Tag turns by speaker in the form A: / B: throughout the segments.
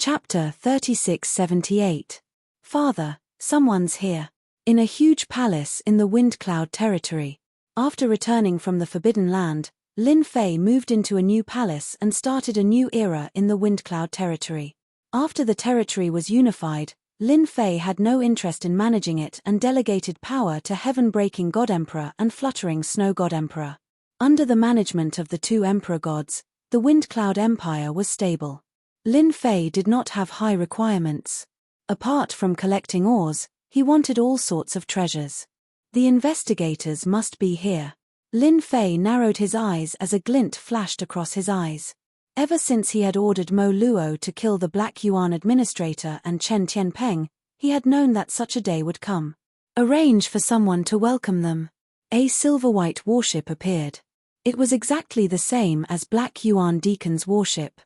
A: Chapter 3678. Father, someone's here. In a huge palace in the Wind Cloud territory. After returning from the Forbidden Land, Lin Fei moved into a new palace and started a new era in the Wind Cloud territory. After the territory was unified, Lin Fei had no interest in managing it and delegated power to Heaven-breaking God Emperor and Fluttering Snow God Emperor. Under the management of the two Emperor gods, the Wind Cloud Empire was stable. Lin Fei did not have high requirements. Apart from collecting ores, he wanted all sorts of treasures. The investigators must be here. Lin Fei narrowed his eyes as a glint flashed across his eyes. Ever since he had ordered Mo Luo to kill the Black Yuan administrator and Chen Tianpeng, he had known that such a day would come. Arrange for someone to welcome them. A silver-white warship appeared. It was exactly the same as Black Yuan Deacon's warship.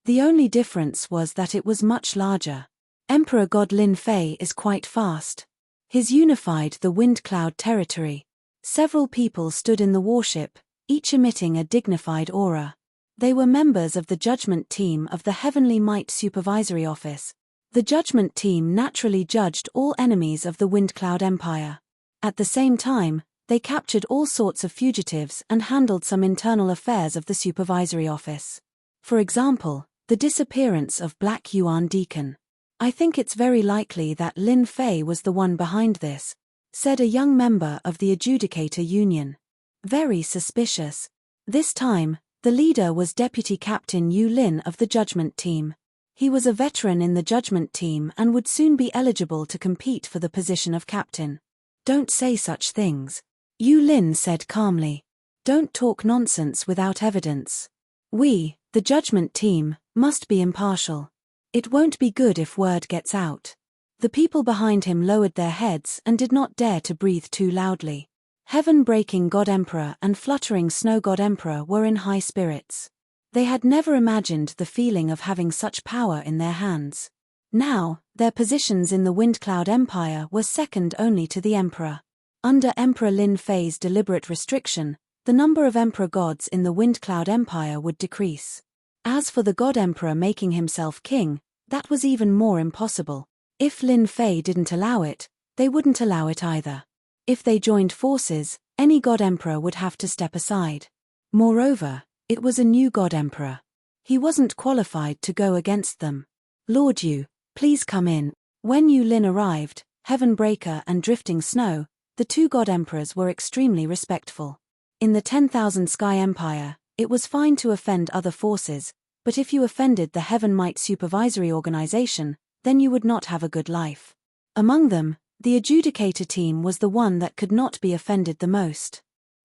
A: The only difference was that it was much larger. Emperor God Lin Fei is quite fast. He's unified the Wind Cloud territory. Several people stood in the warship, each emitting a dignified aura. They were members of the Judgment Team of the Heavenly Might Supervisory Office. The Judgment Team naturally judged all enemies of the Wind Cloud Empire. At the same time, they captured all sorts of fugitives and handled some internal affairs of the Supervisory Office. For example, the disappearance of Black Yuan Deacon. I think it's very likely that Lin Fei was the one behind this, said a young member of the Adjudicator Union. Very suspicious. This time, the leader was Deputy Captain Yu Lin of the Judgment Team. He was a veteran in the Judgment Team and would soon be eligible to compete for the position of captain. Don't say such things. Yu Lin said calmly. Don't talk nonsense without evidence. We, the Judgment Team, must be impartial. It won't be good if word gets out. The people behind him lowered their heads and did not dare to breathe too loudly. Heaven-breaking God Emperor and Fluttering Snow God Emperor were in high spirits. They had never imagined the feeling of having such power in their hands. Now, their positions in the Wind Cloud Empire were second only to the Emperor. Under Emperor Lin Fei's deliberate restriction, the number of Emperor gods in the Wind Cloud Empire would decrease. As for the God Emperor making himself king, that was even more impossible. If Lin Fei didn't allow it, they wouldn't allow it either. If they joined forces, any God Emperor would have to step aside. Moreover, it was a new God Emperor. He wasn't qualified to go against them. Lord Yu, please come in. When Yu Lin arrived, Heavenbreaker and Drifting Snow, the two God Emperors were extremely respectful. In the 10,000 Sky Empire, it was fine to offend other forces, but if you offended the Heaven Might Supervisory Organization, then you would not have a good life. Among them, the Adjudicator Team was the one that could not be offended the most.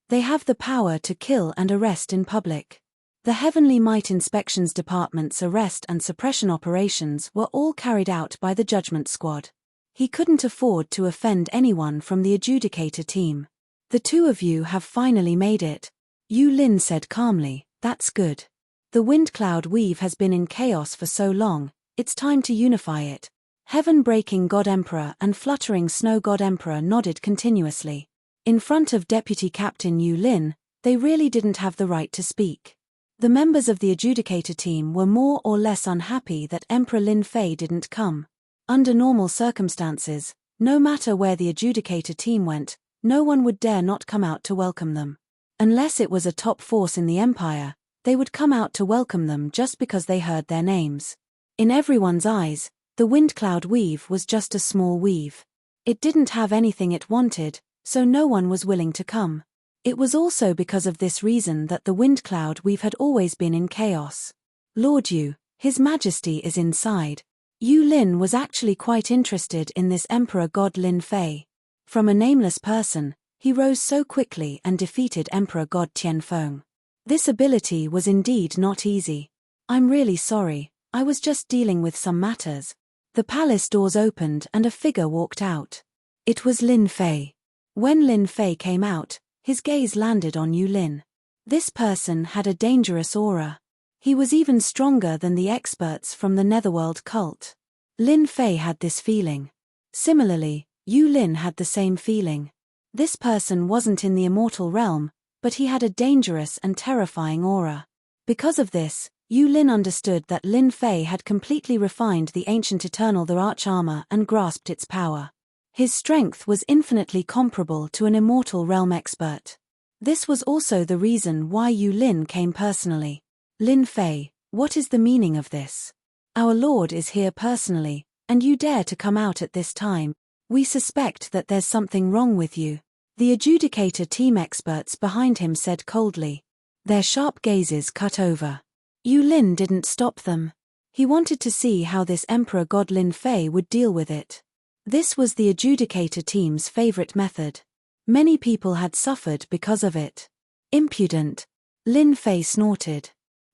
A: They have the power to kill and arrest in public. The Heavenly Might Inspections Department's arrest and suppression operations were all carried out by the Judgment Squad. He couldn't afford to offend anyone from the Adjudicator Team. The two of you have finally made it. Yu Lin said calmly, that's good. The Wind Cloud Weave has been in chaos for so long, it's time to unify it. Heaven-breaking God Emperor and Fluttering Snow God Emperor nodded continuously. In front of Deputy Captain Yu Lin, they really didn't have the right to speak. The members of the Adjudicator Team were more or less unhappy that Emperor Lin Fei didn't come. Under normal circumstances, no matter where the Adjudicator Team went, no one would dare not come out to welcome them. Unless it was a top force in the Empire, they would come out to welcome them just because they heard their names. In everyone's eyes, the Wind Cloud Weave was just a small weave. It didn't have anything it wanted, so no one was willing to come. It was also because of this reason that the Wind Cloud Weave had always been in chaos. Lord Yu, His Majesty is inside. Yu Lin was actually quite interested in this Emperor God Lin Fei. From a nameless person, he rose so quickly and defeated Emperor God Tianfeng. This ability was indeed not easy. I'm really sorry, I was just dealing with some matters. The palace doors opened and a figure walked out. It was Lin Fei. When Lin Fei came out, his gaze landed on Yu Lin. This person had a dangerous aura. He was even stronger than the experts from the Netherworld cult. Lin Fei had this feeling. Similarly, Yu Lin had the same feeling. This person wasn't in the immortal realm, but he had a dangerous and terrifying aura. Because of this, Yu Lin understood that Lin Fei had completely refined the ancient eternal the arch armor and grasped its power. His strength was infinitely comparable to an immortal realm expert. This was also the reason why Yu Lin came personally. Lin Fei, what is the meaning of this? Our Lord is here personally, and you dare to come out at this time. We suspect that there's something wrong with you. The adjudicator team experts behind him said coldly. Their sharp gazes cut over. Yu Lin didn't stop them. He wanted to see how this Emperor God Lin Fei would deal with it. This was the adjudicator team's favorite method. Many people had suffered because of it. Impudent. Lin Fei snorted.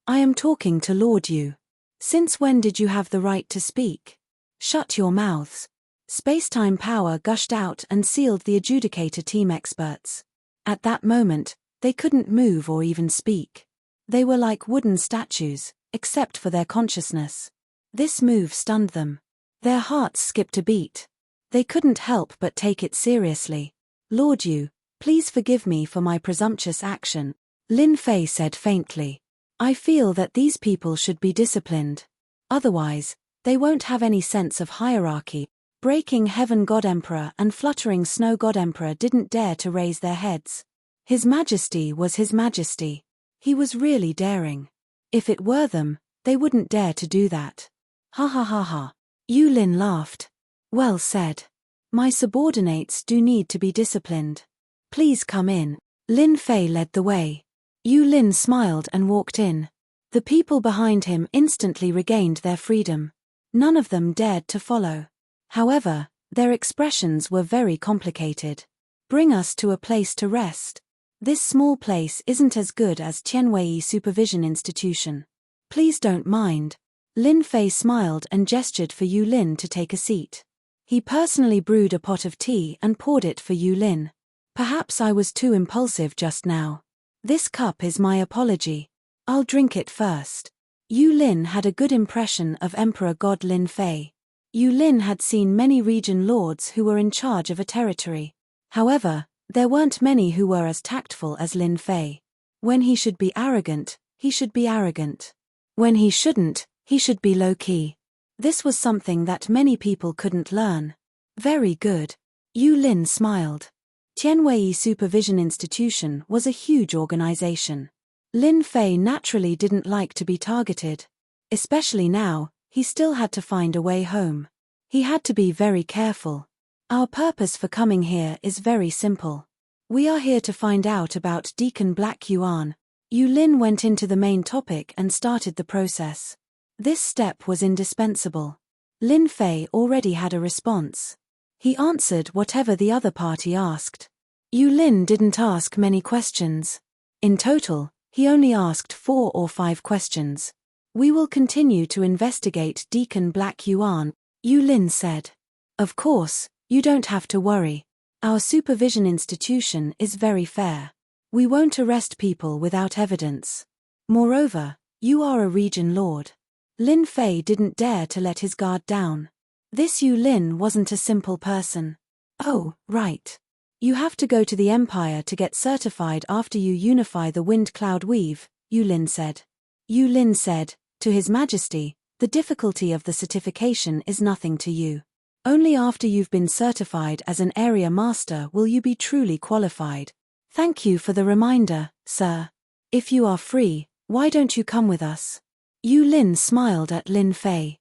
A: I am talking to Lord Yu. Since when did you have the right to speak? Shut your mouths. Space-time power gushed out and sealed the adjudicator team experts. At that moment, they couldn't move or even speak. They were like wooden statues, except for their consciousness. This move stunned them. Their hearts skipped a beat. They couldn't help but take it seriously. Lord Yu, please forgive me for my presumptuous action, Lin Fei said faintly. I feel that these people should be disciplined. Otherwise, they won't have any sense of hierarchy. Breaking Heaven God Emperor and Fluttering Snow God Emperor didn't dare to raise their heads. His Majesty was His Majesty. He was really daring. If it were them, they wouldn't dare to do that. Ha ha ha ha. Yu Lin laughed. Well said. My subordinates do need to be disciplined. Please come in. Lin Fei led the way. Yu Lin smiled and walked in. The people behind him instantly regained their freedom. None of them dared to follow. However, their expressions were very complicated. Bring us to a place to rest. This small place isn't as good as Tianwei Supervision Institution. Please don't mind. Lin Fei smiled and gestured for Yu Lin to take a seat. He personally brewed a pot of tea and poured it for Yu Lin. Perhaps I was too impulsive just now. This cup is my apology. I'll drink it first. Yu Lin had a good impression of Emperor God Lin Fei. Yu Lin had seen many region lords who were in charge of a territory. However, there weren't many who were as tactful as Lin Fei. When he should be arrogant, he should be arrogant. When he shouldn't, he should be low-key. This was something that many people couldn't learn. Very good. Yu Lin smiled. Tianwei Supervision Institution was a huge organization. Lin Fei naturally didn't like to be targeted. Especially now, he still had to find a way home. He had to be very careful. Our purpose for coming here is very simple. We are here to find out about Deacon Black Yuan. Yu Lin went into the main topic and started the process. This step was indispensable. Lin Fei already had a response. He answered whatever the other party asked. Yu Lin didn't ask many questions. In total, he only asked 4 or 5 questions. We will continue to investigate Deacon Black Yuan, Yu Lin said. Of course, you don't have to worry. Our supervision institution is very fair. We won't arrest people without evidence. Moreover, you are a region lord. Lin Fei didn't dare to let his guard down. This Yu Lin wasn't a simple person. Oh, right. You have to go to the Empire to get certified after you unify the wind cloud weave, Yu Lin said. Yu Lin said, to His Majesty, the difficulty of the certification is nothing to you. Only after you've been certified as an area master will you be truly qualified. Thank you for the reminder, sir. If you are free, why don't you come with us? Yu Lin smiled at Lin Fei.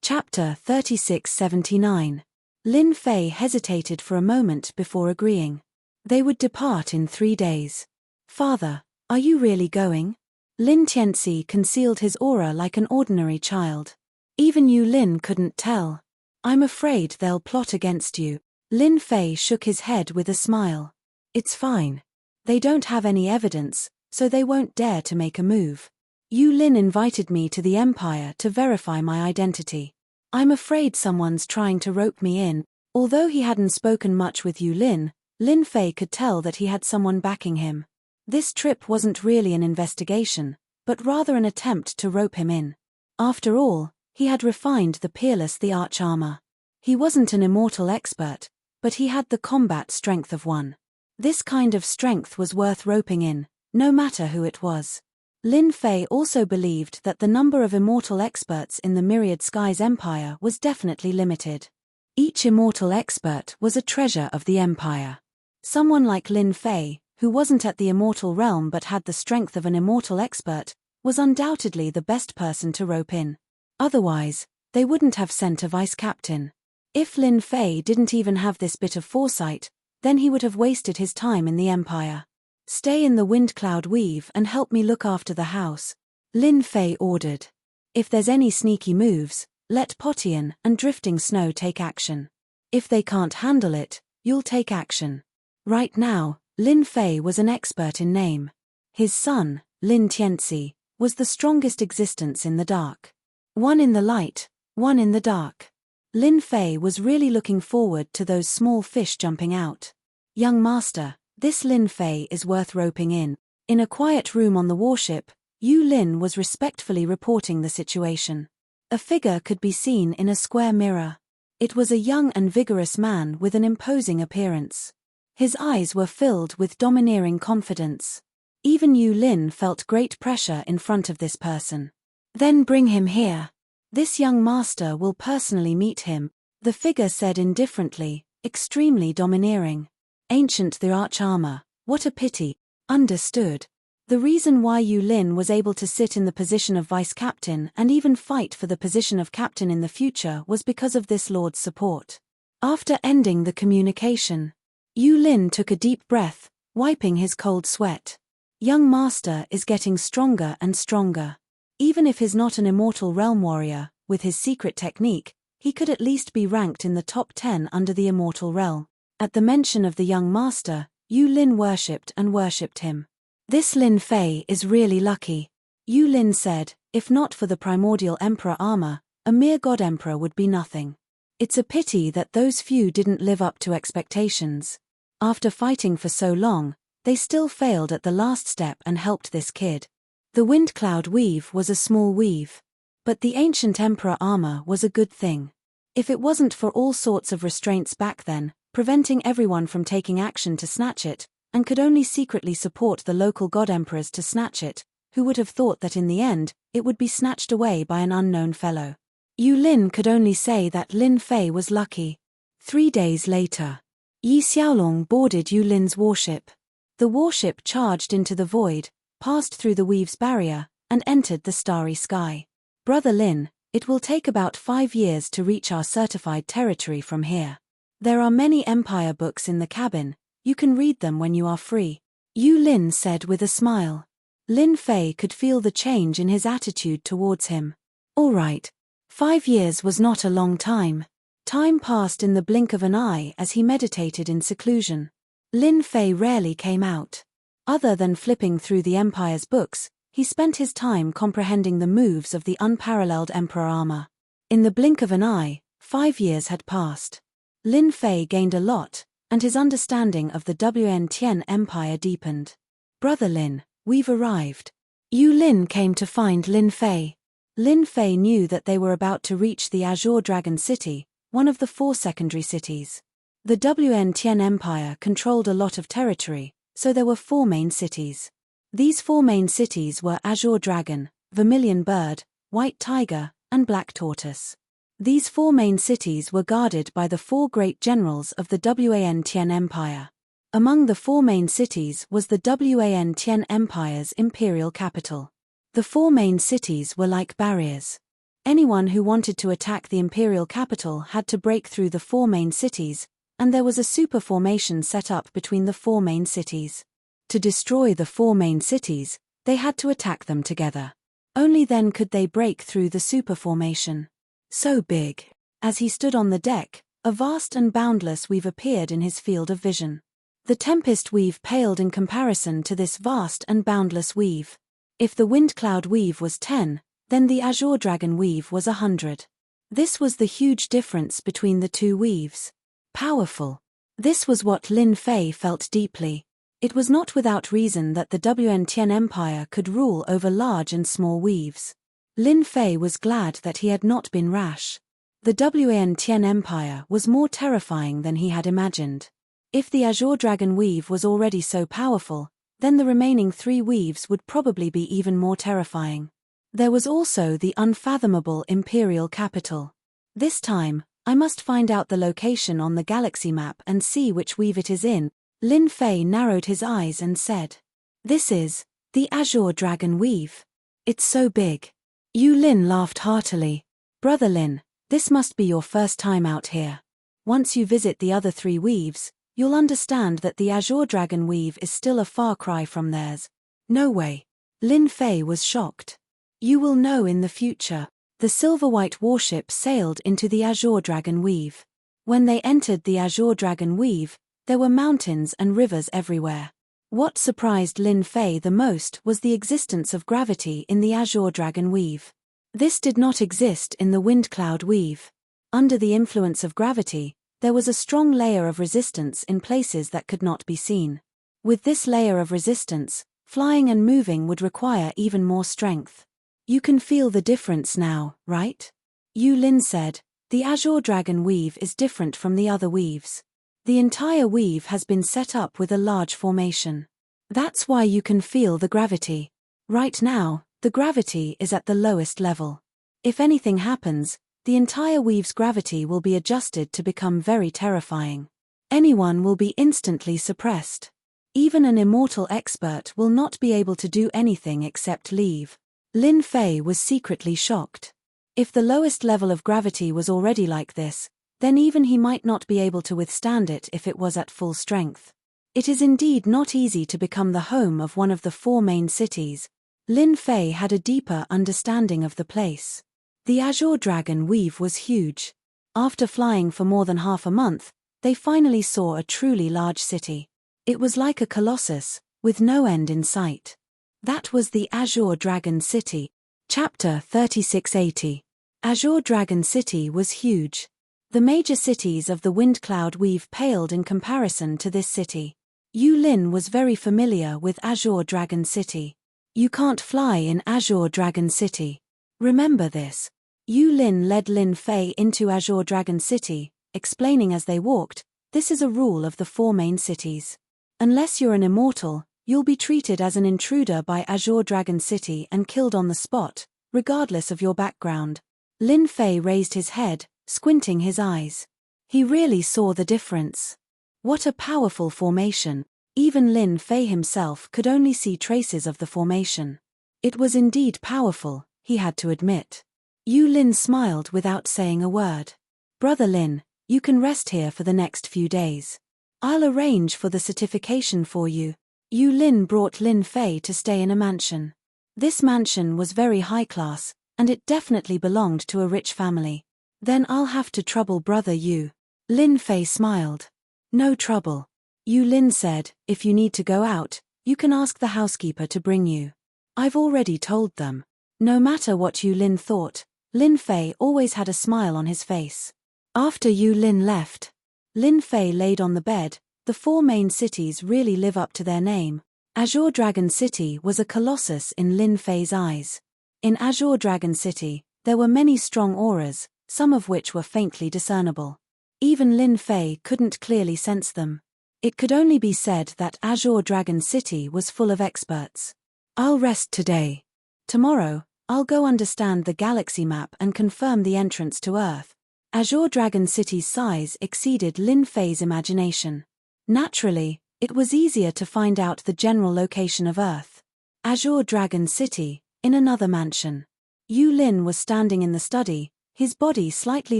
A: Chapter 3679. Lin Fei hesitated for a moment before agreeing. They would depart in 3 days. Father, are you really going? Lin Tianxi concealed his aura like an ordinary child. Even Yu Lin couldn't tell. I'm afraid they'll plot against you. Lin Fei shook his head with a smile. It's fine. They don't have any evidence, so they won't dare to make a move. Yu Lin invited me to the Empire to verify my identity. I'm afraid someone's trying to rope me in. Although he hadn't spoken much with Yu Lin, Lin Fei could tell that he had someone backing him. This trip wasn't really an investigation, but rather an attempt to rope him in. After all, he had refined the peerless the arch armor. He wasn't an immortal expert, but he had the combat strength of one. This kind of strength was worth roping in, no matter who it was. Lin Fei also believed that the number of immortal experts in the Myriad Skies Empire was definitely limited. Each immortal expert was a treasure of the empire. Someone like Lin Fei, who wasn't at the immortal realm but had the strength of an immortal expert, was undoubtedly the best person to rope in. Otherwise, they wouldn't have sent a vice captain. If Lin Fei didn't even have this bit of foresight, then he would have wasted his time in the empire. Stay in the wind cloud weave and help me look after the house, Lin Fei ordered. If there's any sneaky moves, let Potian and Drifting Snow take action. If they can't handle it, you'll take action. Right now, Lin Fei was an expert in name. His son, Lin Tianzi, was the strongest existence in the dark. One in the light, one in the dark. Lin Fei was really looking forward to those small fish jumping out. Young master, this Lin Fei is worth roping in. In a quiet room on the warship, Yu Lin was respectfully reporting the situation. A figure could be seen in a square mirror. It was a young and vigorous man with an imposing appearance. His eyes were filled with domineering confidence. Even Yu Lin felt great pressure in front of this person. Then bring him here. This young master will personally meet him, the figure said indifferently, extremely domineering. Ancient the arch-armor, what a pity. Understood. The reason why Yu Lin was able to sit in the position of vice-captain and even fight for the position of captain in the future was because of this lord's support. After ending the communication, Yu Lin took a deep breath, wiping his cold sweat. Young master is getting stronger and stronger. Even if he's not an immortal realm warrior, with his secret technique, he could at least be ranked in the top 10 under the immortal realm. At the mention of the young master, Yu Lin worshipped and worshipped him. This Lin Fei is really lucky. Yu Lin said, if not for the primordial emperor armor, a mere god emperor would be nothing. It's a pity that those few didn't live up to expectations. After fighting for so long, they still failed at the last step and helped this kid. The wind cloud weave was a small weave. But the ancient emperor armor was a good thing. If it wasn't for all sorts of restraints back then, preventing everyone from taking action to snatch it, and could only secretly support the local god emperors to snatch it, who would have thought that in the end, it would be snatched away by an unknown fellow. Yu Lin could only say that Lin Fei was lucky. 3 days later, Yi Xiaolong boarded Yu Lin's warship. The warship charged into the void, passed through the weave's barrier, and entered the starry sky. Brother Lin, it will take about 5 years to reach our certified territory from here. There are many empire books in the cabin, you can read them when you are free, Yu Lin said with a smile. Lin Fei could feel the change in his attitude towards him. All right. 5 years was not a long time. Time passed in the blink of an eye as he meditated in seclusion. Lin Fei rarely came out. Other than flipping through the Empire's books, he spent his time comprehending the moves of the unparalleled Emperor armor. In the blink of an eye, 5 years had passed. Lin Fei gained a lot, and his understanding of the Wn Tian Empire deepened. Brother Lin, we've arrived. Yu Lin came to find Lin Fei. Lin Fei knew that they were about to reach the Azure Dragon City, one of the 4 secondary cities. The Wn Tian Empire controlled a lot of territory, so there were 4 main cities. These 4 main cities were Azure Dragon, Vermilion Bird, White Tiger, and Black Tortoise. These 4 main cities were guarded by the 4 great generals of the Wan Tian Empire. Among the 4 main cities was the Wan Tian Empire's imperial capital. The 4 main cities were like barriers. Anyone who wanted to attack the imperial capital had to break through the 4 main cities, and there was a super formation set up between the 4 main cities. To destroy the 4 main cities, they had to attack them together. Only then could they break through the super formation. So big. As he stood on the deck, a vast and boundless weave appeared in his field of vision. The Tempest weave paled in comparison to this vast and boundless weave. If the Wind Cloud weave was 10, then the Azure Dragon weave was 100. This was the huge difference between the 2 weaves. Powerful. This was what Lin Fei felt deeply. It was not without reason that the Wn Tian Empire could rule over large and small weaves. Lin Fei was glad that he had not been rash. The Wan Tian Empire was more terrifying than he had imagined. If the Azure Dragon weave was already so powerful, then the remaining 3 weaves would probably be even more terrifying. There was also the unfathomable imperial capital. This time, I must find out the location on the galaxy map and see which weave it is in. Lin Fei narrowed his eyes and said, "This is the Azure Dragon Weave. It's so big." Yu Lin laughed heartily. "Brother Lin, this must be your first time out here. Once you visit the other 3 weaves, you'll understand that the Azure Dragon Weave is still a far cry from theirs." "No way." Lin Fei was shocked. "You will know in the future." The silver-white warship sailed into the Azure Dragon Weave. When they entered the Azure Dragon Weave, there were mountains and rivers everywhere. What surprised Lin Fei the most was the existence of gravity in the Azure Dragon Weave. This did not exist in the Wind Cloud Weave. Under the influence of gravity, there was a strong layer of resistance in places that could not be seen. With this layer of resistance, flying and moving would require even more strength. "You can feel the difference now, right?" Yu Lin said. "The Azure Dragon Weave is different from the other weaves. The entire weave has been set up with a large formation. That's why you can feel the gravity. Right now, the gravity is at the lowest level. If anything happens, the entire weave's gravity will be adjusted to become very terrifying. Anyone will be instantly suppressed. Even an immortal expert will not be able to do anything except leave." Lin Fei was secretly shocked. If the lowest level of gravity was already like this, then even he might not be able to withstand it if it was at full strength. It is indeed not easy to become the home of one of the 4 main cities. Lin Fei had a deeper understanding of the place. The Azure Dragon Weave was huge. After flying for more than half a month, they finally saw a truly large city. It was like a colossus, with no end in sight. That was the Azure Dragon City. Chapter 3680. Azure Dragon City was huge. The major cities of the Wind Cloud Weave paled in comparison to this city. Yu Lin was very familiar with Azure Dragon City. "You can't fly in Azure Dragon City. Remember this." Yu Lin led Lin Fei into Azure Dragon City, explaining as they walked, "This is a rule of the 4 main cities. Unless you're an immortal, you'll be treated as an intruder by Azure Dragon City and killed on the spot, regardless of your background." Lin Fei raised his head, squinting his eyes. He really saw the difference. What a powerful formation. Even Lin Fei himself could only see traces of the formation. It was indeed powerful, he had to admit. Yu Lin smiled without saying a word. "Brother Lin, you can rest here for the next few days. I'll arrange for the certification for you." Yu Lin brought Lin Fei to stay in a mansion. This mansion was very high class, and it definitely belonged to a rich family. "Then I'll have to trouble brother Yu." Lin Fei smiled. "No trouble." Yu Lin said, "If you need to go out, you can ask the housekeeper to bring you." "I've already told them." No matter what Yu Lin thought, Lin Fei always had a smile on his face. After Yu Lin left, Lin Fei laid on the bed. The 4 main cities really live up to their name. Azure Dragon City was a colossus in Lin Fei's eyes. In Azure Dragon City, there were many strong auras, some of which were faintly discernible. Even Lin Fei couldn't clearly sense them. It could only be said that Azure Dragon City was full of experts. "I'll rest today. Tomorrow, I'll go understand the galaxy map and confirm the entrance to Earth." Azure Dragon City's size exceeded Lin Fei's imagination. Naturally, it was easier to find out the general location of Earth. Azure Dragon City, in another mansion. Yu Lin was standing in the study, his body slightly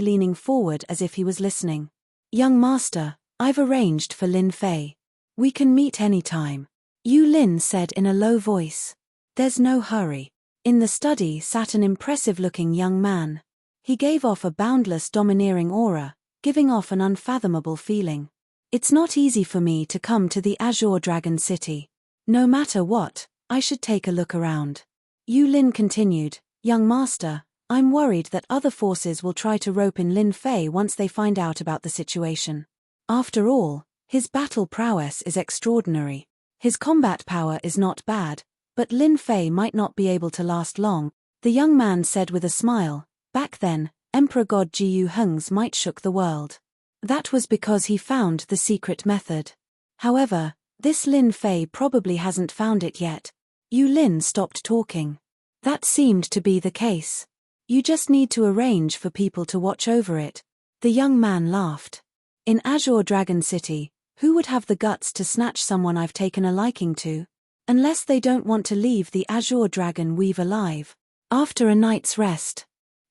A: leaning forward as if he was listening. "Young master, I've arranged for Lin Fei. We can meet any time," Yu Lin said in a low voice. "There's no hurry." In the study sat an impressive-looking young man. He gave off a boundless domineering aura, giving off an unfathomable feeling. "It's not easy for me to come to the Azure Dragon City. No matter what, I should take a look around." Yu Lin continued, "Young master, I'm worried that other forces will try to rope in Lin Fei once they find out about the situation. After all, his battle prowess is extraordinary. His combat power is not bad, but Lin Fei might not be able to last long." The young man said with a smile, "Back then, Emperor God Jiyu Heng's might shook the world. That was because he found the secret method. However, This Lin Fei probably hasn't found it yet. Lin stopped talking. That seemed to be the case. You just need to arrange for people to watch over it. The young man laughed. In Azure Dragon City, who would have the guts to snatch someone I've taken a liking to? Unless they don't want to leave the Azure Dragon Weave alive. After a night's rest,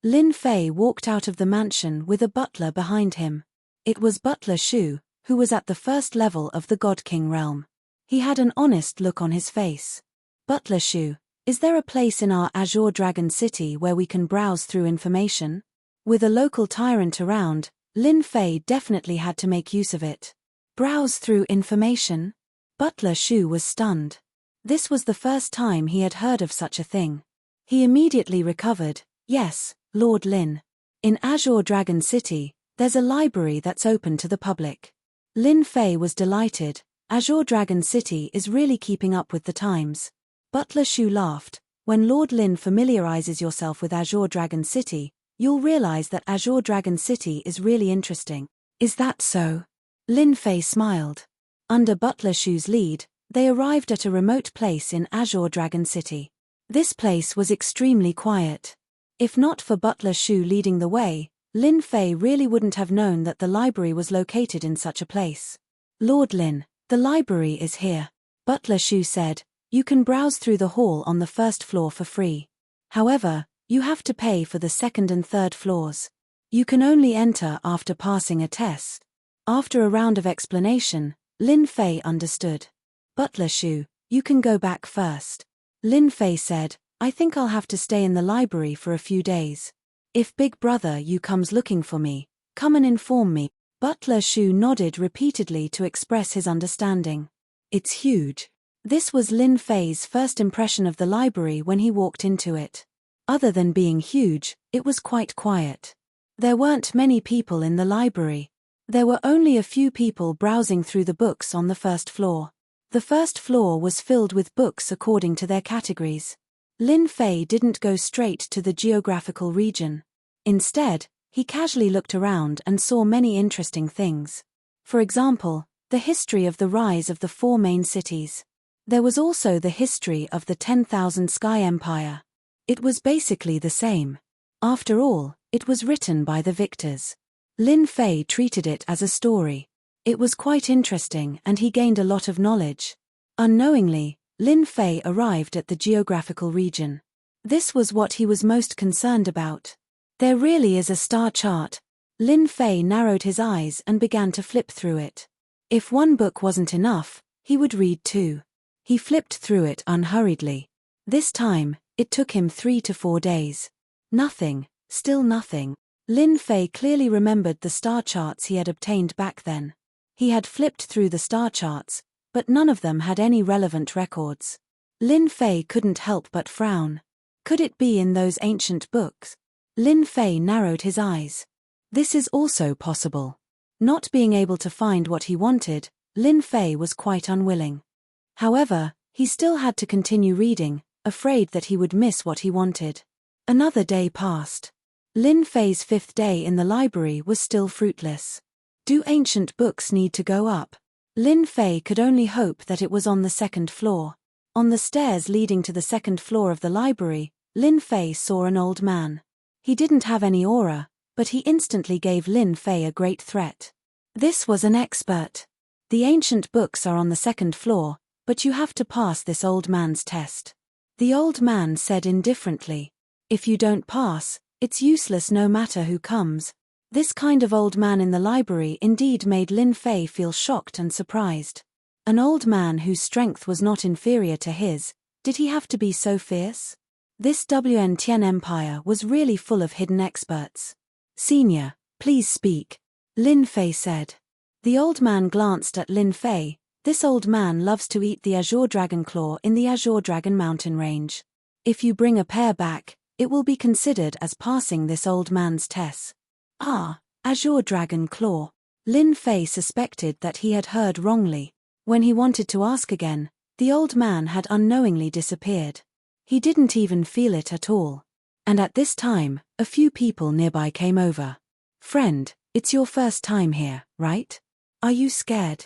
A: Lin Fei walked out of the mansion with a butler behind him. It was Butler Shu, who was at the first level of the God King realm. He had an honest look on his face. Butler Shu, is there a place in our Azure Dragon City where we can browse through information? With a local tyrant around, Lin Fei definitely had to make use of it. Browse through information? Butler Shu was stunned. This was the first time he had heard of such a thing. He immediately recovered. Yes, Lord Lin. In Azure Dragon City, there's a library that's open to the public. Lin Fei was delighted. Azure Dragon City is really keeping up with the times. Butler Shu laughed. When Lord Lin familiarizes yourself with Azure Dragon City, you'll realize that Azure Dragon City is really interesting. Is that so? Lin Fei smiled. Under Butler Shu's lead, they arrived at a remote place in Azure Dragon City. This place was extremely quiet. If not for Butler Shu leading the way, Lin Fei really wouldn't have known that the library was located in such a place. Lord Lin, the library is here. Butler Shu said. You can browse through the hall on the first floor for free. However, you have to pay for the second and third floors. You can only enter after passing a test. After a round of explanation, Lin Fei understood. Butler Shu, you can go back first. Lin Fei said, I think I'll have to stay in the library for a few days. If Big Brother Yu comes looking for me, come and inform me. Butler Shu nodded repeatedly to express his understanding. It's huge. This was Lin Fei's first impression of the library when he walked into it. Other than being huge, it was quite quiet. There weren't many people in the library. There were only a few people browsing through the books on the first floor. The first floor was filled with books according to their categories. Lin Fei didn't go straight to the geographical region. Instead, he casually looked around and saw many interesting things. For example, the history of the rise of the 4 main cities. There was also the history of the 10,000 Sky Empire. It was basically the same. After all, it was written by the victors. Lin Fei treated it as a story. It was quite interesting and he gained a lot of knowledge. Unknowingly, Lin Fei arrived at the geographical region. This was what he was most concerned about. There really is a star chart. Lin Fei narrowed his eyes and began to flip through it. If one book wasn't enough, he would read 2. He flipped through it unhurriedly. This time, it took him 3 to 4 days. Nothing, still nothing. Lin Fei clearly remembered the star charts he had obtained back then. He had flipped through the star charts, but none of them had any relevant records. Lin Fei couldn't help but frown. Could it be in those ancient books? Lin Fei narrowed his eyes. This is also possible. Not being able to find what he wanted, Lin Fei was quite unwilling. However, he still had to continue reading, afraid that he would miss what he wanted. Another day passed. Lin Fei's 5th day in the library was still fruitless. Do ancient books need to go up? Lin Fei could only hope that it was on the 2nd floor. On the stairs leading to the 2nd floor of the library, Lin Fei saw an old man. He didn't have any aura, but he instantly gave Lin Fei a great threat. This was an expert. The ancient books are on the 2nd floor, but you have to pass this old man's test. The old man said indifferently. If you don't pass, it's useless no matter who comes. This kind of old man in the library indeed made Lin Fei feel shocked and surprised. An old man whose strength was not inferior to his, did he have to be so fierce? This WN Tian Empire was really full of hidden experts. Senior, please speak, Lin Fei said. The old man glanced at Lin Fei. This old man loves to eat the Azure Dragon Claw in the Azure Dragon Mountain range. If you bring a pair back, it will be considered as passing this old man's test. Ah, Azure Dragon Claw. Lin Fei suspected that he had heard wrongly. When he wanted to ask again, the old man had unknowingly disappeared. He didn't even feel it at all. And at this time, a few people nearby came over. Friend, it's your first time here, right? Are you scared?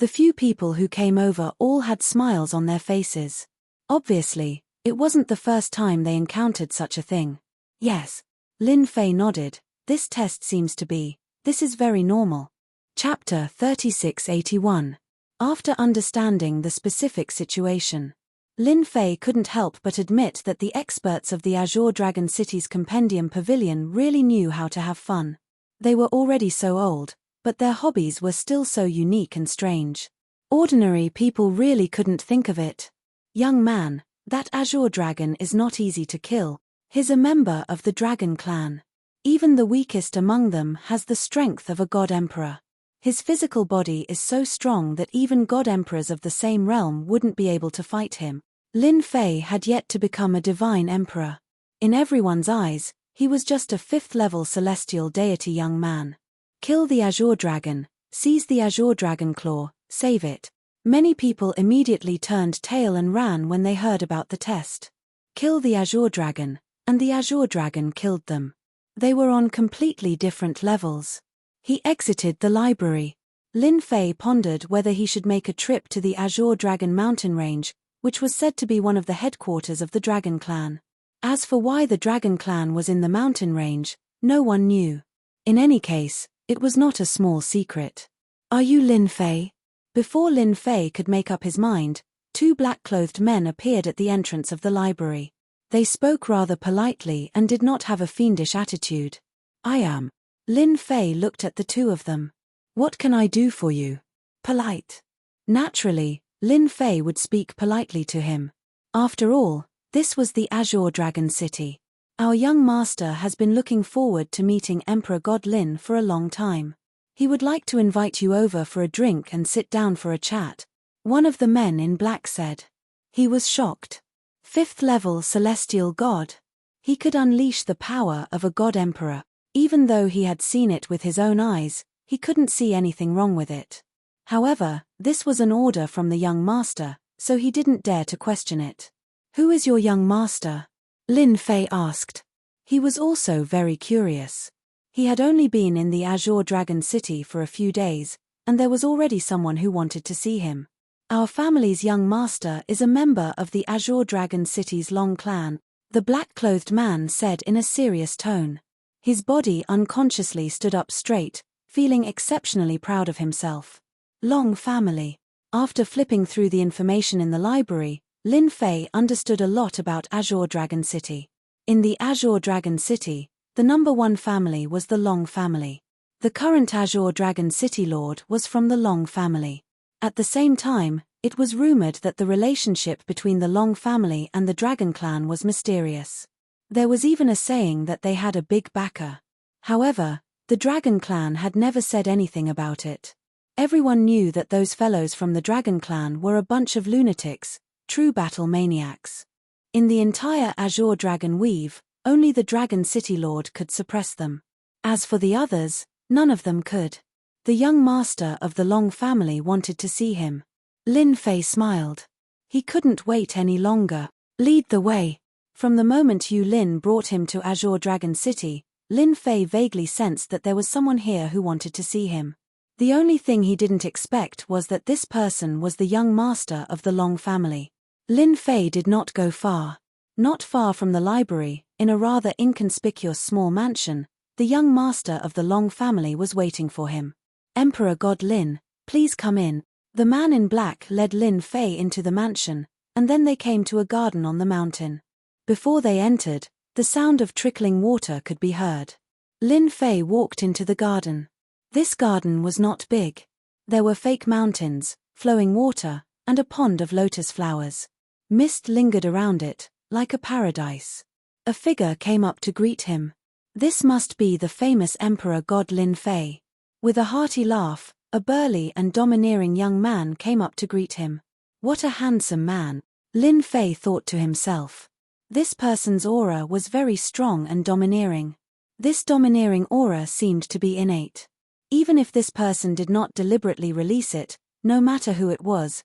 A: The few people who came over all had smiles on their faces. Obviously, it wasn't the first time they encountered such a thing. Yes. Lin Fei nodded. This test seems to be. This is very normal. Chapter 3681. After understanding the specific situation, Lin Fei couldn't help but admit that the experts of the Azure Dragon City's Compendium Pavilion really knew how to have fun. They were already so old, but their hobbies were still so unique and strange. Ordinary people really couldn't think of it. Young man, that Azure Dragon is not easy to kill. He's a member of the Dragon Clan. Even the weakest among them has the strength of a God Emperor. His physical body is so strong that even God Emperors of the same realm wouldn't be able to fight him. Lin Fei had yet to become a divine emperor. In everyone's eyes, he was just a 5th-level celestial deity young man. Kill the Azure Dragon, seize the Azure Dragon Claw, save it. Many people immediately turned tail and ran when they heard about the test. Kill the Azure Dragon, and the Azure Dragon killed them. They were on completely different levels. He exited the library. Lin Fei pondered whether he should make a trip to the Azure Dragon mountain range, which was said to be one of the headquarters of the Dragon Clan. As for why the Dragon Clan was in the mountain range, no one knew. In any case, it was not a small secret. Are you Lin Fei? Before Lin Fei could make up his mind, 2 black-clothed men appeared at the entrance of the library. They spoke rather politely and did not have a fiendish attitude. I am. Lin Fei looked at the 2 of them. What can I do for you? Polite. Naturally, Lin Fei would speak politely to him. After all, this was the Azure Dragon City. Our young master has been looking forward to meeting Emperor God Lin for a long time. He would like to invite you over for a drink and sit down for a chat. One of the men in black said. He was shocked. 5th-level celestial god. He could unleash the power of a god emperor. Even though he had seen it with his own eyes, he couldn't see anything wrong with it. However, this was an order from the young master, so he didn't dare to question it. Who is your young master? Lin Fei asked. He was also very curious. He had only been in the Azure Dragon City for a few days, and there was already someone who wanted to see him. Our family's young master is a member of the Azure Dragon City's Long Clan, the black-clothed man said in a serious tone. His body unconsciously stood up straight, feeling exceptionally proud of himself. Long family. After flipping through the information in the library, Lin Fei understood a lot about Azure Dragon City. In the Azure Dragon City, the number 1 family was the Long family. The current Azure Dragon City Lord was from the Long family. At the same time, it was rumored that the relationship between the Long family and the Dragon Clan was mysterious. There was even a saying that they had a big backer. However, the Dragon Clan had never said anything about it. Everyone knew that those fellows from the Dragon Clan were a bunch of lunatics, true battle maniacs. In the entire Azure Dragon Weave, only the Dragon City Lord could suppress them. As for the others, none of them could. The young master of the Long family wanted to see him. Lin Fei smiled. He couldn't wait any longer. Lead the way. From the moment Yu Lin brought him to Azure Dragon City, Lin Fei vaguely sensed that there was someone here who wanted to see him. The only thing he didn't expect was that this person was the young master of the Long family. Lin Fei did not go far. Not far from the library, in a rather inconspicuous small mansion, the young master of the Long family was waiting for him. Emperor God Lin, please come in. The man in black led Lin Fei into the mansion, and then they came to a garden on the mountain. Before they entered, the sound of trickling water could be heard. Lin Fei walked into the garden. This garden was not big. There were fake mountains, flowing water, and a pond of lotus flowers. Mist lingered around it, like a paradise. A figure came up to greet him. This must be the famous Emperor God Lin Fei. With a hearty laugh, a burly and domineering young man came up to greet him. What a handsome man, Lin Fei thought to himself. This person's aura was very strong and domineering. This domineering aura seemed to be innate. Even if this person did not deliberately release it, no matter who it was,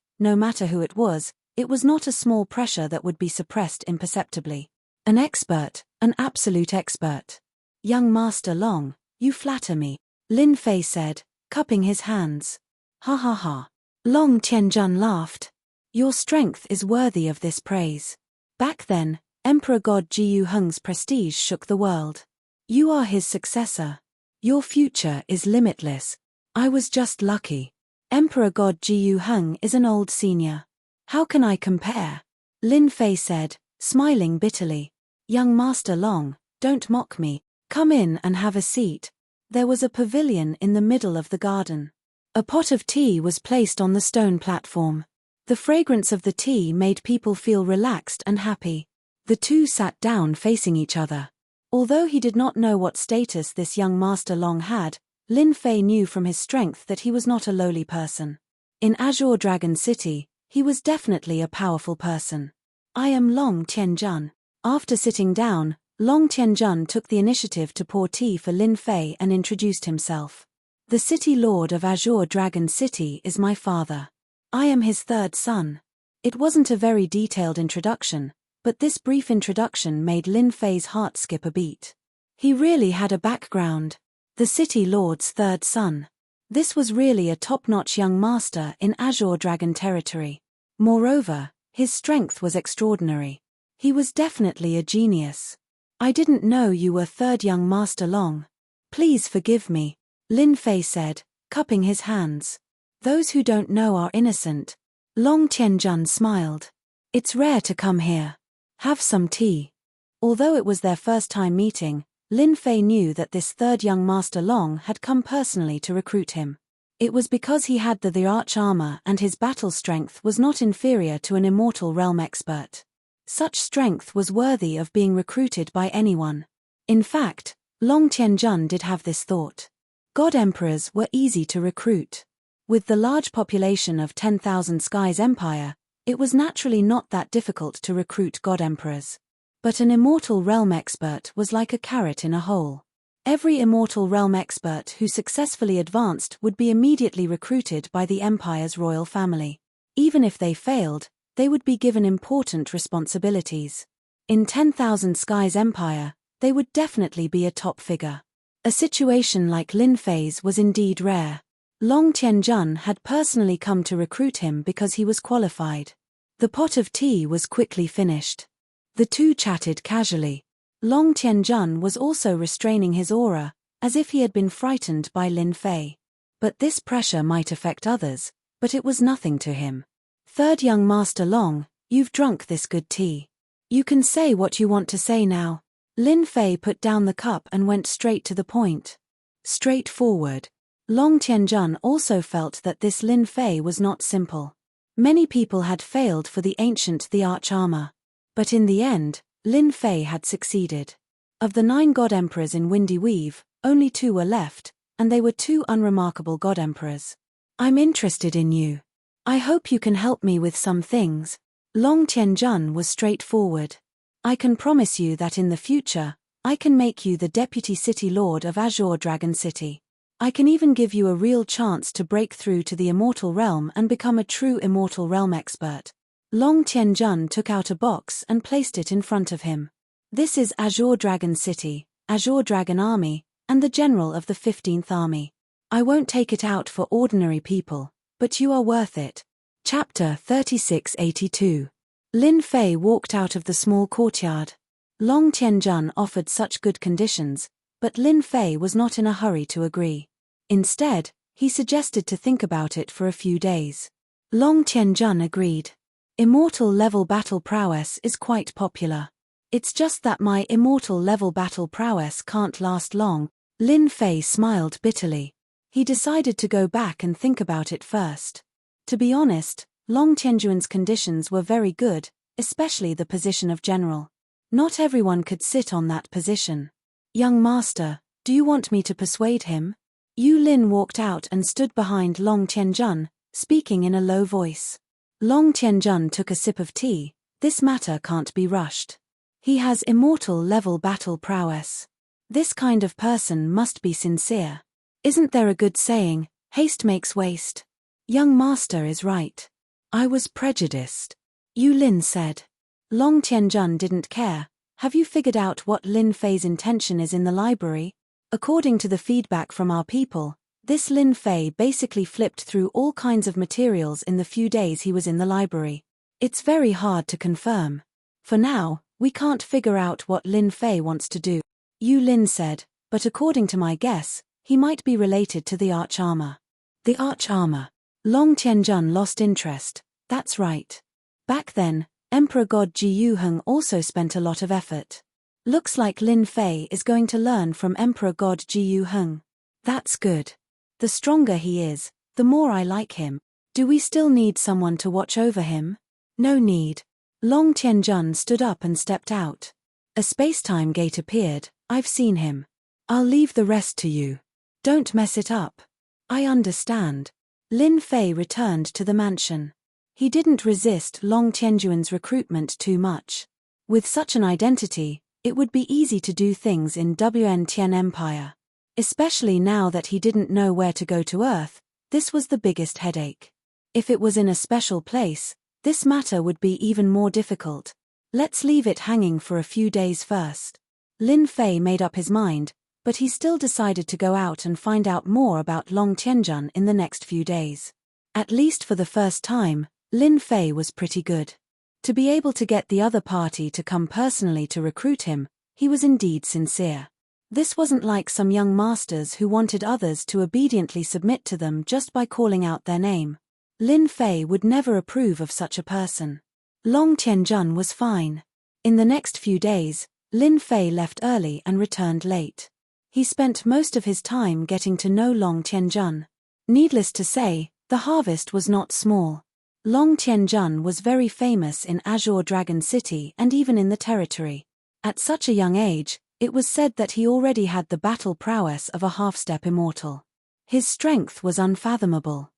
A: it was not a small pressure that would be suppressed imperceptibly. An expert, an absolute expert. Young Master Long, you flatter me, Lin Fei said, cupping his hands. Ha ha ha. Long Tianjun laughed. Your strength is worthy of this praise. Back then, Emperor God Jiyu Heng's prestige shook the world. You are his successor. Your future is limitless. I was just lucky. Emperor God Jiyu Heng is an old senior. How can I compare? Lin Fei said, smiling bitterly. Young Master Long, don't mock me. Come in and have a seat. There was a pavilion in the middle of the garden. A pot of tea was placed on the stone platform. The fragrance of the tea made people feel relaxed and happy. The two sat down facing each other. Although he did not know what status this young Master Long had, Lin Fei knew from his strength that he was not a lowly person. In Azure Dragon City, he was definitely a powerful person. I am Long Tianjun. After sitting down, Long Tianjun took the initiative to pour tea for Lin Fei and introduced himself. The City Lord of Azure Dragon City is my father. I am his third son. It wasn't a very detailed introduction, but this brief introduction made Lin Fei's heart skip a beat. He really had a background. The City Lord's third son. This was really a top-notch young master in Azure Dragon territory. Moreover, his strength was extraordinary. He was definitely a genius. I didn't know you were third young Master Long. Please forgive me, Lin Fei said, cupping his hands. Those who don't know are innocent. Long Tianjun smiled. It's rare to come here. Have some tea. Although it was their first time meeting, Lin Fei knew that this third young Master Long had come personally to recruit him. It was because he had the arch armor and his battle strength was not inferior to an immortal realm expert. Such strength was worthy of being recruited by anyone. In fact, Long Tianjun did have this thought. God Emperors were easy to recruit. With the large population of 10,000 Skies Empire, it was naturally not that difficult to recruit God Emperors. But an immortal realm expert was like a carrot in a hole. Every immortal realm expert who successfully advanced would be immediately recruited by the Empire's royal family. Even if they failed, they would be given important responsibilities. In 10,000 Skies Empire, they would definitely be a top figure. A situation like Lin Fei's was indeed rare. Long Tianjun had personally come to recruit him because he was qualified. The pot of tea was quickly finished. The two chatted casually. Long Tianjun was also restraining his aura, as if he had been frightened by Lin Fei. But this pressure might affect others, but it was nothing to him. Third young Master Long, you've drunk this good tea. You can say what you want to say now. Lin Fei put down the cup and went straight to the point. Straightforward. Long Tianjun also felt that this Lin Fei was not simple. Many people had failed for the ancient arch armor. But in the end, Lin Fei had succeeded. Of the 9 God Emperors in Windy Weave, only 2 were left, and they were 2 unremarkable God Emperors. I'm interested in you. I hope you can help me with some things. Long Tianjun was straightforward. I can promise you that in the future, I can make you the Deputy City Lord of Azure Dragon City. I can even give you a real chance to break through to the Immortal Realm and become a true Immortal Realm expert. Long Tianjun took out a box and placed it in front of him. This is Azure Dragon City, Azure Dragon Army, and the General of the 15th Army. I won't take it out for ordinary people, but you are worth it. Chapter 3682. Lin Fei walked out of the small courtyard. Long Tianjun offered such good conditions, but Lin Fei was not in a hurry to agree. Instead, he suggested to think about it for a few days. Long Tianjun agreed. Immortal level battle prowess is quite popular. It's just that my immortal level battle prowess can't last long. Lin Fei smiled bitterly. He decided to go back and think about it first. To be honest, Long Tianjun's conditions were very good, especially the position of general. Not everyone could sit on that position. Young master, do you want me to persuade him? Yu Lin walked out and stood behind Long Tianjun, speaking in a low voice. Long Tianjun took a sip of tea. This matter can't be rushed. He has immortal level battle prowess. This kind of person must be sincere. Isn't there a good saying, haste makes waste? Young master is right. I was prejudiced. Yu Lin said. Long Tianjun didn't care. Have you figured out what Lin Fei's intention is in the library? According to the feedback from our people, This Lin Fei basically flipped through all kinds of materials in the few days he was in the library. It's very hard to confirm. For now, we can't figure out what Lin Fei wants to do. Yu Lin said, but according to my guess, he might be related to the Arch-Armor. The Arch-Armor. Long Tianjun lost interest. That's right. Back then, Emperor God Ji Yuheng also spent a lot of effort. Looks like Lin Fei is going to learn from Emperor God Ji Yuheng. That's good. The stronger he is, the more I like him. Do we still need someone to watch over him? No need. Long Tianjun stood up and stepped out. A space-time gate appeared. I've seen him. I'll leave the rest to you. Don't mess it up. I understand. Lin Fei returned to the mansion. He didn't resist Long Tianjuan's recruitment too much. With such an identity, it would be easy to do things in WN Tian Empire. Especially now that he didn't know where to go to Earth, this was the biggest headache. If it was in a special place, this matter would be even more difficult. Let's leave it hanging for a few days first. Lin Fei made up his mind, but he still decided to go out and find out more about Long Tianjun in the next few days. At least for the first time, Lin Fei was pretty good. To be able to get the other party to come personally to recruit him, he was indeed sincere. This wasn't like some young masters who wanted others to obediently submit to them just by calling out their name. Lin Fei would never approve of such a person. Long Tianjun was fine. In the next few days, Lin Fei left early and returned late. He spent most of his time getting to know Long Tianjun. Needless to say, the harvest was not small. Long Tianjun was very famous in Azure Dragon City and even in the territory. At such a young age, it was said that he already had the battle prowess of a half-step immortal. His strength was unfathomable.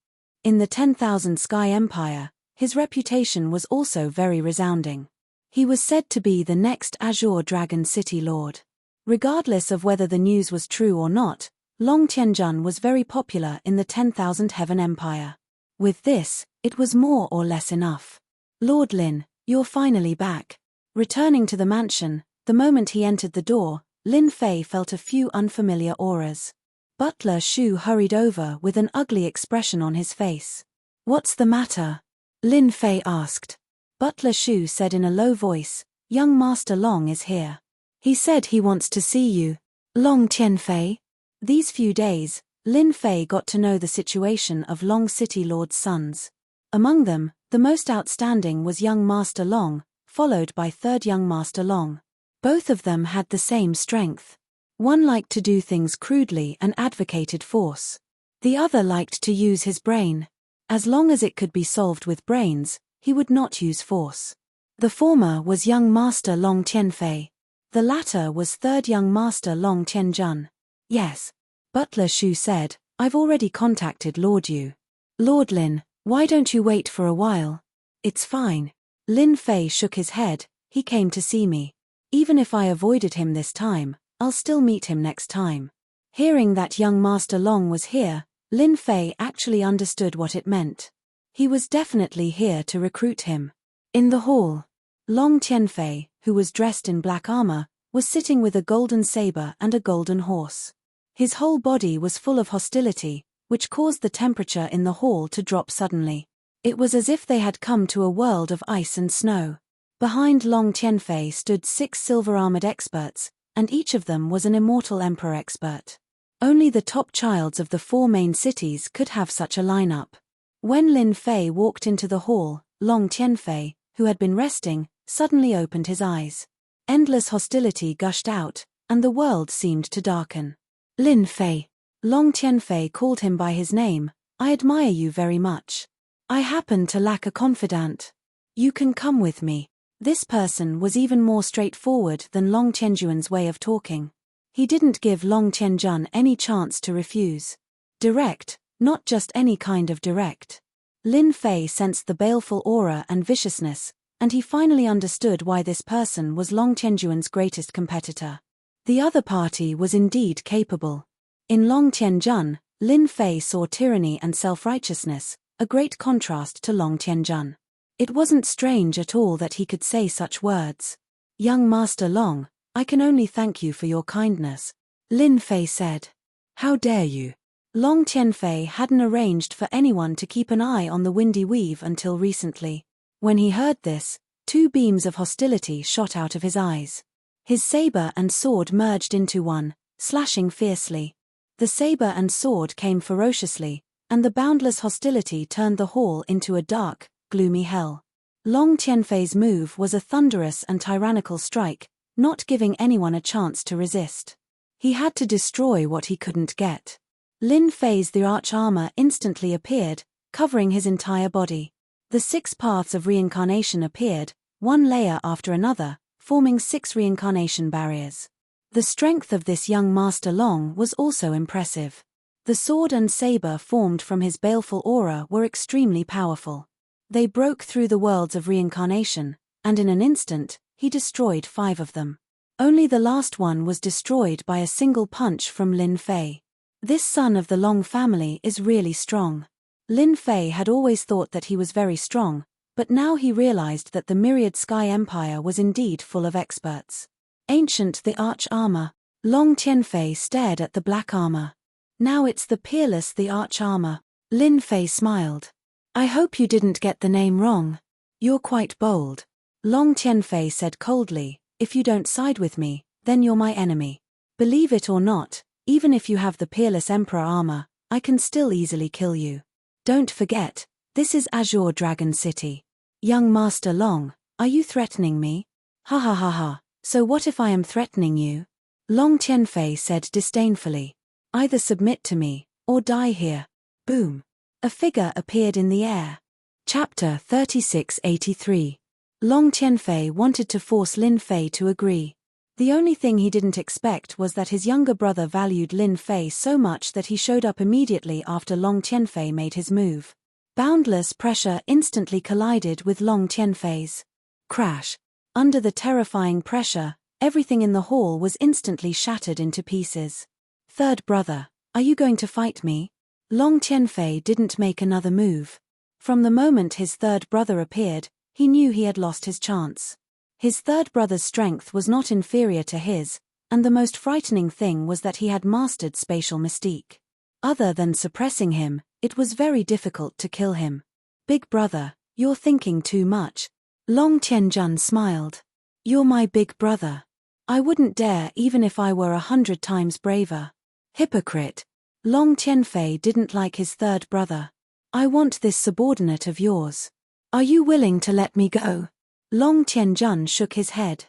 A: In the 10,000 Sky Empire, his reputation was also very resounding. He was said to be the next Azure Dragon City Lord. Regardless of whether the news was true or not, Long Tianjun was very popular in the 10,000 Heaven Empire. With this, it was more or less enough. Lord Lin, you're finally back. Returning to the mansion, the moment he entered the door, Lin Fei felt a few unfamiliar auras. Butler Shu hurried over with an ugly expression on his face. What's the matter? Lin Fei asked. Butler Shu said in a low voice, young Master Long is here. He said he wants to see you. Long Tianfei? These few days, Lin Fei got to know the situation of Long City Lord's sons. Among them, the most outstanding was young Master Long, followed by third young Master Long. Both of them had the same strength. One liked to do things crudely and advocated force. The other liked to use his brain. As long as it could be solved with brains, he would not use force. The former was young Master Long Tianfei. The latter was third young Master Long Tianjun. Yes. Butler Shu said, I've already contacted Lord Yu. Lord Lin, why don't you wait for a while? It's fine. Lin Fei shook his head, he came to see me. Even if I avoided him this time, I'll still meet him next time. Hearing that young Master Long was here, Lin Fei actually understood what it meant. He was definitely here to recruit him. In the hall, Long Tianfei, who was dressed in black armor, was sitting with a golden saber and a golden horse. His whole body was full of hostility, which caused the temperature in the hall to drop suddenly. It was as if they had come to a world of ice and snow. Behind Long Tianfei stood 6 silver-armored experts, and each of them was an immortal emperor expert. Only the top childs of the 4 main cities could have such a lineup. When Lin Fei walked into the hall, Long Tianfei, who had been resting, suddenly opened his eyes. Endless hostility gushed out, and the world seemed to darken. Lin Fei. Long Tianfei called him by his name. I admire you very much. I happen to lack a confidant. You can come with me. This person was even more straightforward than Long Tianjuan's way of talking. He didn't give Long Tianjun any chance to refuse. Direct, not just any kind of direct. Lin Fei sensed the baleful aura and viciousness, and he finally understood why this person was Long Tianjuan's greatest competitor. The other party was indeed capable. In Long Tianjun, Lin Fei saw tyranny and self-righteousness, a great contrast to Long Tianjun. It wasn't strange at all that he could say such words. Young Master Long, I can only thank you for your kindness, Lin Fei said. How dare you? Long Tianfei hadn't arranged for anyone to keep an eye on the windy weave until recently. When he heard this, two beams of hostility shot out of his eyes. His saber and sword merged into one, slashing fiercely. The saber and sword came ferociously, and the boundless hostility turned the hall into a dark, gloomy hell. Long Tianfei's move was a thunderous and tyrannical strike, not giving anyone a chance to resist. He had to destroy what he couldn't get. Lin Fei's the arch-armor instantly appeared, covering his entire body. The 6 paths of reincarnation appeared, one layer after another, forming 6 reincarnation barriers. The strength of this young Master Long was also impressive. The sword and saber formed from his baleful aura were extremely powerful. They broke through the worlds of reincarnation, and in an instant, he destroyed 5 of them. Only the last one was destroyed by a single punch from Lin Fei. This son of the Long family is really strong. Lin Fei had always thought that he was very strong, but now he realized that the myriad Sky Empire was indeed full of experts. Ancient the arch-armor. Long Tianfei stared at the black armor. Now it's the peerless the arch-armor. Lin Fei smiled. I hope you didn't get the name wrong. You're quite bold. Long Tianfei said coldly, if you don't side with me, then you're my enemy. Believe it or not, even if you have the peerless emperor armor, I can still easily kill you. Don't forget, this is Azure Dragon City. Young Master Long, are you threatening me? Ha ha ha ha, so what if I am threatening you? Long Tianfei said disdainfully. Either submit to me, or die here. Boom. A figure appeared in the air. Chapter 3683. Long Tianfei wanted to force Lin Fei to agree. The only thing he didn't expect was that his younger brother valued Lin Fei so much that he showed up immediately after Long Tianfei made his move. Boundless pressure instantly collided with Long Tianfei's. Crash. Under the terrifying pressure, everything in the hall was instantly shattered into pieces. Third brother, are you going to fight me? Long Tianfei didn't make another move. From the moment his third brother appeared, he knew he had lost his chance. His third brother's strength was not inferior to his, and the most frightening thing was that he had mastered spatial mystique. Other than suppressing him, it was very difficult to kill him. Big brother, you're thinking too much. Long Tianjun smiled. You're my big brother. I wouldn't dare even if I were 100 times braver. Hypocrite. Long Tianfei didn't like his third brother. I want this subordinate of yours. Are you willing to let me go? Long Tianjun shook his head.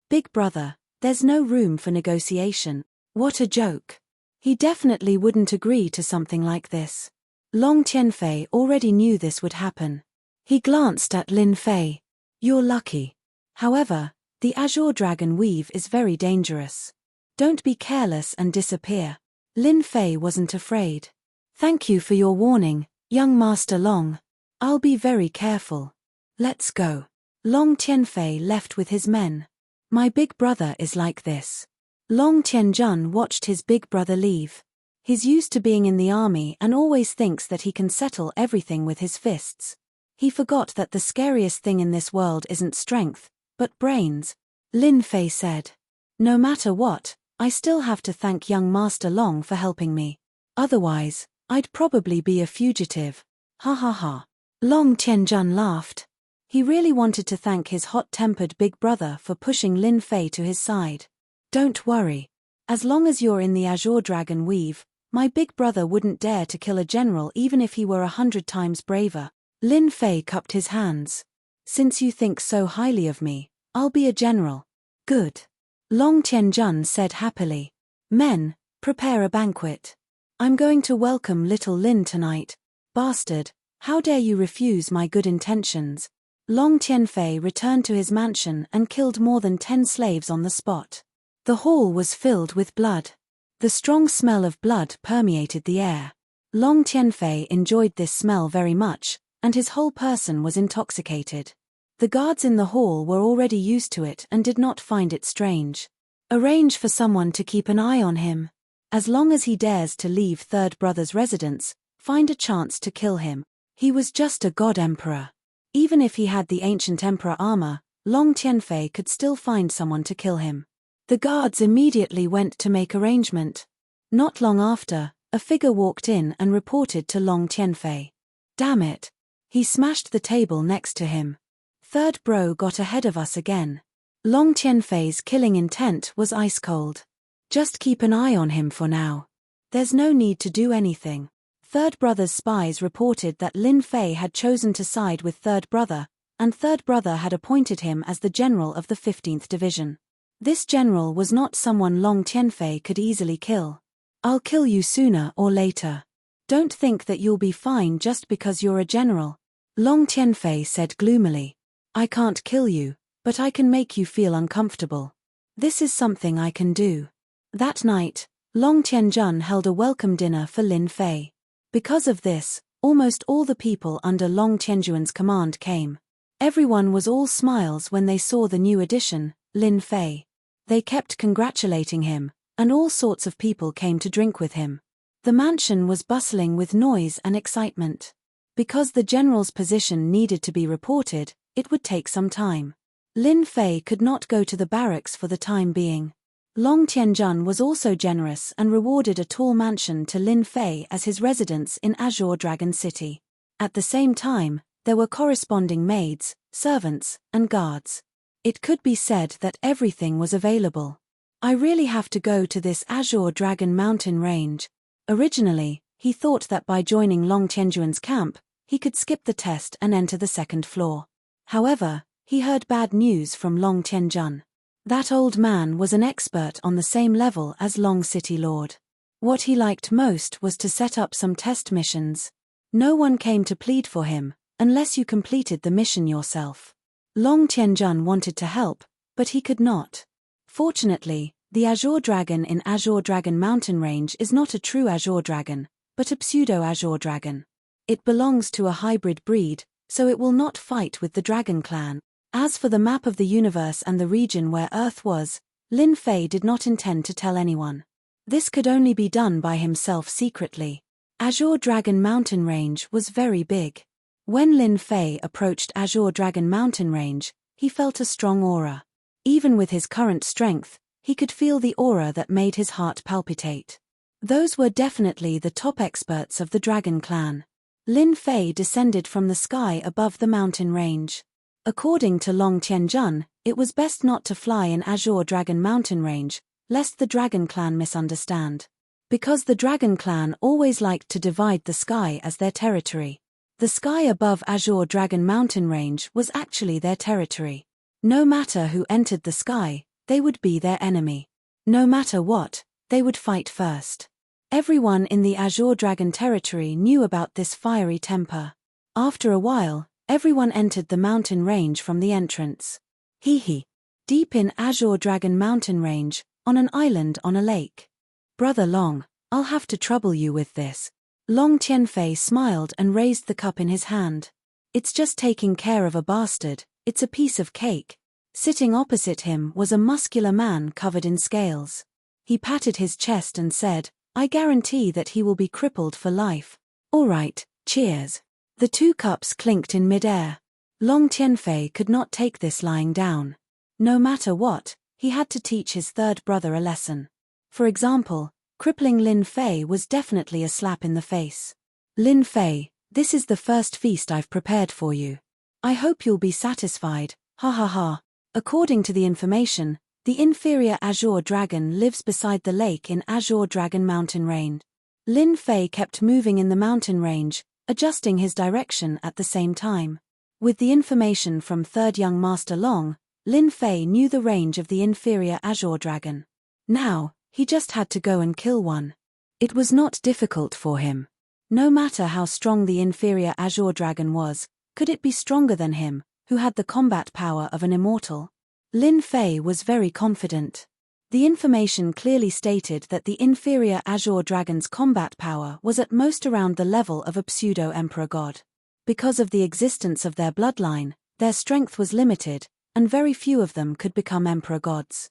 A: Big brother, there's no room for negotiation. What a joke. He definitely wouldn't agree to something like this. Long Tianfei already knew this would happen. He glanced at Lin Fei. You're lucky. However, the Azure Dragon weave is very dangerous. Don't be careless and disappear. Lin Fei wasn't afraid. Thank you for your warning, young Master Long. I'll be very careful. Let's go. Long Tianfei left with his men. My big brother is like this. Long Tianjun watched his big brother leave. He's used to being in the army and always thinks that he can settle everything with his fists. He forgot that the scariest thing in this world isn't strength, but brains. Lin Fei said. No matter what, I still have to thank young Master Long for helping me. Otherwise, I'd probably be a fugitive. Ha ha ha. Long Tianjun laughed. He really wanted to thank his hot-tempered big brother for pushing Lin Fei to his side. Don't worry. As long as you're in the Azure Dragon weave, my big brother wouldn't dare to kill a general even if he were 100 times braver. Lin Fei cupped his hands. Since you think so highly of me, I'll be a general. Good. Long Tianjun said happily. Men, prepare a banquet. I'm going to welcome little Lin tonight. Bastard, how dare you refuse my good intentions? Long Tianfei returned to his mansion and killed more than 10 slaves on the spot. The hall was filled with blood. The strong smell of blood permeated the air. Long Tianfei enjoyed this smell very much, and his whole person was intoxicated. The guards in the hall were already used to it and did not find it strange. Arrange for someone to keep an eye on him. As long as he dares to leave third brother's residence, find a chance to kill him. He was just a god emperor. Even if he had the ancient emperor armor, Long Tianfei could still find someone to kill him. The guards immediately went to make arrangement. Not long after, A figure walked in and reported to Long Tianfei. Damn it. He smashed the table next to him. Third bro got ahead of us again. Long Tianfei's killing intent was ice cold. Just keep an eye on him for now. There's no need to do anything. Third brother's spies reported that Lin Fei had chosen to side with third brother, and third brother had appointed him as the general of the 15th Division. This general was not someone Long Tianfei could easily kill. I'll kill you sooner or later. Don't think that you'll be fine just because you're a general, Long Tianfei said gloomily. I can't kill you, but I can make you feel uncomfortable. This is something I can do. That night, Long Tianjun held a welcome dinner for Lin Fei. Because of this, almost all the people under Long Tianjuan's command came. Everyone was all smiles when they saw the new addition, Lin Fei. They kept congratulating him, and all sorts of people came to drink with him. The mansion was bustling with noise and excitement. Because the general's position needed to be reported, it would take some time. Lin Fei could not go to the barracks for the time being. Long Tianjun was also generous and rewarded a tall mansion to Lin Fei as his residence in Azure Dragon City. At the same time, there were corresponding maids, servants, and guards. It could be said that everything was available. I really have to go to this Azure Dragon mountain range. Originally, he thought that by joining Long Tianjuan's camp, he could skip the test and enter the second floor. However, he heard bad news from Long Tianjun. That old man was an expert on the same level as Long City Lord. What he liked most was to set up some test missions. No one came to plead for him, unless you completed the mission yourself. Long Tianjun wanted to help, but he could not. Fortunately, the Azure Dragon in Azure Dragon Mountain Range is not a true Azure Dragon, but a pseudo-Azure Dragon. It belongs to a hybrid breed, so it will not fight with the Dragon Clan. As for the map of the universe and the region where Earth was, Lin Fei did not intend to tell anyone. This could only be done by himself secretly. Azure Dragon Mountain Range was very big. When Lin Fei approached Azure Dragon Mountain Range, he felt a strong aura. Even with his current strength, he could feel the aura that made his heart palpitate. Those were definitely the top experts of the Dragon Clan. Lin Fei descended from the sky above the mountain range. According to Long Tianjun, it was best not to fly in Azure Dragon Mountain Range, lest the Dragon Clan misunderstand. Because the Dragon Clan always liked to divide the sky as their territory. The sky above Azure Dragon Mountain Range was actually their territory. No matter who entered the sky, they would be their enemy. No matter what, they would fight first. Everyone in the Azure Dragon territory knew about this fiery temper. After a while, everyone entered the mountain range from the entrance. Hee. Deep in Azure Dragon Mountain Range, on an island on a lake. Brother Long, I'll have to trouble you with this. Long Tianfei smiled and raised the cup in his hand. It's just taking care of a bastard, it's a piece of cake. Sitting opposite him was a muscular man covered in scales. He patted his chest and said, I guarantee that he will be crippled for life. All right, cheers. The two cups clinked in midair. Long Tianfei could not take this lying down. No matter what, he had to teach his third brother a lesson. For example, crippling Lin Fei was definitely a slap in the face. Lin Fei, this is the first feast I've prepared for you. I hope you'll be satisfied, ha ha ha. According to the information, the inferior Azure Dragon lives beside the lake in Azure Dragon Mountain Range. Lin Fei kept moving in the mountain range, adjusting his direction at the same time. With the information from Third Young Master Long, Lin Fei knew the range of the inferior Azure Dragon. Now, he just had to go and kill one. It was not difficult for him. No matter how strong the inferior Azure Dragon was, could it be stronger than him, who had the combat power of an immortal? Lin Fei was very confident. The information clearly stated that the inferior Azure Dragon's combat power was at most around the level of a pseudo-emperor god. Because of the existence of their bloodline, their strength was limited, and very few of them could become emperor gods.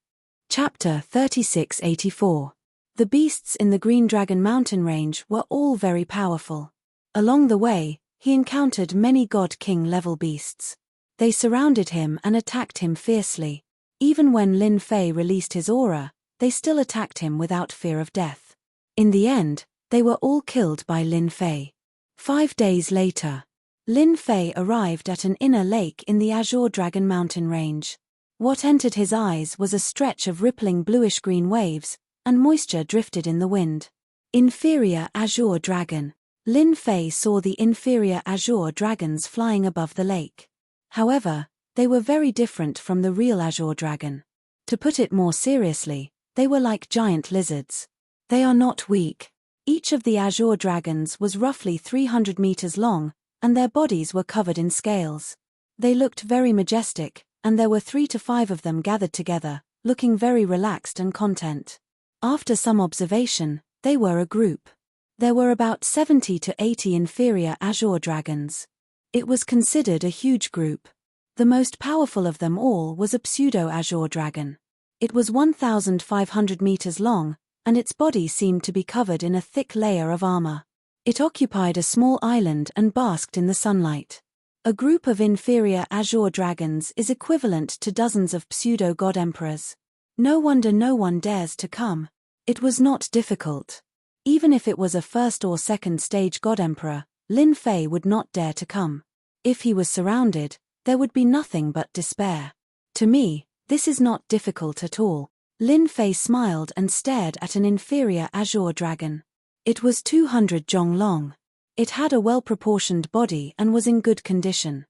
A: Chapter 3684. The beasts in the Green Dragon Mountain Range were all very powerful. Along the way, he encountered many God-King level beasts. They surrounded him and attacked him fiercely. Even when Lin Fei released his aura, they still attacked him without fear of death. In the end, They were all killed by Lin Fei. 5 days later, Lin Fei arrived at an inner lake in the Azure Dragon mountain range. What entered his eyes was a stretch of rippling bluish-green waves, and moisture drifted in the wind. Inferior Azure Dragon. Lin Fei saw the inferior Azure Dragons flying above the lake. However, they were very different from the real Azure Dragon. To put it more seriously, they were like giant lizards. They are not weak. Each of the Azure Dragons was roughly 300 meters long, and their bodies were covered in scales. They looked very majestic, and there were 3 to 5 of them gathered together, looking very relaxed and content. After some observation, they were a group. There were about 70 to 80 inferior Azure Dragons. It was considered a huge group. The most powerful of them all was a pseudo-Azure Dragon. It was 1,500 meters long, and its body seemed to be covered in a thick layer of armor. It occupied a small island and basked in the sunlight. A group of inferior Azure Dragons is equivalent to dozens of pseudo-god emperors. No wonder no one dares to come. It was not difficult. Even if it was a first or second stage god emperor, Lin Fei would not dare to come. If he was surrounded, there would be nothing but despair. To me, this is not difficult at all. Lin Fei smiled and stared at an inferior Azure Dragon. It was 200 zhong long. It had a well-proportioned body and was in good condition.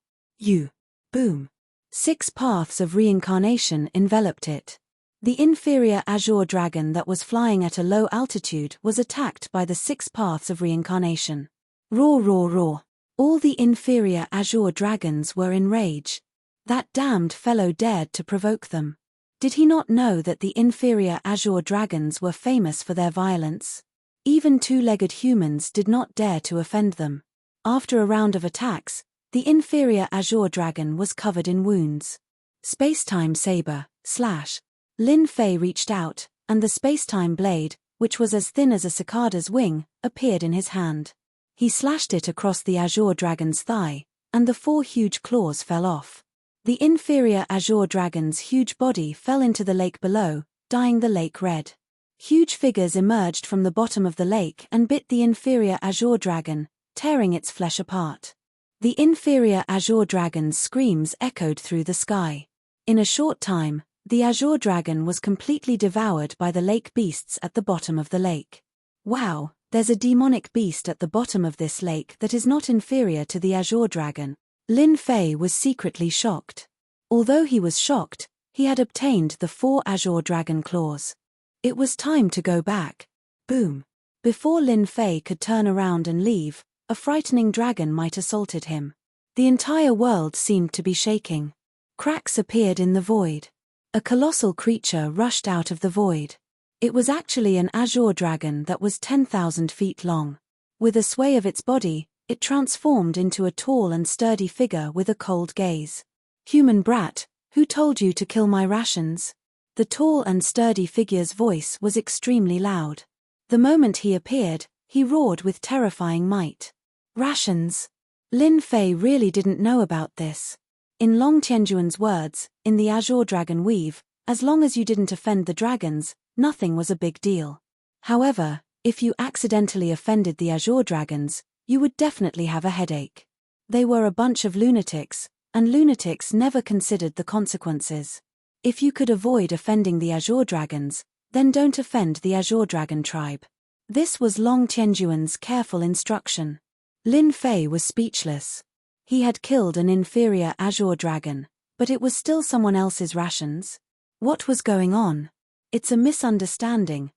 A: Boom. 6 paths of reincarnation enveloped it. The inferior Azure Dragon that was flying at a low altitude was attacked by the 6 paths of reincarnation. Roar, roar, roar. All the inferior Azure Dragons were in rage. That damned fellow dared to provoke them. Did he not know that the inferior Azure Dragons were famous for their violence? Even 2-legged humans did not dare to offend them. After a round of attacks, the inferior Azure Dragon was covered in wounds. Spacetime saber, slash. Lin Fei reached out, and the spacetime blade, which was as thin as a cicada's wing, appeared in his hand. He slashed it across the Azure Dragon's thigh, and the 4 huge claws fell off. The inferior Azure Dragon's huge body fell into the lake below, dyeing the lake red. Huge figures emerged from the bottom of the lake and bit the inferior Azure Dragon, tearing its flesh apart. The inferior Azure Dragon's screams echoed through the sky. In a short time, the Azure Dragon was completely devoured by the lake beasts at the bottom of the lake. Wow, there's a demonic beast at the bottom of this lake that is not inferior to the Azure Dragon. Lin Fei was secretly shocked. Although he was shocked, he had obtained the 4 Azure Dragon claws. It was time to go back. Boom. Before Lin Fei could turn around and leave, a frightening dragon might assaulted him. The entire world seemed to be shaking. Cracks appeared in the void. A colossal creature rushed out of the void. It was actually an Azure Dragon that was 10,000 feet long. With a sway of its body, it transformed into a tall and sturdy figure with a cold gaze. Human brat, who told you to kill my rations? The tall and sturdy figure's voice was extremely loud. The moment he appeared, he roared with terrifying might. Rations. Lin Fei really didn't know about this. In Long Tianjuan's words, in the Azure Dragon weave, as long as you didn't offend the dragons, nothing was a big deal. However, if you accidentally offended the Azure Dragons, you would definitely have a headache. They were a bunch of lunatics, and lunatics never considered the consequences. If you could avoid offending the Azure Dragons, then don't offend the Azure Dragon tribe. This was Long Tianjuan's careful instruction. Lin Fei was speechless. He had killed an inferior Azure Dragon, but it was still someone else's rations. What was going on? It's a misunderstanding,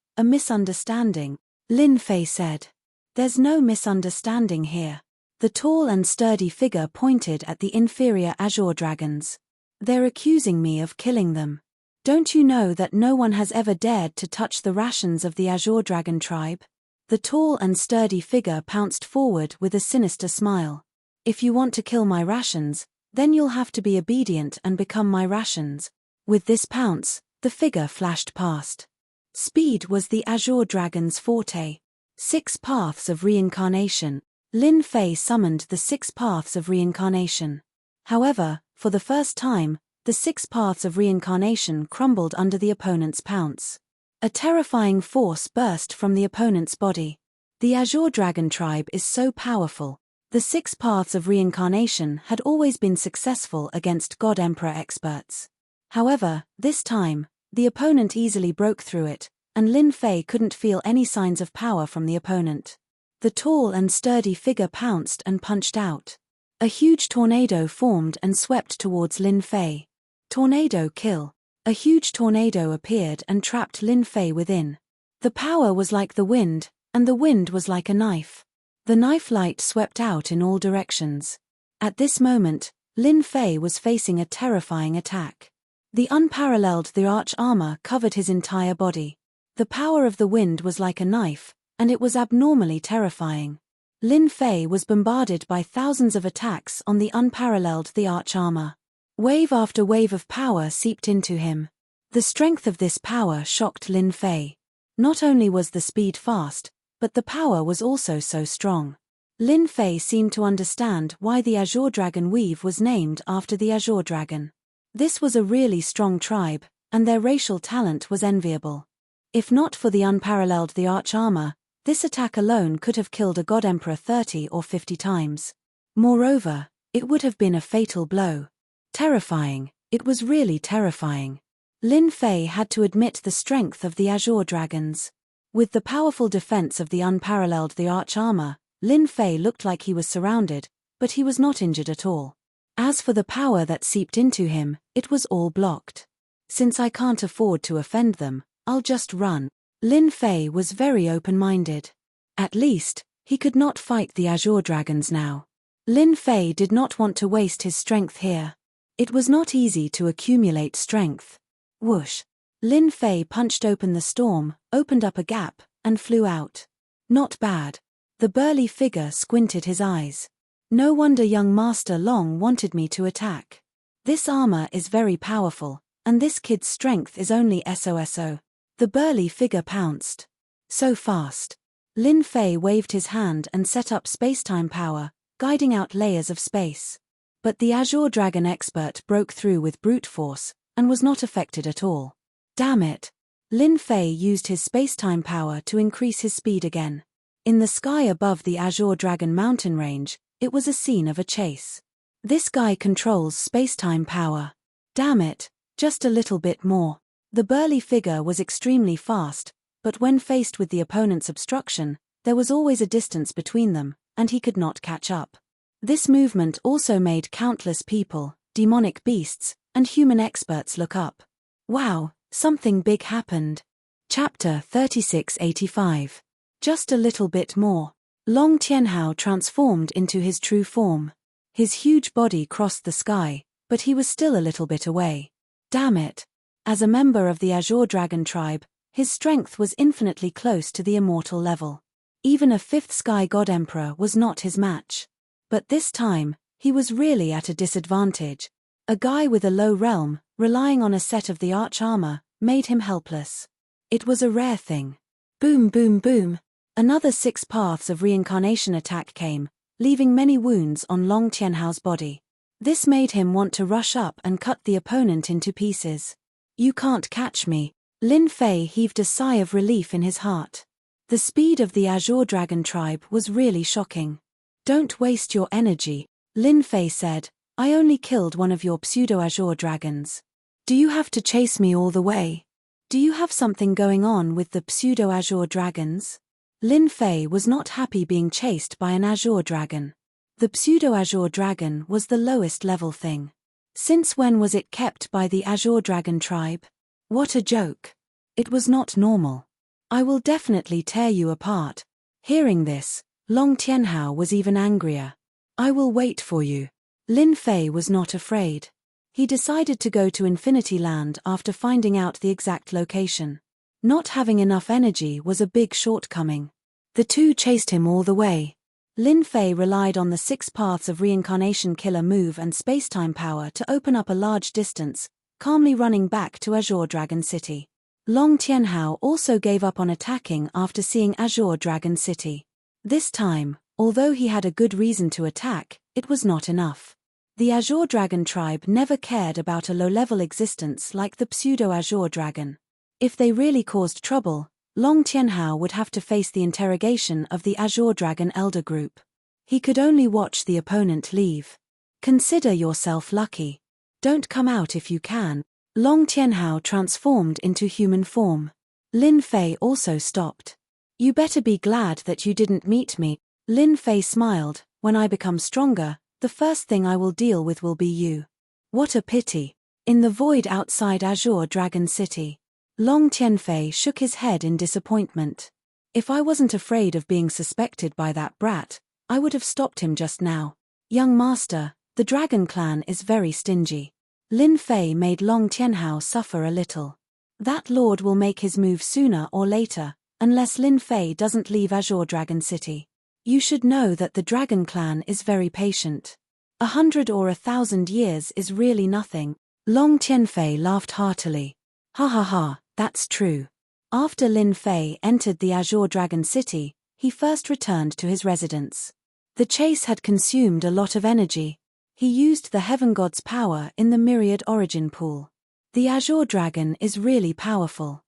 A: Lin Fei said. There's no misunderstanding here. The tall and sturdy figure pointed at the inferior Azure Dragons. They're accusing me of killing them. Don't you know that no one has ever dared to touch the rations of the Azure Dragon tribe? The tall and sturdy figure pounced forward with a sinister smile. If you want to kill my rations, then you'll have to be obedient and become my rations. With this pounce, the figure flashed past. Speed was the Azure Dragon's forte. 6 paths of reincarnation. Lin Fei summoned the 6 paths of reincarnation. However, for the first time, the 6 paths of reincarnation crumbled under the opponent's pounce. A terrifying force burst from the opponent's body. The Azure Dragon tribe is so powerful. The 6 paths of reincarnation had always been successful against God Emperor experts. However, this time, the opponent easily broke through it, and Lin Fei couldn't feel any signs of power from the opponent. The tall and sturdy figure pounced and punched out. A huge tornado formed and swept towards Lin Fei. Tornado kill. A huge tornado appeared and trapped Lin Fei within. The power was like the wind, and the wind was like a knife. The knife light swept out in all directions. At this moment, Lin Fei was facing a terrifying attack. The unparalleled the arch armor covered his entire body. The power of the wind was like a knife, and it was abnormally terrifying. Lin Fei was bombarded by thousands of attacks on the unparalleled the arch armor. Wave after wave of power seeped into him. The strength of this power shocked Lin Fei. Not only was the speed fast, but the power was also so strong. Lin Fei seemed to understand why the Azure Dragon weave was named after the Azure Dragon. This was a really strong tribe, and their racial talent was enviable. If not for the unparalleled the arch armor, this attack alone could have killed a God Emperor 30 or 50 times. Moreover, it would have been a fatal blow. Terrifying, it was really terrifying. Lin Fei had to admit the strength of the Azure Dragons. With the powerful defense of the unparalleled the arch armor, Lin Fei looked like he was surrounded, but he was not injured at all. As for the power that seeped into him, it was all blocked. Since I can't afford to offend them, I'll just run. Lin Fei was very open-minded. At least, he could not fight the Azure Dragons now. Lin Fei did not want to waste his strength here. It was not easy to accumulate strength. Whoosh! Lin Fei punched open the storm, opened up a gap, and flew out. Not bad. The burly figure squinted his eyes. No wonder young Master Long wanted me to attack. This armor is very powerful, and this kid's strength is only SOSO. The burly figure pounced. So fast. Lin Fei waved his hand and set up spacetime power, guiding out layers of space. But the Azure Dragon expert broke through with brute force, and was not affected at all. Damn it! Lin Fei used his spacetime power to increase his speed again. In the sky above the Azure Dragon mountain range, it was a scene of a chase. This guy controls spacetime power. Damn it, just a little bit more. The burly figure was extremely fast, but when faced with the opponent's obstruction, there was always a distance between them, and he could not catch up. This movement also made countless people, demonic beasts, and human experts look up. Wow, something big happened. Chapter 3685. Just a little bit more. Long Tianhao transformed into his true form. His huge body crossed the sky, but he was still a little bit away. Damn it! As a member of the Azure Dragon tribe, his strength was infinitely close to the immortal level. Even a 5th Sky God Emperor was not his match. But this time, he was really at a disadvantage. A guy with a low realm, relying on a set of the arch armor, made him helpless. It was a rare thing. Boom boom boom. Another 6 paths of reincarnation attack came, leaving many wounds on Long Tianhao's body. This made him want to rush up and cut the opponent into pieces. You can't catch me. Lin Fei heaved a sigh of relief in his heart. The speed of the Azure Dragon tribe was really shocking. Don't waste your energy, Lin Fei said. I only killed one of your pseudo-Azure Dragons. Do you have to chase me all the way? Do you have something going on with the pseudo-Azure Dragons? Lin Fei was not happy being chased by an Azure Dragon. The pseudo-Azure Dragon was the lowest level thing. Since when was it kept by the Azure Dragon tribe? What a joke. It was not normal. I will definitely tear you apart. Hearing this, Long Tianhao was even angrier. I will wait for you. Lin Fei was not afraid. He decided to go to Infinity Land after finding out the exact location. Not having enough energy was a big shortcoming. The two chased him all the way. Lin Fei relied on the 6 paths of reincarnation killer move and spacetime power to open up a large distance, calmly running back to Azure Dragon City. Long Tianhao also gave up on attacking after seeing Azure Dragon City. This time, although he had a good reason to attack, it was not enough. The Azure Dragon tribe never cared about a low-level existence like the pseudo-Azure Dragon. If they really caused trouble, Long Tianhao would have to face the interrogation of the Azure Dragon Elder Group. He could only watch the opponent leave. Consider yourself lucky. Don't come out if you can. Long Tianhao transformed into human form. Lin Fei also stopped. You better be glad that you didn't meet me. Lin Fei smiled. When I become stronger, the first thing I will deal with will be you. What a pity. In the void outside Azure Dragon City, Long Tianfei shook his head in disappointment. If I wasn't afraid of being suspected by that brat, I would have stopped him just now. Young master, the Dragon Clan is very stingy. Lin Fei made Long Tianhao suffer a little. That lord will make his move sooner or later, unless Lin Fei doesn't leave Azure Dragon City. You should know that the Dragon Clan is very patient. 100 or 1,000 years is really nothing. Long Tianfei laughed heartily. Ha ha ha, that's true. After Lin Fei entered the Azure Dragon City, he first returned to his residence. The chase had consumed a lot of energy. He used the Heaven God's power in the Myriad Origin Pool. The Azure Dragon is really powerful.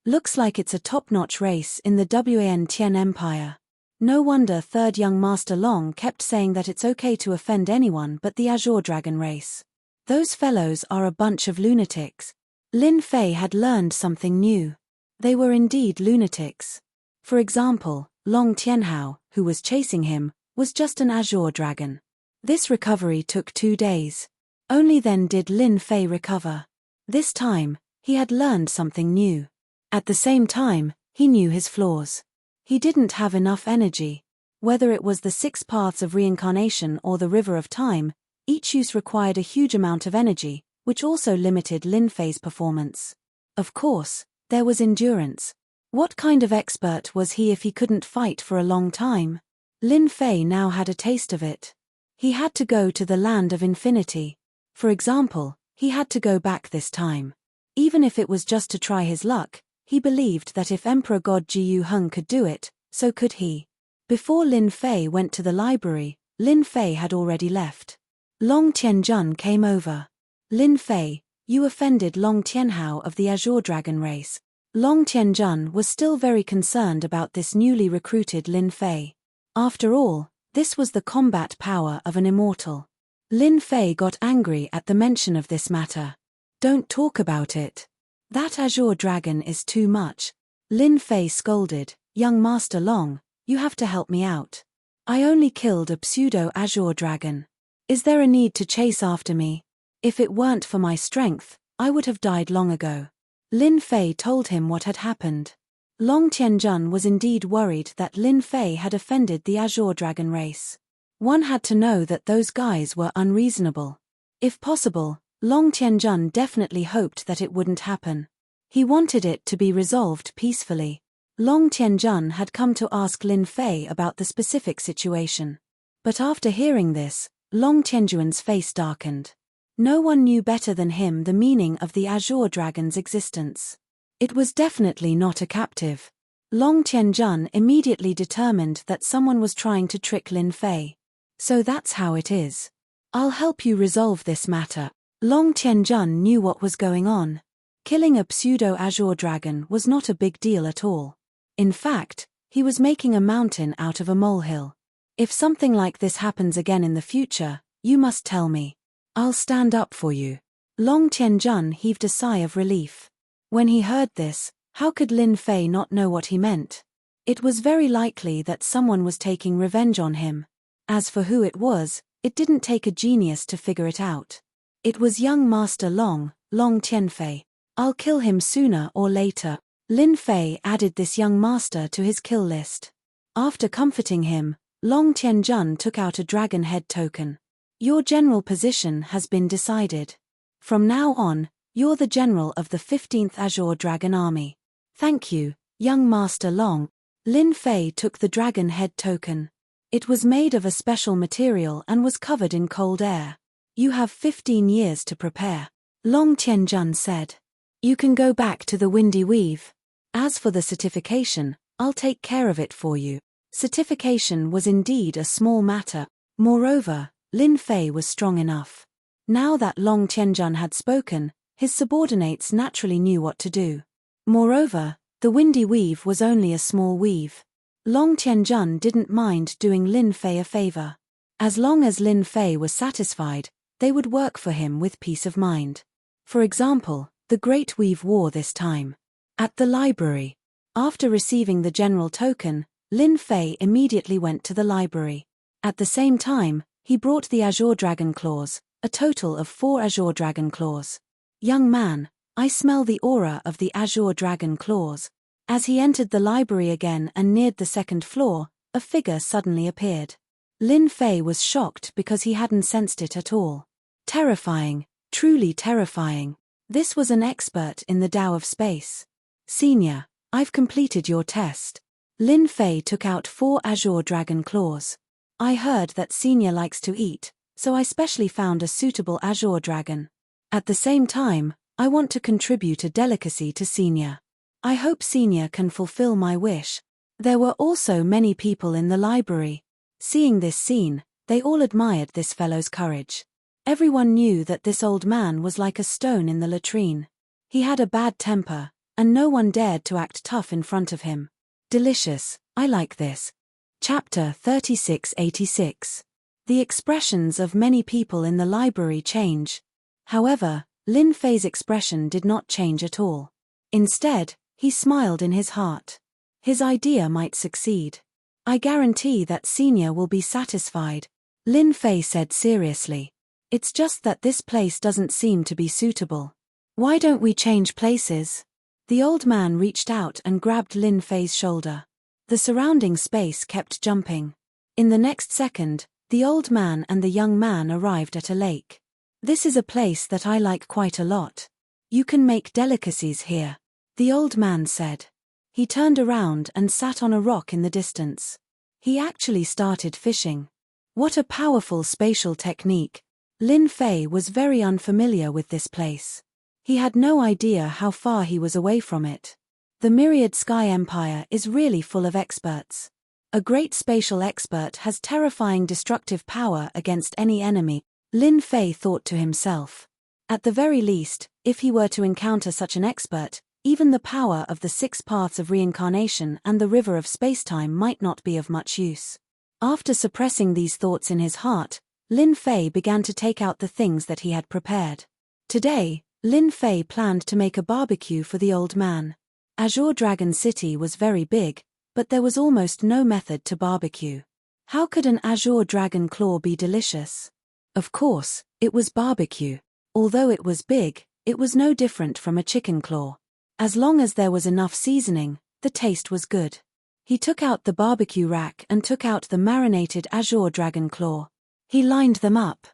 A: Looks like it's a top-notch race in the Wan Tian Empire. No wonder Third Young Master Long kept saying that it's okay to offend anyone but the Azure Dragon race. Those fellows are a bunch of lunatics. Lin Fei had learned something new. They were indeed lunatics. For example, Long Tianhao, who was chasing him, was just an Azure Dragon. This recovery took 2 days. Only then did Lin Fei recover. This time, he had learned something new. At the same time, he knew his flaws. He didn't have enough energy. Whether it was the 6 paths of reincarnation or the river of time, each use required a huge amount of energy, which also limited Lin Fei's performance. Of course, there was endurance. What kind of expert was he if he couldn't fight for a long time? Lin Fei now had a taste of it. He had to go to the land of infinity. For example, he had to go back this time. Even if it was just to try his luck, he believed that if Emperor God Jiyu Heng could do it, so could he. Before Lin Fei went to the library, Lin Fei had already left. Long Tianjun came over. Lin Fei, you offended Long Tianhao of the Azure Dragon race. Long Tianjun was still very concerned about this newly recruited Lin Fei. After all, this was the combat power of an immortal. Lin Fei got angry at the mention of this matter. Don't talk about it. That Azure Dragon is too much. Lin Fei scolded, Young Master Long, you have to help me out. I only killed a pseudo-Azure Dragon. Is there a need to chase after me? If it weren't for my strength, I would have died long ago. Lin Fei told him what had happened. Long Tianjun was indeed worried that Lin Fei had offended the Azure Dragon race. One had to know that those guys were unreasonable. If possible, Long Tianjun definitely hoped that it wouldn't happen. He wanted it to be resolved peacefully. Long Tianjun had come to ask Lin Fei about the specific situation. But after hearing this, Long Tianjun's face darkened. No one knew better than him the meaning of the Azure Dragon's existence. It was definitely not a captive. Long Tianjun immediately determined that someone was trying to trick Lin Fei. So that's how it is. I'll help you resolve this matter. Long Tianjun knew what was going on. Killing a pseudo-Azure Dragon was not a big deal at all. In fact, he was making a mountain out of a molehill. If something like this happens again in the future, you must tell me. I'll stand up for you. Long Tianjun heaved a sigh of relief. When he heard this, how could Lin Fei not know what he meant? It was very likely that someone was taking revenge on him. As for who it was, it didn't take a genius to figure it out. It was young Master Long Tianfei. I'll kill him sooner or later. Lin Fei added this young master to his kill list. After comforting him, Long Tianjun took out a dragon head token. Your general position has been decided. From now on, you're the general of the 15th Azure Dragon Army. Thank you, young Master Long. Lin Fei took the dragon head token. It was made of a special material and was covered in cold air. You have 15 years to prepare. Long Tianjun said. You can go back to the Windy Weave. As for the certification, I'll take care of it for you. Certification was indeed a small matter. Moreover, Lin Fei was strong enough. Now that Long Tianjun had spoken, his subordinates naturally knew what to do. Moreover, The windy weave was only a small weave. Long Tianjun didn't mind doing Lin Fei a favor. As long as Lin Fei was satisfied, they would work for him with peace of mind. For example, the Great Weave wore this time. At the library. After receiving the general token, Lin Fei immediately went to the library. At the same time, he brought the Azure Dragon Claws, a total of 4 Azure Dragon Claws. Young man, I smell the aura of the Azure Dragon Claws. As he entered the library again and neared the second floor, a figure suddenly appeared. Lin Fei was shocked because he hadn't sensed it at all. Terrifying, truly terrifying. This was an expert in the Tao of space. Senior, I've completed your test. Lin Fei took out 4 Azure Dragon Claws. I heard that Senior likes to eat, so I specially found a suitable Azure Dragon. At the same time, I want to contribute a delicacy to Senior. I hope Senior can fulfill my wish. There were also many people in the library. Seeing this scene, they all admired this fellow's courage. Everyone knew that this old man was like a stone in the latrine. He had a bad temper, and no one dared to act tough in front of him. Delicious, I like this. Chapter 3686. The expressions of many people in the library change. However, Lin Fei's expression did not change at all. Instead, he smiled in his heart. His idea might succeed. I guarantee that Senior will be satisfied, Lin Fei said seriously. It's just that this place doesn't seem to be suitable. Why don't we change places? The old man reached out and grabbed Lin Fei's shoulder. The surrounding space kept jumping. In the next second, the old man and the young man arrived at a lake. This is a place that I like quite a lot. You can make delicacies here, the old man said. He turned around and sat on a rock in the distance. He actually started fishing. What a powerful spatial technique. Lin Fei was very unfamiliar with this place. He had no idea how far he was away from it. The Myriad Sky Empire is really full of experts. A great spatial expert has terrifying destructive power against any enemy, Lin Fei thought to himself. At the very least, if he were to encounter such an expert, even the power of the 6 paths of reincarnation and the river of spacetime might not be of much use. After suppressing these thoughts in his heart, Lin Fei began to take out the things that he had prepared. Today, Lin Fei planned to make a barbecue for the old man. Azure Dragon City was very big, but there was almost no method to barbecue. How could an Azure Dragon Claw be delicious? Of course, it was barbecue. Although it was big, it was no different from a chicken claw. As long as there was enough seasoning, the taste was good. He took out the barbecue rack and took out the marinated Azure Dragon Claw. He lined them up.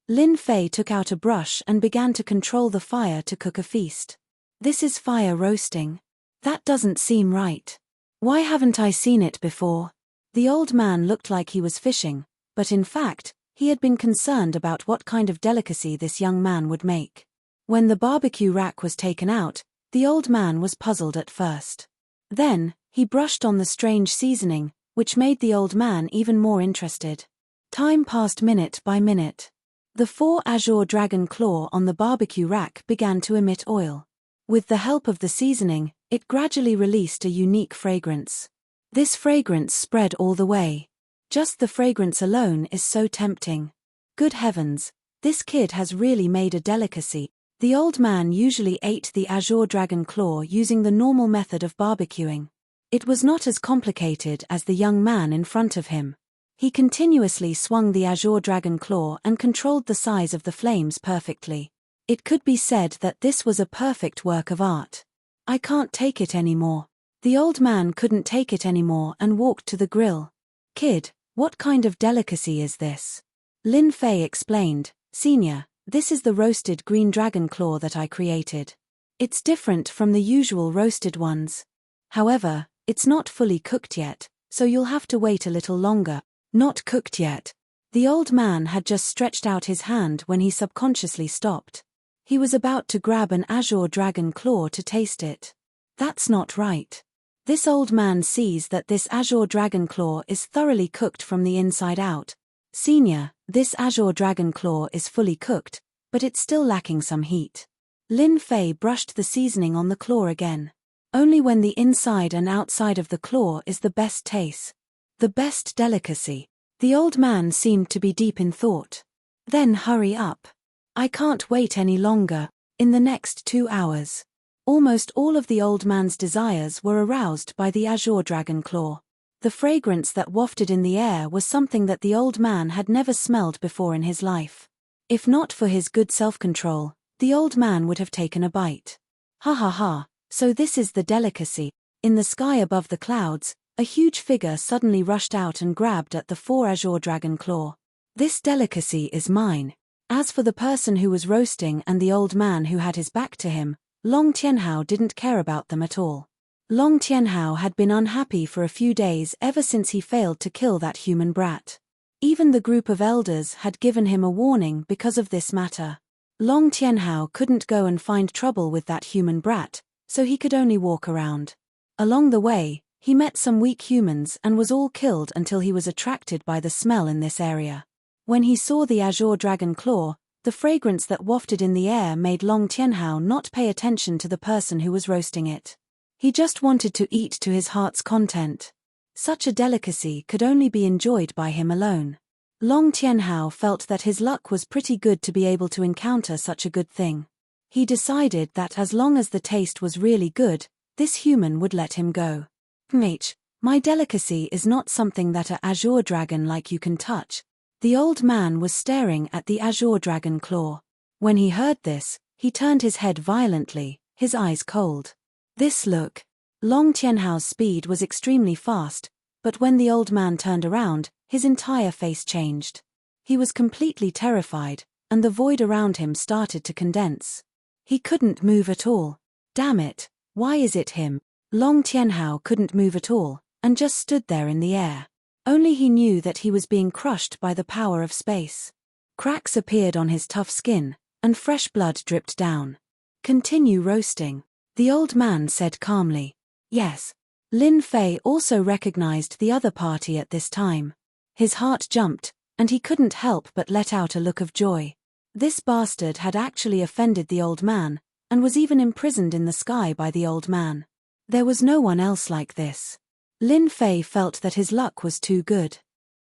A: Lin Fei took out a brush and began to control the fire to cook a feast. This is fire roasting. That doesn't seem right. Why haven't I seen it before? The old man looked like he was fishing, but in fact, he had been concerned about what kind of delicacy this young man would make. When the barbecue rack was taken out, the old man was puzzled at first. Then, he brushed on the strange seasoning, which made the old man even more interested. Time passed minute by minute. The 4 Azure Dragon Claw on the barbecue rack began to emit oil. With the help of the seasoning, it gradually released a unique fragrance. This fragrance spread all the way. Just the fragrance alone is so tempting. Good heavens, this kid has really made a delicacy. The old man usually ate the Azure Dragon Claw using the normal method of barbecuing. It was not as complicated as the young man in front of him. He continuously swung the Azure Dragon Claw and controlled the size of the flames perfectly. It could be said that this was a perfect work of art. I can't take it anymore. The old man couldn't take it anymore and walked to the grill. Kid, what kind of delicacy is this? Lin Fei explained, Senior, this is the roasted green dragon claw that I created. It's different from the usual roasted ones. However, it's not fully cooked yet, so you'll have to wait a little longer. Not cooked yet. The old man had just stretched out his hand when he subconsciously stopped. He was about to grab an Azure Dragon Claw to taste it. That's not right. This old man sees that this Azure Dragon Claw is thoroughly cooked from the inside out. Senior, this Azure Dragon Claw is fully cooked, but it's still lacking some heat. Lin Fei brushed the seasoning on the claw again. Only when the inside and outside of the claw is the best taste. The best delicacy. The old man seemed to be deep in thought. Then hurry up. I can't wait any longer. In the next 2 hours. Almost all of the old man's desires were aroused by the azure dragon claw. The fragrance that wafted in the air was something that the old man had never smelled before in his life. If not for his good self-control, the old man would have taken a bite. Ha ha ha, so this is the delicacy. In the sky above the clouds, a huge figure suddenly rushed out and grabbed at the 4 azure dragon claw. This delicacy is mine. As for the person who was roasting and the old man who had his back to him, Long Tianhao didn't care about them at all. Long Tianhao had been unhappy for a few days ever since he failed to kill that human brat. Even the group of elders had given him a warning because of this matter. Long Tianhao couldn't go and find trouble with that human brat, so he could only walk around. Along the way, he met some weak humans and was all killed until he was attracted by the smell in this area. When he saw the azure dragon claw, the fragrance that wafted in the air made Long Tianhao not pay attention to the person who was roasting it. He just wanted to eat to his heart's content. Such a delicacy could only be enjoyed by him alone. Long Tianhao felt that his luck was pretty good to be able to encounter such a good thing. He decided that as long as the taste was really good, this human would let him go. My delicacy is not something that a azure dragon like you can touch. The old man was staring at the azure dragon claw. When he heard this, he turned his head violently, his eyes cold. This look. Long Tianhao's speed was extremely fast, but when the old man turned around, his entire face changed. He was completely terrified, and the void around him started to condense. He couldn't move at all. Damn it, why is it him? Long Tianhao couldn't move at all, and just stood there in the air. Only he knew that he was being crushed by the power of space. Cracks appeared on his tough skin, and fresh blood dripped down. Continue roasting, the old man said calmly. Yes. Lin Fei also recognized the other party at this time. His heart jumped, and he couldn't help but let out a look of joy. This bastard had actually offended the old man, and was even imprisoned in the sky by the old man. There was no one else like this. Lin Fei felt that his luck was too good.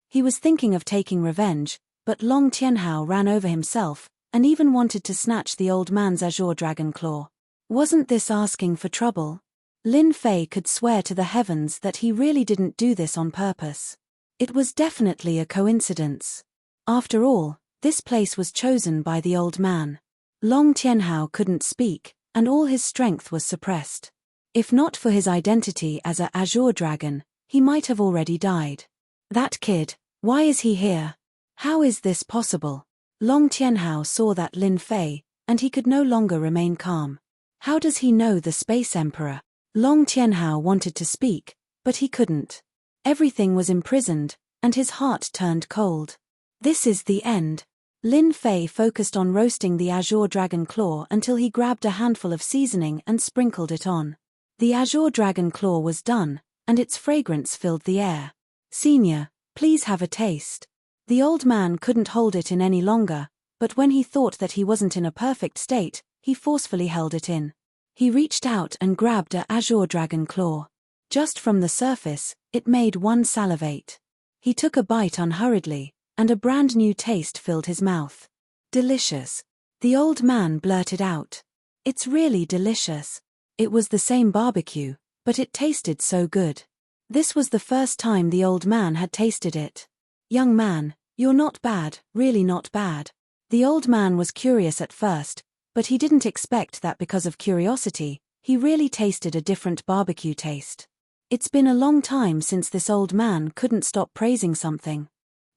A: He was thinking of taking revenge, but Long Tianhao ran over himself, and even wanted to snatch the old man's azure dragon claw. Wasn't this asking for trouble? Lin Fei could swear to the heavens that he really didn't do this on purpose. It was definitely a coincidence. After all, this place was chosen by the old man. Long Tianhao couldn't speak, and all his strength was suppressed. If not for his identity as a azure dragon, he might have already died. That kid, why is he here? How is this possible? Long Tianhao saw that Lin Fei, and he could no longer remain calm. How does he know the Space Emperor? Long Tianhao wanted to speak, but he couldn't. Everything was imprisoned, and his heart turned cold. This is the end. Lin Fei focused on roasting the azure dragon claw until he grabbed a handful of seasoning and sprinkled it on. The azure dragon claw was done, and its fragrance filled the air. Senior, please have a taste. The old man couldn't hold it in any longer, but when he thought that he wasn't in a perfect state, he forcefully held it in. He reached out and grabbed a azure dragon claw. Just from the surface, it made one salivate. He took a bite unhurriedly, and a brand new taste filled his mouth. Delicious. The old man blurted out. It's really delicious. It was the same barbecue, but it tasted so good. This was the first time the old man had tasted it. Young man, you're not bad, really not bad. The old man was curious at first, but he didn't expect that because of curiosity, he really tasted a different barbecue taste. It's been a long time since this old man couldn't stop praising something.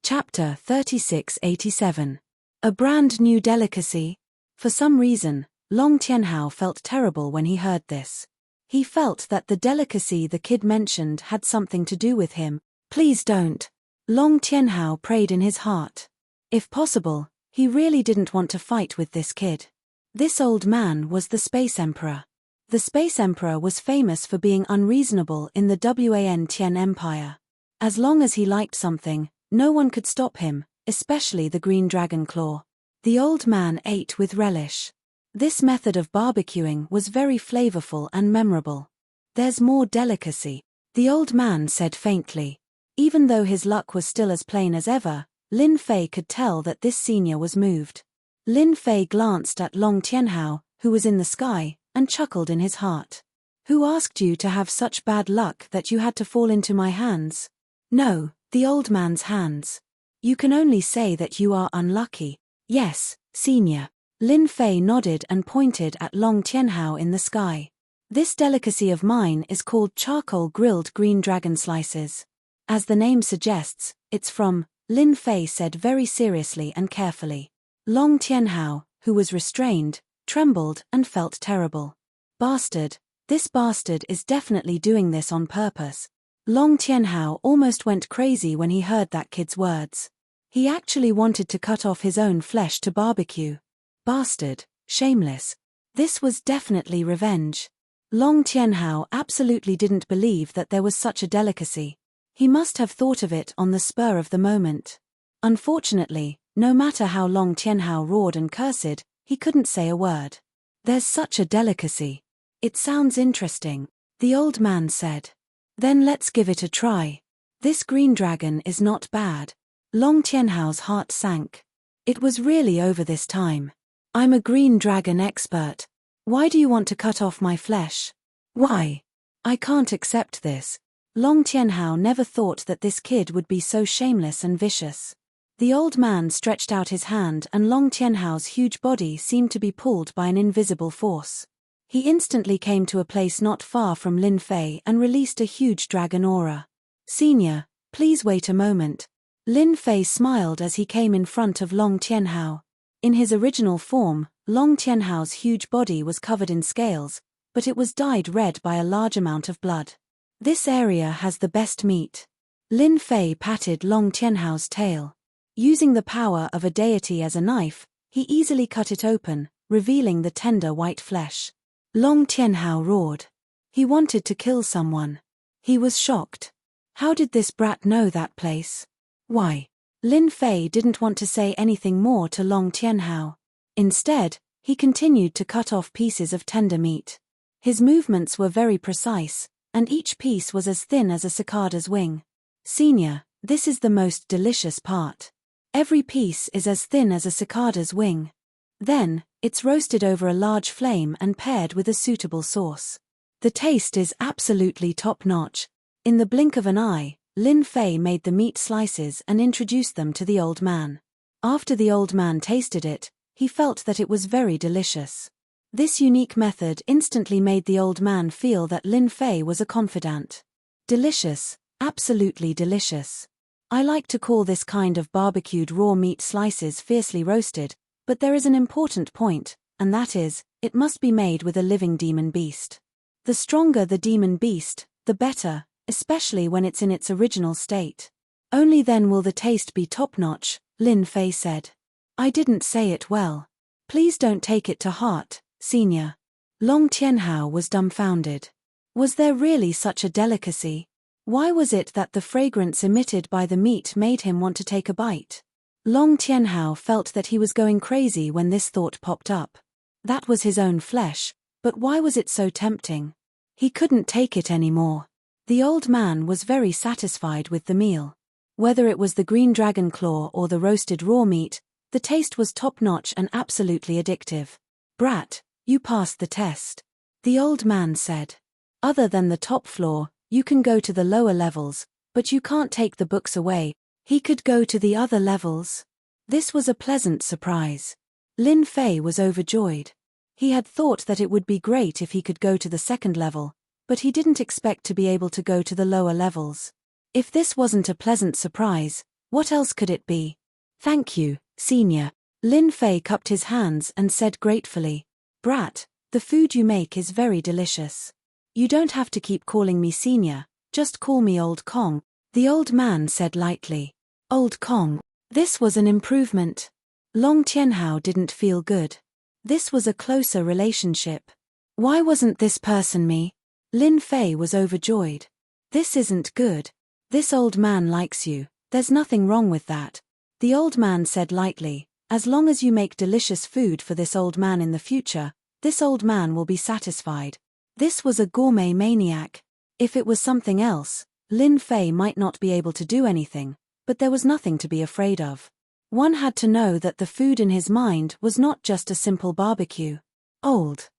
A: Chapter 3687. A brand new delicacy? For some reason, Long Tianhao felt terrible when he heard this. He felt that the delicacy the kid mentioned had something to do with him. Please don't. Long Tianhao prayed in his heart. If possible, he really didn't want to fight with this kid. This old man was the Space Emperor. The Space Emperor was famous for being unreasonable in the Wan Tian Empire. As long as he liked something, no one could stop him, especially the green dragon claw. The old man ate with relish. This method of barbecuing was very flavorful and memorable. There's more delicacy, the old man said faintly. Even though his luck was still as plain as ever, Lin Fei could tell that this senior was moved. Lin Fei glanced at Long Tianhao, who was in the sky, and chuckled in his heart. Who asked you to have such bad luck that you had to fall into my hands? No, the old man's hands. You can only say that you are unlucky. Yes, senior. Lin Fei nodded and pointed at Long Tianhao in the sky. This delicacy of mine is called charcoal grilled green dragon slices. As the name suggests, it's from, Lin Fei said very seriously and carefully. Long Tianhao, who was restrained, trembled and felt terrible. Bastard, this bastard is definitely doing this on purpose. Long Tianhao almost went crazy when he heard that kid's words. He actually wanted to cut off his own flesh to barbecue. Bastard, shameless. This was definitely revenge. Long Tianhao absolutely didn't believe that there was such a delicacy. He must have thought of it on the spur of the moment. Unfortunately, no matter how Long Tianhao roared and cursed, he couldn't say a word. There's such a delicacy. It sounds interesting, the old man said. Then let's give it a try. This green dragon is not bad. Long Tianhao's heart sank. It was really over this time. I'm a green dragon expert. Why do you want to cut off my flesh? Why? I can't accept this. Long Tianhao never thought that this kid would be so shameless and vicious. The old man stretched out his hand and Long Tianhao's huge body seemed to be pulled by an invisible force. He instantly came to a place not far from Lin Fei and released a huge dragon aura. Senior, please wait a moment. Lin Fei smiled as he came in front of Long Tianhao. In his original form, Long Tianhao's huge body was covered in scales, but it was dyed red by a large amount of blood. This area has the best meat. Lin Fei patted Long Tianhao's tail. Using the power of a deity as a knife, he easily cut it open, revealing the tender white flesh. Long Tianhao roared. He wanted to kill someone. He was shocked. How did this brat know that place? Why? Lin Fei didn't want to say anything more to Long Tianhao. Instead, he continued to cut off pieces of tender meat. His movements were very precise, and each piece was as thin as a cicada's wing. Senior, this is the most delicious part. Every piece is as thin as a cicada's wing. Then, it's roasted over a large flame and paired with a suitable sauce. The taste is absolutely top-notch. In the blink of an eye, Lin Fei made the meat slices and introduced them to the old man. After the old man tasted it, he felt that it was very delicious. This unique method instantly made the old man feel that Lin Fei was a confidant. Delicious, absolutely delicious. I like to call this kind of barbecued raw meat slices fiercely roasted, but there is an important point, and that is, it must be made with a living demon beast. The stronger the demon beast, the better, especially when it's in its original state. Only then will the taste be top-notch, Lin Fei said. I didn't say it well. Please don't take it to heart, senior. Long Tianhao was dumbfounded. Was there really such a delicacy? Why was it that the fragrance emitted by the meat made him want to take a bite? Long Tianhao felt that he was going crazy when this thought popped up. That was his own flesh, but why was it so tempting? He couldn't take it anymore. The old man was very satisfied with the meal. Whether it was the green dragon claw or the roasted raw meat, the taste was top-notch and absolutely addictive. Brat, you passed the test. The old man said. Other than the top floor, you can go to the lower levels, but you can't take the books away. He could go to the other levels. This was a pleasant surprise. Lin Fei was overjoyed. He had thought that it would be great if he could go to the second level, but he didn't expect to be able to go to the lower levels. If this wasn't a pleasant surprise, what else could it be? Thank you, senior. Lin Fei cupped his hands and said gratefully, Brat, the food you make is very delicious. You don't have to keep calling me senior, just call me Old Kong, the old man said lightly. Old Kong. This was an improvement. Long Tianhao didn't feel good. This was a closer relationship. Why wasn't this person me? Lin Fei was overjoyed. This isn't good. This old man likes you, there's nothing wrong with that. The old man said lightly, as long as you make delicious food for this old man in the future, this old man will be satisfied. This was a gourmet maniac. If it was something else, Lin Fei might not be able to do anything, but there was nothing to be afraid of. One had to know that the food in his mind was not just a simple barbecue. Old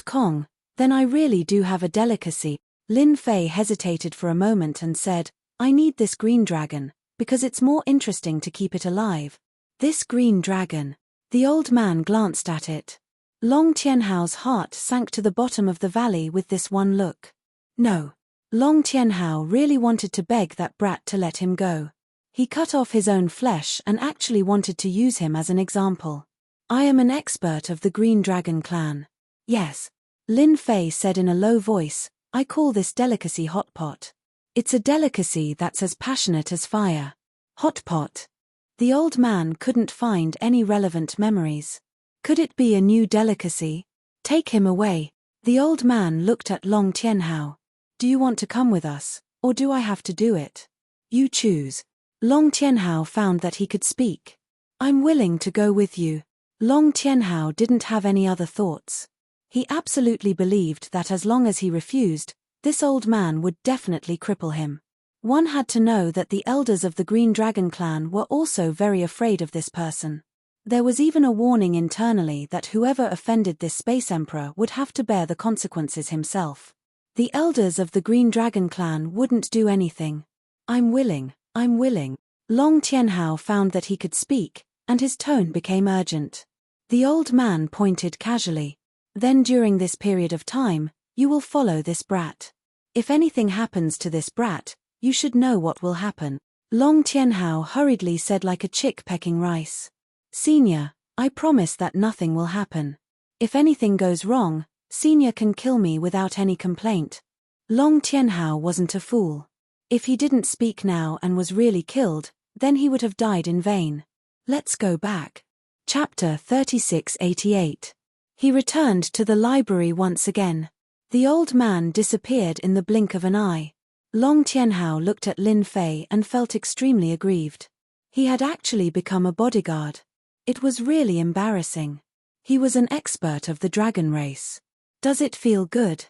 A: Kong, then I really do have a delicacy. Lin Fei hesitated for a moment and said, I need this green dragon, because it's more interesting to keep it alive. This green dragon. The old man glanced at it. Long Tianhao's heart sank to the bottom of the valley with this one look. No. Long Tianhao really wanted to beg that brat to let him go. He cut off his own flesh and actually wanted to use him as an example. I am an expert of the Green Dragon clan. Yes. Lin Fei said in a low voice, I call this delicacy hot pot. It's a delicacy that's as passionate as fire. Hot pot. The old man couldn't find any relevant memories. Could it be a new delicacy? Take him away. The old man looked at Long Tianhao. Do you want to come with us, or do I have to do it? You choose. Long Tianhao found that he could speak. I'm willing to go with you. Long Tianhao didn't have any other thoughts. He absolutely believed that as long as he refused, this old man would definitely cripple him. One had to know that the elders of the Green Dragon clan were also very afraid of this person. There was even a warning internally that whoever offended this space emperor would have to bear the consequences himself. The elders of the Green Dragon clan wouldn't do anything. I'm willing. Long Tianhao found that he could speak, and his tone became urgent. The old man pointed casually. Then during this period of time, you will follow this brat. If anything happens to this brat, you should know what will happen. Long Tianhao hurriedly said like a chick pecking rice. Senior, I promise that nothing will happen. If anything goes wrong, Senior can kill me without any complaint. Long Tianhao wasn't a fool. If he didn't speak now and was really killed, then he would have died in vain. Let's go back. Chapter 3688. He returned to the library once again. The old man disappeared in the blink of an eye. Long Tianhao looked at Lin Fei and felt extremely aggrieved. He had actually become a bodyguard. It was really embarrassing. He was an expert of the dragon race. Does it feel good?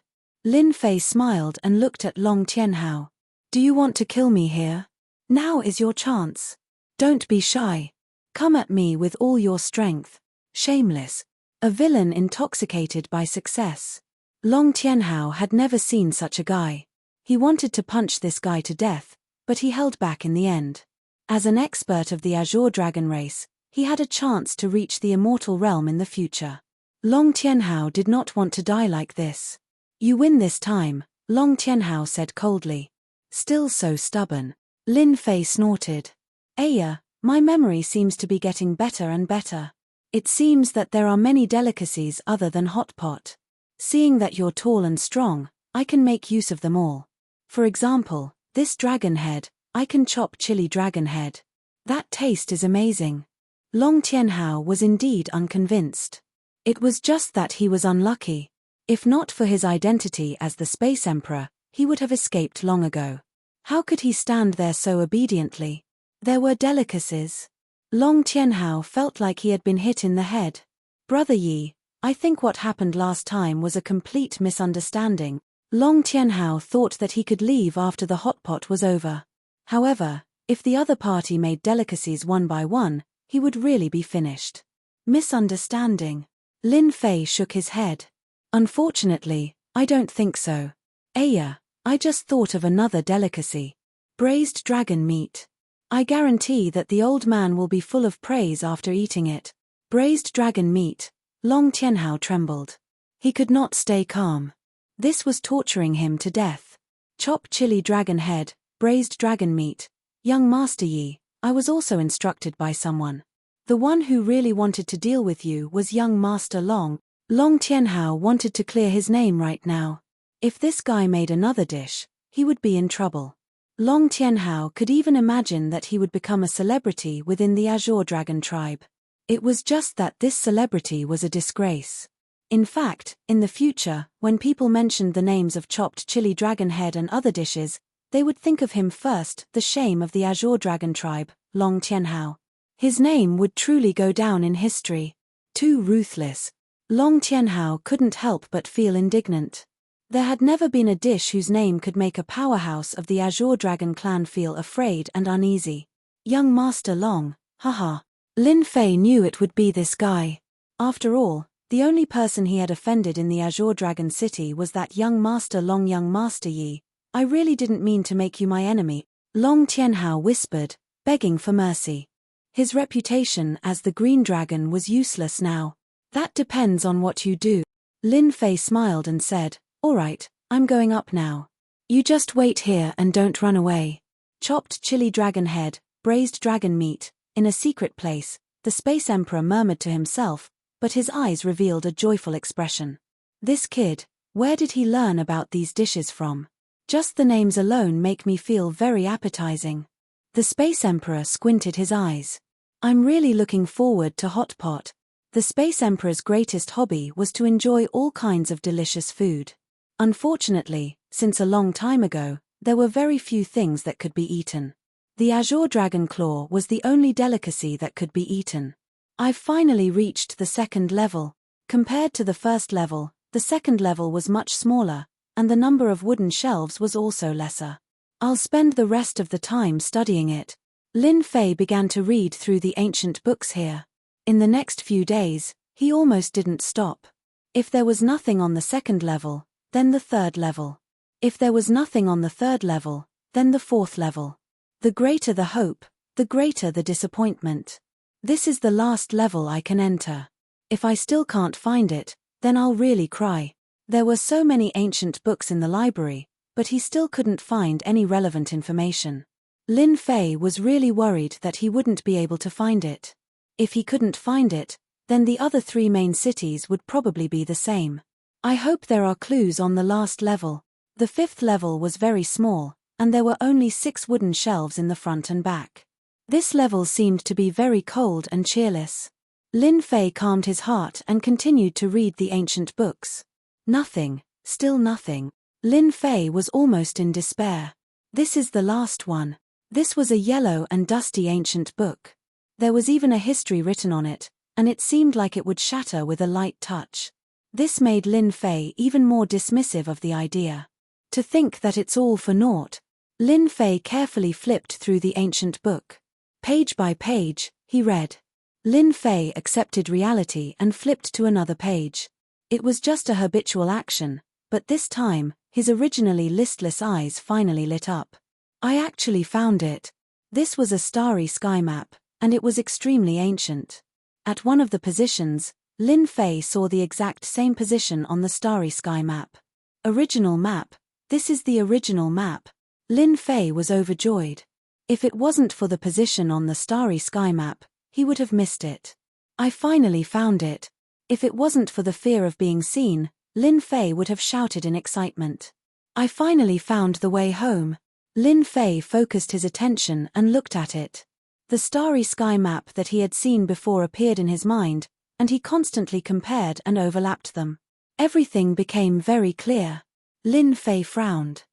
A: Lin Fei smiled and looked at Long Tianhao. Do you want to kill me here? Now is your chance. Don't be shy. Come at me with all your strength. Shameless. A villain intoxicated by success. Long Tianhao had never seen such a guy. He wanted to punch this guy to death, but he held back in the end. As an expert of the Azure Dragon race, he had a chance to reach the immortal realm in the future. Long Tianhao did not want to die like this. You win this time, Long Tianhao said coldly. Still so stubborn. Lin Fei snorted. Aya, my memory seems to be getting better and better. It seems that there are many delicacies other than hot pot. Seeing that you're tall and strong, I can make use of them all. For example, this dragon head, I can chop chili dragon head. That taste is amazing. Long Tianhao was indeed unconvinced. It was just that he was unlucky. If not for his identity as the Space Emperor, he would have escaped long ago. How could he stand there so obediently? There were delicacies. Long Tianhao felt like he had been hit in the head. Brother Yi, I think what happened last time was a complete misunderstanding. Long Tianhao thought that he could leave after the hot pot was over. However, if the other party made delicacies one by one, he would really be finished. Misunderstanding. Lin Fei shook his head. Unfortunately, I don't think so. Aya, I just thought of another delicacy. Braised dragon meat. I guarantee that the old man will be full of praise after eating it. Braised dragon meat. Long Tianhao trembled. He could not stay calm. This was torturing him to death. Chop chili dragon head, braised dragon meat. Young Master Yi, I was also instructed by someone. The one who really wanted to deal with you was young Master Long. Long Tianhao wanted to clear his name right now. If this guy made another dish, he would be in trouble. Long Tianhao could even imagine that he would become a celebrity within the Azure Dragon tribe. It was just that this celebrity was a disgrace. In fact, in the future, when people mentioned the names of chopped chili dragon head and other dishes, they would think of him first, the shame of the Azure Dragon tribe, Long Tianhao. His name would truly go down in history. Too ruthless. Long Tianhao couldn't help but feel indignant. There had never been a dish whose name could make a powerhouse of the Azure Dragon clan feel afraid and uneasy. Young Master Long, haha. Lin Fei knew it would be this guy. After all, the only person he had offended in the Azure Dragon City was that young Master Long. Young Master Yi, I really didn't mean to make you my enemy, Long Tianhao whispered, begging for mercy. His reputation as the Green Dragon was useless now. That depends on what you do. Lin Fei smiled and said, all right, I'm going up now. You just wait here and don't run away. Chopped chili dragon head, braised dragon meat, in a secret place, the Space Emperor murmured to himself, but his eyes revealed a joyful expression. This kid, where did he learn about these dishes from? Just the names alone make me feel very appetizing. The Space Emperor squinted his eyes. I'm really looking forward to hot pot. The Space Emperor's greatest hobby was to enjoy all kinds of delicious food. Unfortunately, since a long time ago, there were very few things that could be eaten. The Azure Dragon Claw was the only delicacy that could be eaten. I've finally reached the second level. Compared to the first level, the second level was much smaller, and the number of wooden shelves was also lesser. I'll spend the rest of the time studying it. Lin Fei began to read through the ancient books here. In the next few days, he almost didn't stop. If there was nothing on the second level, then the third level. If there was nothing on the third level, then the fourth level. The greater the hope, the greater the disappointment. This is the last level I can enter. If I still can't find it, then I'll really cry. There were so many ancient books in the library, but he still couldn't find any relevant information. Lin Fei was really worried that he wouldn't be able to find it. If he couldn't find it, then the other three main cities would probably be the same. I hope there are clues on the last level. The fifth level was very small, and there were only 6 wooden shelves in the front and back. This level seemed to be very cold and cheerless. Lin Fei calmed his heart and continued to read the ancient books. Nothing, still nothing. Lin Fei was almost in despair. This is the last one. This was a yellow and dusty ancient book. There was even a history written on it, and it seemed like it would shatter with a light touch. This made Lin Fei even more dismissive of the idea. To think that it's all for naught. Lin Fei carefully flipped through the ancient book. Page by page, he read. Lin Fei accepted reality and flipped to another page. It was just a habitual action, but this time, his originally listless eyes finally lit up. I actually found it. This was a starry sky map, and it was extremely ancient. At one of the positions, Lin Fei saw the exact same position on the starry sky map. Original map. This is the original map. Lin Fei was overjoyed. If it wasn't for the position on the starry sky map, he would have missed it. I finally found it. If it wasn't for the fear of being seen, Lin Fei would have shouted in excitement. I finally found the way home. Lin Fei focused his attention and looked at it. The starry sky map that he had seen before appeared in his mind, and he constantly compared and overlapped them. Everything became very clear. Lin Fei frowned.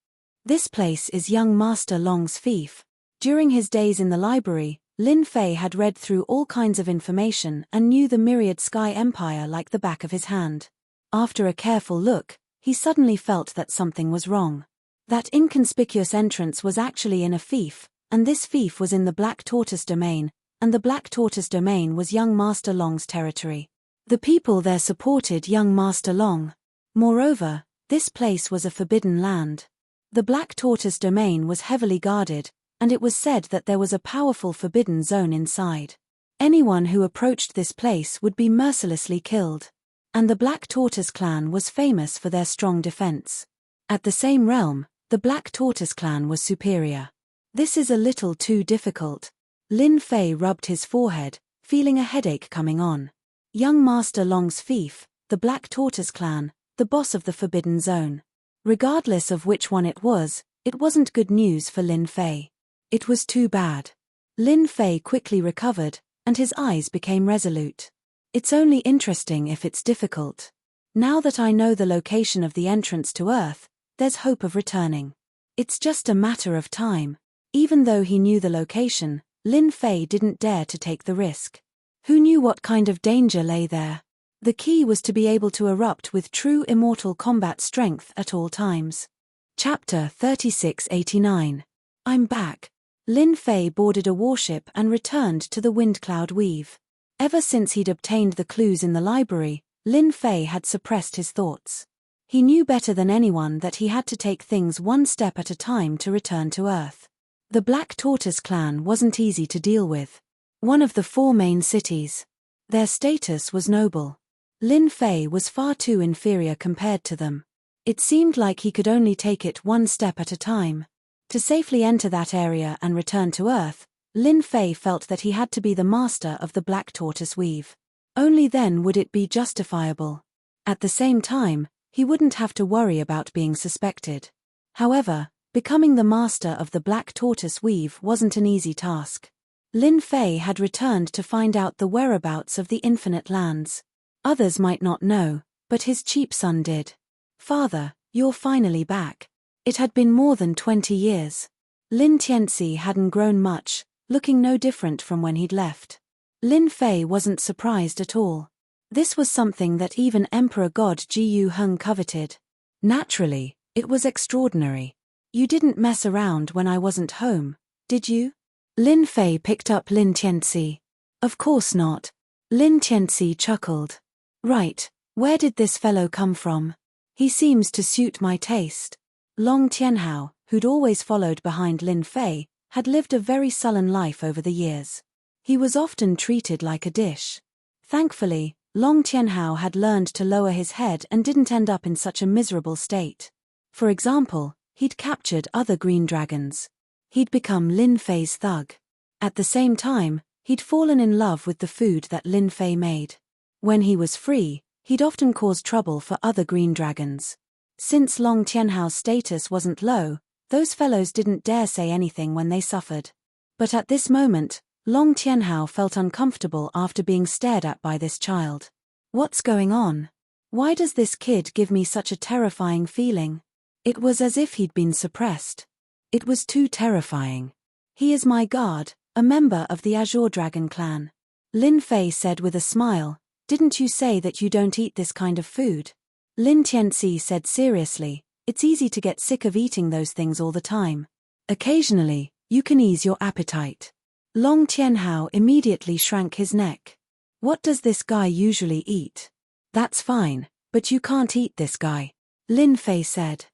A: This place is young Master Long's fief. During his days in the library, Lin Fei had read through all kinds of information and knew the myriad sky empire like the back of his hand. After a careful look, he suddenly felt that something was wrong. That inconspicuous entrance was actually in a fief, and this fief was in the Black Tortoise domain, and the Black Tortoise domain was young Master Long's territory. The people there supported young Master Long. Moreover, this place was a forbidden land. The Black Tortoise domain was heavily guarded, and it was said that there was a powerful forbidden zone inside. Anyone who approached this place would be mercilessly killed. And the Black Tortoise clan was famous for their strong defense. At the same realm, the Black Tortoise clan was superior. This is a little too difficult. Lin Fei rubbed his forehead, feeling a headache coming on. Young Master Long's fief, the Black Tortoise clan, the boss of the Forbidden Zone. Regardless of which one it wasn't good news for Lin Fei. It was too bad. Lin Fei quickly recovered, and his eyes became resolute. It's only interesting if it's difficult. Now that I know the location of the entrance to Earth, there's hope of returning. It's just a matter of time. Even though he knew the location, Lin Fei didn't dare to take the risk. Who knew what kind of danger lay there? The key was to be able to erupt with true immortal combat strength at all times. Chapter 3689. I'm back. Lin Fei boarded a warship and returned to the Windcloud Weave. Ever since he'd obtained the clues in the library, Lin Fei had suppressed his thoughts. He knew better than anyone that he had to take things one step at a time to return to Earth. The Black Tortoise clan wasn't easy to deal with. One of the 4 main cities. Their status was noble. Lin Fei was far too inferior compared to them. It seemed like he could only take it one step at a time. To safely enter that area and return to Earth, Lin Fei felt that he had to be the master of the Black Tortoise Weave. Only then would it be justifiable. At the same time, he wouldn't have to worry about being suspected. However, becoming the master of the Black Tortoise Weave wasn't an easy task. Lin Fei had returned to find out the whereabouts of the Infinite Lands. Others might not know, but his cheap son did. Father, you're finally back. It had been more than 20 years. Lin Tianxi hadn't grown much, looking no different from when he'd left. Lin Fei wasn't surprised at all. This was something that even Emperor God Jiyu Heng coveted. Naturally, it was extraordinary. You didn't mess around when I wasn't home, did you? Lin Fei picked up Lin Tianxi. Of course not. Lin Tianxi chuckled. Right, where did this fellow come from? He seems to suit my taste. Long Tianhao, who'd always followed behind Lin Fei, had lived a very sullen life over the years. He was often treated like a dish. Thankfully, Long Tianhao had learned to lower his head and didn't end up in such a miserable state. For example, he'd captured other green dragons. He'd become Lin Fei's thug. At the same time, he'd fallen in love with the food that Lin Fei made. When he was free, he'd often cause trouble for other green dragons. Since Long Tianhao's status wasn't low, those fellows didn't dare say anything when they suffered. But at this moment, Long Tianhao felt uncomfortable after being stared at by this child. What's going on? Why does this kid give me such a terrifying feeling? It was as if he'd been suppressed. It was too terrifying. He is my guard, a member of the Azure Dragon clan. Lin Fei said with a smile, didn't you say that you don't eat this kind of food? Lin Tianxi said seriously, it's easy to get sick of eating those things all the time. Occasionally, you can ease your appetite. Long Tianhao immediately shrank his neck. What does this guy usually eat? That's fine, but you can't eat this guy. Lin Fei said.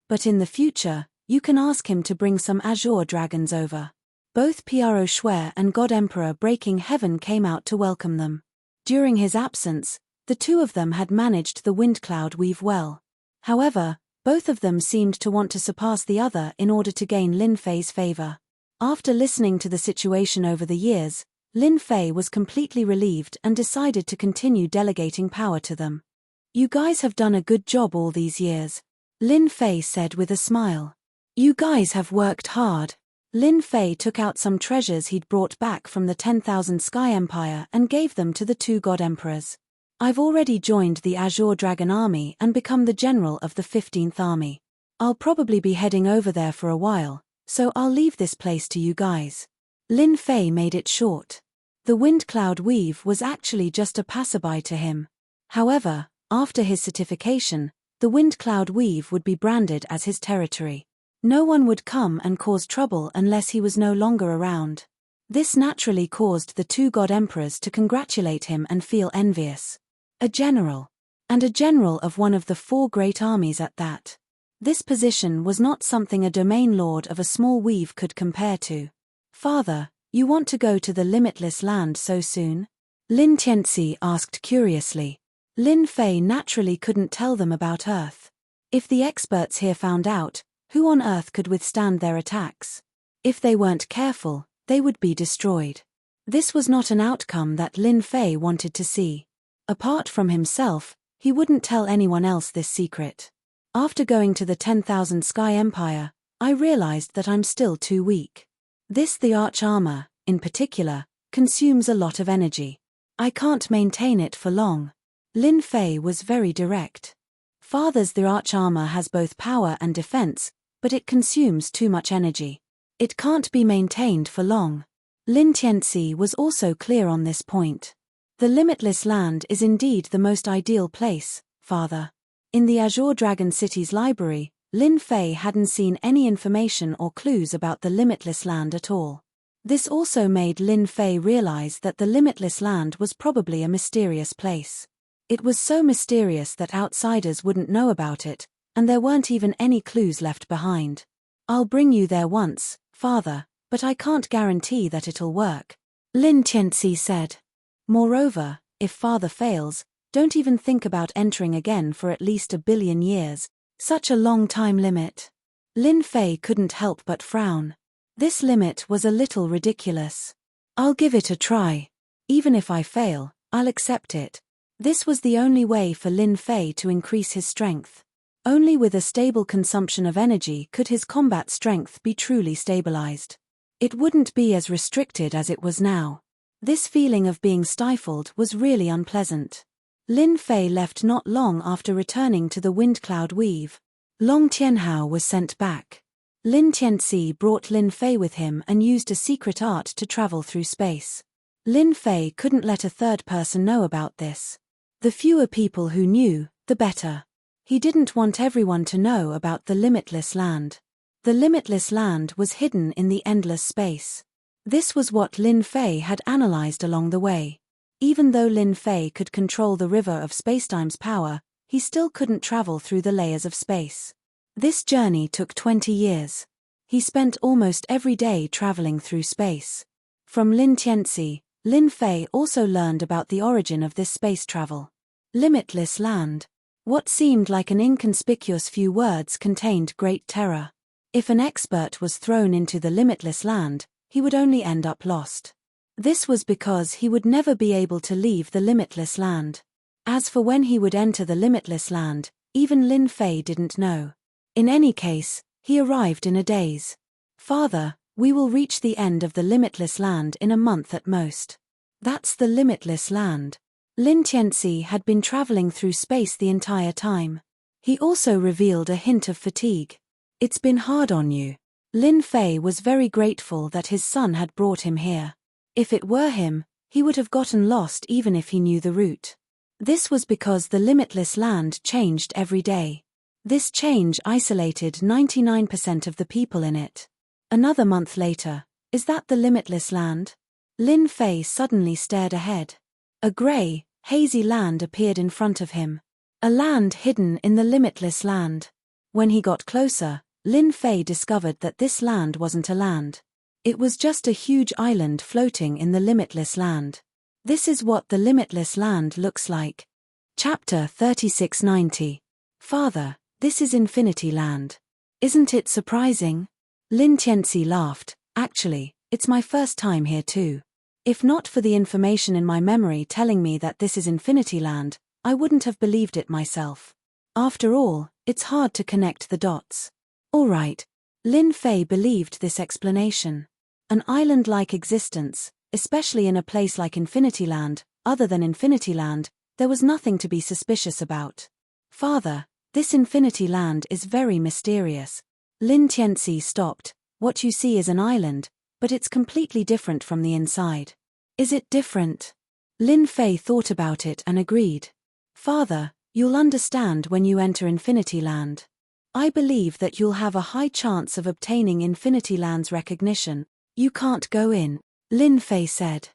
A: But in the future, you can ask him to bring some Azure dragons over. Both Piaro Shui and God Emperor Breaking Heaven came out to welcome them. During his absence, the two of them had managed the Windcloud Weave well. However, both of them seemed to want to surpass the other in order to gain Lin Fei's favor. After listening to the situation over the years, Lin Fei was completely relieved and decided to continue delegating power to them. You guys have done a good job all these years, Lin Fei said with a smile. You guys have worked hard. Lin Fei took out some treasures he'd brought back from the 10,000 Sky Empire and gave them to the 2 God Emperors. I've already joined the Azure Dragon Army and become the general of the 15th Army. I'll probably be heading over there for a while, so I'll leave this place to you guys. Lin Fei made it short. The Windcloud Weave was actually just a passerby to him. However, after his certification, the Windcloud Weave would be branded as his territory. No one would come and cause trouble unless he was no longer around. This naturally caused the 2 God Emperors to congratulate him and feel envious. A general. And a general of one of the 4 great armies at that. This position was not something a domain lord of a small weave could compare to. Father, you want to go to the Limitless Land so soon? Lin Tianxi asked curiously. Lin Fei naturally couldn't tell them about Earth. If the experts here found out, who on Earth could withstand their attacks? If they weren't careful, they would be destroyed. This was not an outcome that Lin Fei wanted to see. Apart from himself, he wouldn't tell anyone else this secret. After going to the 10,000 Sky Empire, I realized that I'm still too weak. The arch armor, in particular, consumes a lot of energy. I can't maintain it for long. Lin Fei was very direct. The arch armor has both power and defense, but it consumes too much energy. It can't be maintained for long. Lin Tianxi was also clear on this point. The limitless land is indeed the most ideal place, Father. In the Azure Dragon City's library, Lin Fei hadn't seen any information or clues about the limitless land at all. This also made Lin Fei realize that the limitless land was probably a mysterious place. It was so mysterious that outsiders wouldn't know about it, and there weren't even any clues left behind. I'll bring you there once, Father, but I can't guarantee that it'll work, Lin Tianxi said. Moreover, if Father fails, don't even think about entering again for at least 1 billion years. Such a long time limit. Lin Fei couldn't help but frown. This limit was a little ridiculous. I'll give it a try. Even if I fail, I'll accept it. This was the only way for Lin Fei to increase his strength. Only with a stable consumption of energy could his combat strength be truly stabilized. It wouldn't be as restricted as it was now. This feeling of being stifled was really unpleasant. Lin Fei left not long after returning to the wind cloud weave. Long Tianhao was sent back. Lin Tianxi brought Lin Fei with him and used a secret art to travel through space. Lin Fei couldn't let a third person know about this. The fewer people who knew, the better. He didn't want everyone to know about the limitless land. The limitless land was hidden in the endless space. This was what Lin Fei had analyzed along the way. Even though Lin Fei could control the river of spacetime's power, he still couldn't travel through the layers of space. This journey took 20 years. He spent almost every day traveling through space. From Lin Tianxi, Lin Fei also learned about the origin of this space travel. Limitless land. What seemed like an inconspicuous few words contained great terror. If an expert was thrown into the limitless land, he would only end up lost. This was because he would never be able to leave the limitless land. As for when he would enter the limitless land, even Lin Fei didn't know. In any case, he arrived in a daze. Father, we will reach the end of the limitless land in a month at most. That's the limitless land. Lin Tianxi had been traveling through space the entire time. He also revealed a hint of fatigue. It's been hard on you. Lin Fei was very grateful that his son had brought him here. If it were him, he would have gotten lost even if he knew the route. This was because the limitless land changed every day. This change isolated 99% of the people in it. Another month later, is that the limitless land? Lin Fei suddenly stared ahead. A grey, hazy land appeared in front of him. A land hidden in the limitless land. When he got closer, Lin Fei discovered that this land wasn't a land. It was just a huge island floating in the limitless land. This is what the limitless land looks like. Chapter 3690. Father, this is Infinity Land. Isn't it surprising? Lin Tianxi laughed. Actually, it's my first time here too. If not for the information in my memory telling me that this is Infinity Land, I wouldn't have believed it myself. After all, it's hard to connect the dots. All right. Lin Fei believed this explanation. An island-like existence, especially in a place like Infinity Land, other than Infinity Land, there was nothing to be suspicious about. Father, this Infinity Land is very mysterious. Lin Tianxi stopped. What you see is an island, but it's completely different from the inside. Is it different? Lin Fei thought about it and agreed. Father, you'll understand when you enter Infinity Land. I believe that you'll have a high chance of obtaining Infinity Land's recognition. You can't go in, Lin Fei said.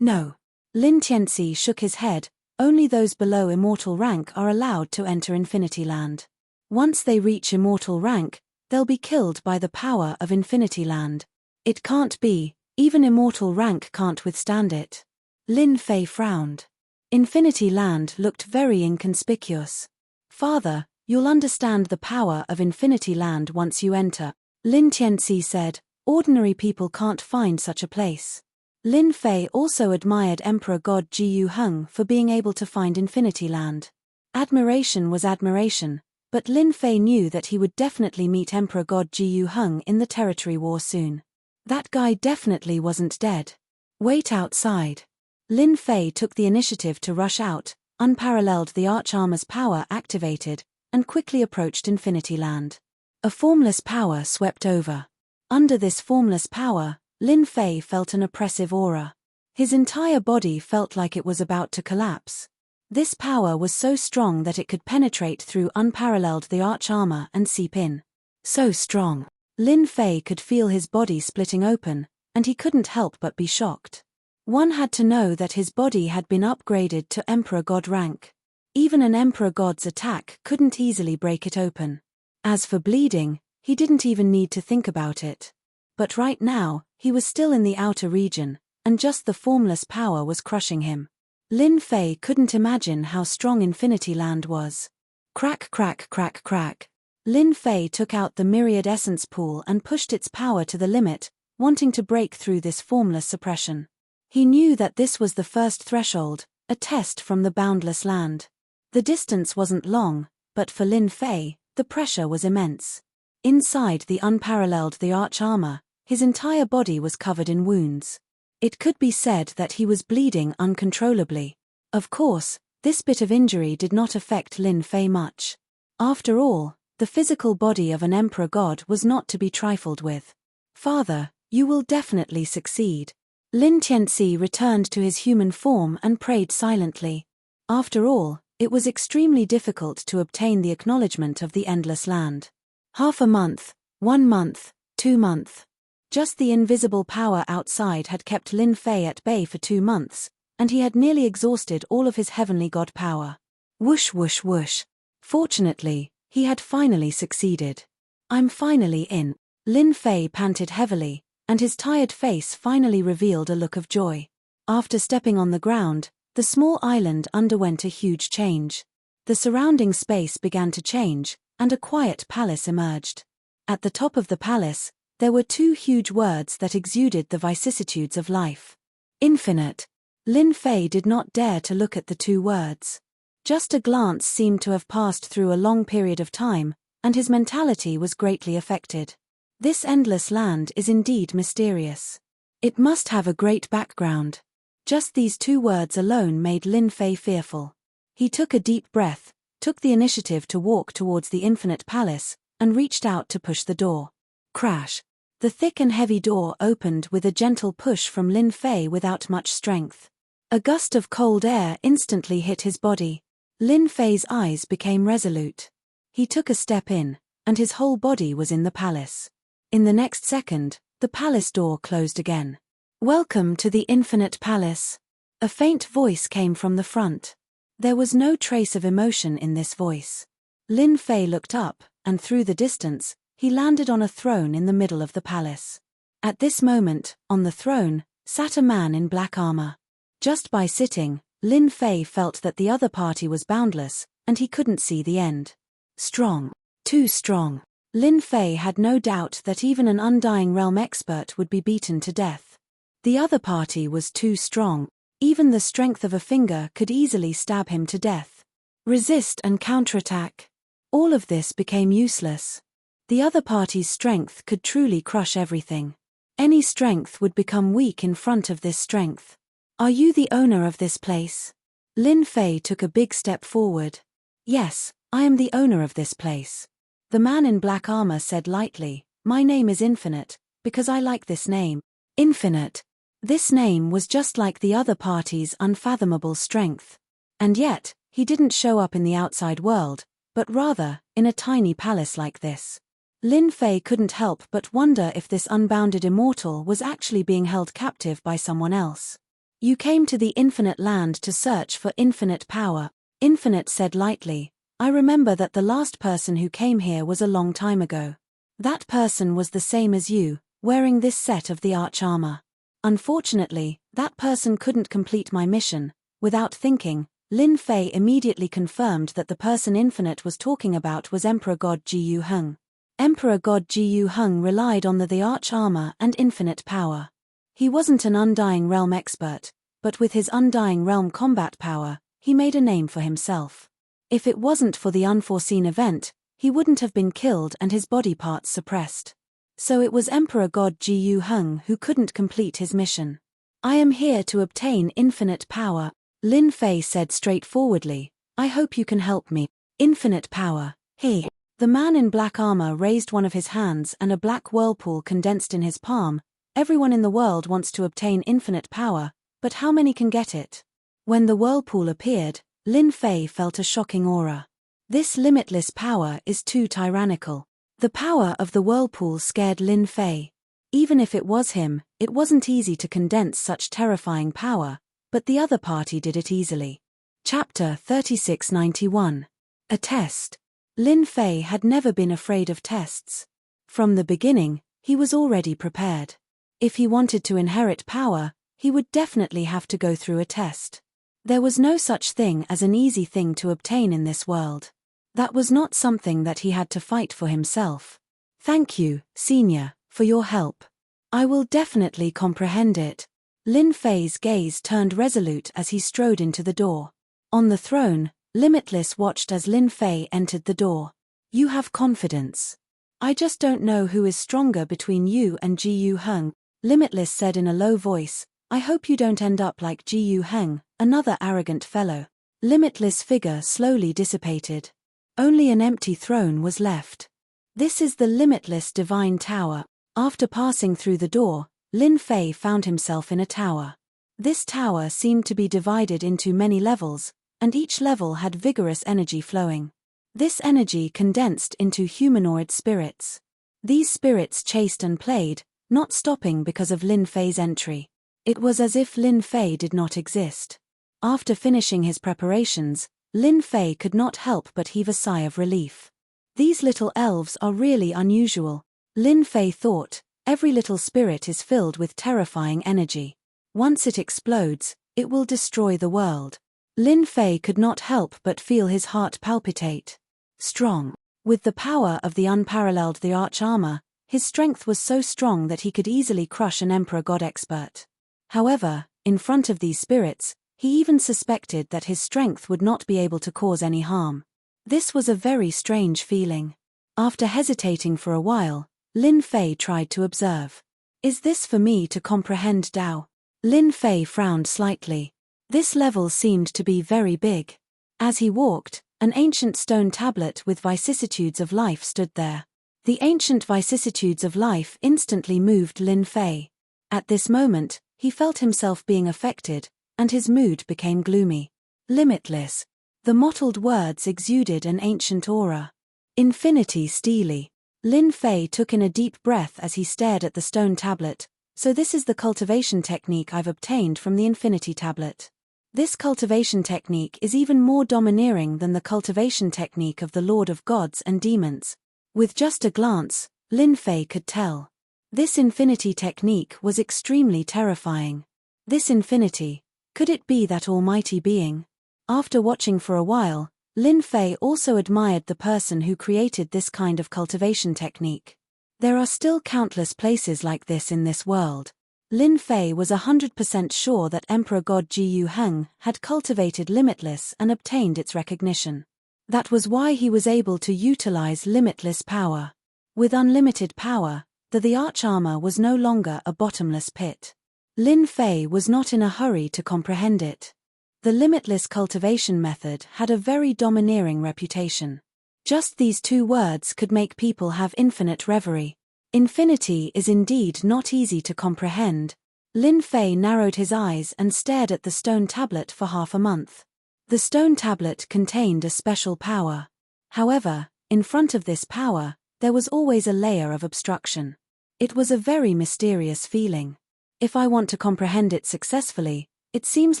A: No. Lin Tianxi shook his head. Only those below immortal rank are allowed to enter Infinity Land. Once they reach immortal rank, they'll be killed by the power of Infinity Land. It can't be, even immortal rank can't withstand it. Lin Fei frowned. Infinity Land looked very inconspicuous. Father, you'll understand the power of Infinity Land once you enter, Lin Tianxi said. Ordinary people can't find such a place. Lin Fei also admired Emperor God Jiyu Heng for being able to find Infinity Land. Admiration was admiration, but Lin Fei knew that he would definitely meet Emperor God Jiyu Heng in the territory war soon. That guy definitely wasn't dead. Wait outside. Lin Fei took the initiative to rush out, unparalleled the Archarmor's power activated, and quickly approached Infinity Land. A formless power swept over. Under this formless power, Lin Fei felt an oppressive aura. His entire body felt like it was about to collapse. This power was so strong that it could penetrate through unparalleled the arch armor and seep in. So strong. Lin Fei could feel his body splitting open, and he couldn't help but be shocked. One had to know that his body had been upgraded to Emperor God rank. Even an Emperor God's attack couldn't easily break it open. As for bleeding, he didn't even need to think about it. But right now, he was still in the outer region, and just the formless power was crushing him. Lin Fei couldn't imagine how strong Infinity Land was. Crack crack crack crack. Lin Fei took out the myriad essence pool and pushed its power to the limit, wanting to break through this formless suppression. He knew that this was the first threshold, a test from the boundless land. The distance wasn't long, but for Lin Fei, the pressure was immense. Inside the unparalleled the arch armor, his entire body was covered in wounds. It could be said that he was bleeding uncontrollably. Of course, this bit of injury did not affect Lin Fei much. After all, the physical body of an emperor god was not to be trifled with. Father, you will definitely succeed. Lin Tianxi returned to his human form and prayed silently. After all, it was extremely difficult to obtain the acknowledgement of the endless land. Half a month, 1 month, 2 months. Just the invisible power outside had kept Lin Fei at bay for 2 months, and he had nearly exhausted all of his heavenly god power. Whoosh whoosh whoosh. Fortunately, he had finally succeeded. I'm finally in. Lin Fei panted heavily, and his tired face finally revealed a look of joy. After stepping on the ground, the small island underwent a huge change. The surrounding space began to change, and a quiet palace emerged. At the top of the palace, there were 2 huge words that exuded the vicissitudes of life. Infinite. Lin Fei did not dare to look at the 2 words. Just a glance seemed to have passed through a long period of time, and his mentality was greatly affected. This endless land is indeed mysterious. It must have a great background. Just these 2 words alone made Lin Fei fearful. He took a deep breath, took the initiative to walk towards the infinite palace, and reached out to push the door. Crash. The thick and heavy door opened with a gentle push from Lin Fei without much strength. A gust of cold air instantly hit his body. Lin Fei's eyes became resolute. He took a step in, and his whole body was in the palace. In the next second, the palace door closed again. Welcome to the Infinite Palace. A faint voice came from the front. There was no trace of emotion in this voice. Lin Fei looked up, and through the distance, he landed on a throne in the middle of the palace. At this moment, on the throne, sat a man in black armor. Just by sitting, Lin Fei felt that the other party was boundless, and he couldn't see the end. Strong. Too strong. Lin Fei had no doubt that even an Undying Realm expert would be beaten to death. The other party was too strong. Even the strength of a finger could easily stab him to death. Resist and counterattack. All of this became useless. The other party's strength could truly crush everything. Any strength would become weak in front of this strength. Are you the owner of this place? Lin Fei took a big step forward. Yes, I am the owner of this place. The man in black armor said lightly, my name is Infinite, because I like this name. Infinite. This name was just like the other party's unfathomable strength. And yet, he didn't show up in the outside world, but rather, in a tiny palace like this. Lin Fei couldn't help but wonder if this unbounded immortal was actually being held captive by someone else. You came to the infinite land to search for infinite power. Infinite said lightly, I remember that the last person who came here was a long time ago. That person was the same as you, wearing this set of the arch armor. Unfortunately, that person couldn't complete my mission. Without thinking, Lin Fei immediately confirmed that the person Infinite was talking about was Emperor God Ji Yu Heng. Emperor God Ji Yu Heng relied on the arch armor and infinite power. He wasn't an Undying Realm expert, but with his Undying Realm combat power, he made a name for himself. If it wasn't for the unforeseen event, he wouldn't have been killed and his body parts suppressed. So it was Emperor God Ji Yu Heng who couldn't complete his mission. I am here to obtain infinite power, Lin Fei said straightforwardly. I hope you can help me. Infinite power. He. The man in black armor raised one of his hands and a black whirlpool condensed in his palm. Everyone in the world wants to obtain infinite power, But how many can get it? When the whirlpool appeared, Lin Fei felt a shocking aura. This limitless power is too tyrannical. The power of the whirlpool scared Lin Fei. Even if it was him, it wasn't easy to condense such terrifying power, but the other party did it easily. Chapter 3691. A test. Lin Fei had never been afraid of tests. From the beginning, he was already prepared. If he wanted to inherit power, he would definitely have to go through a test. There was no such thing as an easy thing to obtain in this world. That was not something that he had to fight for himself. Thank you, Senior, for your help. I will definitely comprehend it. Lin Fei's gaze turned resolute as he strode into the door. On the throne, Limitless watched as Lin Fei entered the door. You have confidence. I just don't know who is stronger between you and Ji Yu Heng, Limitless said in a low voice. I hope you don't end up like Ji Yu Heng, another arrogant fellow. Limitless' figure slowly dissipated. Only an empty throne was left. This is the Limitless Divine Tower. After passing through the door, Lin Fei found himself in a tower. This tower seemed to be divided into many levels, and each level had vigorous energy flowing. This energy condensed into humanoid spirits. These spirits chased and played, not stopping because of Lin Fei's entry. It was as if Lin Fei did not exist. After finishing his preparations, Lin Fei could not help but heave a sigh of relief. These little elves are really unusual, Lin Fei thought. Every little spirit is filled with terrifying energy. Once it explodes, it will destroy the world. Lin Fei could not help but feel his heart palpitate. Strong. With the power of the unparalleled the arch armor, his strength was so strong that he could easily crush an Emperor God expert. However, in front of these spirits, he even suspected that his strength would not be able to cause any harm. This was a very strange feeling. After hesitating for a while, Lin Fei tried to observe. Is this for me to comprehend Dao? Lin Fei frowned slightly. This level seemed to be very big. As he walked, an ancient stone tablet with vicissitudes of life stood there. The ancient vicissitudes of life instantly moved Lin Fei. At this moment, he felt himself being affected, and his mood became gloomy. Limitless. The mottled words exuded an ancient aura. Infinity steely. Lin Fei took in a deep breath as he stared at the stone tablet. So this is the cultivation technique I've obtained from the Infinity Tablet. This cultivation technique is even more domineering than the cultivation technique of the Lord of Gods and Demons. With just a glance, Lin Fei could tell. This infinity technique was extremely terrifying. This infinity, could it be that almighty being? After watching for a while, Lin Fei also admired the person who created this kind of cultivation technique. There are still countless places like this in this world. Lin Fei was 100% sure that Emperor God Ji Yu Heng had cultivated Limitless and obtained its recognition. That was why he was able to utilize limitless power. With unlimited power, the arch armor was no longer a bottomless pit. Lin Fei was not in a hurry to comprehend it. The limitless cultivation method had a very domineering reputation. Just these two words could make people have infinite reverie. Infinity is indeed not easy to comprehend. Lin Fei narrowed his eyes and stared at the stone tablet for half a month. The stone tablet contained a special power. However, in front of this power, there was always a layer of obstruction. It was a very mysterious feeling. If I want to comprehend it successfully, it seems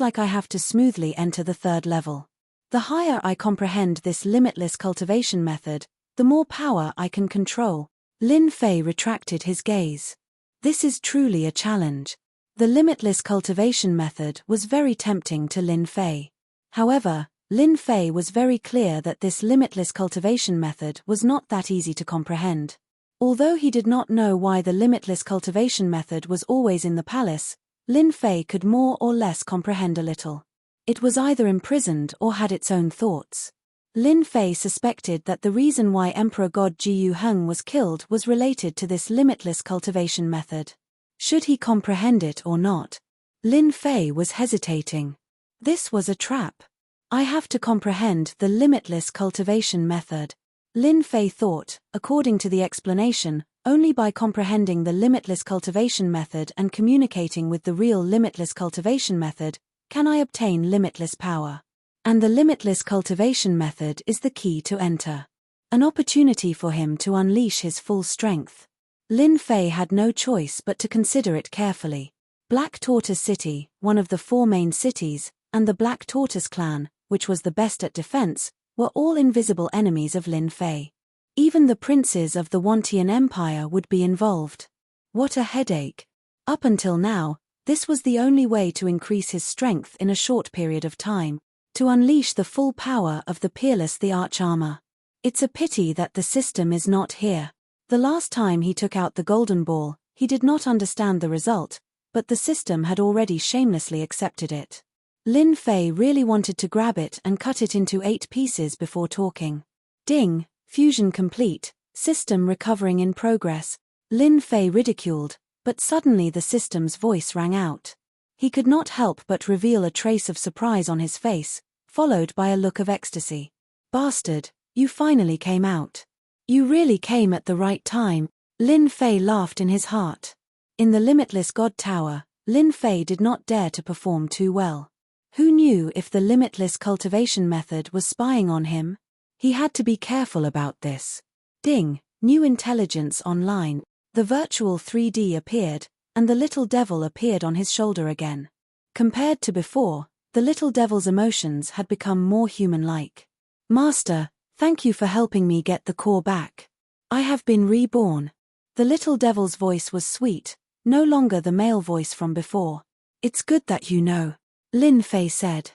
A: like I have to smoothly enter the third level. The higher I comprehend this limitless cultivation method, the more power I can control. Lin Fei retracted his gaze. This is truly a challenge. The limitless cultivation method was very tempting to Lin Fei. However, Lin Fei was very clear that this limitless cultivation method was not that easy to comprehend. Although he did not know why the limitless cultivation method was always in the palace, Lin Fei could more or less comprehend a little. It was either imprisoned or had its own thoughts. Lin Fei suspected that the reason why Emperor God Ji Yu Heng was killed was related to this limitless cultivation method. Should he comprehend it or not? Lin Fei was hesitating. This was a trap. I have to comprehend the limitless cultivation method. Lin Fei thought, according to the explanation, Only by comprehending the limitless cultivation method and communicating with the real limitless cultivation method can I obtain limitless power. And the limitless cultivation method is the key to enter. An opportunity for him to unleash his full strength. Lin Fei had no choice but to consider it carefully. Black Tortoise City, one of the 4 main cities, and the Black Tortoise clan, which was the best at defense, were all invisible enemies of Lin Fei. Even the princes of the Wantian Empire would be involved. What a headache. Up until now, this was the only way to increase his strength in a short period of time, to unleash the full power of the Peerless the Arch-Armor. It's a pity that the system is not here. The last time he took out the golden ball, he did not understand the result, but the system had already shamelessly accepted it. Lin Fei really wanted to grab it and cut it into 8 pieces before talking. Ding, fusion complete, system recovering in progress. Lin Fei ridiculed, but suddenly the system's voice rang out. He could not help but reveal a trace of surprise on his face, followed by a look of ecstasy. Bastard, you finally came out. You really came at the right time. Lin Fei laughed in his heart. In the Limitless God Tower, Lin Fei did not dare to perform too well. Who knew if the limitless cultivation method was spying on him? He had to be careful about this. Ding, new intelligence online. The virtual 3D appeared, and the little devil appeared on his shoulder again. Compared to before, the little devil's emotions had become more human-like. Master, thank you for helping me get the core back. I have been reborn. The little devil's voice was sweet, no longer the male voice from before. It's good that you know. Lin Fei said.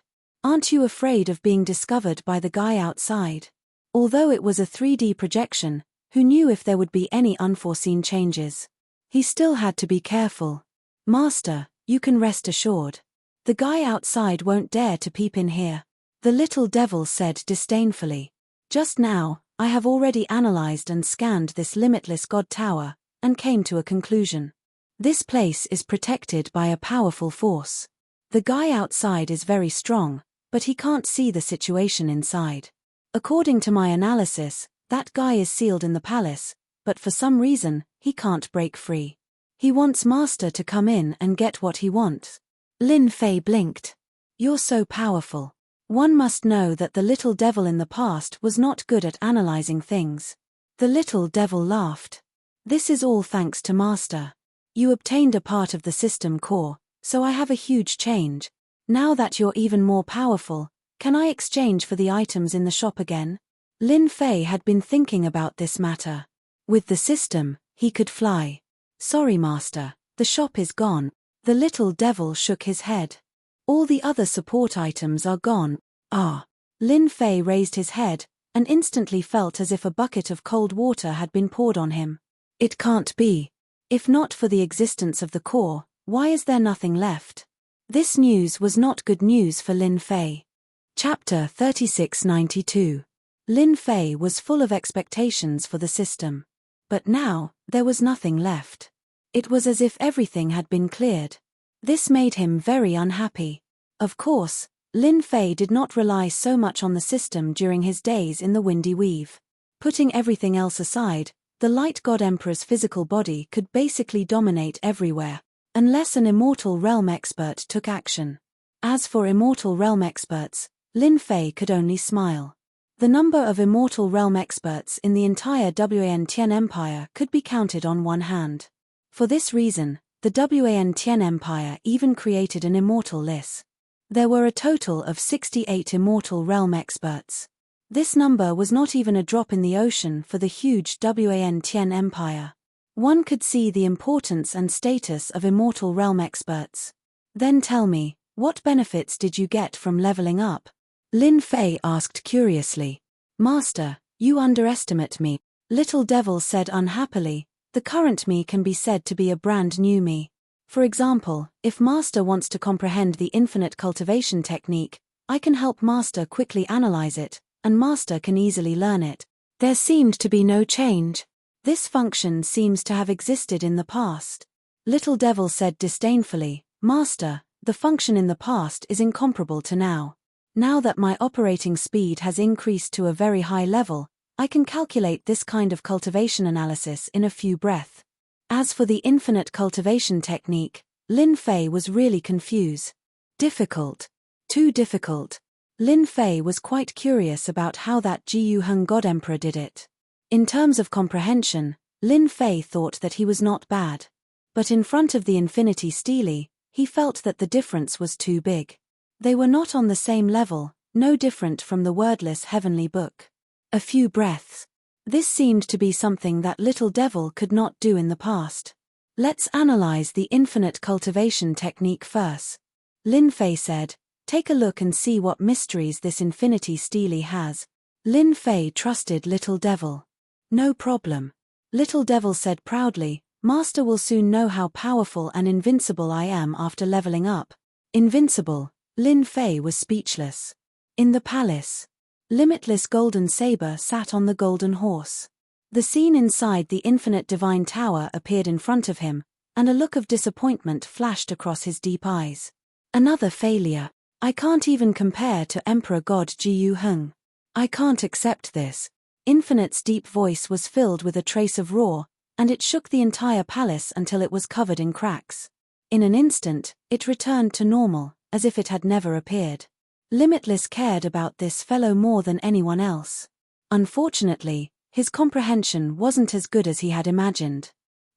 A: Aren't you afraid of being discovered by the guy outside? Although it was a 3D projection, who knew if there would be any unforeseen changes? He still had to be careful. Master, you can rest assured. The guy outside won't dare to peep in here. The little devil said disdainfully. Just now, I have already analyzed and scanned this limitless God Tower, and came to a conclusion. This place is protected by a powerful force. The guy outside is very strong, but he can't see the situation inside. According to my analysis, that guy is sealed in the palace, but for some reason, he can't break free. He wants Master to come in and get what he wants. Lin Fei blinked. You're so powerful. One must know that the little devil in the past was not good at analyzing things. The little devil laughed. This is all thanks to Master. You obtained a part of the system core, so I have a huge change. Now that you're even more powerful, can I exchange for the items in the shop again? Lin Fei had been thinking about this matter. With the system, he could fly. Sorry, Master, the shop is gone. The little devil shook his head. All the other support items are gone. Ah. Lin Fei raised his head, and instantly felt as if a bucket of cold water had been poured on him. It can't be. If not for the existence of the core, why is there nothing left? This news was not good news for Lin Fei. Chapter 3692. Lin Fei was full of expectations for the system. But now, there was nothing left. It was as if everything had been cleared. This made him very unhappy. Of course, Lin Fei did not rely so much on the system during his days in the Windy Weave. Putting everything else aside, the Light God Emperor's physical body could basically dominate everywhere, unless an Immortal Realm expert took action. As for Immortal Realm experts, Lin Fei could only smile. The number of Immortal Realm experts in the entire Wantian Empire could be counted on one hand. For this reason, the Wantian Empire even created an Immortal list. There were a total of 68 Immortal Realm experts. This number was not even a drop in the ocean for the huge Wantian Empire. One could see the importance and status of Immortal Realm experts. Then tell me, what benefits did you get from leveling up? Lin Fei asked curiously. Master, you underestimate me. Little Devil said unhappily. The current me can be said to be a brand new me. For example, if Master wants to comprehend the infinite cultivation technique, I can help Master quickly analyze it, and Master can easily learn it. There seemed to be no change. This function seems to have existed in the past. Little Devil said disdainfully, Master, the function in the past is incomparable to now. Now that my operating speed has increased to a very high level, I can calculate this kind of cultivation analysis in a few breaths. As for the infinite cultivation technique, Lin Fei was really confused. Difficult. Too difficult. Lin Fei was quite curious about how that Jiyu Heng God Emperor did it. In terms of comprehension, Lin Fei thought that he was not bad. But in front of the infinity stele, he felt that the difference was too big. They were not on the same level, no different from the wordless heavenly book. A few breaths. This seemed to be something that little devil could not do in the past. Let's analyze the infinite cultivation technique first. Lin Fei said, take a look and see what mysteries this infinity stele has. Lin Fei trusted little devil. No problem. Little devil said proudly, Master will soon know how powerful and invincible I am after leveling up. Invincible. Lin Fei was speechless. In the palace, limitless golden saber sat on the golden horse. The scene inside the infinite divine tower appeared in front of him, and a look of disappointment flashed across his deep eyes. Another failure. I can't even compare to Emperor God Jiyu Heng. I can't accept this. Infinite's deep voice was filled with a trace of roar, and it shook the entire palace until it was covered in cracks. In an instant, it returned to normal, as if it had never appeared. Limitless cared about this fellow more than anyone else. Unfortunately, his comprehension wasn't as good as he had imagined.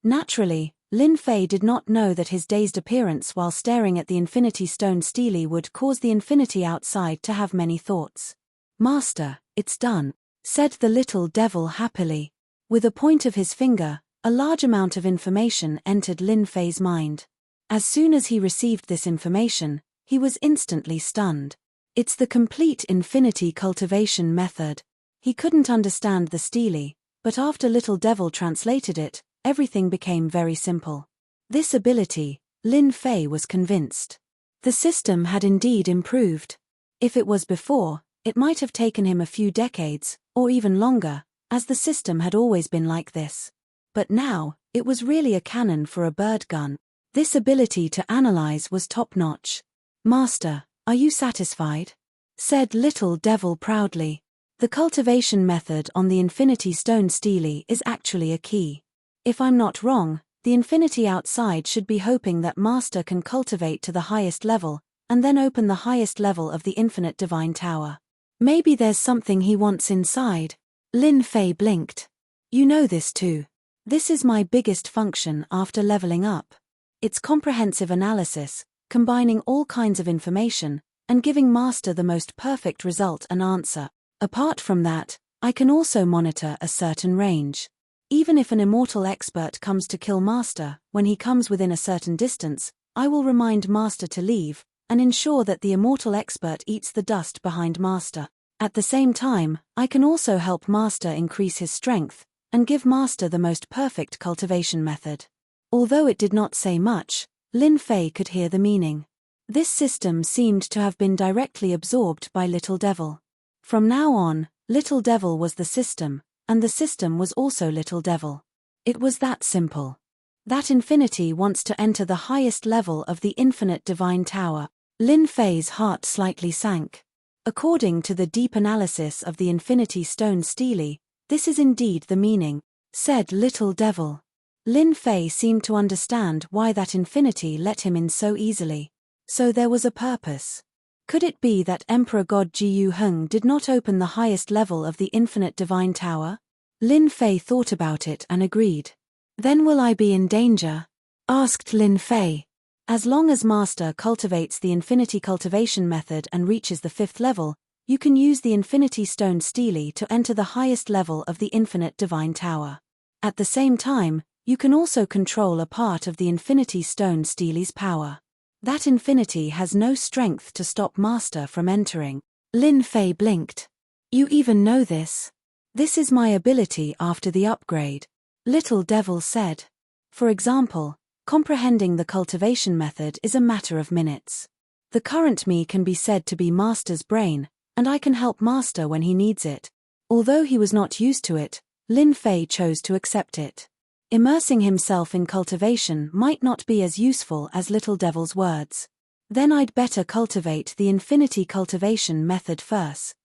A: Naturally, Lin Fei did not know that his dazed appearance while staring at the infinity stone stele would cause the infinity outside to have many thoughts. Master, it's done, said the little devil happily. With a point of his finger, a large amount of information entered Lin Fei's mind. As soon as he received this information, he was instantly stunned. It's the complete infinity cultivation method. He couldn't understand the stele, but after Little Devil translated it, everything became very simple. This ability, Lin Fei was convinced. The system had indeed improved. If it was before, it might have taken him a few decades, or even longer, as the system had always been like this. But now, it was really a cannon for a bird gun. This ability to analyze was top-notch. Master, are you satisfied? Said Little Devil proudly. The cultivation method on the infinity stone stele is actually a key. If I'm not wrong, the infinity outside should be hoping that Master can cultivate to the highest level, and then open the highest level of the infinite divine tower. Maybe there's something he wants inside. Lin Fei blinked. You know this too. This is my biggest function after leveling up. It's comprehensive analysis, combining all kinds of information, and giving Master the most perfect result and answer. Apart from that, I can also monitor a certain range. Even if an immortal expert comes to kill Master, when he comes within a certain distance, I will remind Master to leave, and ensure that the immortal expert eats the dust behind Master. At the same time, I can also help Master increase his strength, and give Master the most perfect cultivation method. Although it did not say much, Lin Fei could hear the meaning. This system seemed to have been directly absorbed by Little Devil. From now on, Little Devil was the system, and the system was also Little Devil. It was that simple. That infinity wants to enter the highest level of the infinite divine tower. Lin Fei's heart slightly sank. According to the deep analysis of the infinity stone stele, this is indeed the meaning, said Little Devil. Lin Fei seemed to understand why that infinity let him in so easily. So there was a purpose. Could it be that Emperor God Jiyu Heng did not open the highest level of the infinite divine tower? Lin Fei thought about it and agreed. Then will I be in danger? Asked Lin Fei. As long as Master cultivates the infinity cultivation method and reaches the 5th level, you can use the infinity stone stele to enter the highest level of the infinite divine tower. At the same time, you can also control a part of the infinity stone stele's power. That infinity has no strength to stop Master from entering. Lin Fei blinked. You even know this? This is my ability after the upgrade. Little Devil said. For example, comprehending the cultivation method is a matter of minutes. The current me can be said to be Master's brain, and I can help Master when he needs it. Although he was not used to it, Lin Fei chose to accept it. Immersing himself in cultivation might not be as useful as Little Devil's words. Then I'd better cultivate the infinity cultivation method first.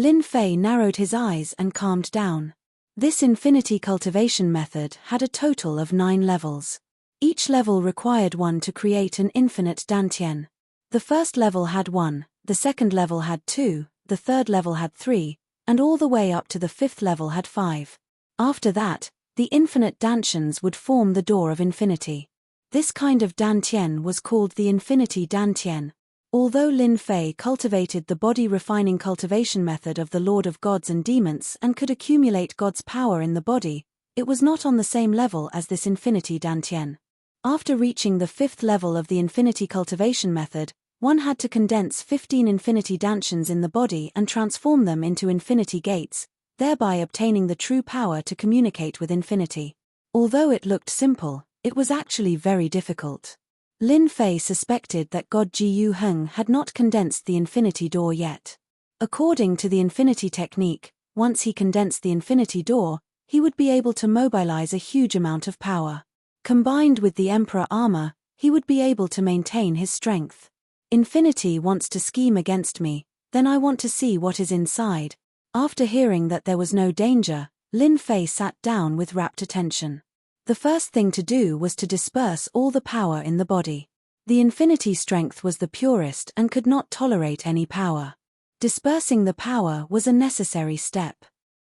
A: Lin Fei narrowed his eyes and calmed down. This infinity cultivation method had a total of 9 levels. Each level required one to create an infinite dantian. The first level had 1, the second level had 2, the third level had 3, and all the way up to the 5th level had 5. After that, the infinite dantians would form the door of infinity. This kind of dantian was called the infinity dantian. Although Lin Fei cultivated the body-refining cultivation method of the Lord of Gods and Demons and could accumulate God's power in the body, it was not on the same level as this infinity dantian. After reaching the 5th level of the infinity cultivation method, one had to condense 15 infinity dantians in the body and transform them into infinity gates, thereby obtaining the true power to communicate with infinity. Although it looked simple, it was actually very difficult. Lin Fei suspected that God Jiyu Heng had not condensed the infinity door yet. According to the infinity technique, once he condensed the infinity door, he would be able to mobilize a huge amount of power. Combined with the Emperor armor, he would be able to maintain his strength. Infinity wants to scheme against me, then I want to see what is inside. After hearing that there was no danger, Lin Fei sat down with rapt attention. The first thing to do was to disperse all the power in the body. The infinity strength was the purest and could not tolerate any power. Dispersing the power was a necessary step.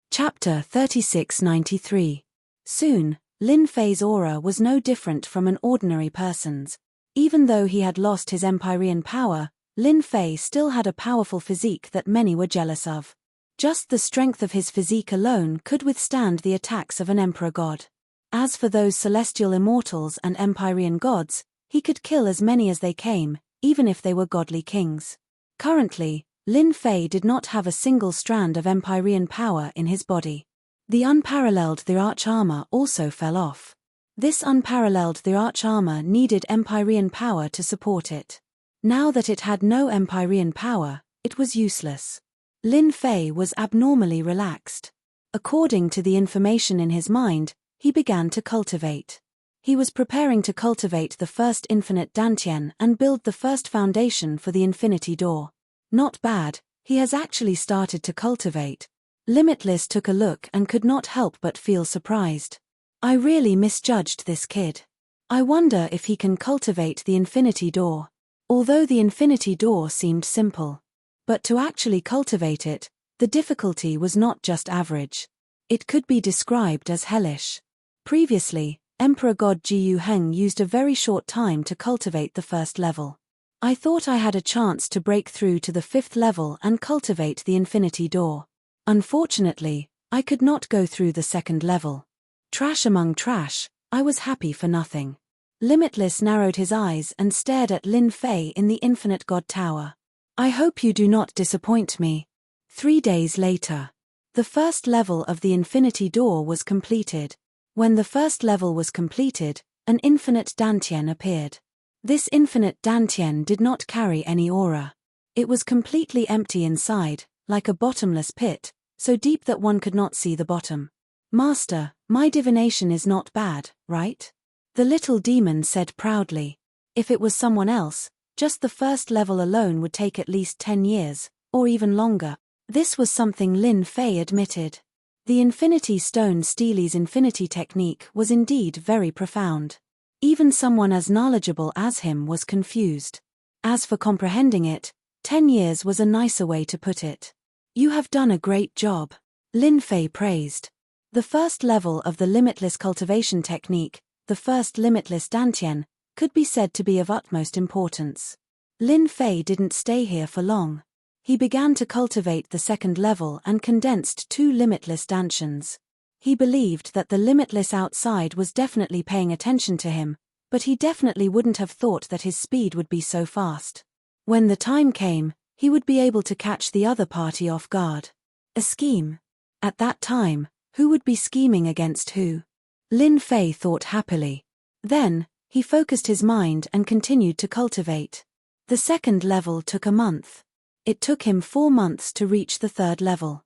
A: Chapter 3693. Soon, Lin Fei's aura was no different from an ordinary person's. Even though he had lost his Empyrean power, Lin Fei still had a powerful physique that many were jealous of. Just the strength of his physique alone could withstand the attacks of an emperor god. As for those celestial immortals and Empyrean gods, he could kill as many as they came, even if they were godly kings. Currently, Lin Fei did not have a single strand of Empyrean power in his body. The unparalleled arch armor also fell off. This unparalleled arch armor needed Empyrean power to support it. Now that it had no Empyrean power, it was useless. Lin Fei was abnormally relaxed. According to the information in his mind, he began to cultivate. He was preparing to cultivate the first infinite dantian and build the first foundation for the infinity door. Not bad, he has actually started to cultivate. Limitless took a look and could not help but feel surprised. I really misjudged this kid. I wonder if he can cultivate the infinity door. Although the infinity door seemed simple. But to actually cultivate it, the difficulty was not just average. It could be described as hellish. Previously, Emperor God Jiyu Heng used a very short time to cultivate the first level. I thought I had a chance to break through to the 5th level and cultivate the infinity door. Unfortunately, I could not go through the 2nd level. Trash among trash, I was happy for nothing. Limitless narrowed his eyes and stared at Lin Fei in the Infinite God Tower. I hope you do not disappoint me. 3 days later. The first level of the infinity door was completed. When the first level was completed, an infinite dantian appeared. This infinite dantian did not carry any aura. It was completely empty inside, like a bottomless pit, so deep that one could not see the bottom. Master, my divination is not bad, right? The little demon said proudly. If it was someone else, just the first level alone would take at least 10 years, or even longer. This was something Lin Fei admitted. The Infinity Stone Steely's infinity technique was indeed very profound. Even someone as knowledgeable as him was confused. As for comprehending it, 10 years was a nicer way to put it. You have done a great job. Lin Fei praised. The first level of the limitless cultivation technique, the first limitless dantian, could be said to be of utmost importance. Lin Fei didn't stay here for long. He began to cultivate the 2nd level and condensed 2 limitless dantians. He believed that the limitless outside was definitely paying attention to him, but he definitely wouldn't have thought that his speed would be so fast. When the time came, he would be able to catch the other party off guard. A scheme. At that time, who would be scheming against who? Lin Fei thought happily. Then, he focused his mind and continued to cultivate. The 2nd level took a month. It took him 4 months to reach the 3rd level.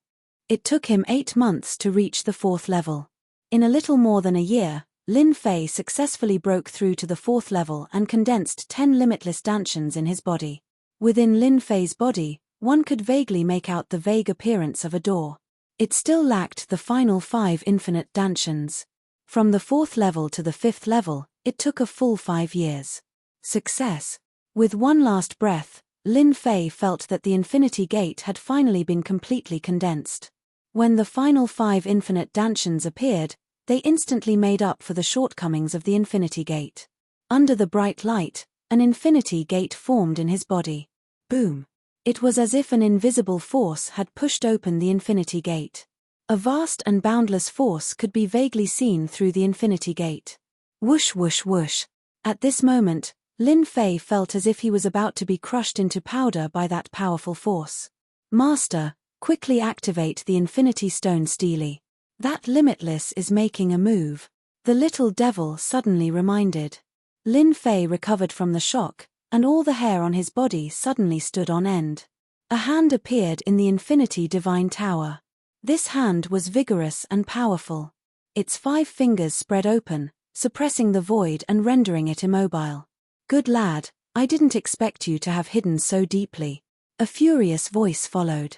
A: It took him 8 months to reach the 4th level. In a little more than a year, Lin Fei successfully broke through to the 4th level and condensed 10 limitless dantians in his body. Within Lin Fei's body, One could vaguely make out the vague appearance of a door. It still lacked the final 5 infinite dantions. From the 4th level to the 5th level, it took a full 5 years. Success. With one last breath, Lin Fei felt that the Infinity Gate had finally been completely condensed. When the final 5 infinite dantions appeared, they instantly made up for the shortcomings of the Infinity Gate. Under the bright light, an Infinity Gate formed in his body. Boom! It was as if an invisible force had pushed open the Infinity Gate. A vast and boundless force could be vaguely seen through the Infinity Gate. Whoosh whoosh whoosh. At this moment, Lin Fei felt as if he was about to be crushed into powder by that powerful force. Master, quickly activate the Infinity Stone Steely. That Limitless is making a move. The little devil suddenly reminded. Lin Fei recovered from the shock, and all the hair on his body suddenly stood on end. A hand appeared in the Infinity Divine Tower. This hand was vigorous and powerful. Its 5 fingers spread open, suppressing the void and rendering it immobile. Good lad, I didn't expect you to have hidden so deeply. A furious voice followed.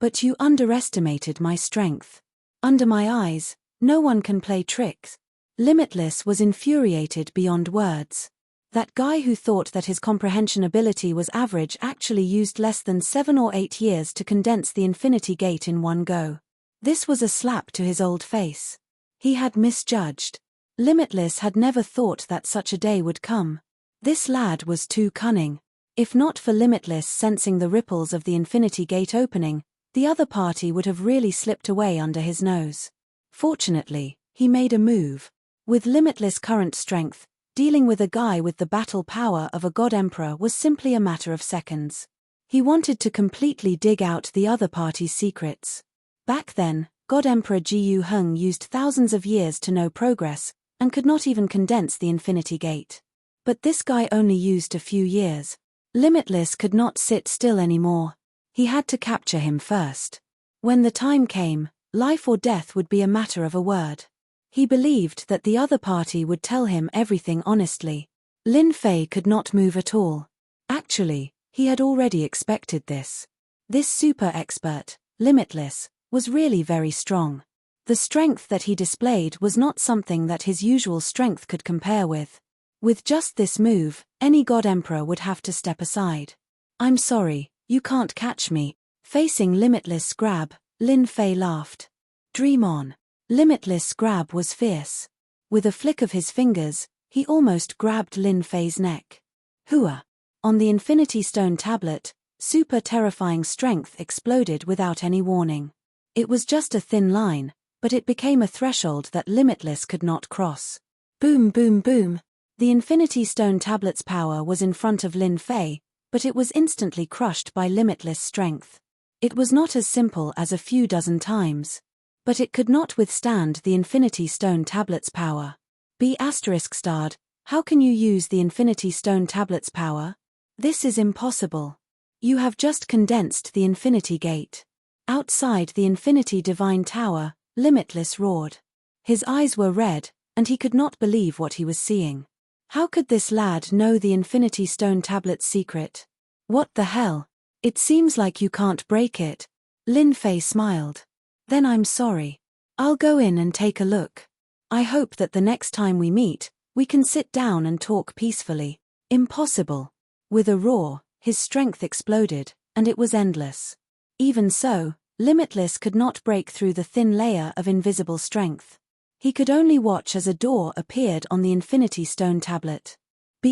A: But you underestimated my strength. Under my eyes, no one can play tricks. Limitless was infuriated beyond words. That guy who thought that his comprehension ability was average actually used less than 7 or 8 years to condense the Infinity Gate in one go. This was a slap to his old face. He had misjudged. Limitless had never thought that such a day would come. This lad was too cunning. If not for Limitless sensing the ripples of the Infinity Gate opening, the other party would have really slipped away under his nose. Fortunately, he made a move. With Limitless current strength, dealing with a guy with the battle power of a God Emperor was simply a matter of seconds. He wanted to completely dig out the other party's secrets. Back then, God Emperor Jiyu Heng used thousands of years to no progress, and could not even condense the Infinity Gate. But this guy only used a few years. Limitless could not sit still anymore. He had to capture him first. When the time came, life or death would be a matter of a word. He believed that the other party would tell him everything honestly. Lin Fei could not move at all. Actually, he had already expected this. This super expert, Limitless, was really very strong. The strength that he displayed was not something that his usual strength could compare with. With just this move, any God Emperor would have to step aside. I'm sorry, you can't catch me. Facing Limitless' grab, Lin Fei laughed. Dream on. Limitless' grab was fierce. With a flick of his fingers, he almost grabbed Lin Fei's neck. Hua! On the Infinity Stone tablet, super terrifying strength exploded without any warning. It was just a thin line, but it became a threshold that Limitless could not cross. Boom boom boom! The Infinity Stone tablet's power was in front of Lin Fei, but it was instantly crushed by Limitless' strength. It was not as simple as a few dozen times. But it could not withstand the Infinity Stone tablet's power. ****, how can you use the Infinity Stone tablet's power? This is impossible. You have just condensed the Infinity Gate. Outside the Infinity Divine Tower, Limitless roared. His eyes were red, and he could not believe what he was seeing. How could this lad know the Infinity Stone tablet's secret? What the hell? It seems like you can't break it. Lin Fei smiled. Then I'm sorry. I'll go in and take a look. I hope that the next time we meet, we can sit down and talk peacefully. Impossible. With a roar, his strength exploded, and it was endless. Even so, Limitless could not break through the thin layer of invisible strength. He could only watch as a door appeared on the Infinity Stone tablet. ****.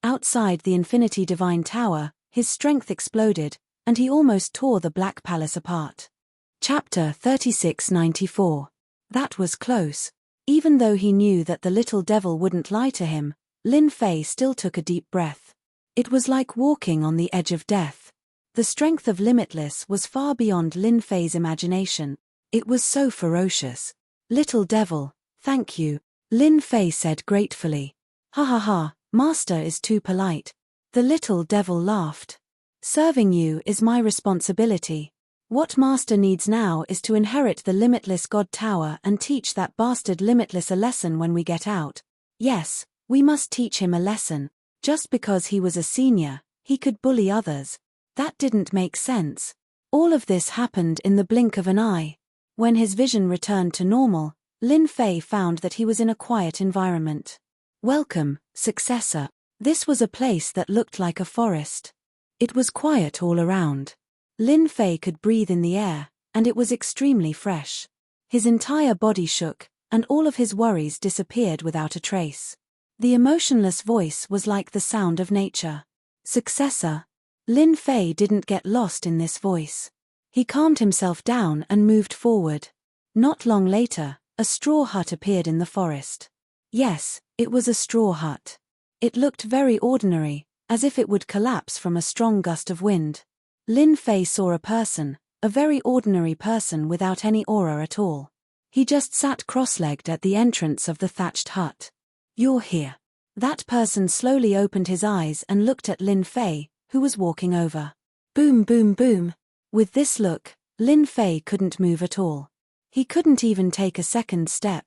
A: Outside the Infinity Divine Tower, his strength exploded, and he almost tore the Black Palace apart. Chapter 3694. That was close. Even though he knew that the little devil wouldn't lie to him, Lin Fei still took a deep breath. It was like walking on the edge of death. The strength of Limitless was far beyond Lin Fei's imagination. It was so ferocious. Little devil, thank you, Lin Fei said gratefully. Ha ha ha, master is too polite. The little devil laughed. Serving you is my responsibility. What master needs now is to inherit the Limitless God Tower and teach that bastard Limitless a lesson when we get out. Yes, we must teach him a lesson. Just because he was a senior, he could bully others. That didn't make sense. All of this happened in the blink of an eye. When his vision returned to normal, Lin Fei found that he was in a quiet environment. Welcome, successor. This was a place that looked like a forest. It was quiet all around. Lin Fei could breathe in the air, and it was extremely fresh. His entire body shook, and all of his worries disappeared without a trace. The emotionless voice was like the sound of nature. Successor. Lin Fei didn't get lost in this voice. He calmed himself down and moved forward. Not long later, a straw hut appeared in the forest. Yes, it was a straw hut. It looked very ordinary, as if it would collapse from a strong gust of wind. Lin Fei saw a very ordinary person without any aura at all. He just sat cross-legged at the entrance of the thatched hut. You're here. That person slowly opened his eyes and looked at Lin Fei, who was walking over. Boom, boom, boom. With this look, Lin Fei couldn't move at all. He couldn't even take a second step.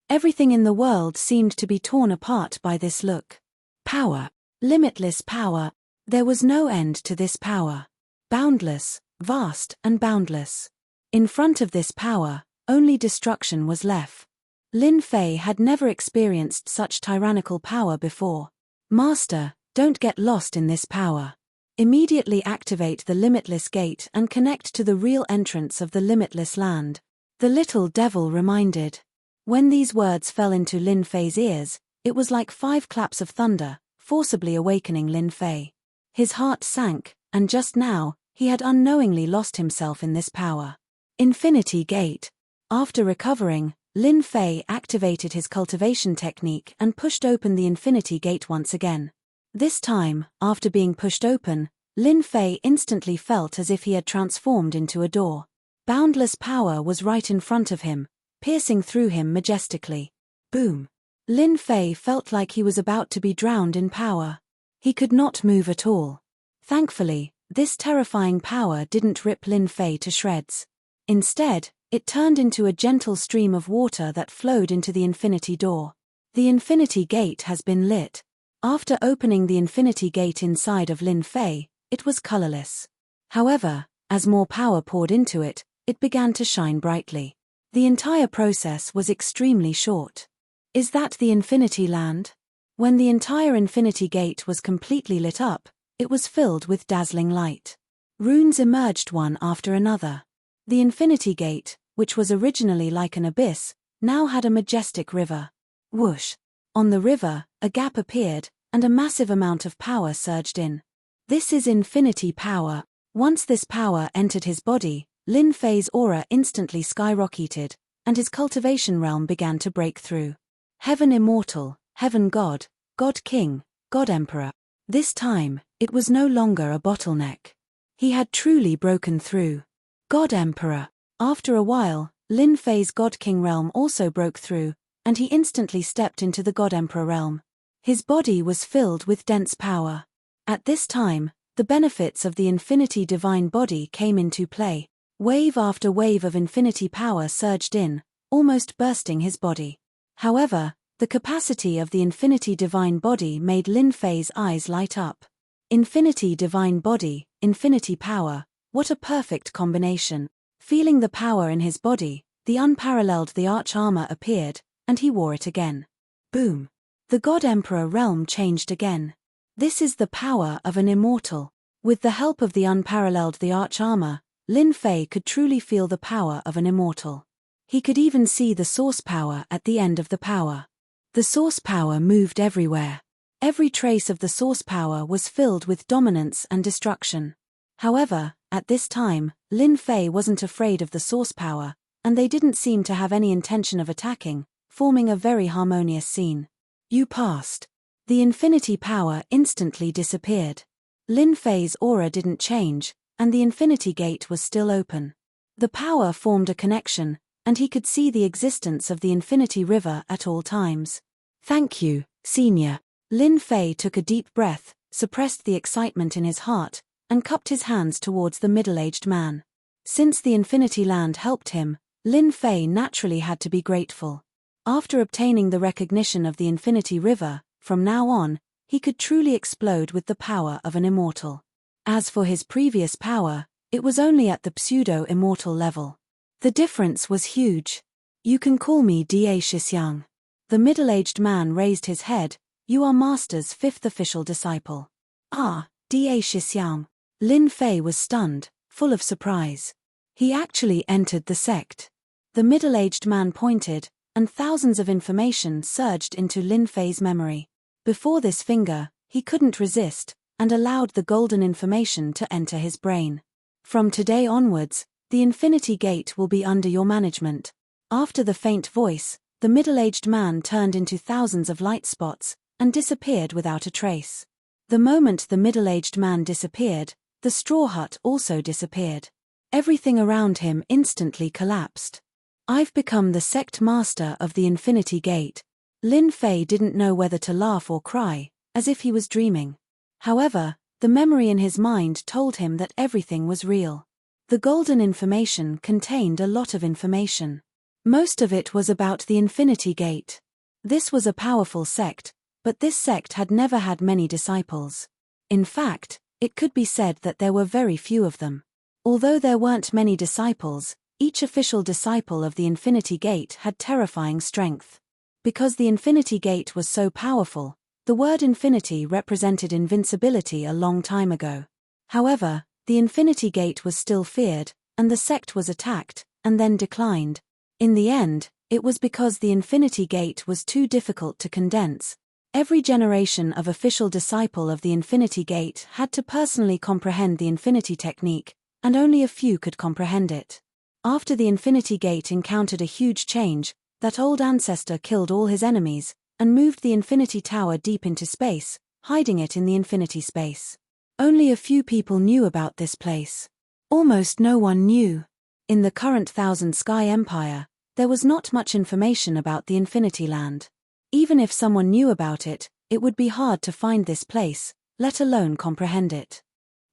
A: Everything in the world seemed to be torn apart by this look. Power. Limitless power. There was no end to this power. Boundless, vast and boundless. In front of this power, only destruction was left. Lin Fei had never experienced such tyrannical power before. Master, don't get lost in this power. Immediately activate the limitless gate and connect to the real entrance of the limitless land. The little devil reminded. When these words fell into Lin Fei's ears, it was like 5 claps of thunder, forcibly awakening Lin Fei. His heart sank, and just now, he had unknowingly lost himself in this power. Infinity Gate. After recovering, Lin Fei activated his cultivation technique and pushed open the Infinity Gate once again. This time, after being pushed open, Lin Fei instantly felt as if he had transformed into a door. Boundless power was right in front of him, piercing through him majestically. Boom. Lin Fei felt like he was about to be drowned in power. He could not move at all. Thankfully, this terrifying power didn't rip Lin Fei to shreds. Instead, it turned into a gentle stream of water that flowed into the Infinity Door. The Infinity Gate has been lit. After opening the Infinity Gate inside of Lin Fei, it was colorless. However, as more power poured into it, it began to shine brightly. The entire process was extremely short. Is that the Infinity Land? When the entire Infinity Gate was completely lit up, it was filled with dazzling light. Runes emerged one after another. The Infinity Gate, which was originally like an abyss, now had a majestic river. Whoosh! On the river, a gap appeared, and a massive amount of power surged in. This is infinity power. Once this power entered his body, Lin Fei's aura instantly skyrocketed, and his cultivation realm began to break through. Heaven Immortal, Heaven God, God King, God Emperor. This time, it was no longer a bottleneck. He had truly broken through. God Emperor. After a while, Lin Fei's God King realm also broke through, and he instantly stepped into the God Emperor realm. His body was filled with dense power. At this time, the benefits of the Infinity Divine Body came into play. Wave after wave of infinity power surged in, almost bursting his body. However, the capacity of the Infinity Divine Body made Lin Fei's eyes light up. Infinity Divine Body, infinity power, what a perfect combination. Feeling the power in his body, the unparalleled the arch armor appeared, and he wore it again. Boom. The God Emperor realm changed again. This is the power of an immortal. With the help of the unparalleled the arch armor, Lin Fei could truly feel the power of an immortal. He could even see the source power at the end of the power. The source power moved everywhere. Every trace of the source power was filled with dominance and destruction. However, at this time, Lin Fei wasn't afraid of the source power, and they didn't seem to have any intention of attacking, forming a very harmonious scene. You passed. The infinity power instantly disappeared. Lin Fei's aura didn't change, and the Infinity Gate was still open. The power formed a connection, and he could see the existence of the Infinity River at all times. Thank you, Senior. Lin Fei took a deep breath, suppressed the excitement in his heart, and cupped his hands towards the middle-aged man. Since the Infinity Land helped him, Lin Fei naturally had to be grateful. After obtaining the recognition of the Infinity River, from now on, he could truly explode with the power of an immortal. As for his previous power, it was only at the pseudo-immortal level. The difference was huge. You can call me Da Shixiang. The middle-aged man raised his head. You are Master's fifth official disciple. Ah, Da Shixiang. Lin Fei was stunned, full of surprise. He actually entered the sect. The middle-aged man pointed, and thousands of information surged into Lin Fei's memory. Before this finger, he couldn't resist, and allowed the golden information to enter his brain. From today onwards, the Infinity Gate will be under your management. After the faint voice, the middle-aged man turned into thousands of light spots, and disappeared without a trace. The moment the middle-aged man disappeared, the straw hut also disappeared. Everything around him instantly collapsed. I've become the sect master of the Infinity Gate. Lin Fei didn't know whether to laugh or cry, as if he was dreaming. However, the memory in his mind told him that everything was real. The golden information contained a lot of information. Most of it was about the Infinity Gate. This was a powerful sect, but this sect had never had many disciples. In fact, it could be said that there were very few of them. Although there weren't many disciples, each official disciple of the Infinity Gate had terrifying strength. Because the Infinity Gate was so powerful, the word infinity represented invincibility a long time ago. However, the Infinity Gate was still feared, and the sect was attacked, and then declined. In the end, it was because the Infinity Gate was too difficult to condense. Every generation of official disciple of the Infinity Gate had to personally comprehend the Infinity Technique, and only a few could comprehend it. After the Infinity Gate encountered a huge change, that old ancestor killed all his enemies, and moved the Infinity Tower deep into space, hiding it in the Infinity Space. Only a few people knew about this place. Almost no one knew. In the current Thousand Sky Empire, there was not much information about the Infinity Land. Even if someone knew about it, it would be hard to find this place, let alone comprehend it.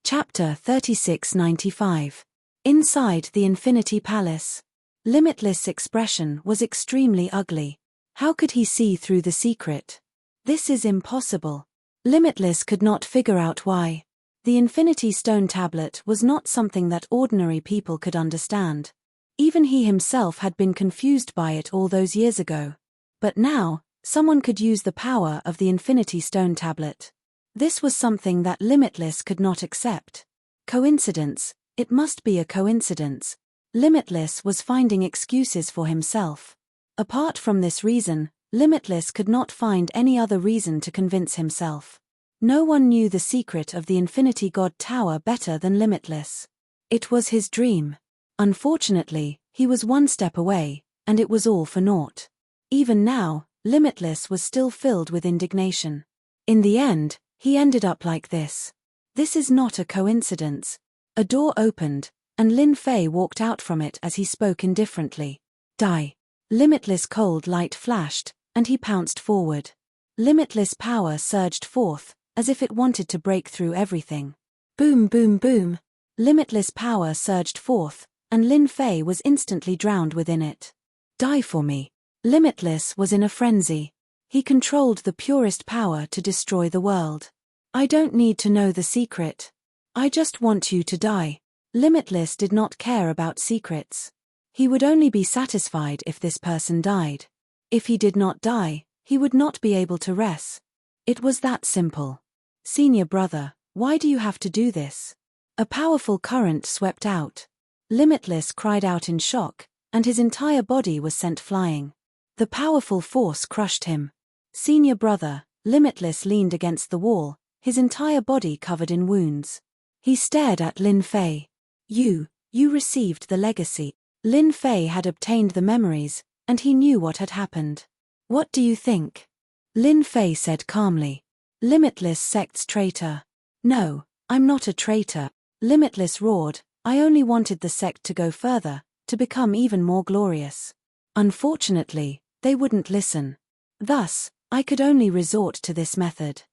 A: Chapter 3695. Inside the Infinity Palace. Limitless' expression was extremely ugly. How could he see through the secret? This is impossible. Limitless could not figure out why. The Infinity Stone Tablet was not something that ordinary people could understand. Even he himself had been confused by it all those years ago. But now, someone could use the power of the Infinity Stone Tablet. This was something that Limitless could not accept. Coincidence, it must be a coincidence. Limitless was finding excuses for himself. Apart from this reason, Limitless could not find any other reason to convince himself. No one knew the secret of the Infinity God Tower better than Limitless. It was his dream. Unfortunately, he was one step away, and it was all for naught. Even now, Limitless was still filled with indignation. In the end, he ended up like this. This is not a coincidence. A door opened, and Lin Fei walked out from it as he spoke indifferently. Die. Limitless cold light flashed, and he pounced forward. Limitless power surged forth, as if it wanted to break through everything. Boom boom boom. Limitless power surged forth, and Lin Fei was instantly drowned within it. Die for me. Limitless was in a frenzy. He controlled the purest power to destroy the world. I don't need to know the secret. I just want you to die. Limitless did not care about secrets. He would only be satisfied if this person died. If he did not die, he would not be able to rest. It was that simple. Senior brother, why do you have to do this? A powerful current swept out. Limitless cried out in shock, and his entire body was sent flying. The powerful force crushed him. Senior brother, Limitless leaned against the wall, his entire body covered in wounds. He stared at Lin Fei. You received the legacy. Lin Fei had obtained the memories, and he knew what had happened. What do you think? Lin Fei said calmly. Limitless sect's traitor. No, I'm not a traitor. Limitless roared, I only wanted the sect to go further, to become even more glorious. Unfortunately, they wouldn't listen. Thus, I could only resort to this method.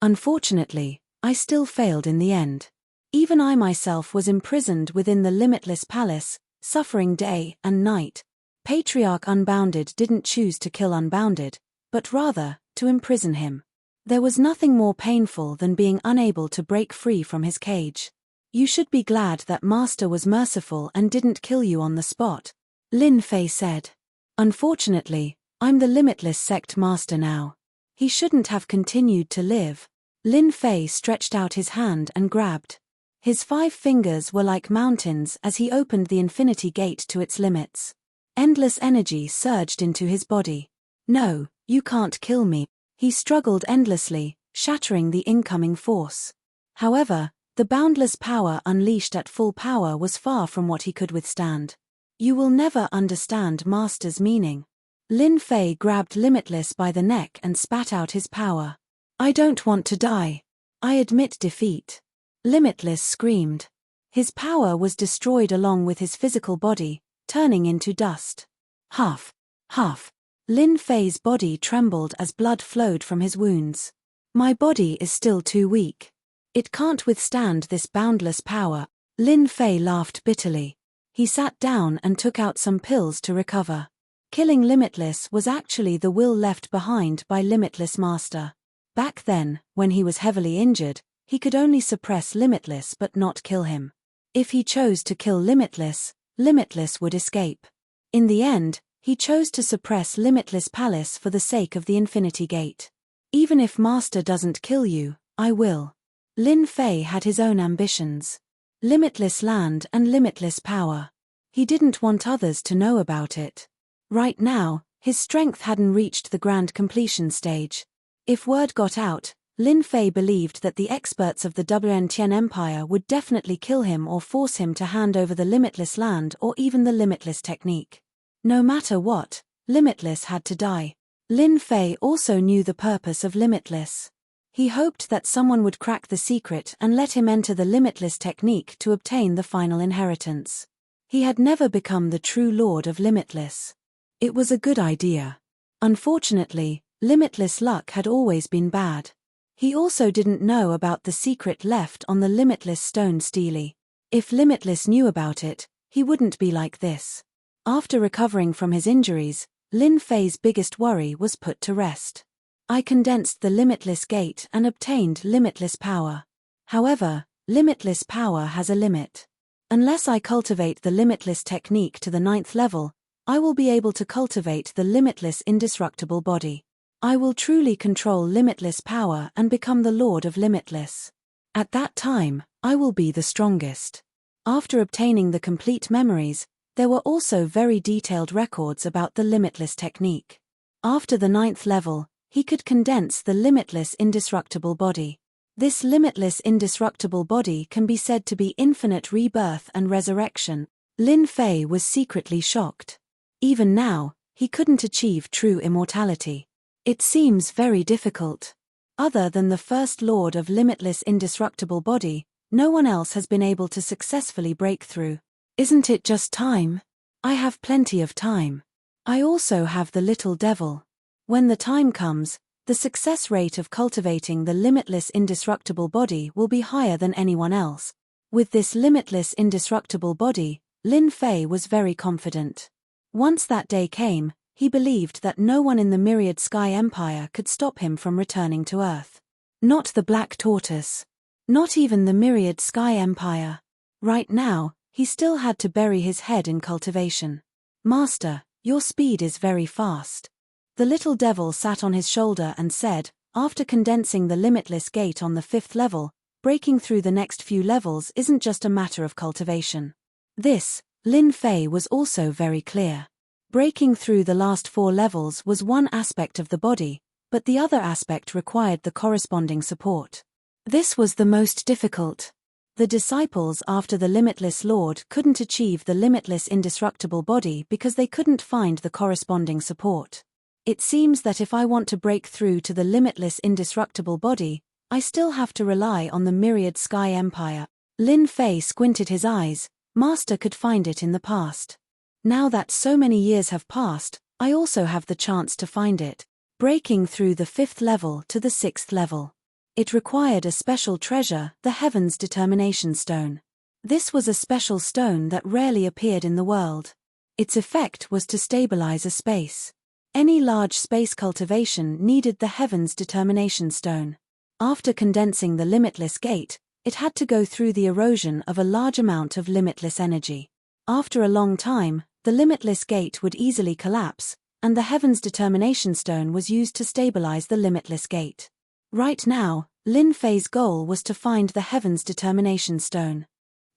A: Unfortunately, I still failed in the end. Even I myself was imprisoned within the Limitless Palace, suffering day and night. Patriarch Unbounded didn't choose to kill Unbounded, but rather, to imprison him. There was nothing more painful than being unable to break free from his cage. You should be glad that Master was merciful and didn't kill you on the spot, Lin Fei said. Unfortunately, I'm the Limitless Sect Master now. He shouldn't have continued to live. Lin Fei stretched out his hand and grabbed. His 5 fingers were like mountains as he opened the infinity gate to its limits. Endless energy surged into his body. No, you can't kill me. He struggled endlessly, shattering the incoming force. However, the boundless power unleashed at full power was far from what he could withstand. You will never understand Master's meaning. Lin Fei grabbed Limitless by the neck and spat out his power. I don't want to die. I admit defeat. Limitless screamed. His power was destroyed along with his physical body, turning into dust. Huff. Huff. Lin Fei's body trembled as blood flowed from his wounds. My body is still too weak. It can't withstand this boundless power. Lin Fei laughed bitterly. He sat down and took out some pills to recover. Killing Limitless was actually the will left behind by Limitless Master. Back then, when he was heavily injured, he could only suppress Limitless but not kill him. If he chose to kill Limitless, Limitless would escape. In the end, he chose to suppress Limitless Palace for the sake of the Infinity Gate. Even if Master doesn't kill you, I will. Lin Fei had his own ambitions. Limitless land and limitless power. He didn't want others to know about it. Right now, his strength hadn't reached the grand completion stage. If word got out, Lin Fei believed that the experts of the Tian Empire would definitely kill him or force him to hand over the limitless land or even the limitless technique. No matter what, Limitless had to die. Lin Fei also knew the purpose of Limitless. He hoped that someone would crack the secret and let him enter the Limitless technique to obtain the final inheritance. He had never become the true Lord of Limitless. It was a good idea. Unfortunately, Limitless luck had always been bad. He also didn't know about the secret left on the Limitless stone stele. If Limitless knew about it, he wouldn't be like this. After recovering from his injuries, Lin Fei's biggest worry was put to rest. I condensed the Limitless Gate and obtained limitless power. However, limitless power has a limit. Unless I cultivate the Limitless technique to the 9th level, I will be able to cultivate the limitless indestructible body. I will truly control limitless power and become the Lord of Limitless. At that time, I will be the strongest. After obtaining the complete memories, there were also very detailed records about the limitless technique. After the 9th level, he could condense the limitless indestructible body. This limitless indestructible body can be said to be infinite rebirth and resurrection. Lin Fei was secretly shocked. Even now, he couldn't achieve true immortality. It seems very difficult. Other than the first Lord of Limitless Indestructible Body, no one else has been able to successfully break through. Isn't it just time? I have plenty of time. I also have the little devil. When the time comes, the success rate of cultivating the limitless indestructible body will be higher than anyone else. With this limitless indestructible body, Lin Fei was very confident. Once that day came, he believed that no one in the Myriad Sky Empire could stop him from returning to Earth. Not the Black Tortoise. Not even the Myriad Sky Empire. Right now, he still had to bury his head in cultivation. Master, your speed is very fast. The little devil sat on his shoulder and said, after condensing the limitless gate on the 5th level, breaking through the next few levels isn't just a matter of cultivation. This, Lin Fei was also very clear. Breaking through the last 4 levels was one aspect of the body, but the other aspect required the corresponding support. This was the most difficult. The disciples after the Limitless Lord couldn't achieve the limitless indestructible body because they couldn't find the corresponding support. It seems that if I want to break through to the limitless indestructible body, I still have to rely on the Myriad Sky Empire. Lin Fei squinted his eyes. Master could find it in the past. Now that so many years have passed, I also have the chance to find it. Breaking through the 5th level to the 6th level. It required a special treasure, the Heaven's Determination Stone. This was a special stone that rarely appeared in the world. Its effect was to stabilize a space. Any large space cultivation needed the Heaven's Determination Stone. After condensing the limitless gate, it had to go through the erosion of a large amount of limitless energy. After a long time, the limitless gate would easily collapse, and the Heaven's Determination Stone was used to stabilize the limitless gate. Right now, Lin Fei's goal was to find the Heaven's Determination Stone.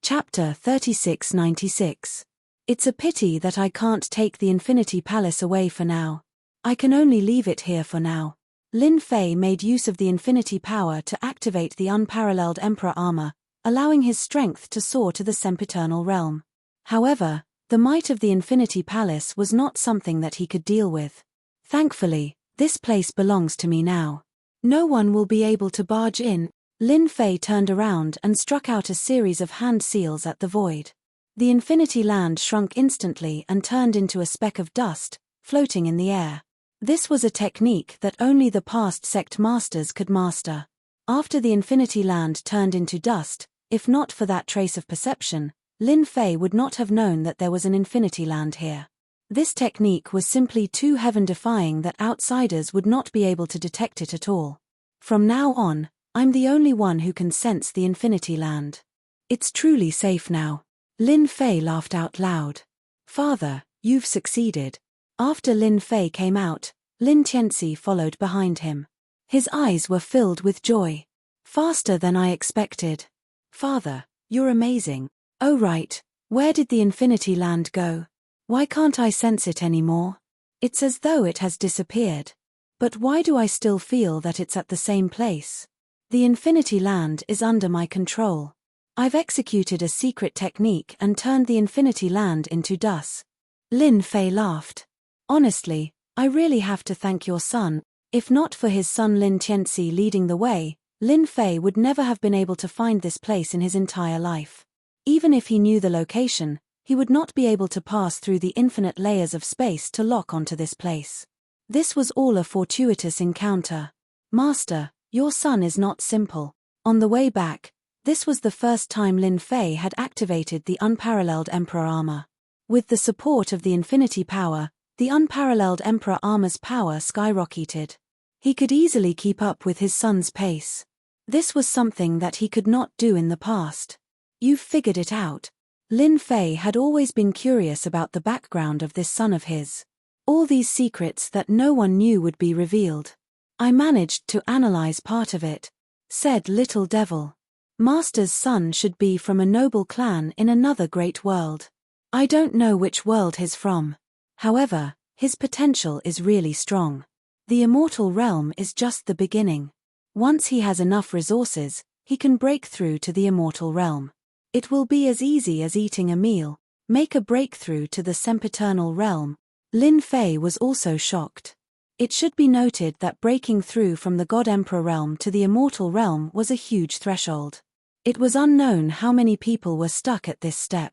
A: Chapter 3696. It's a pity that I can't take the Infinity Palace away for now. I can only leave it here for now. Lin Fei made use of the Infinity Power to activate the unparalleled Emperor armor, allowing his strength to soar to the sempiternal realm. However, the might of the Infinity Palace was not something that he could deal with. Thankfully, this place belongs to me now. No one will be able to barge in. Lin Fei turned around and struck out a series of hand seals at the void. The Infinity Land shrunk instantly and turned into a speck of dust, floating in the air. This was a technique that only the past sect masters could master. After the Infinity Land turned into dust, if not for that trace of perception, Lin Fei would not have known that there was an Infinity Land here. This technique was simply too heaven-defying that outsiders would not be able to detect it at all. From now on, I'm the only one who can sense the Infinity Land. It's truly safe now. Lin Fei laughed out loud. Father, you've succeeded. After Lin Fei came out, Lin Tianxi followed behind him. His eyes were filled with joy. Faster than I expected. Father, you're amazing. Oh right, where did the Infinity Land go? Why can't I sense it anymore? It's as though it has disappeared. But why do I still feel that it's at the same place? The Infinity Land is under my control. I've executed a secret technique and turned the Infinity Land into dust. Lin Fei laughed. Honestly, I really have to thank your son. If not for his son Lin Tianxi leading the way, Lin Fei would never have been able to find this place in his entire life. Even if he knew the location, he would not be able to pass through the infinite layers of space to lock onto this place. This was all a fortuitous encounter. Master, your son is not simple. On the way back, this was the first time Lin Fei had activated the unparalleled Emperor armor. With the support of the Infinity Power, the unparalleled Emperor armor's power skyrocketed. He could easily keep up with his son's pace. This was something that he could not do in the past. You've figured it out. Lin Fei had always been curious about the background of this son of his. All these secrets that no one knew would be revealed. I managed to analyze part of it, said Little Devil. Master's son should be from a noble clan in another great world. I don't know which world he's from. However, his potential is really strong. The immortal realm is just the beginning. Once he has enough resources, he can break through to the immortal realm. It will be as easy as eating a meal. Make a breakthrough to the sempiternal realm. Lin Fei was also shocked. It should be noted that breaking through from the God Emperor realm to the immortal realm was a huge threshold. It was unknown how many people were stuck at this step.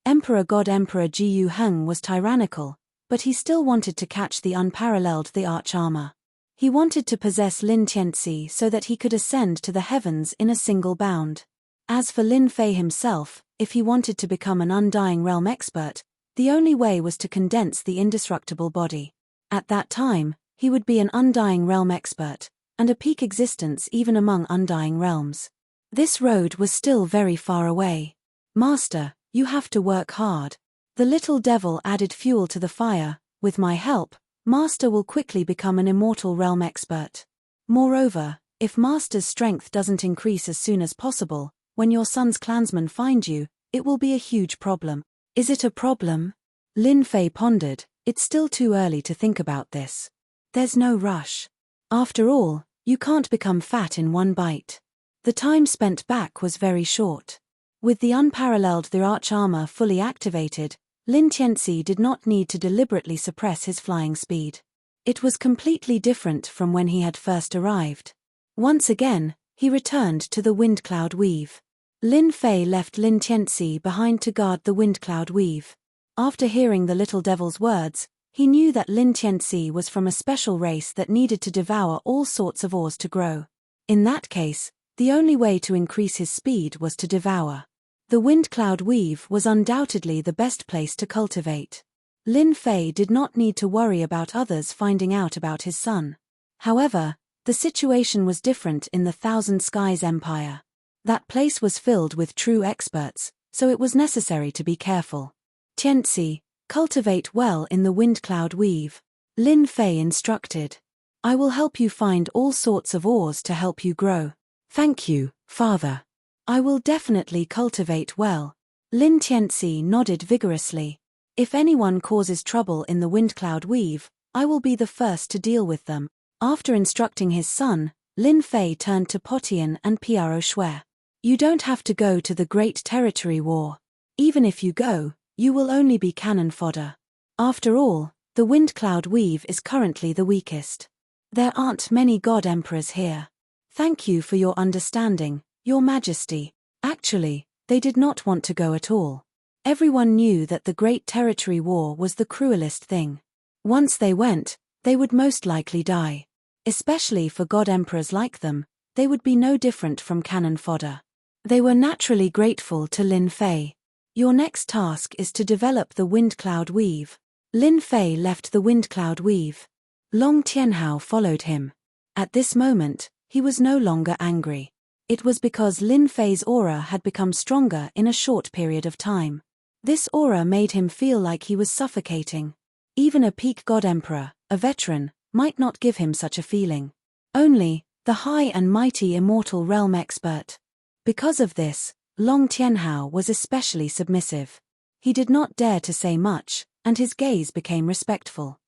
A: Emperor God Emperor Jiyu Heng was tyrannical, but he still wanted to catch the unparalleled the Arch-Armor. He wanted to possess Lin Tianxi so that he could ascend to the heavens in a single bound. As for Lin Fei himself, if he wanted to become an Undying Realm expert, the only way was to condense the indestructible body. At that time, he would be an Undying Realm expert, and a peak existence even among Undying Realms. This road was still very far away. Master, you have to work hard. The little devil added fuel to the fire. With my help, Master will quickly become an immortal realm expert. Moreover, if Master's strength doesn't increase as soon as possible, when your son's clansmen find you, it will be a huge problem. Is it a problem? Lin Fei pondered. It's still too early to think about this. There's no rush. After all, you can't become fat in one bite. The time spent back was very short. With the unparalleled the Arch-Armor fully activated, Lin Tianxi did not need to deliberately suppress his flying speed. It was completely different from when he had first arrived. Once again, he returned to the wind cloud weave. Lin Fei left Lin Tianxi behind to guard the wind cloud weave. After hearing the little devil's words, he knew that Lin Tianxi was from a special race that needed to devour all sorts of ores to grow. In that case, the only way to increase his speed was to devour. The wind cloud weave was undoubtedly the best place to cultivate. Lin Fei did not need to worry about others finding out about his son. However, the situation was different in the Thousand Skies Empire. That place was filled with true experts, so it was necessary to be careful. Tianzi, cultivate well in the wind cloud weave. Lin Fei instructed. I will help you find all sorts of ores to help you grow. Thank you, father. I will definitely cultivate well. Lin Tianzi nodded vigorously. If anyone causes trouble in the wind cloud weave, I will be the first to deal with them. After instructing his son, Lin Fei turned to Potian and Piaro Shui. You don't have to go to the Great Territory War. Even if you go, you will only be cannon fodder. After all, the wind cloud weave is currently the weakest. There aren't many god emperors here. Thank you for your understanding, Your Majesty. Actually, they did not want to go at all. Everyone knew that the Great Territory War was the cruelest thing. Once they went, they would most likely die. Especially for god emperors like them, they would be no different from cannon fodder. They were naturally grateful to Lin Fei. Your next task is to develop the wind cloud weave. Lin Fei left the wind cloud weave. Long Tianhao followed him. At this moment, he was no longer angry. It was because Lin Fei's aura had become stronger in a short period of time. This aura made him feel like he was suffocating. Even a peak god emperor, a veteran, might not give him such a feeling. Only the high and mighty immortal realm expert. Because of this, Long Tianhao was especially submissive. He did not dare to say much, and his gaze became respectful.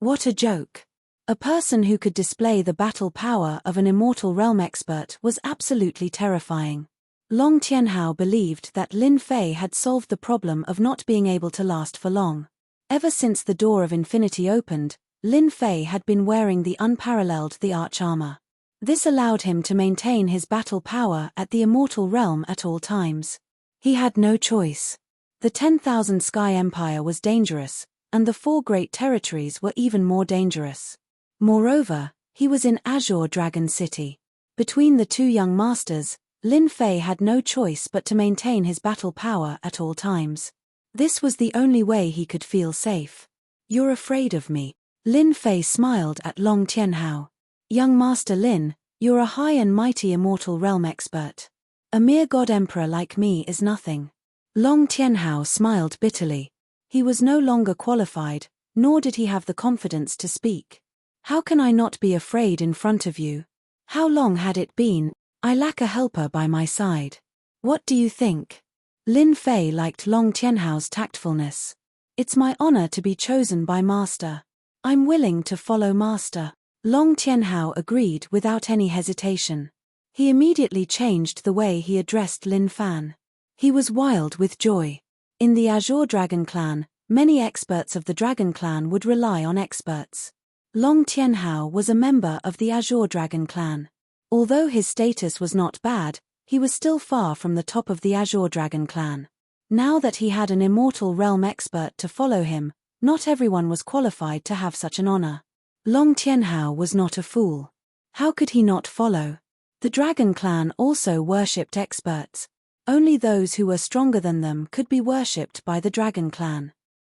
A: What a joke! A person who could display the battle power of an immortal realm expert was absolutely terrifying. Long Tianhao believed that Lin Fei had solved the problem of not being able to last for long. Ever since the door of infinity opened, Lin Fei had been wearing the unparalleled the arch armor. This allowed him to maintain his battle power at the immortal realm at all times. He had no choice. The 10,000 Sky Empire was dangerous, and the 4 great territories were even more dangerous. Moreover, he was in Azure Dragon City. Between the two young masters, Lin Fei had no choice but to maintain his battle power at all times. This was the only way he could feel safe. You're afraid of me. Lin Fei smiled at Long Tianhao. Young Master Lin, you're a high and mighty immortal realm expert. A mere god emperor like me is nothing. Long Tianhao smiled bitterly. He was no longer qualified, nor did he have the confidence to speak. How can I not be afraid in front of you? How long had it been? I lack a helper by my side. What do you think? Lin Fei liked Long Tianhao's tactfulness. It's my honor to be chosen by Master. I'm willing to follow Master. Long Tianhao agreed without any hesitation. He immediately changed the way he addressed Lin Fan. He was wild with joy. In the Azure Dragon Clan, many experts of the Dragon Clan would rely on experts. Long Tianhao was a member of the Azure Dragon Clan. Although his status was not bad, he was still far from the top of the Azure Dragon Clan. Now that he had an immortal realm expert to follow him, not everyone was qualified to have such an honor. Long Tianhao was not a fool. How could he not follow? The Dragon Clan also worshipped experts. Only those who were stronger than them could be worshipped by the Dragon Clan.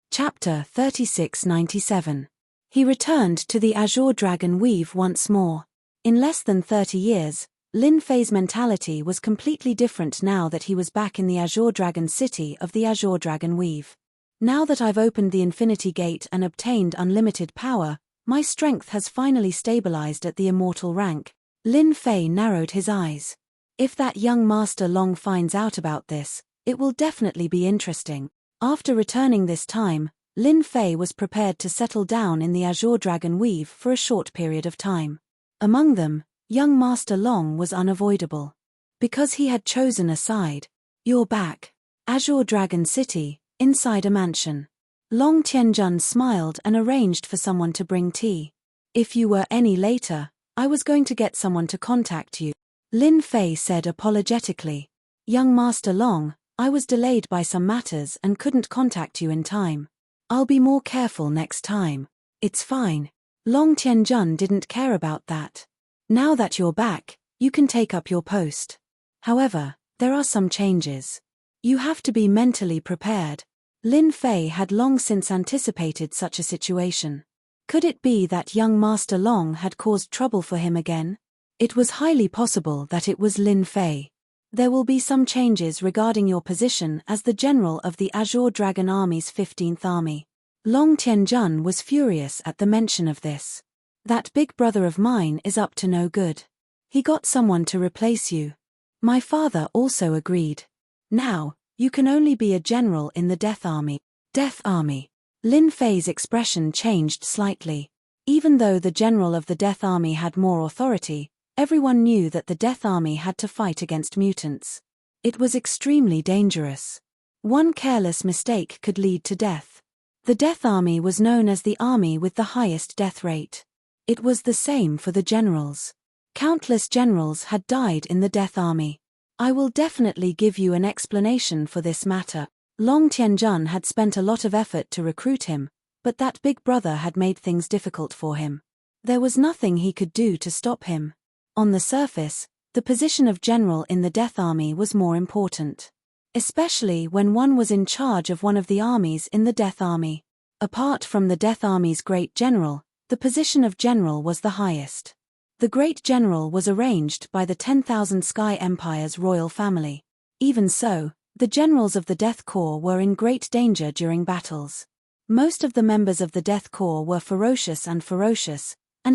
A: Chapter 3697. He returned to the Azure Dragon Weave once more. In less than 30 years, Lin Fei's mentality was completely different now that he was back in the Azure Dragon City of the Azure Dragon Weave. Now that I've opened the Infinity Gate and obtained unlimited power, my strength has finally stabilized at the immortal rank. Lin Fei narrowed his eyes. If that young Master Long finds out about this, it will definitely be interesting. After returning this time, Lin Fei was prepared to settle down in the Azure Dragon Weave for a short period of time. Among them, young Master Long was unavoidable. Because he had chosen a side. You're back. Azure Dragon City, inside a mansion. Long Tianjun smiled and arranged for someone to bring tea. If you were any later, I was going to get someone to contact you. Lin Fei said apologetically. Young Master Long, I was delayed by some matters and couldn't contact you in time. I'll be more careful next time. It's fine. Long Tianjun didn't care about that. Now that you're back, you can take up your post. However, there are some changes. You have to be mentally prepared. Lin Fei had long since anticipated such a situation. Could it be that young Master Long had caused trouble for him again? It was highly possible that it was Lin Fei. There will be some changes regarding your position as the general of the Azure Dragon Army's 15th Army. Long Tianjun was furious at the mention of this. That big brother of mine is up to no good. He got someone to replace you. My father also agreed. Now, you can only be a general in the Death Army. Death Army. Lin Fei's expression changed slightly. Even though the general of the Death Army had more authority, everyone knew that the Death Army had to fight against mutants. It was extremely dangerous. One careless mistake could lead to death. The Death Army was known as the army with the highest death rate. It was the same for the generals. Countless generals had died in the Death Army. I will definitely give you an explanation for this matter. Long Tianjun had spent a lot of effort to recruit him, but that big brother had made things difficult for him. There was nothing he could do to stop him. On the surface, the position of general in the Death Army was more important. Especially when one was in charge of one of the armies in the Death Army. Apart from the Death Army's great general, the position of general was the highest. The great general was arranged by the 10,000 Sky Empire's royal family. Even so, the generals of the Death Corps were in great danger during battles. Most of the members of the Death Corps were ferocious, and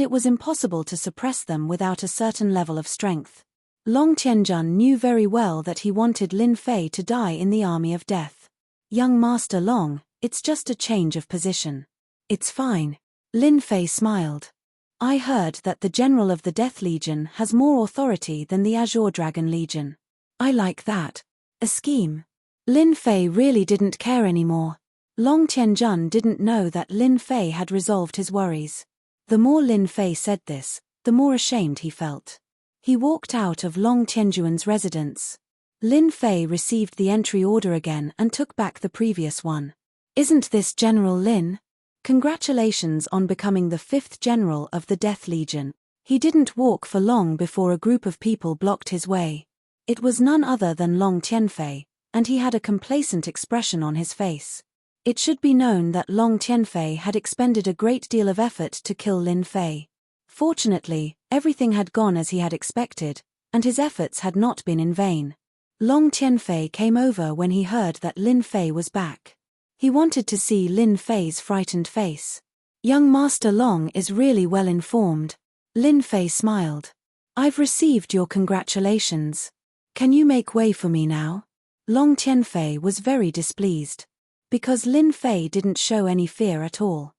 A: it was impossible to suppress them without a certain level of strength. Long Tianjun knew very well that he wanted Lin Fei to die in the army of death. Young Master Long, it's just a change of position. It's fine. Lin Fei smiled. I heard that the general of the Death Legion has more authority than the Azure Dragon Legion. I like that. A scheme. Lin Fei really didn't care anymore. Long Tianjun didn't know that Lin Fei had resolved his worries. The more Lin Fei said this, the more ashamed he felt. He walked out of Long Tianjun's residence. Lin Fei received the entry order again and took back the previous one. Isn't this General Lin? Congratulations on becoming the 5th general of the Death Legion. He didn't walk for long before a group of people blocked his way. It was none other than Long Tianfei, and he had a complacent expression on his face. It should be known that Long Tianfei had expended a great deal of effort to kill Lin Fei. Fortunately, everything had gone as he had expected, and his efforts had not been in vain. Long Tianfei came over when he heard that Lin Fei was back. He wanted to see Lin Fei's frightened face. Young Master Long is really well informed. Lin Fei smiled. I've received your congratulations. Can you make way for me now? Long Tianfei was very displeased. Because Lin Fei didn't show any fear at all.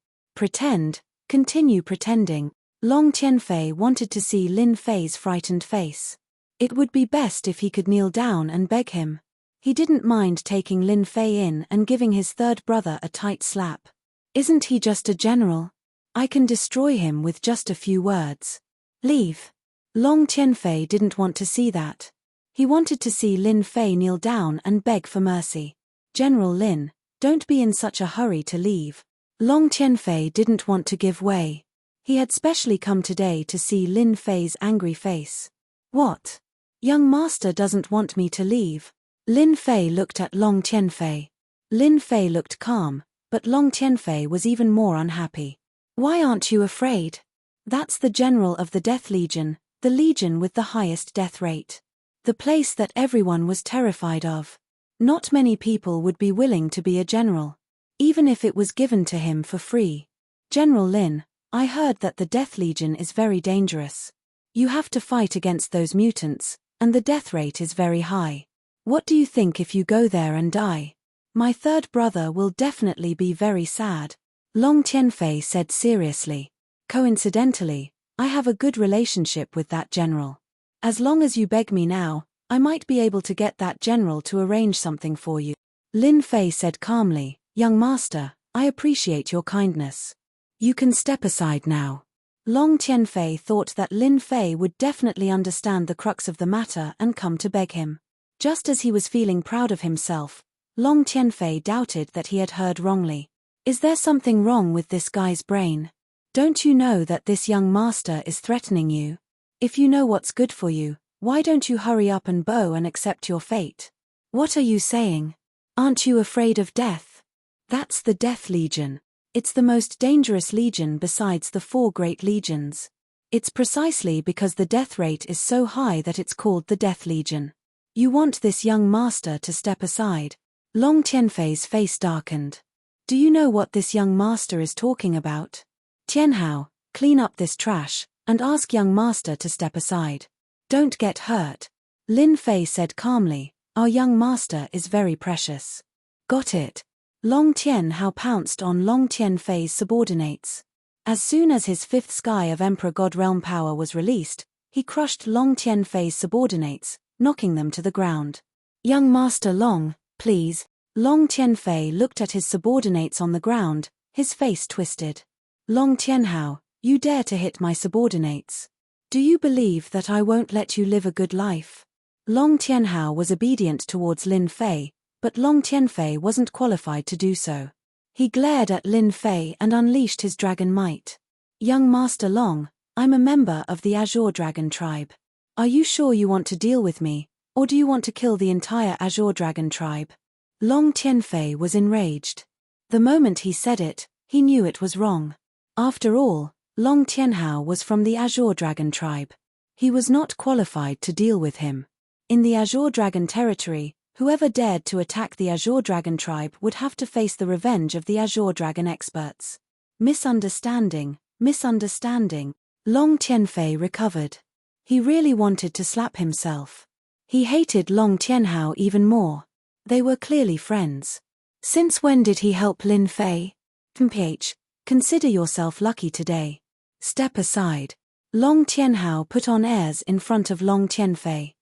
A: Continue pretending. Long Tianfei wanted to see Lin Fei's frightened face. It would be best if he could kneel down and beg him. He didn't mind taking Lin Fei in and giving his third brother a tight slap. Isn't he just a general? I can destroy him with just a few words. Leave. Long Tianfei didn't want to see that. He wanted to see Lin Fei kneel down and beg for mercy. General Lin, don't be in such a hurry to leave. Long Tianfei didn't want to give way. He had specially come today to see Lin Fei's angry face. What? Young master doesn't want me to leave. Lin Fei looked at Long Tianfei. Lin Fei looked calm, but Long Tianfei was even more unhappy. Why aren't you afraid? That's the general of the Death Legion, the legion with the highest death rate. The place that everyone was terrified of. Not many people would be willing to be a general, even if it was given to him for free. General Lin, I heard that the Death Legion is very dangerous. You have to fight against those mutants, and the death rate is very high. What do you think if you go there and die? My third brother will definitely be very sad. Long Tianfei said seriously. Coincidentally, I have a good relationship with that general. As long as you beg me now, I might be able to get that general to arrange something for you. Lin Fei said calmly, Young master, I appreciate your kindness. You can step aside now. Long Tianfei thought that Lin Fei would definitely understand the crux of the matter and come to beg him. Just as he was feeling proud of himself, Long Tianfei doubted that he had heard wrongly. Is there something wrong with this guy's brain? Don't you know that this young master is threatening you? If you know what's good for you, why don't you hurry up and bow and accept your fate? What are you saying? Aren't you afraid of death? That's the Death Legion. It's the most dangerous legion besides the 4 great legions. It's precisely because the death rate is so high that it's called the Death Legion. You want this young master to step aside. Long Tianfei's face darkened. Do you know what this young master is talking about? Tianhao, clean up this trash, and ask young master to step aside. Don't get hurt. Lin Fei said calmly, our young master is very precious. Got it. Long Tianhao pounced on Long Tianfei's subordinates. As soon as his 5th sky of Emperor God Realm power was released, he crushed Long Tianfei's subordinates, knocking them to the ground. Young Master Long, please. Long Tianfei looked at his subordinates on the ground, his face twisted. Long Tianhao, you dare to hit my subordinates. Do you believe that I won't let you live a good life? Long Tianhao was obedient towards Lin Fei, but Long Tianfei wasn't qualified to do so. He glared at Lin Fei and unleashed his dragon might. Young Master Long, I'm a member of the Azure Dragon tribe. Are you sure you want to deal with me, or do you want to kill the entire Azure Dragon tribe? Long Tianfei was enraged. The moment he said it, he knew it was wrong. After all, Long Tianhao was from the Azure Dragon tribe. He was not qualified to deal with him. In the Azure Dragon territory, whoever dared to attack the Azure Dragon tribe would have to face the revenge of the Azure Dragon experts. Misunderstanding. Long Tianfei recovered. He really wanted to slap himself. He hated Long Tianhao even more. They were clearly friends. Since when did he help Lin Fei? Consider yourself lucky today. Step aside. Long Tianhao put on airs in front of Long Tianfei.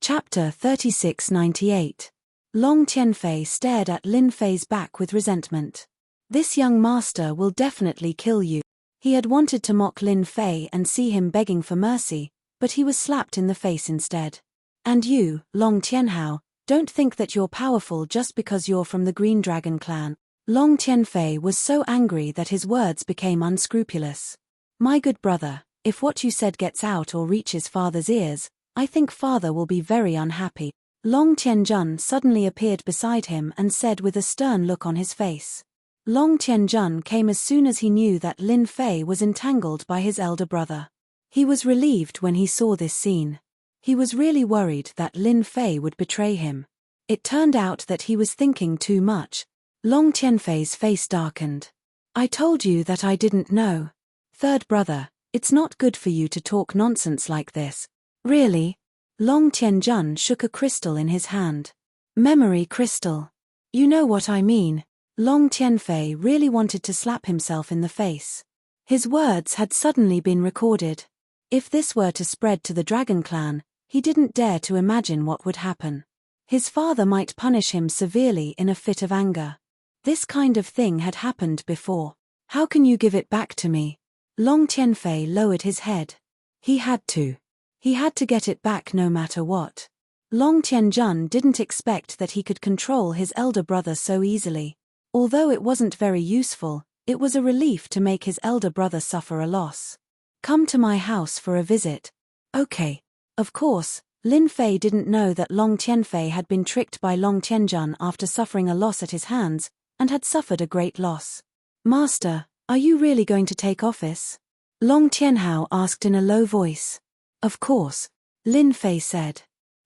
A: Chapter 3698. Long Tianfei stared at Lin Fei's back with resentment. This young master will definitely kill you. He had wanted to mock Lin Fei and see him begging for mercy, but he was slapped in the face instead. And you, Long Tianhao, don't think that you're powerful just because you're from the Green Dragon clan. Long Tianfei was so angry that his words became unscrupulous. My good brother, if what you said gets out or reaches father's ears, I think father will be very unhappy. Long Tianjun suddenly appeared beside him and said with a stern look on his face. Long Tianjun came as soon as he knew that Lin Fei was entangled by his elder brother. He was relieved when he saw this scene. He was really worried that Lin Fei would betray him. It turned out that he was thinking too much. Long Tianfei's face darkened. I told you that I didn't know. Third brother, it's not good for you to talk nonsense like this. Really? Long Tianjun shook a crystal in his hand. Memory crystal. You know what I mean. Long Tianfei really wanted to slap himself in the face. His words had suddenly been recorded. If this were to spread to the Dragon Clan, he didn't dare to imagine what would happen. His father might punish him severely in a fit of anger. This kind of thing had happened before. How can you give it back to me? Long Tianfei lowered his head. He had to. He had to get it back no matter what. Long Tianjun didn't expect that he could control his elder brother so easily. Although it wasn't very useful, it was a relief to make his elder brother suffer a loss. Come to my house for a visit. Okay. Of course, Lin Fei didn't know that Long Tianfei had been tricked by Long Tianjun after suffering a loss at his hands, and had suffered a great loss. Master, are you really going to take office? Long Tianhao asked in a low voice. Of course, Lin Fei said.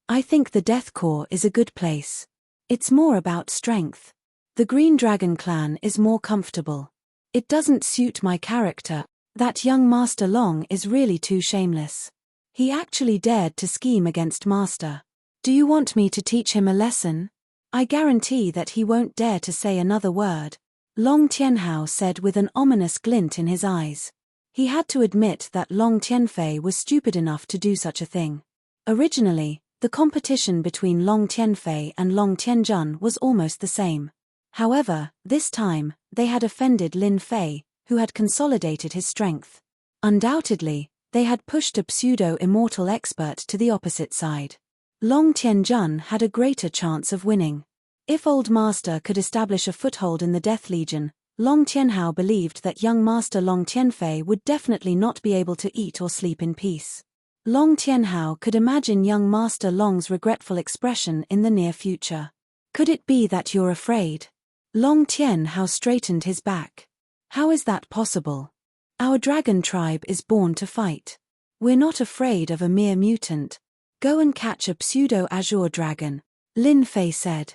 A: I think the Death Core is a good place. It's more about strength. The Green Dragon clan is more comfortable. It doesn't suit my character. That young Master Long is really too shameless. He actually dared to scheme against Master. Do you want me to teach him a lesson? I guarantee that he won't dare to say another word. Long Tianhao said with an ominous glint in his eyes. He had to admit that Long Tianfei was stupid enough to do such a thing. Originally, the competition between Long Tianfei and Long Tianjun was almost the same. However, this time, they had offended Lin Fei, who had consolidated his strength. Undoubtedly, they had pushed a pseudo-immortal expert to the opposite side. Long Tianjun had a greater chance of winning. If Old Master could establish a foothold in the Death Legion, Long Tianhao believed that young Master Long Tianfei would definitely not be able to eat or sleep in peace. Long Tianhao could imagine young Master Long's regretful expression in the near future. Could it be that you're afraid? Long Tianhao straightened his back. How is that possible? Our dragon tribe is born to fight. We're not afraid of a mere mutant. Go and catch a pseudo-azure dragon, Lin Fei said.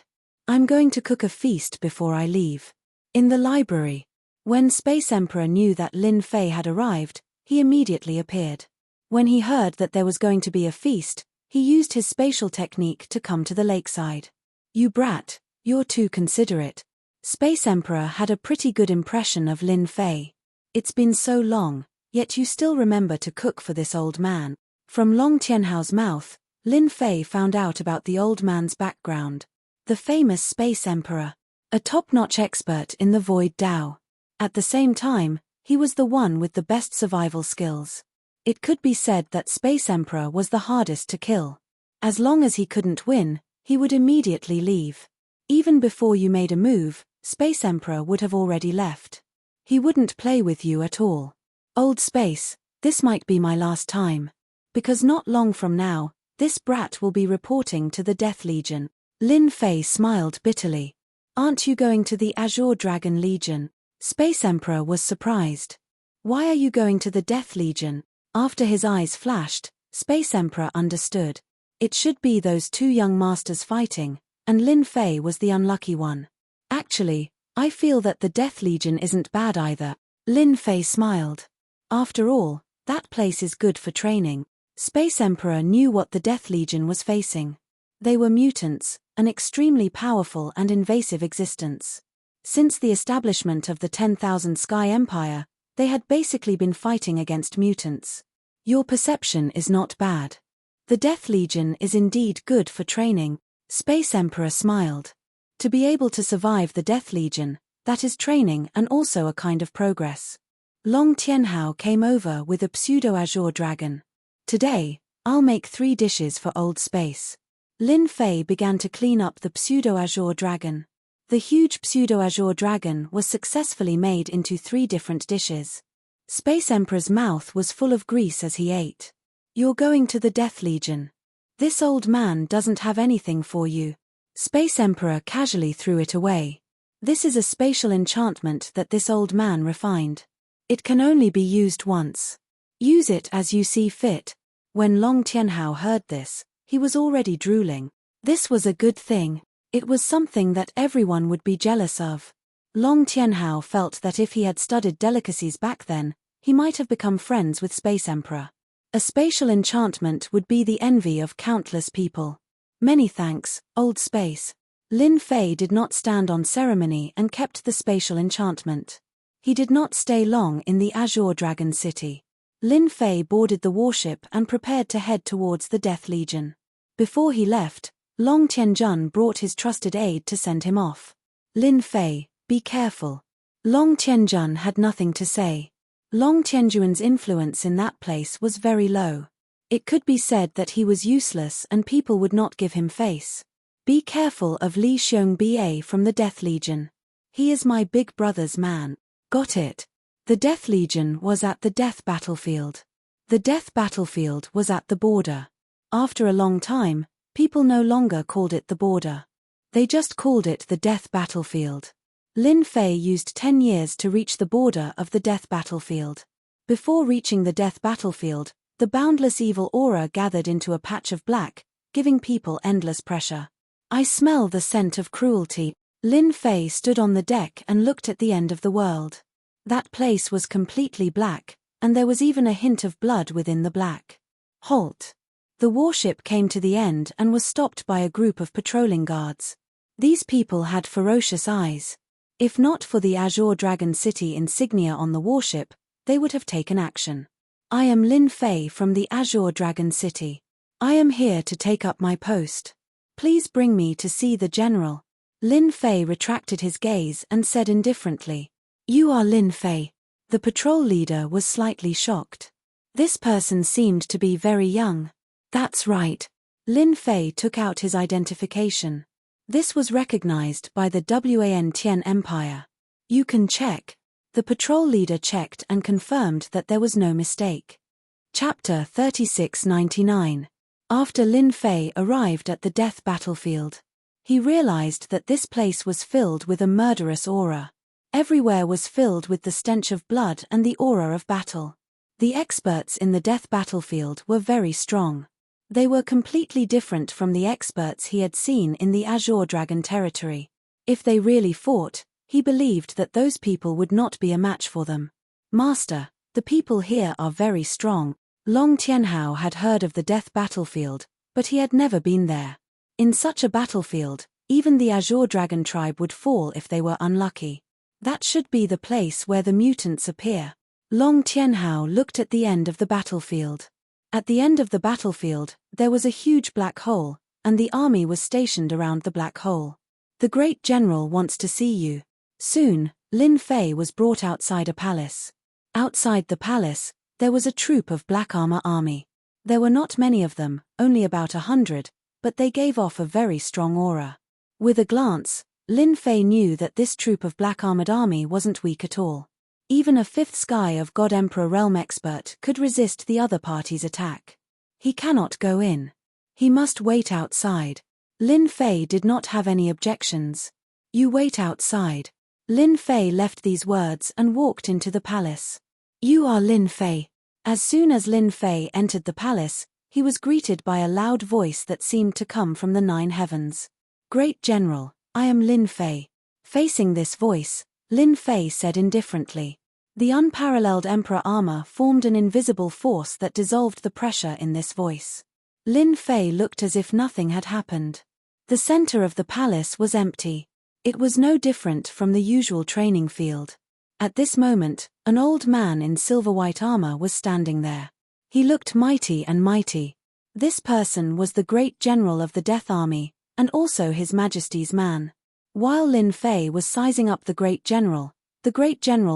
A: I'm going to cook a feast before I leave. In the library. When Space Emperor knew that Lin Fei had arrived, he immediately appeared. When he heard that there was going to be a feast, he used his spatial technique to come to the lakeside. You brat, you're too considerate. Space Emperor had a pretty good impression of Lin Fei. It's been so long, yet you still remember to cook for this old man. From Long Tianhao's mouth, Lin Fei found out about the old man's background. The famous Space Emperor. A top-notch expert in the Void Dao. At the same time, he was the one with the best survival skills. It could be said that Space Emperor was the hardest to kill. As long as he couldn't win, he would immediately leave. Even before you made a move, Space Emperor would have already left. He wouldn't play with you at all. Old Space, this might be my last time. Because not long from now, this brat will be reporting to the Death Legion. Lin Fei smiled bitterly. Aren't you going to the Azure Dragon Legion? Space Emperor was surprised. Why are you going to the Death Legion? After his eyes flashed, Space Emperor understood. It should be those two young masters fighting, and Lin Fei was the unlucky one. Actually, I feel that the Death Legion isn't bad either. Lin Fei smiled. After all, that place is good for training. Space Emperor knew what the Death Legion was facing. They were mutants, an extremely powerful and invasive existence. Since the establishment of the 10,000 Sky Empire, they had basically been fighting against mutants. Your perception is not bad. The Death Legion is indeed good for training. Space Emperor smiled. To be able to survive the Death Legion, that is training and also a kind of progress. Long Tianhao came over with a pseudo-azure dragon. Today, I'll make 3 dishes for Old Space. Lin Fei began to clean up the pseudo-azure dragon. The huge pseudo-azure dragon was successfully made into 3 different dishes. Space Emperor's mouth was full of grease as he ate. You're going to the Death Legion. This old man doesn't have anything for you. Space Emperor casually threw it away. This is a spatial enchantment that this old man refined. It can only be used once. Use it as you see fit. When Long Tianhao heard this, he was already drooling. This was a good thing. It was something that everyone would be jealous of. Long Tianhao felt that if he had studied delicacies back then, he might have become friends with Space Emperor. A spatial enchantment would be the envy of countless people. Many thanks, Old Space. Lin Fei did not stand on ceremony and kept the spatial enchantment. He did not stay long in the Azure Dragon City. Lin Fei boarded the warship and prepared to head towards the Death Legion. Before he left, Long Tianjun brought his trusted aide to send him off. Lin Fei, be careful. Long Tianjun had nothing to say. Long Tianjun's influence in that place was very low. It could be said that he was useless and people would not give him face. Be careful of Li Xiong Ba from the Death Legion. He is my big brother's man. Got it. The Death Legion was at the Death Battlefield. The Death Battlefield was at the border. After a long time, people no longer called it the border. They just called it the Death Battlefield. Lin Fei used 10 years to reach the border of the Death Battlefield. Before reaching the Death Battlefield, the boundless evil aura gathered into a patch of black, giving people endless pressure. I smell the scent of cruelty. Lin Fei stood on the deck and looked at the end of the world. That place was completely black, and there was even a hint of blood within the black. Halt! The warship came to the end and was stopped by a group of patrolling guards. These people had ferocious eyes. If not for the Azure Dragon City insignia on the warship, they would have taken action. I am Lin Fei from the Azure Dragon City. I am here to take up my post. Please bring me to see the general. Lin Fei retracted his gaze and said indifferently, You are Lin Fei. The patrol leader was slightly shocked. This person seemed to be very young. That's right. Lin Fei took out his identification. This was recognized by the Wan Tian Empire. You can check. The patrol leader checked and confirmed that there was no mistake. Chapter 3699. After Lin Fei arrived at the Death Battlefield, He realized that this place was filled with a murderous aura. Everywhere was filled with the stench of blood and the aura of battle. The experts in the death battlefield were very strong. They were completely different from the experts he had seen in the Azure Dragon territory. If they really fought, he believed that those people would not be a match for them. Master, the people here are very strong. Long Tianhao had heard of the death battlefield, but he had never been there. In such a battlefield, even the Azure Dragon tribe would fall if they were unlucky. That should be the place where the mutants appear. Long Tianhao looked at the end of the battlefield. At the end of the battlefield, there was a huge black hole, and the army was stationed around the black hole. The great general wants to see you. Soon, Lin Fei was brought outside a palace. Outside the palace, there was a troop of black armor army. There were not many of them, only about 100, but they gave off a very strong aura. With a glance, Lin Fei knew that this troop of black-armored army wasn't weak at all. Even a fifth Sky of God Emperor realm expert could resist the other party's attack. He cannot go in. He must wait outside. Lin Fei did not have any objections. You wait outside. Lin Fei left these words and walked into the palace. You are Lin Fei. As soon as Lin Fei entered the palace, he was greeted by a loud voice that seemed to come from the 9 heavens. Great General, I am Lin Fei. Facing this voice, Lin Fei said indifferently. The unparalleled Emperor armor formed an invisible force that dissolved the pressure in this voice. Lin Fei looked as if nothing had happened. The center of the palace was empty. It was no different from the usual training field. At this moment, an old man in silver-white armor was standing there. He looked mighty and mighty. This person was the great general of the Death Army, and also His Majesty's man. While Lin Fei was sizing up the great general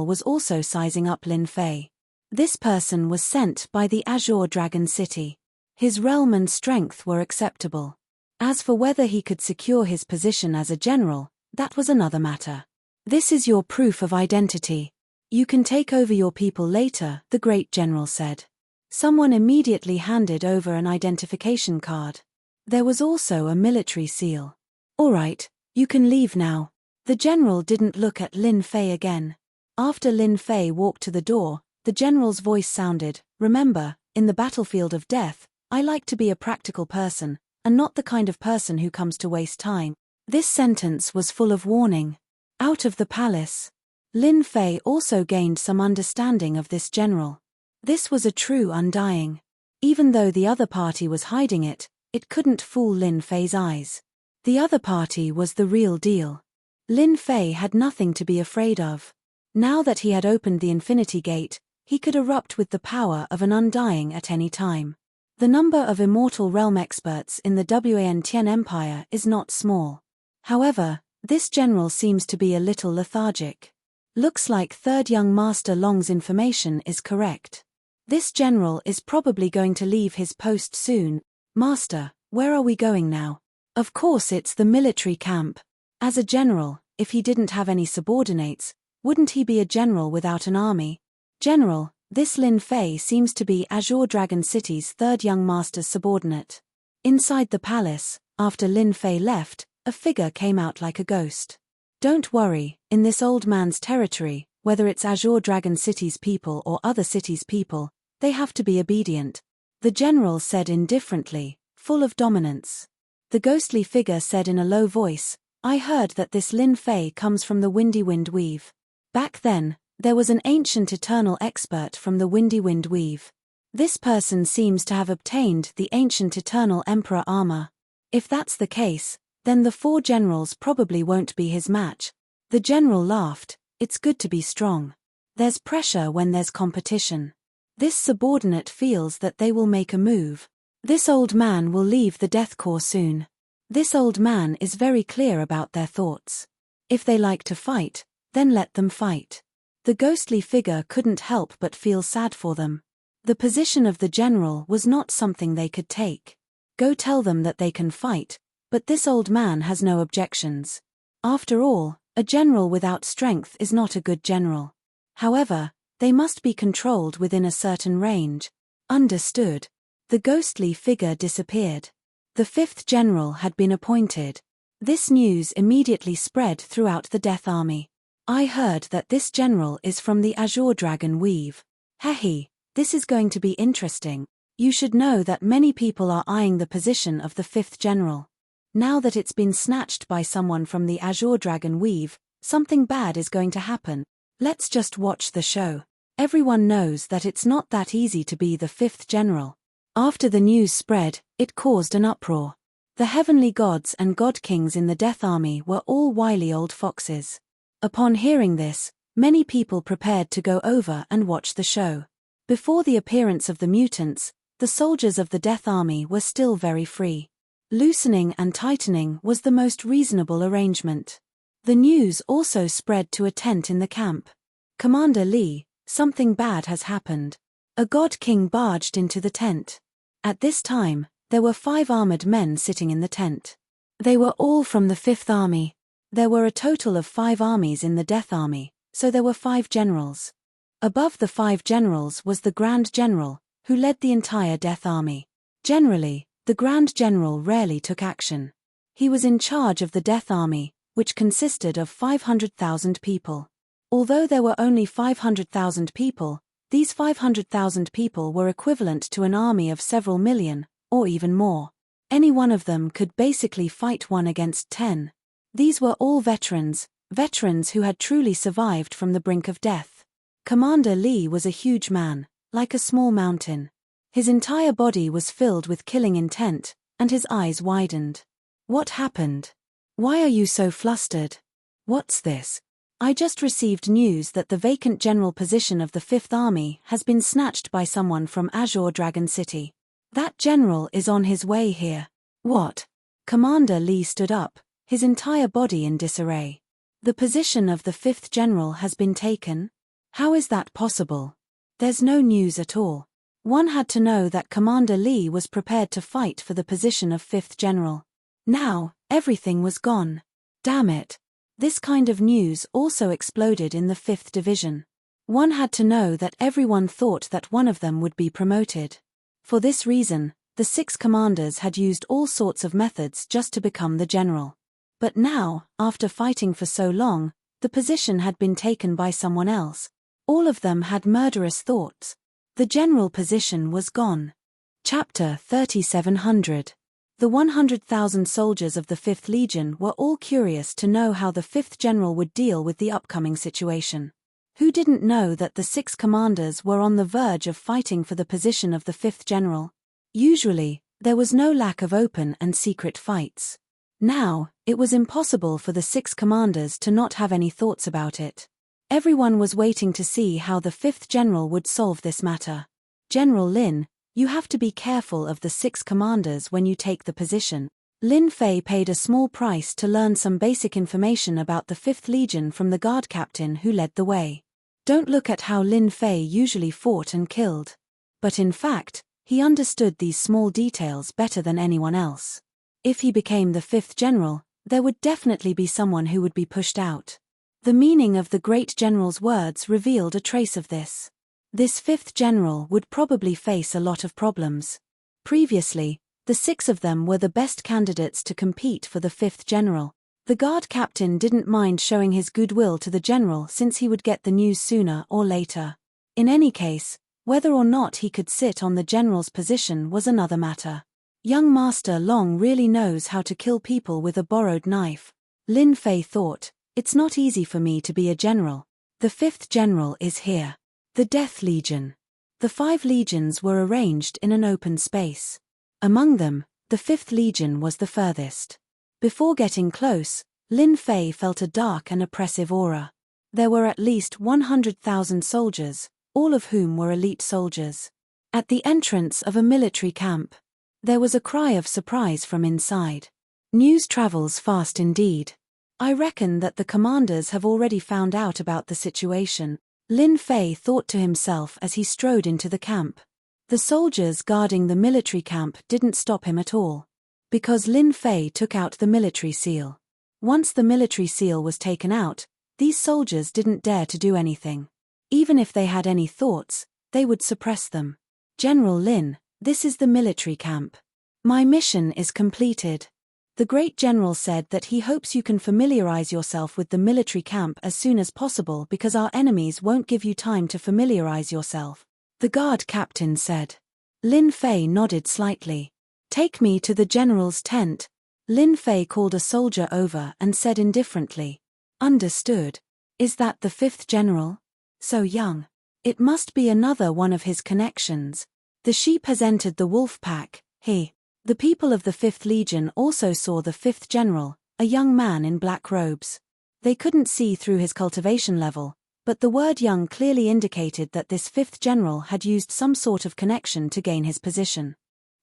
A: was also sizing up Lin Fei. This person was sent by the Azure Dragon City. His realm and strength were acceptable. As for whether he could secure his position as a general, that was another matter. This is your proof of identity. You can take over your people later, the great general said. Someone immediately handed over an identification card. There was also a military seal. All right, you can leave now. The general didn't look at Lin Fei again. After Lin Fei walked to the door, the general's voice sounded, remember, in the battlefield of death, I like to be a practical person, and not the kind of person who comes to waste time. This sentence was full of warning. Out of the palace. Lin Fei also gained some understanding of this general. This was a true undying. Even though the other party was hiding it, it couldn't fool Lin Fei's eyes. The other party was the real deal. Lin Fei had nothing to be afraid of. Now that he had opened the Infinity Gate, he could erupt with the power of an undying at any time. The number of immortal realm experts in the Wan Tian Empire is not small. However, this general seems to be a little lethargic. Looks like Third Young Master Long's information is correct. This general is probably going to leave his post soon. Master, where are we going now? Of course it's the military camp. As a general, if he didn't have any subordinates, wouldn't he be a general without an army? General, this Lin Fei seems to be Azure Dragon City's Third Young Master's subordinate. Inside the palace, after Lin Fei left, a figure came out like a ghost. Don't worry, in this old man's territory, whether it's Azure Dragon City's people or other cities' people, they have to be obedient. The general said indifferently, full of dominance. The ghostly figure said in a low voice, I heard that this Lin Fei comes from the Windy Wind Weave. Back then, there was an ancient eternal expert from the Windy Wind Weave. This person seems to have obtained the ancient eternal emperor armor. If that's the case, then the 4 generals probably won't be his match. The general laughed, it's good to be strong. There's pressure when there's competition. This subordinate feels that they will make a move. This old man will leave the Death Corps soon. This old man is very clear about their thoughts. If they like to fight, then let them fight. The ghostly figure couldn't help but feel sad for them. The position of the general was not something they could take. Go tell them that they can fight, but this old man has no objections. After all, a general without strength is not a good general. However, they must be controlled within a certain range. Understood. The ghostly figure disappeared. The 5th general had been appointed. This news immediately spread throughout the Death Army. I heard that this general is from the Azure Dragon Weave. Hehe, this is going to be interesting. You should know that many people are eyeing the position of the 5th general. Now that it's been snatched by someone from the Azure Dragon Weave, something bad is going to happen. Let's just watch the show. Everyone knows that it's not that easy to be the 5th general. After the news spread, it caused an uproar. The heavenly gods and god kings in the Death Army were all wily old foxes. Upon hearing this, many people prepared to go over and watch the show. Before the appearance of the mutants, the soldiers of the Death Army were still very free. Loosening and tightening was the most reasonable arrangement. The news also spread to a tent in the camp. Commander Lee, something bad has happened. A god king barged into the tent. At this time, there were 5 armored men sitting in the tent. They were all from the 5th Army. There were a total of 5 armies in the Death Army, so there were 5 generals. Above the 5 generals was the Grand General, who led the entire Death Army. Generally, the Grand General rarely took action. He was in charge of the Death Army, which consisted of 500,000 people. Although there were only 500,000 people, these 500,000 people were equivalent to an army of several million, or even more. Any one of them could basically fight 1 against 10. These were all veterans who had truly survived from the brink of death. Commander Lee was a huge man, like a small mountain. His entire body was filled with killing intent, and his eyes widened. What happened? Why are you so flustered? What's this? I just received news that the vacant general position of the 5th Army has been snatched by someone from Azure Dragon City. That general is on his way here. What? Commander Lee stood up, his entire body in disarray. The position of the 5th general has been taken? How is that possible? There's no news at all. One had to know that Commander Lee was prepared to fight for the position of 5th general. Now, everything was gone. Damn it. This kind of news also exploded in the 5th Division. One had to know that everyone thought that one of them would be promoted. For this reason, the 6 commanders had used all sorts of methods just to become the general. But now, after fighting for so long, the position had been taken by someone else. All of them had murderous thoughts. The general position was gone. Chapter 3700. The 100,000 soldiers of the 5th Legion were all curious to know how the 5th general would deal with the upcoming situation. Who didn't know that the 6 commanders were on the verge of fighting for the position of the 5th general? Usually, there was no lack of open and secret fights. Now, it was impossible for the 6 commanders to not have any thoughts about it. Everyone was waiting to see how the 5th general would solve this matter. General Lin, you have to be careful of the 6 commanders when you take the position. Lin Fei paid a small price to learn some basic information about the 5th Legion from the guard captain who led the way. Don't look at how Lin Fei usually fought and killed. But in fact, he understood these small details better than anyone else. If he became the 5th general, there would definitely be someone who would be pushed out. The meaning of the great general's words revealed a trace of this. This 5th general would probably face a lot of problems. Previously, the 6 of them were the best candidates to compete for the 5th general. The guard captain didn't mind showing his goodwill to the general since he would get the news sooner or later. In any case, whether or not he could sit on the general's position was another matter. Young Master Long really knows how to kill people with a borrowed knife. Lin Fei thought, it's not easy for me to be a general. The 5th general is here. The Death Legion. The 5 legions were arranged in an open space. Among them, the 5th Legion was the furthest. Before getting close, Lin Fei felt a dark and oppressive aura. There were at least 100,000 soldiers, all of whom were elite soldiers. At the entrance of a military camp, there was a cry of surprise from inside. News travels fast indeed. I reckon that the commanders have already found out about the situation, Lin Fei thought to himself as he strode into the camp. The soldiers guarding the military camp didn't stop him at all. Because Lin Fei took out the military seal. Once the military seal was taken out, these soldiers didn't dare to do anything. Even if they had any thoughts, they would suppress them. General Lin, this is the military camp. My mission is completed. The The great general said that he hopes you can familiarize yourself with the military camp as soon as possible because our enemies won't give you time to familiarize yourself. The guard captain said. Lin Fei nodded slightly. Take me to the general's tent. Lin Fei called a soldier over and said indifferently. Understood. Is that the 5th general? So young. It must be another one of his connections. The sheep has entered the wolf pack, The people of the 5th Legion also saw the 5th general, a young man in black robes. They couldn't see through his cultivation level, but the word young clearly indicated that this 5th general had used some sort of connection to gain his position.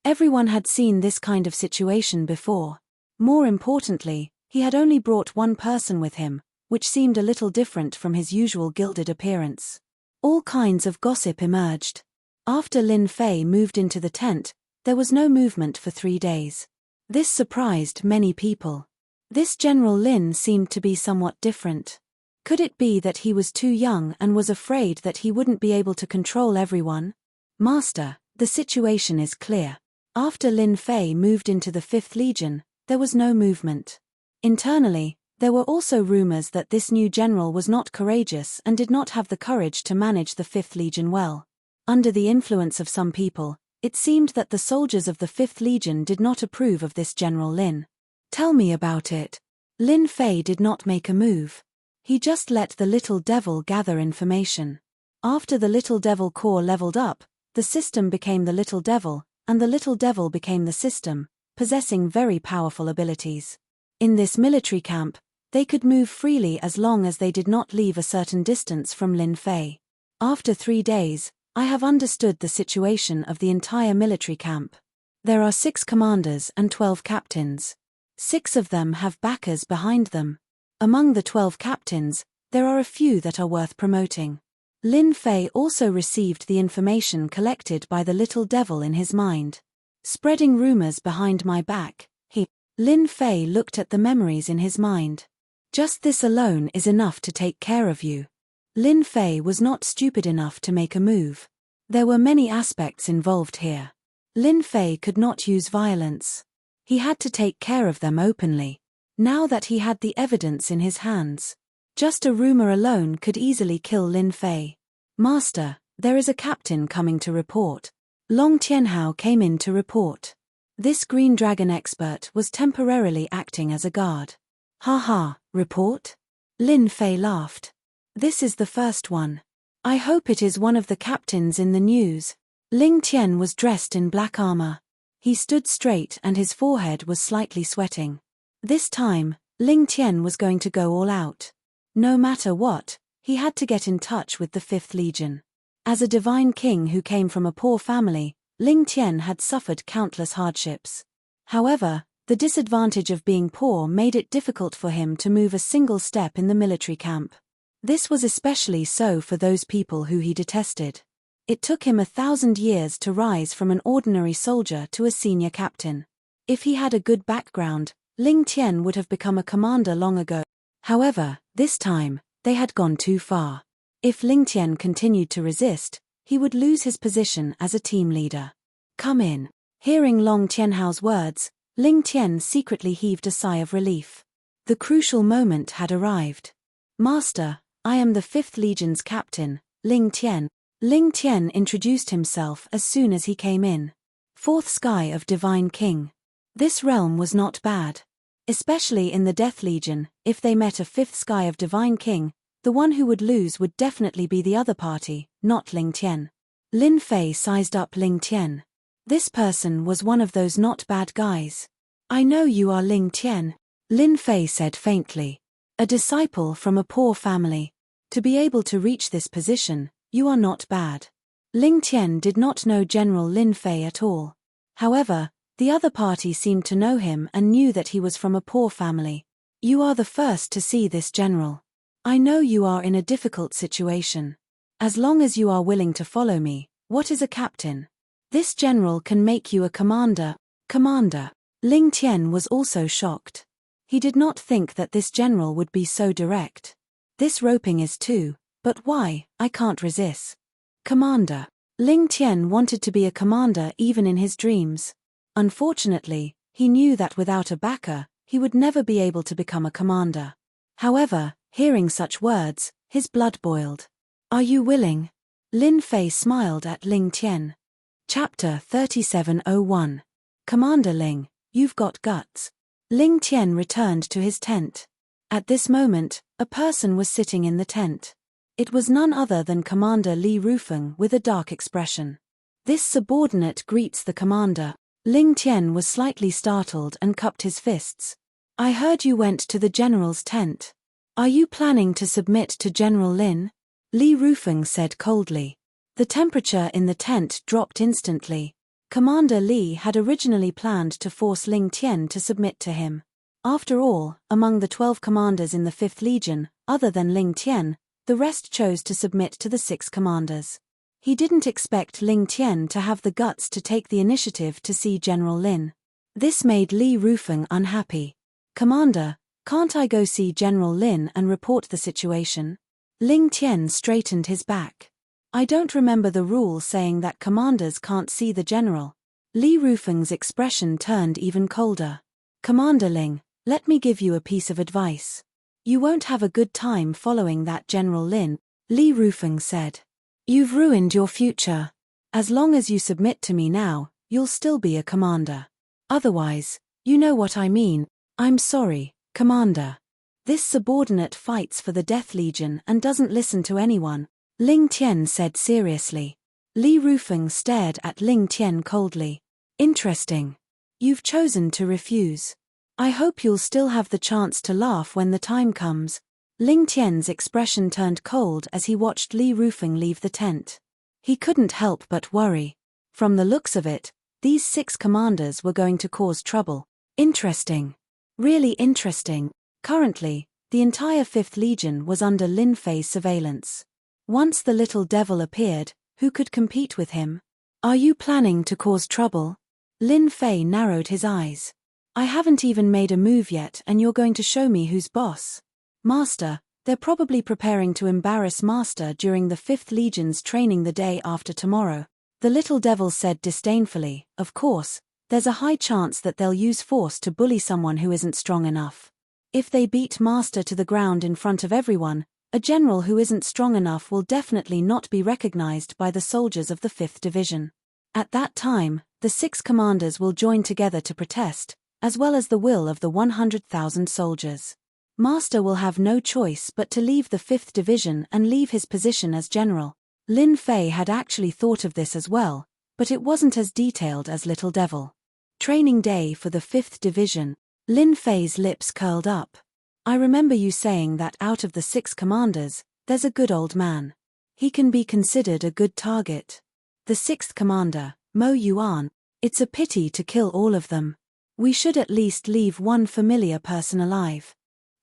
A: Everyone had seen this kind of situation before. More importantly, he had only brought one person with him, which seemed a little different from his usual gilded appearance. All kinds of gossip emerged. After Lin Fei moved into the tent, there was no movement for 3 days. This surprised many people. This General Lin seemed to be somewhat different. Could it be that he was too young and was afraid that he wouldn't be able to control everyone? Master, the situation is clear. After Lin Fei moved into the 5th Legion, there was no movement. Internally, there were also rumors that this new general was not courageous and did not have the courage to manage the 5th Legion well. Under the influence of some people, it seemed that the soldiers of the 5th Legion did not approve of this General Lin. Tell me about it. Lin Fei did not make a move. He just let the little devil gather information. After the little devil core leveled up, the system became the little devil, and the little devil became the system, possessing very powerful abilities. In this military camp, they could move freely as long as they did not leave a certain distance from Lin Fei. After 3 days, I have understood the situation of the entire military camp. There are 6 commanders and 12 captains. 6 of them have backers behind them. Among the 12 captains, there are a few that are worth promoting. Lin Fei also received the information collected by the little devil in his mind. Spreading rumors behind my back, Lin Fei looked at the memories in his mind. Just this alone is enough to take care of you. Lin Fei was not stupid enough to make a move. There were many aspects involved here. Lin Fei could not use violence. He had to take care of them openly. Now that he had the evidence in his hands, just a rumor alone could easily kill Lin Fei. Master, there is a captain coming to report. Long Tianhao came in to report. This green dragon expert was temporarily acting as a guard. Report? Lin Fei laughed. This is the first one. I hope it is one of the captains in the news. Ling Tian was dressed in black armor. He stood straight and his forehead was slightly sweating. This time, Ling Tian was going to go all out. No matter what, he had to get in touch with the 5th Legion. As a divine king who came from a poor family, Ling Tian had suffered countless hardships. However, the disadvantage of being poor made it difficult for him to move a single step in the military camp. This was especially so for those people who he detested. It took him 1,000 years to rise from an ordinary soldier to a senior captain. If he had a good background, Ling Tian would have become a commander long ago. However, this time, they had gone too far. If Ling Tian continued to resist, he would lose his position as a team leader. Come in. Hearing Long Tianhao's words, Ling Tian secretly heaved a sigh of relief. The crucial moment had arrived. Master, I am the 5th Legion's captain, Ling Tian. Ling Tian introduced himself as soon as he came in. 4th Sky of Divine King. This realm was not bad. Especially in the Death Legion, if they met a 5th Sky of Divine King, the one who would lose would definitely be the other party, not Ling Tian. Lin Fei sized up Ling Tian. This person was one of those not bad guys. I know you are Ling Tian, Lin Fei said faintly. A disciple from a poor family. To be able to reach this position, you are not bad. Ling Tian did not know General Lin Fei at all. However, the other party seemed to know him and knew that he was from a poor family. You are the first to see this general. I know you are in a difficult situation. As long as you are willing to follow me, what is a captain? This general can make you a commander. Commander. Ling Tian was also shocked. He did not think that this general would be so direct. This roping is too, but why? I can't resist. Commander. Ling Tian wanted to be a commander even in his dreams. Unfortunately, He knew that without a backer, he would never be able to become a commander. However, hearing such words, his blood boiled. Are you willing? Lin Fei smiled at Ling Tian. Chapter 3701. Commander Ling, you've got guts. Ling Tian returned to his tent. At this moment, a person was sitting in the tent. It was none other than Commander Li Rufeng with a dark expression. This subordinate greets the commander. Ling Tian was slightly startled and cupped his fists. I heard you went to the general's tent. Are you planning to submit to General Lin? Li Rufeng said coldly. The temperature in the tent dropped instantly. Commander Li had originally planned to force Ling Tian to submit to him. After all, among the 12 commanders in the 5th Legion, other than Ling Tian, the rest chose to submit to the 6 commanders. He didn't expect Ling Tian to have the guts to take the initiative to see General Lin. This made Li Rufeng unhappy. Commander, can't I go see General Lin and report the situation? Ling Tian straightened his back. I don't remember the rule saying that commanders can't see the general. Li Rufeng's expression turned even colder. Commander Ling, let me give you a piece of advice. You won't have a good time following that General Lin, Li Rufeng said. You've ruined your future. As long as you submit to me now, you'll still be a commander. Otherwise, you know what I mean. I'm sorry, Commander. This subordinate fights for the Death Legion and doesn't listen to anyone, Ling Tian said seriously. Li Rufeng stared at Ling Tian coldly. Interesting. You've chosen to refuse. I hope you'll still have the chance to laugh when the time comes. Ling Tian's expression turned cold as he watched Li Rufeng leave the tent. He couldn't help but worry. From the looks of it, these 6 commanders were going to cause trouble. Interesting. Really interesting. Currently, the entire 5th Legion was under Lin Fei's surveillance. Once the little devil appeared, who could compete with him? Are you planning to cause trouble? Lin Fei narrowed his eyes. I haven't even made a move yet and you're going to show me who's boss. Master, they're probably preparing to embarrass Master during the 5th Legion's training the day after tomorrow. The little devil said disdainfully. Of course, there's a high chance that they'll use force to bully someone who isn't strong enough. If they beat Master to the ground in front of everyone, a general who isn't strong enough will definitely not be recognized by the soldiers of the 5th Division. At that time, the 6 commanders will join together to protest, as well as the will of the 100,000 soldiers. Master will have no choice but to leave the 5th Division and leave his position as general. Lin Fei had actually thought of this as well, but it wasn't as detailed as Little Devil. Training day for the 5th Division. Lin Fei's lips curled up. I remember you saying that out of the 6 commanders, there's a good old man. He can be considered a good target. The 6th commander, Mo Yuan. It's a pity to kill all of them. We should at least leave one familiar person alive.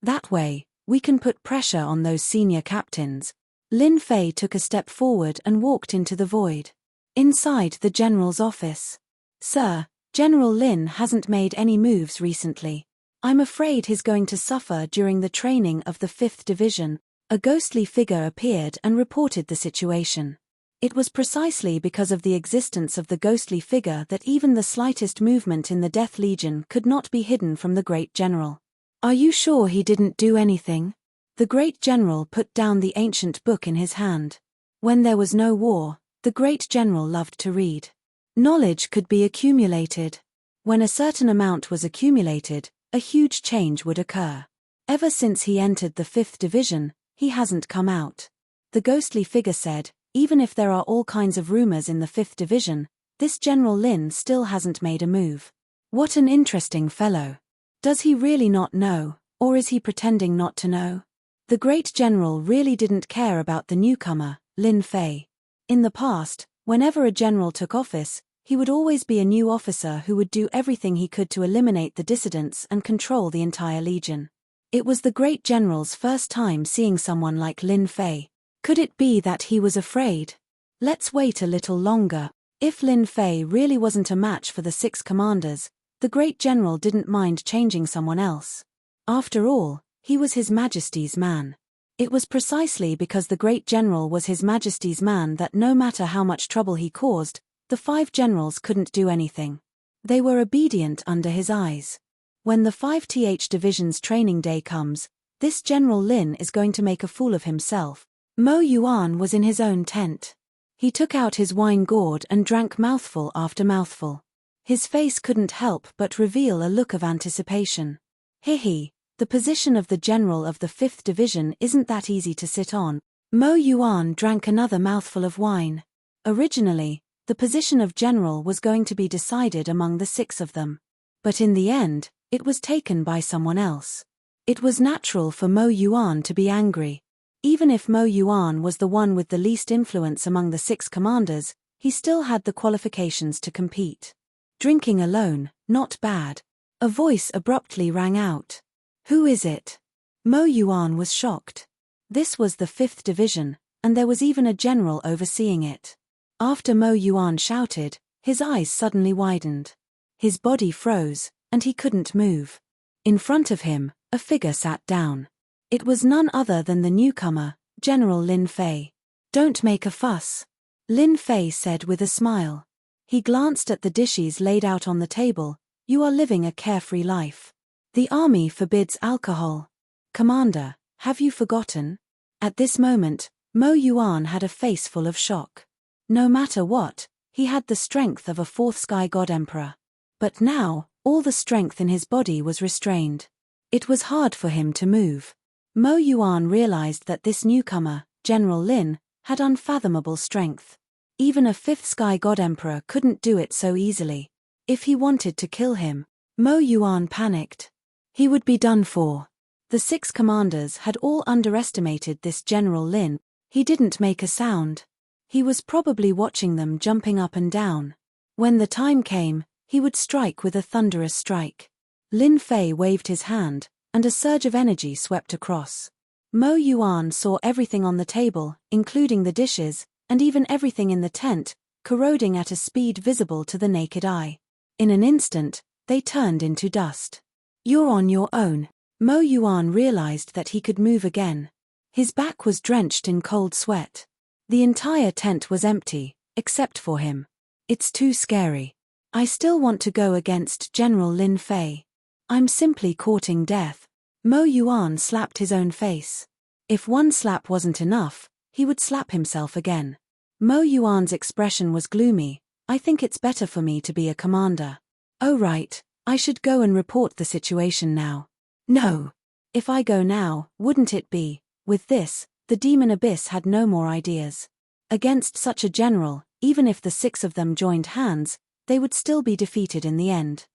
A: That way, we can put pressure on those senior captains. Lin Fei took a step forward and walked into the void. Inside the general's office. Sir, General Lin hasn't made any moves recently. I'm afraid he's going to suffer during the training of the 5th Division. A ghostly figure appeared and reported the situation. It was precisely because of the existence of the ghostly figure that even the slightest movement in the Death Legion could not be hidden from the great general. Are you sure he didn't do anything? The great general put down the ancient book in his hand. When there was no war, the great general loved to read. Knowledge could be accumulated. When a certain amount was accumulated, a huge change would occur. Ever since he entered the 5th Division, he hasn't come out. The ghostly figure said, even if there are all kinds of rumors in the 5th Division, this General Lin still hasn't made a move. What an interesting fellow. Does he really not know, or is he pretending not to know? The great general really didn't care about the newcomer, Lin Fei. In the past, whenever a general took office, he would always be a new officer who would do everything he could to eliminate the dissidents and control the entire legion. It was the great general's first time seeing someone like Lin Fei. Could it be that he was afraid? Let's wait a little longer. If Lin Fei really wasn't a match for the 6 commanders, the great general didn't mind changing someone else. After all, he was His Majesty's man. It was precisely because the great general was His Majesty's man that no matter how much trouble he caused, the 5 generals couldn't do anything. They were obedient under his eyes. When the 5th Division's training day comes, this General Lin is going to make a fool of himself. Mo Yuan was in his own tent. He took out his wine gourd and drank mouthful after mouthful. His face couldn't help but reveal a look of anticipation. He, the position of the general of the 5th Division isn't that easy to sit on. Mo Yuan drank another mouthful of wine. Originally, the position of general was going to be decided among the 6 of them. But in the end, it was taken by someone else. It was natural for Mo Yuan to be angry. Even if Mo Yuan was the one with the least influence among the 6 commanders, he still had the qualifications to compete. Drinking alone, not bad. A voice abruptly rang out. Who is it? Mo Yuan was shocked. This was the 5th Division, and there was even a general overseeing it. After Mo Yuan shouted, his eyes suddenly widened. His body froze, and he couldn't move. In front of him, a figure sat down. It was none other than the newcomer, General Lin Fei. Don't make a fuss, Lin Fei said with a smile. He glanced at the dishes laid out on the table. You are living a carefree life. The army forbids alcohol. Commander, have you forgotten? At this moment, Mo Yuan had a face full of shock. No matter what, he had the strength of a 4th Sky God Emperor. But now, all the strength in his body was restrained. It was hard for him to move. Mo Yuan realized that this newcomer, General Lin, had unfathomable strength. Even a 5th Sky God Emperor couldn't do it so easily. If he wanted to kill him, Mo Yuan panicked. He would be done for. The 6 commanders had all underestimated this General Lin. He didn't make a sound. He was probably watching them jumping up and down. When the time came, he would strike with a thunderous strike. Lin Fei waved his hand, and a surge of energy swept across. Mo Yuan saw everything on the table, including the dishes, and even everything in the tent, corroding at a speed visible to the naked eye. In an instant, they turned into dust. You're on your own. Mo Yuan realized that he could move again. His back was drenched in cold sweat. The entire tent was empty, except for him. It's too scary. I still want to go against General Lin Fei. I'm simply courting death. Mo Yuan slapped his own face. If one slap wasn't enough, he would slap himself again. Mo Yuan's expression was gloomy. I think it's better for me to be a commander. Oh right, I should go and report the situation now. No. If I go now, wouldn't it be? With this, the demon abyss had no more ideas. Against such a general, even if the 6 of them joined hands, they would still be defeated in the end.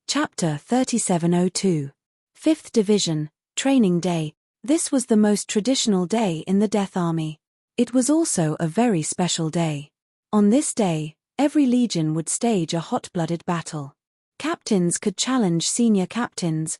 A: Chapter 3702. 5th Division, Training Day. This was the most traditional day in the Death Army. It was also a very special day. On this day, every legion would stage a hot-blooded battle. Captains could challenge senior captains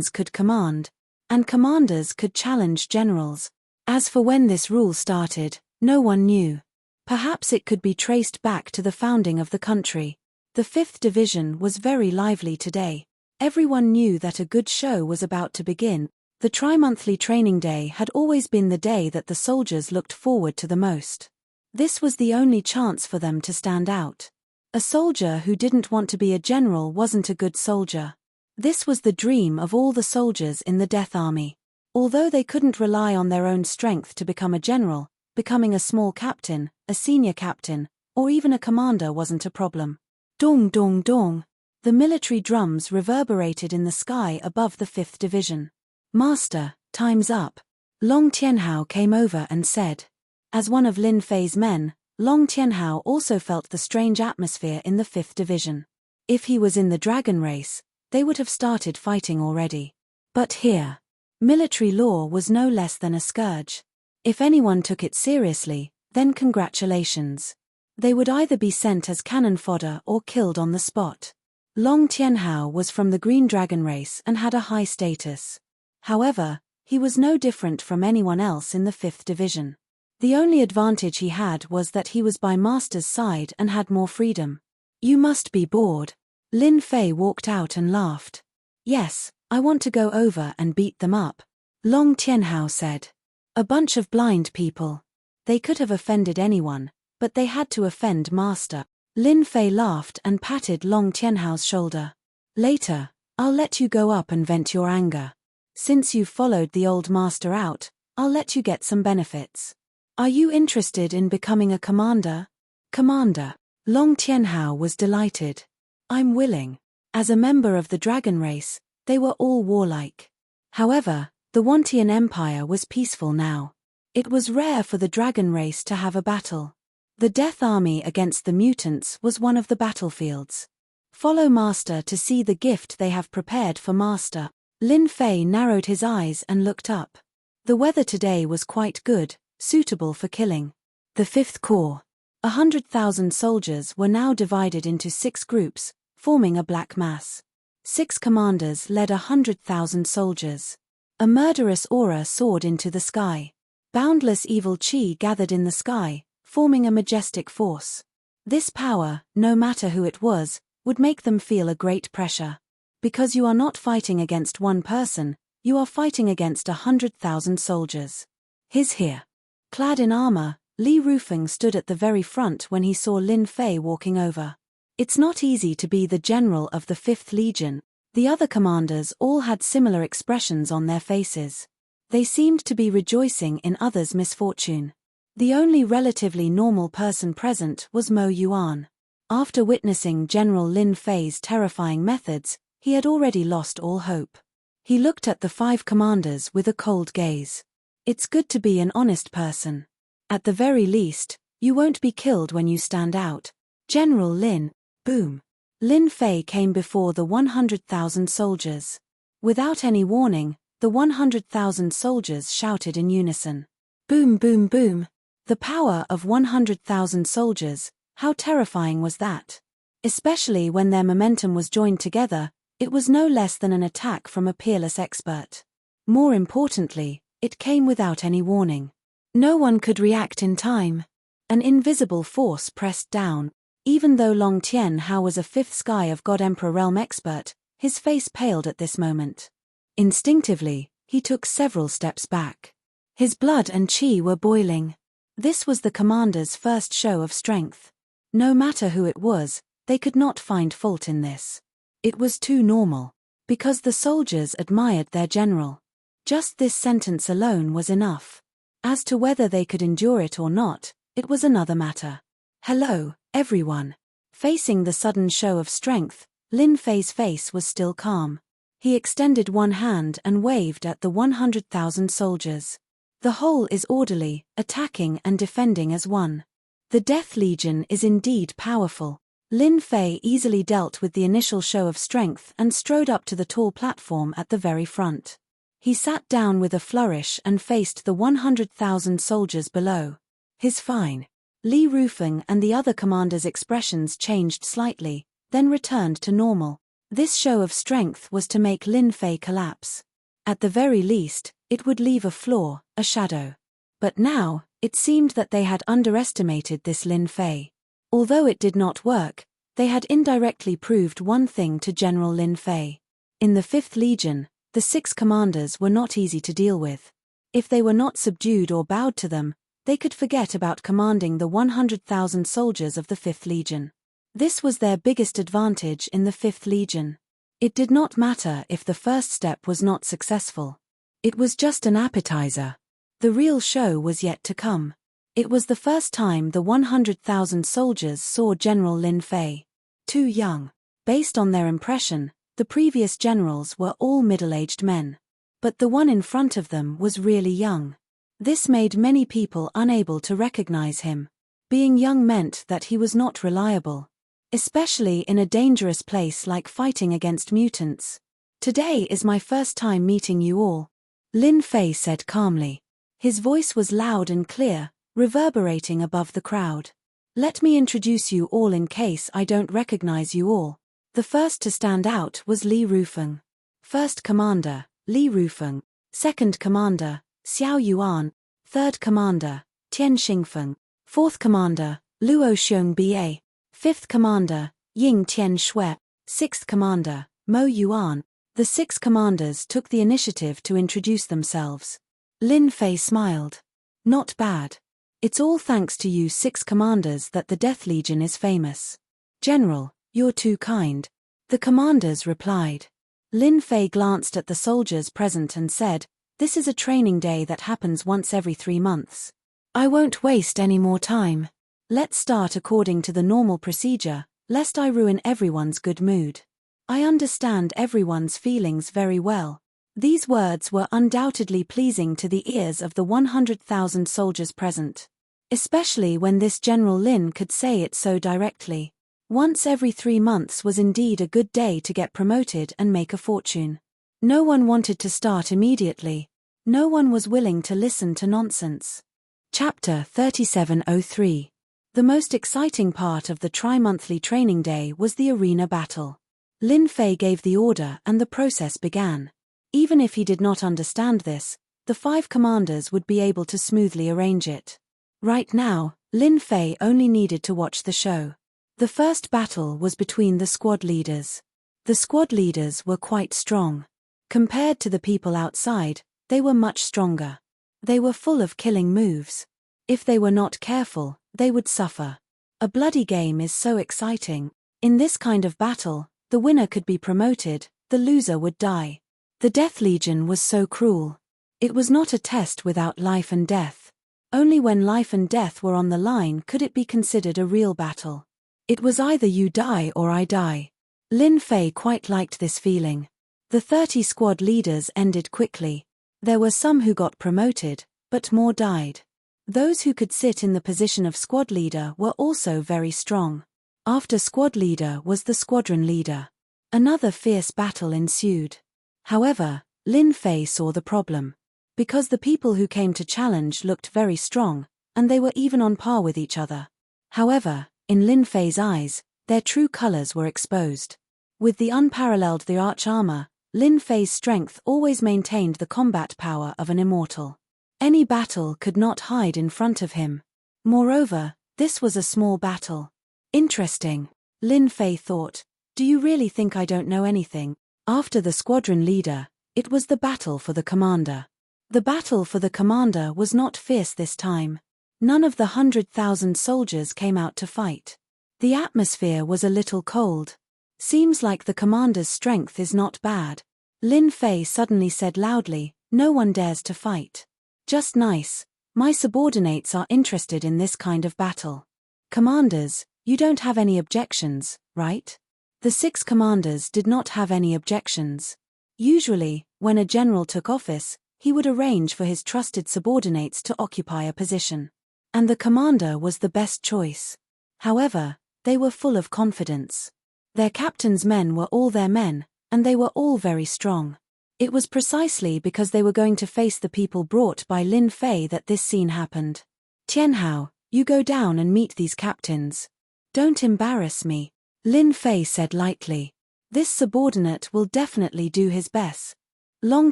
A: could command, and commanders could challenge generals. As for when this rule started, no one knew. Perhaps it could be traced back to the founding of the country. The 5th Division was very lively today. Everyone knew that a good show was about to begin. The tri-monthly training day had always been the day that the soldiers looked forward to the most. This was the only chance for them to stand out. A soldier who didn't want to be a general wasn't a good soldier. This was the dream of all the soldiers in the Death Army. Although they couldn't rely on their own strength to become a general, becoming a small captain, a senior captain, or even a commander wasn't a problem. Dong dong dong. The military drums reverberated in the sky above the 5th Division. Master, time's up. Long Tianhao came over and said. As one of Lin Fei's men, Long Tianhao also felt the strange atmosphere in the 5th Division. If he was in the dragon race, they would have started fighting already. But here, military law was no less than a scourge. If anyone took it seriously, then congratulations. They would either be sent as cannon fodder or killed on the spot. Long Tianhao was from the Green Dragon race and had a high status. However, he was no different from anyone else in the 5th Division. The only advantage he had was that he was by Master's side and had more freedom. You must be bored. Lin Fei walked out and laughed. Yes, I want to go over and beat them up, Long Tianhao said. A bunch of blind people. They could have offended anyone, but they had to offend Master. Lin Fei laughed and patted Long Tianhao's shoulder. Later, I'll let you go up and vent your anger. Since you've followed the old master out, I'll let you get some benefits. Are you interested in becoming a commander? Commander. Long Tianhao was delighted. I'm willing. As a member of the dragon race, they were all warlike. However, the Wantian Empire was peaceful now. It was rare for the dragon race to have a battle. The Death Army against the mutants was one of the battlefields. Follow Master to see the gift they have prepared for Master. Lin Fei narrowed his eyes and looked up. The weather today was quite good, suitable for killing. The 5th Corps. 100,000 soldiers were now divided into 6 groups, forming a black mass. 6 commanders led 100,000 soldiers. A murderous aura soared into the sky. Boundless evil chi gathered in the sky, forming a majestic force. This power, no matter who it was, would make them feel a great pressure. Because you are not fighting against one person, you are fighting against 100,000 soldiers. He's here. Clad in armor, Li Rufeng stood at the very front when he saw Lin Fei walking over. It's not easy to be the general of the 5th Legion. The other commanders all had similar expressions on their faces. They seemed to be rejoicing in others' misfortune. The only relatively normal person present was Mo Yuan. After witnessing General Lin Fei's terrifying methods, he had already lost all hope. He looked at the 5 commanders with a cold gaze. It's good to be an honest person. At the very least, you won't be killed when you stand out. General Lin, boom. Lin Fei came before the 100,000 soldiers. Without any warning, the 100,000 soldiers shouted in unison. Boom, boom, boom. The power of 100,000 soldiers, how terrifying was that? Especially when their momentum was joined together, it was no less than an attack from a peerless expert. More importantly, it came without any warning. No one could react in time. An invisible force pressed down. Even though Long Tianhao was a 5th Sky of God Emperor realm expert, his face paled at this moment. Instinctively, he took several steps back. His blood and chi were boiling. This was the commander's first show of strength. No matter who it was, they could not find fault in this. It was too normal. Because the soldiers admired their general. Just this sentence alone was enough. As to whether they could endure it or not, it was another matter. Hello, everyone. Facing the sudden show of strength, Lin Fei's face was still calm. He extended one hand and waved at the 100,000 soldiers. The whole is orderly, attacking and defending as one. The Death Legion is indeed powerful. Lin Fei easily dealt with the initial show of strength and strode up to the tall platform at the very front. He sat down with a flourish and faced the 100,000 soldiers below. His fine. Li Rufeng and the other commanders' expressions changed slightly, then returned to normal. This show of strength was to make Lin Fei collapse. At the very least, it would leave a flaw, a shadow. But now, it seemed that they had underestimated this Lin Fei. Although it did not work, they had indirectly proved one thing to General Lin Fei. In the 5th Legion, the 6 commanders were not easy to deal with. If they were not subdued or bowed to them, they could forget about commanding the 100,000 soldiers of the 5th Legion. This was their biggest advantage in the 5th Legion. It did not matter if the first step was not successful. It was just an appetizer. The real show was yet to come. It was the first time the 100,000 soldiers saw General Lin Fei. Too young. Based on their impression, the previous generals were all middle-aged men. But the one in front of them was really young. This made many people unable to recognize him. Being young meant that he was not reliable. Especially in a dangerous place like fighting against mutants. Today is my first time meeting you all. Lin Fei said calmly. His voice was loud and clear, reverberating above the crowd. Let me introduce you all in case I don't recognize you all. The first to stand out was Li Rufeng. First Commander, Li Rufeng. Second Commander, Xiao Yuan. Third Commander, Tian Xingfeng. Fourth Commander, Luo Xiong Ba. Fifth Commander, Ying Tian Shui. Sixth Commander, Mo Yuan. The 6 commanders took the initiative to introduce themselves. Lin Fei smiled. Not bad. It's all thanks to you 6 commanders that the Death Legion is famous. General, you're too kind. The commanders replied. Lin Fei glanced at the soldiers present and said, "This is a training day that happens once every 3 months. I won't waste any more time. Let's start according to the normal procedure, lest I ruin everyone's good mood. I understand everyone's feelings very well." These words were undoubtedly pleasing to the ears of the 100,000 soldiers present. Especially when this General Lin could say it so directly. Once every 3 months was indeed a good day to get promoted and make a fortune. No one wanted to start immediately. No one was willing to listen to nonsense. Chapter 3703. The most exciting part of the tri-monthly training day was the arena battle. Lin Fei gave the order and the process began. Even if he did not understand this, the 5 commanders would be able to smoothly arrange it. Right now, Lin Fei only needed to watch the show. The first battle was between the squad leaders. The squad leaders were quite strong. Compared to the people outside, they were much stronger. They were full of killing moves. If they were not careful, they would suffer. A bloody game is so exciting. In this kind of battle, the winner could be promoted, the loser would die. The Death Legion was so cruel. It was not a test without life and death. Only when life and death were on the line could it be considered a real battle. It was either you die or I die. Lin Fei quite liked this feeling. The 30 squad leaders ended quickly. There were some who got promoted, but more died. Those who could sit in the position of squad leader were also very strong. After squad leader was the squadron leader. Another fierce battle ensued. However, Lin Fei saw the problem. Because the people who came to challenge looked very strong, and they were even on par with each other. However, in Lin Fei's eyes, their true colors were exposed. With the unparalleled the arch armor, Lin Fei's strength always maintained the combat power of an immortal. Any battle could not hide in front of him. Moreover, this was a small battle. Interesting, Lin Fei thought. Do you really think I don't know anything? After the squadron leader, it was the battle for the commander. The battle for the commander was not fierce this time. None of the 100,000 soldiers came out to fight. The atmosphere was a little cold. Seems like the commander's strength is not bad. Lin Fei suddenly said loudly, "No one dares to fight." Just nice. My subordinates are interested in this kind of battle. Commanders, you don't have any objections, right? The 6 commanders did not have any objections. Usually, when a general took office, he would arrange for his trusted subordinates to occupy a position. And the commander was the best choice. However, they were full of confidence. Their captain's men were all their men, and they were all very strong. It was precisely because they were going to face the people brought by Lin Fei that this scene happened. "Tianhao, you go down and meet these captains. Don't embarrass me," Lin Fei said lightly. "This subordinate will definitely do his best." Long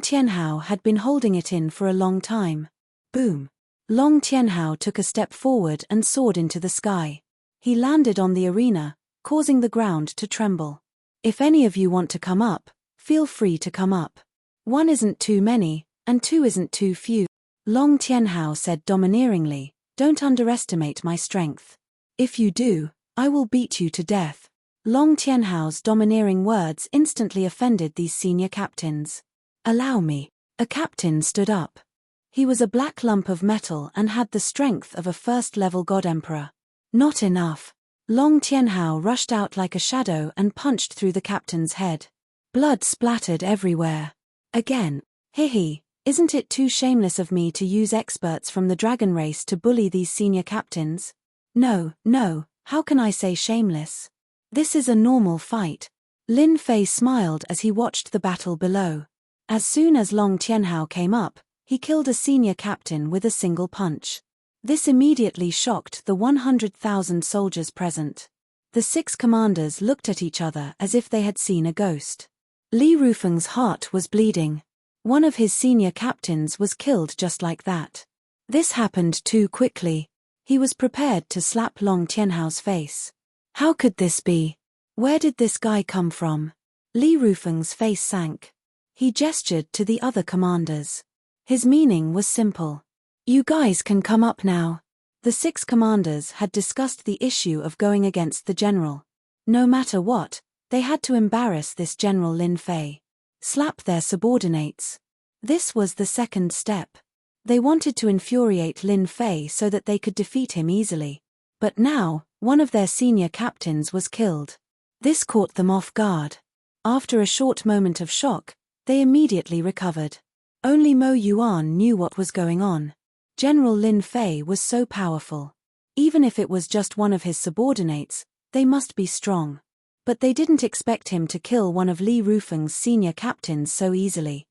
A: Tianhao had been holding it in for a long time. Boom. Long Tianhao took a step forward and soared into the sky. He landed on the arena, causing the ground to tremble. "If any of you want to come up, feel free to come up. 1 isn't too many, and 2 isn't too few." Long Tianhao said domineeringly, "Don't underestimate my strength. If you do, I will beat you to death." Long Tianhao's domineering words instantly offended these senior captains. "Allow me." A captain stood up. He was a black lump of metal and had the strength of a first-level god emperor. Not enough. Long Tianhao rushed out like a shadow and punched through the captain's head. Blood splattered everywhere. Again. Hihi, isn't it too shameless of me to use experts from the dragon race to bully these senior captains? No, how can I say shameless? This is a normal fight. Lin Fei smiled as he watched the battle below. As soon as Long Tianhao came up, he killed a senior captain with a single punch. This immediately shocked the 100,000 soldiers present. The 6 commanders looked at each other as if they had seen a ghost. Li Rufeng's heart was bleeding. One of his senior captains was killed just like that. This happened too quickly. He was prepared to slap Long Tianhao's face. How could this be? Where did this guy come from? Li Rufeng's face sank. He gestured to the other commanders. His meaning was simple. "You guys can come up now." The 6 commanders had discussed the issue of going against the general. No matter what, they had to embarrass this General Lin Fei. Slap their subordinates. This was the second step. They wanted to infuriate Lin Fei so that they could defeat him easily. But now, one of their senior captains was killed. This caught them off guard. After a short moment of shock, they immediately recovered. Only Mo Yuan knew what was going on. General Lin Fei was so powerful. Even if it was just one of his subordinates, they must be strong. But they didn't expect him to kill one of Li Rufeng's senior captains so easily.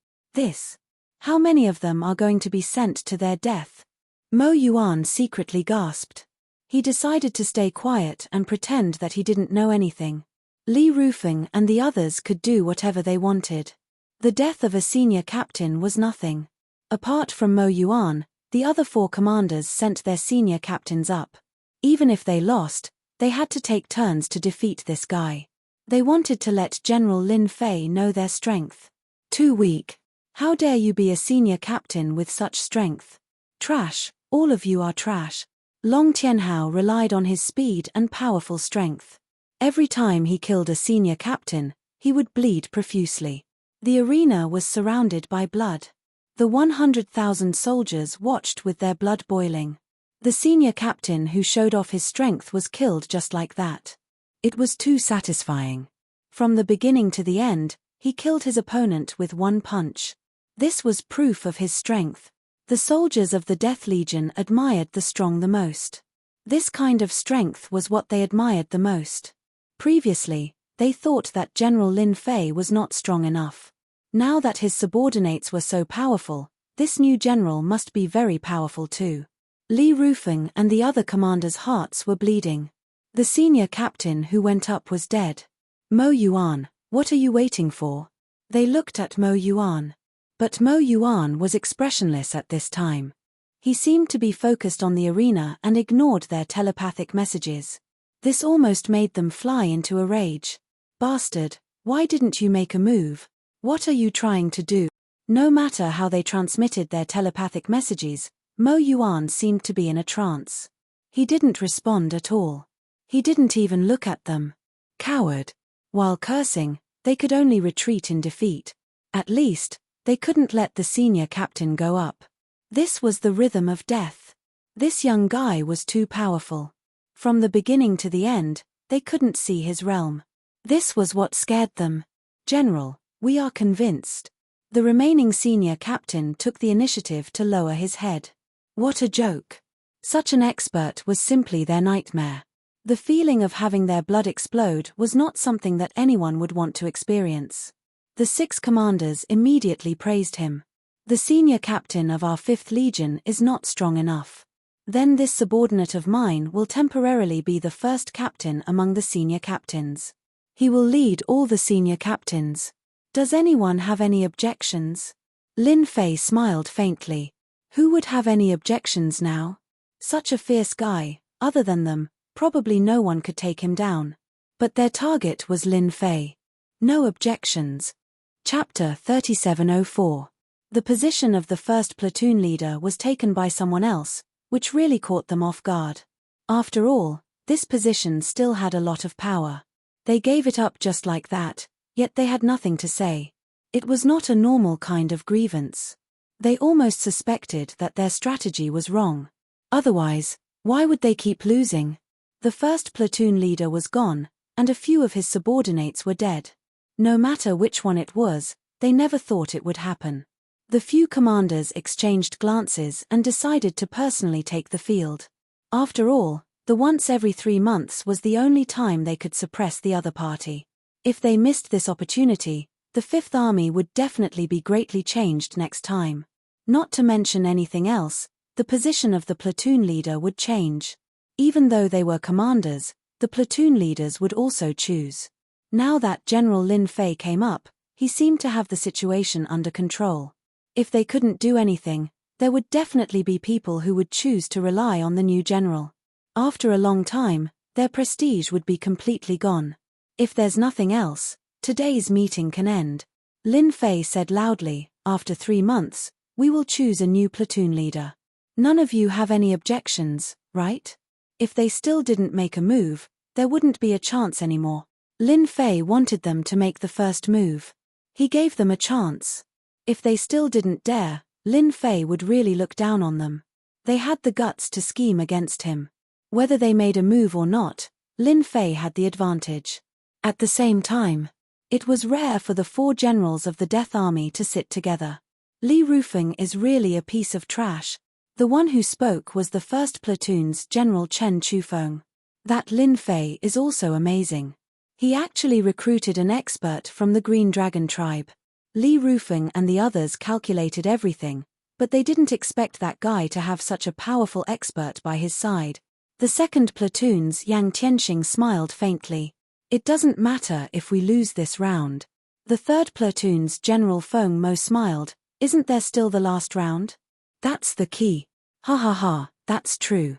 A: How many of them are going to be sent to their death? Mo Yuan secretly gasped. He decided to stay quiet and pretend that he didn't know anything. Li Rufeng and the others could do whatever they wanted. The death of a senior captain was nothing. Apart from Mo Yuan, the other 4 commanders sent their senior captains up. Even if they lost, they had to take turns to defeat this guy. They wanted to let General Lin Fei know their strength. Too weak. How dare you be a senior captain with such strength? Trash, all of you are trash. Long Tianhao relied on his speed and powerful strength. Every time he killed a senior captain, he would bleed profusely. The arena was surrounded by blood. The 100,000 soldiers watched with their blood boiling. The senior captain who showed off his strength was killed just like that. It was too satisfying. From the beginning to the end, he killed his opponent with one punch. This was proof of his strength. The soldiers of the Death Legion admired the strong the most. This kind of strength was what they admired the most. Previously, they thought that General Lin Fei was not strong enough. Now that his subordinates were so powerful, this new general must be very powerful too. Li Rufeng and the other commanders' hearts were bleeding. The senior captain who went up was dead. Mo Yuan, what are you waiting for? They looked at Mo Yuan. But Mo Yuan was expressionless at this time. He seemed to be focused on the arena and ignored their telepathic messages. This almost made them fly into a rage. Bastard, why didn't you make a move? What are you trying to do? No matter how they transmitted their telepathic messages, Mo Yuan seemed to be in a trance. He didn't respond at all. He didn't even look at them. Coward. While cursing, they could only retreat in defeat. At least, they couldn't let the senior captain go up. This was the rhythm of death. This young guy was too powerful. From the beginning to the end, they couldn't see his realm. This was what scared them. General, we are convinced. The remaining senior captain took the initiative to lower his head. What a joke. Such an expert was simply their nightmare. The feeling of having their blood explode was not something that anyone would want to experience. The 6 commanders immediately praised him. The senior captain of our 5th Legion is not strong enough. Then this subordinate of mine will temporarily be the first captain among the senior captains. He will lead all the senior captains. Does anyone have any objections? Lin Fei smiled faintly. Who would have any objections now? Such a fierce guy, other than them, probably no one could take him down. But their target was Lin Fei. No objections. Chapter 3704. The position of the first platoon leader was taken by someone else, which really caught them off guard. After all, this position still had a lot of power. They gave it up just like that, yet they had nothing to say. It was not a normal kind of grievance. They almost suspected that their strategy was wrong. Otherwise, why would they keep losing? The first platoon leader was gone, and a few of his subordinates were dead. No matter which one it was, they never thought it would happen. The few commanders exchanged glances and decided to personally take the field. After all, the once every 3 months was the only time they could suppress the other party. If they missed this opportunity, the Fifth Army would definitely be greatly changed next time. Not to mention anything else, the position of the platoon leader would change. Even though they were commanders, the platoon leaders would also choose. Now that General Lin Fei came up, he seemed to have the situation under control. If they couldn't do anything, there would definitely be people who would choose to rely on the new general. After a long time, their prestige would be completely gone. If there's nothing else, today's meeting can end. Lin Fei said loudly, after 3 months, we will choose a new platoon leader. None of you have any objections, right? If they still didn't make a move, there wouldn't be a chance anymore. Lin Fei wanted them to make the first move. He gave them a chance. If they still didn't dare, Lin Fei would really look down on them. They had the guts to scheme against him. Whether they made a move or not, Lin Fei had the advantage. At the same time, it was rare for the 4 generals of the Death Army to sit together. Li Rufeng is really a piece of trash. The one who spoke was the 1st Platoon's General Chen Chufeng. That Lin Fei is also amazing. He actually recruited an expert from the Green Dragon tribe. Li Rufeng and the others calculated everything, but they didn't expect that guy to have such a powerful expert by his side. The 2nd Platoon's Yang Tianxing smiled faintly. It doesn't matter if we lose this round. The 3rd Platoon's General Feng Mo smiled. Isn't there still the last round? That's the key. Ha ha ha, that's true.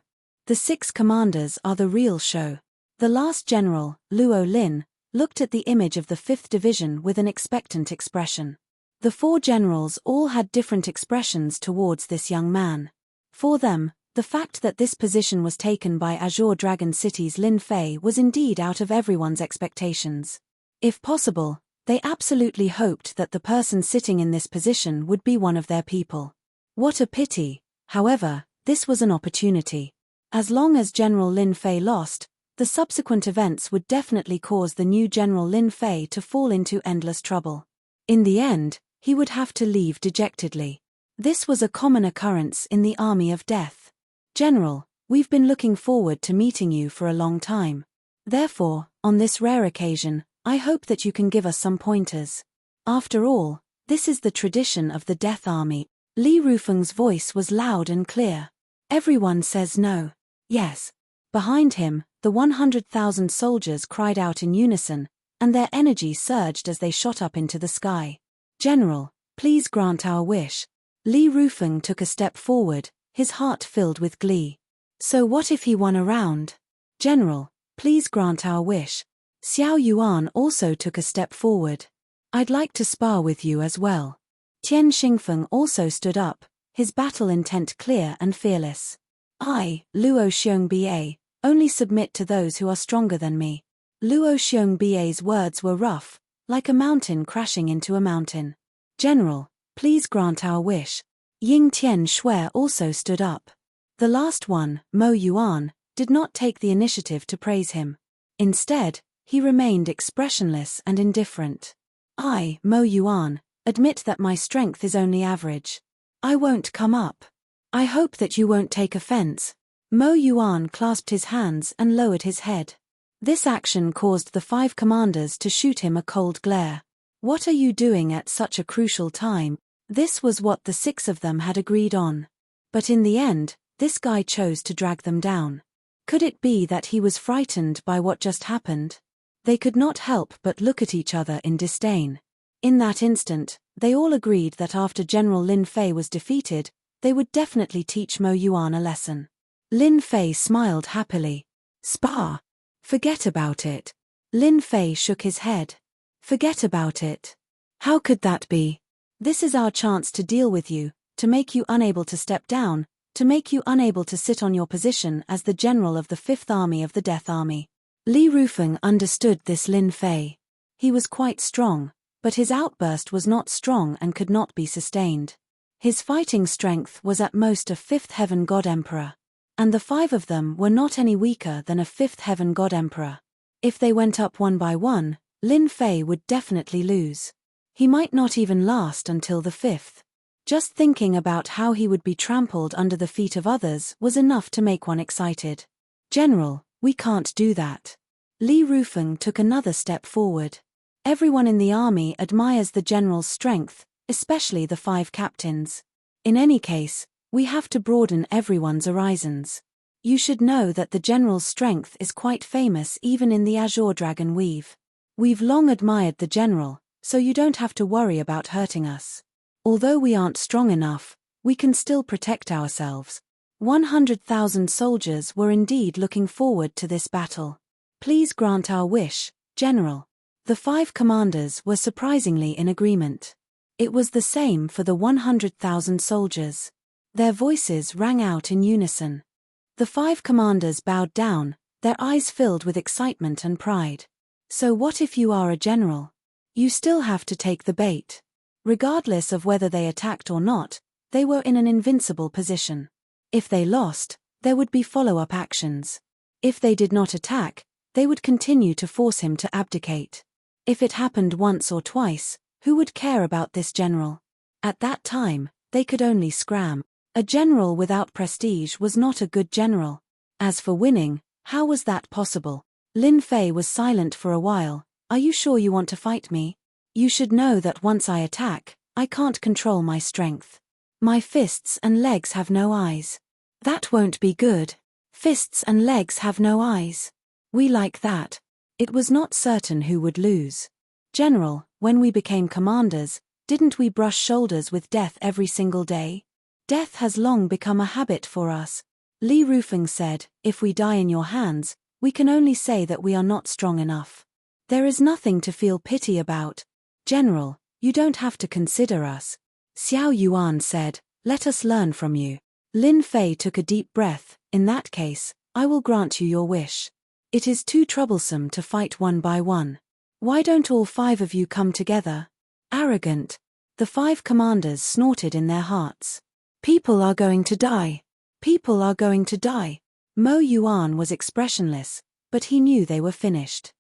A: The 6 commanders are the real show. The last general, Luo Lin, looked at the image of the 5th Division with an expectant expression. The 4 generals all had different expressions towards this young man. For them, the fact that this position was taken by Azure Dragon City's Lin Fei was indeed out of everyone's expectations. If possible, they absolutely hoped that the person sitting in this position would be one of their people. What a pity, however, this was an opportunity. As long as General Lin Fei lost, the subsequent events would definitely cause the new General Lin Fei to fall into endless trouble. In the end, he would have to leave dejectedly. This was a common occurrence in the Army of Death. General, we've been looking forward to meeting you for a long time. Therefore, on this rare occasion, I hope that you can give us some pointers. After all, this is the tradition of the Death Army. Li Rufeng's voice was loud and clear. Everyone says no. Yes. Behind him, the 100,000 soldiers cried out in unison, and their energy surged as they shot up into the sky. General, please grant our wish. Li Rufeng took a step forward, his heart filled with glee. So what if he won a round? General, please grant our wish. Xiao Yuan also took a step forward. I'd like to spar with you as well. Tian Xingfeng also stood up, his battle intent clear and fearless. I, Luo Xiongba, only submit to those who are stronger than me. Luo Xiongba's words were rough, like a mountain crashing into a mountain. General, please grant our wish. Ying Tian Shui also stood up. The last one, Mo Yuan, did not take the initiative to praise him. Instead, he remained expressionless and indifferent. I, Mo Yuan, admit that my strength is only average. I won't come up. I hope that you won't take offense. Mo Yuan clasped his hands and lowered his head. This action caused the 5 commanders to shoot him a cold glare. What are you doing at such a crucial time? This was what the 6 of them had agreed on. But in the end, this guy chose to drag them down. Could it be that he was frightened by what just happened? They could not help but look at each other in disdain. In that instant, they all agreed that after General Lin Fei was defeated, they would definitely teach Mo Yuan a lesson. Lin Fei smiled happily. Spar. Forget about it. Lin Fei shook his head. Forget about it. How could that be? This is our chance to deal with you, to make you unable to step down, to make you unable to sit on your position as the general of the 5th Army of the Death Army. Li Rufeng understood this Lin Fei. He was quite strong, but his outburst was not strong and could not be sustained. His fighting strength was at most a 5th Heaven God Emperor. And the 5 of them were not any weaker than a 5th Heaven God Emperor. If they went up one by one, Lin Fei would definitely lose. He might not even last until the 5th. Just thinking about how he would be trampled under the feet of others was enough to make one excited. General, we can't do that. Li Rufeng took another step forward. Everyone in the army admires the general's strength, especially the 5 captains. In any case, we have to broaden everyone's horizons. You should know that the general's strength is quite famous even in the Azure Dragon weave. We've long admired the general, so you don't have to worry about hurting us. Although we aren't strong enough, we can still protect ourselves. 100,000 soldiers were indeed looking forward to this battle. Please grant our wish, General. The 5 commanders were surprisingly in agreement. It was the same for the 100,000 soldiers. Their voices rang out in unison. The 5 commanders bowed down, their eyes filled with excitement and pride. So what if you are a general? You still have to take the bait. Regardless of whether they attacked or not, they were in an invincible position. If they lost, there would be follow-up actions. If they did not attack, they would continue to force him to abdicate. If it happened once or twice, who would care about this general? At that time, they could only scram. A general without prestige was not a good general. As for winning, how was that possible? Lin Fei was silent for a while. Are you sure you want to fight me? You should know that once I attack, I can't control my strength. My fists and legs have no eyes. That won't be good. Fists and legs have no eyes. We like that. It was not certain who would lose. General, when we became commanders, didn't we brush shoulders with death every single day? Death has long become a habit for us. Li Rufeng said, if we die in your hands, we can only say that we are not strong enough. There is nothing to feel pity about. General, you don't have to consider us. Xiao Yuan said, let us learn from you. Lin Fei took a deep breath. In that case, I will grant you your wish. It is too troublesome to fight one by one. Why don't all 5 of you come together? Arrogant. The 5 commanders snorted in their hearts. People are going to die. People are going to die. Mo Yuan was expressionless, but he knew they were finished.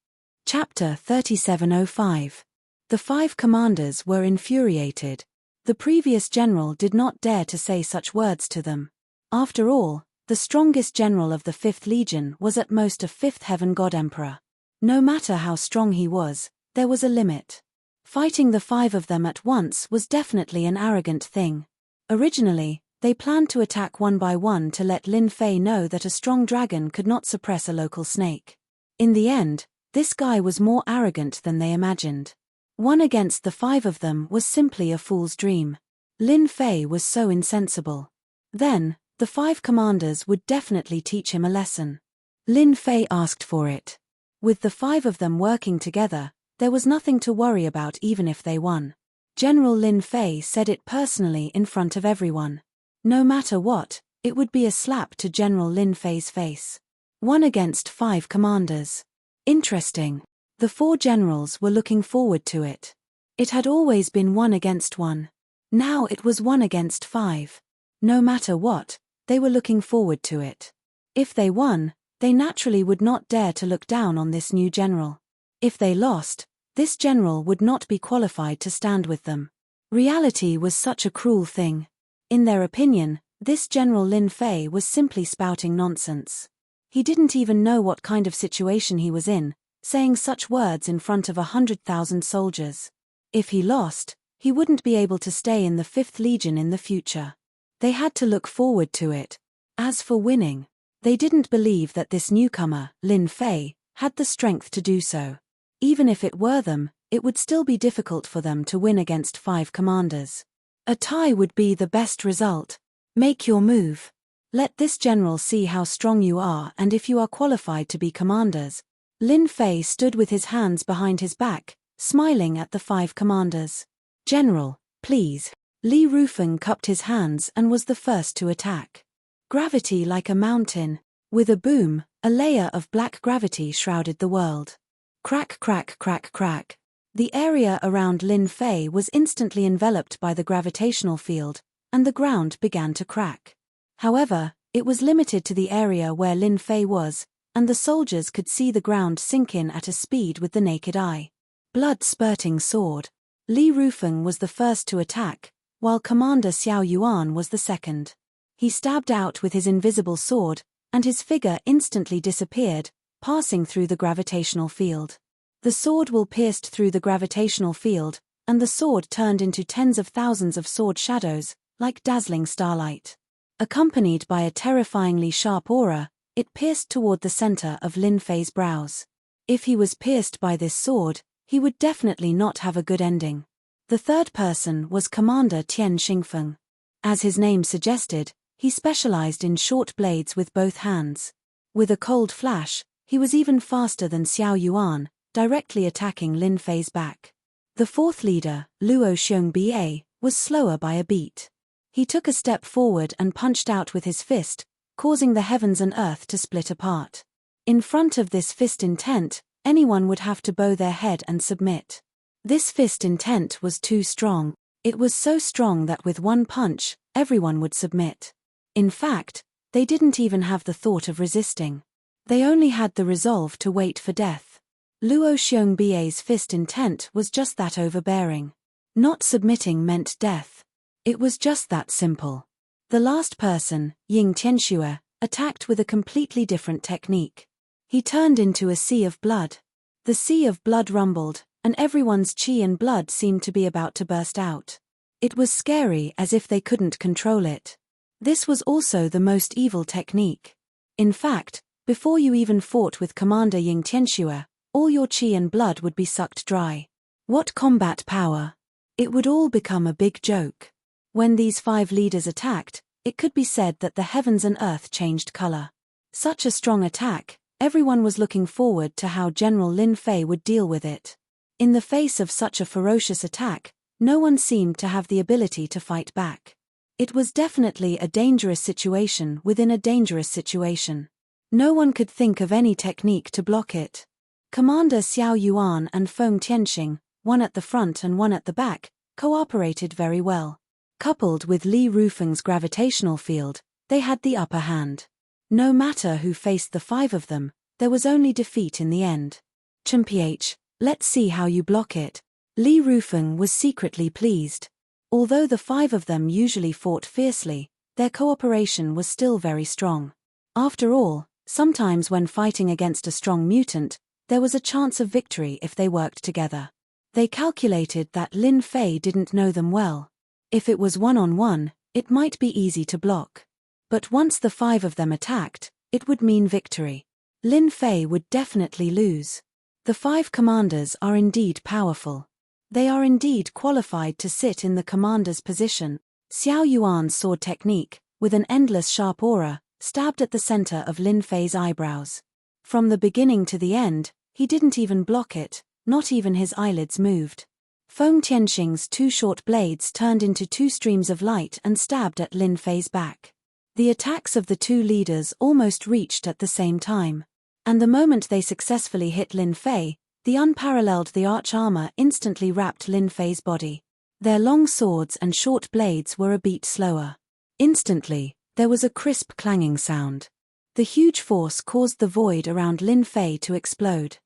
A: Chapter 3705. The 5 commanders were infuriated. The previous general did not dare to say such words to them. After all, the strongest general of the 5th Legion was at most a 5th Heaven God Emperor. No matter how strong he was, there was a limit. Fighting the 5 of them at once was definitely an arrogant thing. Originally, they planned to attack one by one to let Lin Fei know that a strong dragon could not suppress a local snake. In the end, this guy was more arrogant than they imagined. 1 against the 5 of them was simply a fool's dream. Lin Fei was so insensible. Then, the 5 commanders would definitely teach him a lesson. Lin Fei asked for it. With the 5 of them working together, there was nothing to worry about even if they won. General Lin Fei said it personally in front of everyone. No matter what, it would be a slap to General Lin Fei's face. 1 against 5 commanders. Interesting. The 4 generals were looking forward to it. It had always been 1 against 1. Now it was 1 against 5. No matter what, they were looking forward to it. If they won, they naturally would not dare to look down on this new general. If they lost, this general would not be qualified to stand with them. Reality was such a cruel thing. In their opinion, this General Lin Fei was simply spouting nonsense. He didn't even know what kind of situation he was in, saying such words in front of 100,000 soldiers. If he lost, he wouldn't be able to stay in the 5th Legion in the future. They had to look forward to it. As for winning, they didn't believe that this newcomer, Lin Fei, had the strength to do so. Even if it were them, it would still be difficult for them to win against 5 commanders. A tie would be the best result. Make your move. Let this general see how strong you are and if you are qualified to be commanders. Lin Fei stood with his hands behind his back, smiling at the 5 commanders. General, please. Li Rufeng cupped his hands and was the first to attack. Gravity like a mountain. With a boom, a layer of black gravity shrouded the world. Crack, crack, crack, crack. The area around Lin Fei was instantly enveloped by the gravitational field, and the ground began to crack. However, it was limited to the area where Lin Fei was, and the soldiers could see the ground sink in at a speed with the naked eye. Blood-spurting sword. Li Rufeng was the first to attack, while Commander Xiao Yuan was the second. He stabbed out with his invisible sword, and his figure instantly disappeared, passing through the gravitational field. The sword will pierced through the gravitational field, and the sword turned into tens of thousands of sword shadows, like dazzling starlight. Accompanied by a terrifyingly sharp aura, it pierced toward the center of Lin Fei's brows. If he was pierced by this sword, he would definitely not have a good ending. The third person was Commander Tian Xingfeng. As his name suggested, he specialized in short blades with both hands. With a cold flash, he was even faster than Xiao Yuan, directly attacking Lin Fei's back. The 4th leader, Luo Xiongba, was slower by a beat. He took a step forward and punched out with his fist, causing the heavens and earth to split apart. In front of this fist intent, anyone would have to bow their head and submit. This fist intent was too strong. It was so strong that with one punch, everyone would submit. In fact, they didn't even have the thought of resisting. They only had the resolve to wait for death. Luo Xiongbia's fist intent was just that overbearing. Not submitting meant death. It was just that simple. The last person, Ying Tianxue, attacked with a completely different technique. He turned into a sea of blood. The sea of blood rumbled, and everyone's qi and blood seemed to be about to burst out. It was scary, as if they couldn't control it. This was also the most evil technique. In fact, before you even fought with Commander Ying Tianxue, all your qi and blood would be sucked dry. What combat power! It would all become a big joke. When these 5 leaders attacked, it could be said that the heavens and earth changed color. Such a strong attack, everyone was looking forward to how General Lin Fei would deal with it. In the face of such a ferocious attack, no one seemed to have the ability to fight back. It was definitely a dangerous situation within a dangerous situation. No one could think of any technique to block it. Commander Xiao Yuan and Feng Tianxing, one at the front and one at the back, cooperated very well. Coupled with Li Rufeng's gravitational field, they had the upper hand. No matter who faced the 5 of them, there was only defeat in the end. "Mph, let's see how you block it." Li Rufeng was secretly pleased. Although the 5 of them usually fought fiercely, their cooperation was still very strong. After all, sometimes when fighting against a strong mutant, there was a chance of victory if they worked together. They calculated that Lin Fei didn't know them well. If it was one-on-one, it might be easy to block. But once the 5 of them attacked, it would mean victory. Lin Fei would definitely lose. The 5 commanders are indeed powerful. They are indeed qualified to sit in the commander's position. Xiao Yuan's sword technique, with an endless sharp aura, stabbed at the center of Lin Fei's eyebrows. From the beginning to the end, he didn't even block it, not even his eyelids moved. Feng Tianxing's 2 short blades turned into 2 streams of light and stabbed at Lin Fei's back. The attacks of the 2 leaders almost reached at the same time. And the moment they successfully hit Lin Fei, the unparalleled arch armor instantly wrapped Lin Fei's body. Their long swords and short blades were a beat slower. Instantly, there was a crisp clanging sound. The huge force caused the void around Lin Fei to explode.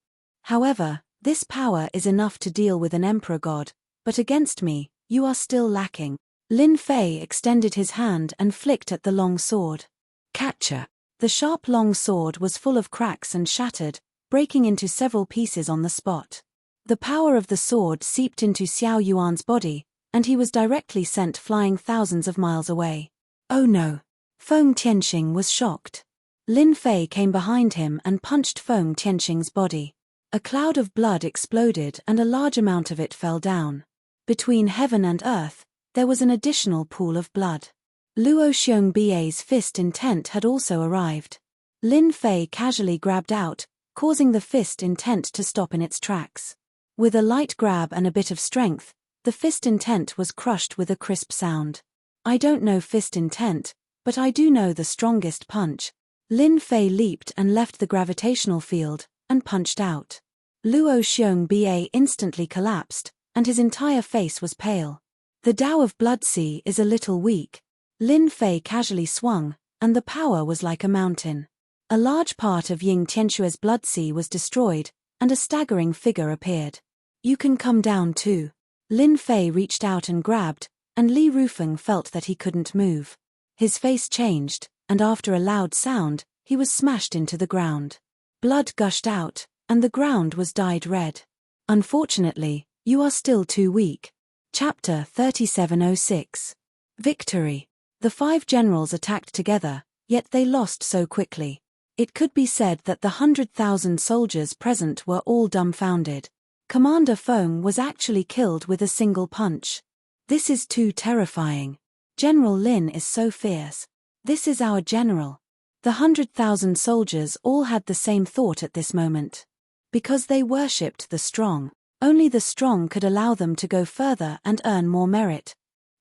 A: However, this power is enough to deal with an emperor god, but against me, you are still lacking. Lin Fei extended his hand and flicked at the long sword. Catcher! The sharp long sword was full of cracks and shattered, breaking into several pieces on the spot. The power of the sword seeped into Xiao Yuan's body, and he was directly sent flying thousands of miles away. Oh no! Feng Tianxing was shocked. Lin Fei came behind him and punched Feng Tianxing's body. A cloud of blood exploded and a large amount of it fell down. Between heaven and earth, there was an additional pool of blood. Luo Xiongbia's fist intent had also arrived. Lin Fei casually grabbed out, causing the fist intent to stop in its tracks. With a light grab and a bit of strength, the fist intent was crushed with a crisp sound. I don't know fist intent, but I do know the strongest punch. Lin Fei leaped and left the gravitational field, and punched out. Luo Xiongba instantly collapsed, and his entire face was pale. The Tao of Blood Sea is a little weak. Lin Fei casually swung, and the power was like a mountain. A large part of Ying Tianxue's Blood Sea was destroyed, and a staggering figure appeared. You can come down too. Lin Fei reached out and grabbed, and Li Rufeng felt that he couldn't move. His face changed, and after a loud sound, he was smashed into the ground. Blood gushed out, and the ground was dyed red. Unfortunately, you are still too weak. Chapter 3706. Victory. The 5 generals attacked together, yet they lost so quickly. It could be said that the 100,000 soldiers present were all dumbfounded. Commander Feng was actually killed with a single punch. This is too terrifying. General Lin is so fierce. This is our general. The 100,000 soldiers all had the same thought at this moment. Because they worshipped the strong. Only the strong could allow them to go further and earn more merit.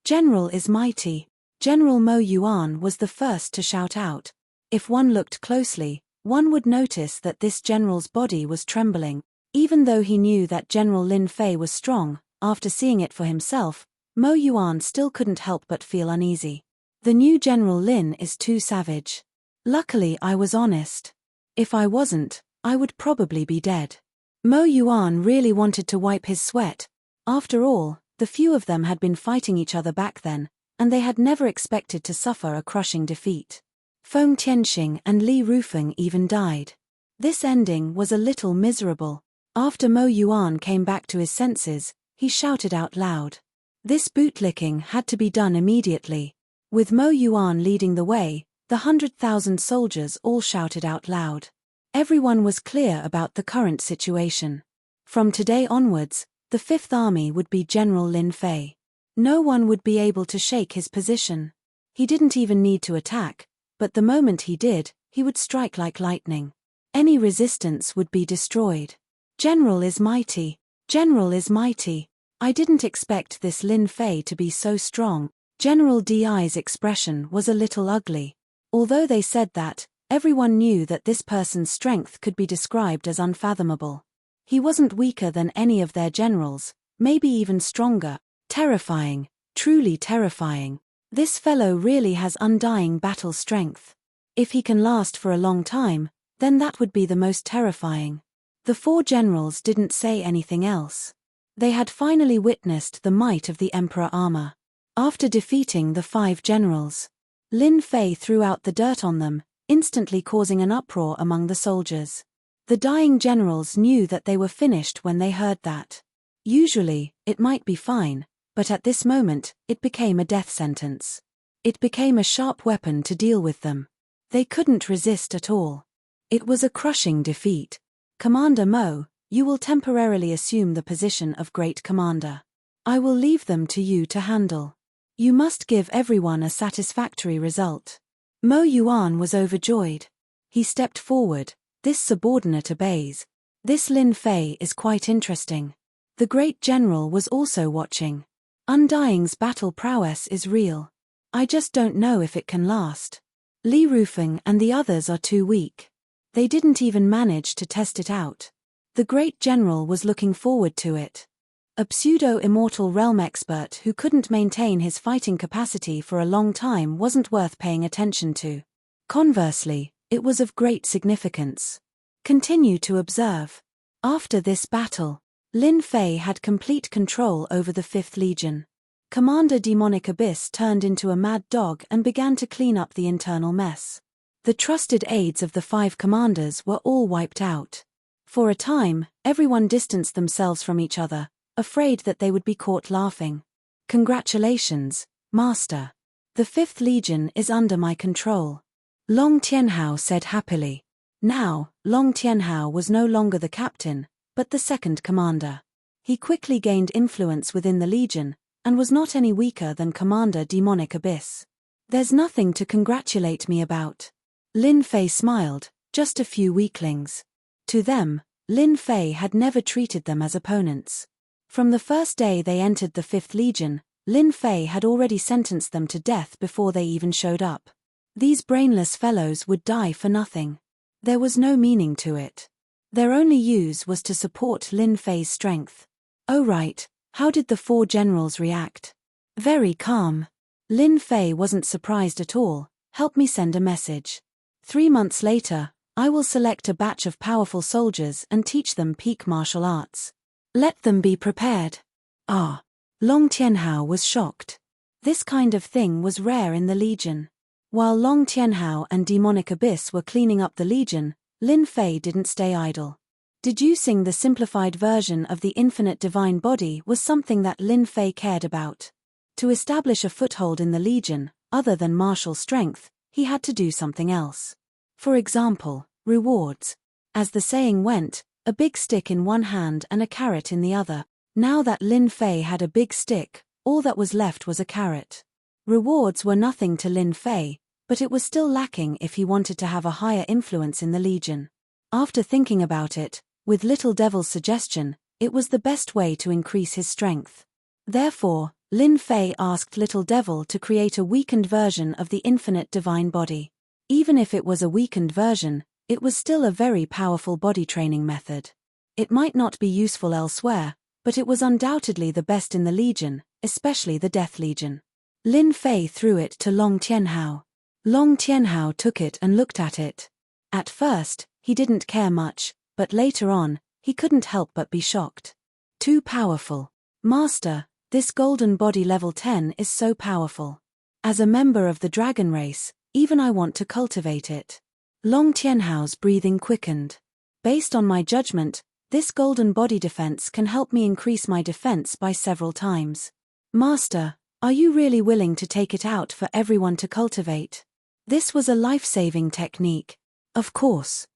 A: General is mighty. General Mo Yuan was the first to shout out. If one looked closely, one would notice that this general's body was trembling. Even though he knew that General Lin Fei was strong, after seeing it for himself, Mo Yuan still couldn't help but feel uneasy. The new General Lin is too savage. Luckily I was honest. If I wasn't, I would probably be dead. Mo Yuan really wanted to wipe his sweat. After all, the few of them had been fighting each other back then, and they had never expected to suffer a crushing defeat. Feng Tianxing and Li Rufeng even died. This ending was a little miserable. After Mo Yuan came back to his senses, he shouted out loud. This bootlicking had to be done immediately. With Mo Yuan leading the way, the 100,000 soldiers all shouted out loud. Everyone was clear about the current situation. From today onwards, the Fifth Army would be General Lin Fei. No one would be able to shake his position. He didn't even need to attack, but the moment he did, he would strike like lightning. Any resistance would be destroyed. General is mighty. General is mighty. I didn't expect this Lin Fei to be so strong. General Di's expression was a little ugly. Although they said that, everyone knew that this person's strength could be described as unfathomable. He wasn't weaker than any of their generals, maybe even stronger. Terrifying, truly terrifying. This fellow really has undying battle strength. If he can last for a long time, then that would be the most terrifying. The four generals didn't say anything else. They had finally witnessed the might of the Emperor armor. After defeating the 5 generals, Lin Fei threw out the dirt on them, instantly causing an uproar among the soldiers. The dying generals knew that they were finished when they heard that. Usually, it might be fine, but at this moment, it became a death sentence. It became a sharp weapon to deal with them. They couldn't resist at all. It was a crushing defeat. Commander Mo, you will temporarily assume the position of Great Commander. I will leave them to you to handle. You must give everyone a satisfactory result. Mo Yuan was overjoyed. He stepped forward. This subordinate obeys. This Lin Fei is quite interesting. The great general was also watching. Undying's battle prowess is real. I just don't know if it can last. Li Rufeng and the others are too weak. They didn't even manage to test it out. The great general was looking forward to it. A pseudo-immortal realm expert who couldn't maintain his fighting capacity for a long time wasn't worth paying attention to. Conversely, it was of great significance. Continue to observe. After this battle, Lin Fei had complete control over the 5th Legion. Commander Demonic Abyss turned into a mad dog and began to clean up the internal mess. The trusted aides of the 5 commanders were all wiped out. For a time, everyone distanced themselves from each other, afraid that they would be caught laughing. Congratulations, Master. The 5th Legion is under my control. Long Tianhao said happily. Now, Long Tianhao was no longer the captain, but the 2nd commander. He quickly gained influence within the Legion, and was not any weaker than Commander Demonic Abyss. There's nothing to congratulate me about. Lin Fei smiled, just a few weaklings. To them, Lin Fei had never treated them as opponents. From the first day they entered the 5th Legion, Lin Fei had already sentenced them to death before they even showed up. These brainless fellows would die for nothing. There was no meaning to it. Their only use was to support Lin Fei's strength. Oh right, how did the 4 generals react? Very calm. Lin Fei wasn't surprised at all. Help me send a message. 3 months later, I will select a batch of powerful soldiers and teach them peak martial arts. Let them be prepared. Ah. Long Tianhao was shocked. This kind of thing was rare in the Legion. While Long Tianhao and Demonic Abyss were cleaning up the Legion, Lin Fei didn't stay idle. Deducing the simplified version of the infinite divine body was something that Lin Fei cared about. To establish a foothold in the Legion, other than martial strength, he had to do something else. For example, rewards. As the saying went, a big stick in one hand and a carrot in the other. Now that Lin Fei had a big stick, all that was left was a carrot. Rewards were nothing to Lin Fei, but it was still lacking if he wanted to have a higher influence in the Legion. After thinking about it, with Little Devil's suggestion, it was the best way to increase his strength. Therefore, Lin Fei asked Little Devil to create a weakened version of the infinite divine body. Even if it was a weakened version, it was still a very powerful body training method. It might not be useful elsewhere, but it was undoubtedly the best in the Legion, especially the Death Legion. Lin Fei threw it to Long Tianhao. Long Tianhao took it and looked at it. At first, he didn't care much, but later on, he couldn't help but be shocked. Too powerful. Master, this golden body level 10 is so powerful. As a member of the dragon race, even I want to cultivate it. Long Tianhao's breathing quickened. Based on my judgment, this golden body defense can help me increase my defense by several times. Master, are you really willing to take it out for everyone to cultivate? This was a life-saving technique. Of course.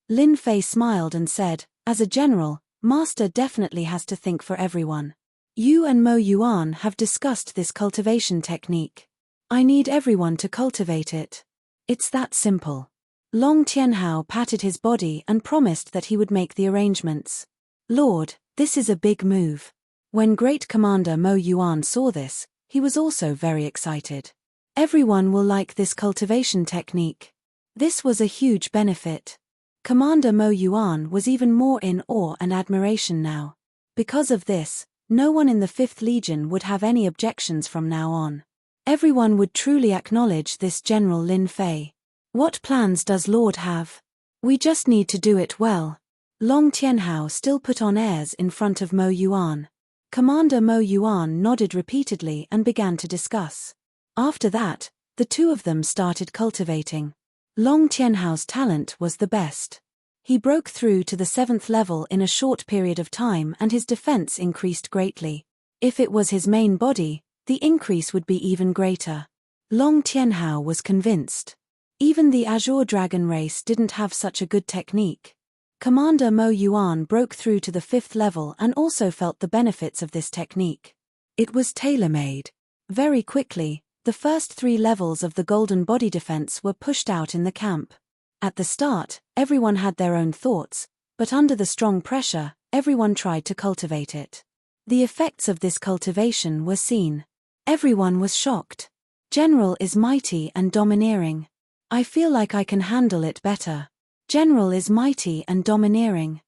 A: Lin Fei smiled and said, as a general, Master definitely has to think for everyone. You and Mo Yuan have discussed this cultivation technique. I need everyone to cultivate it. It's that simple. Long Tianhao patted his body and promised that he would make the arrangements. Lord, this is a big move. When Great Commander Mo Yuan saw this, he was also very excited. Everyone will like this cultivation technique. This was a huge benefit. Commander Mo Yuan was even more in awe and admiration now. Because of this, no one in the 5th Legion would have any objections from now on. Everyone would truly acknowledge this General Lin Fei. What plans does Lord have? We just need to do it well. Long Tianhao still put on airs in front of Mo Yuan. Commander Mo Yuan nodded repeatedly and began to discuss. After that, the two of them started cultivating. Long Tianhao's talent was the best. He broke through to the 7th level in a short period of time and his defense increased greatly. If it was his main body, the increase would be even greater. Long Tianhao was convinced. Even the Azure Dragon race didn't have such a good technique. Commander Mo Yuan broke through to the 5th level and also felt the benefits of this technique. It was tailor-made. Very quickly, the first 3 levels of the golden body defense were pushed out in the camp. At the start, everyone had their own thoughts, but under the strong pressure, everyone tried to cultivate it. The effects of this cultivation were seen. Everyone was shocked. General is mighty and domineering. I feel like I can handle it better. General is mighty and domineering.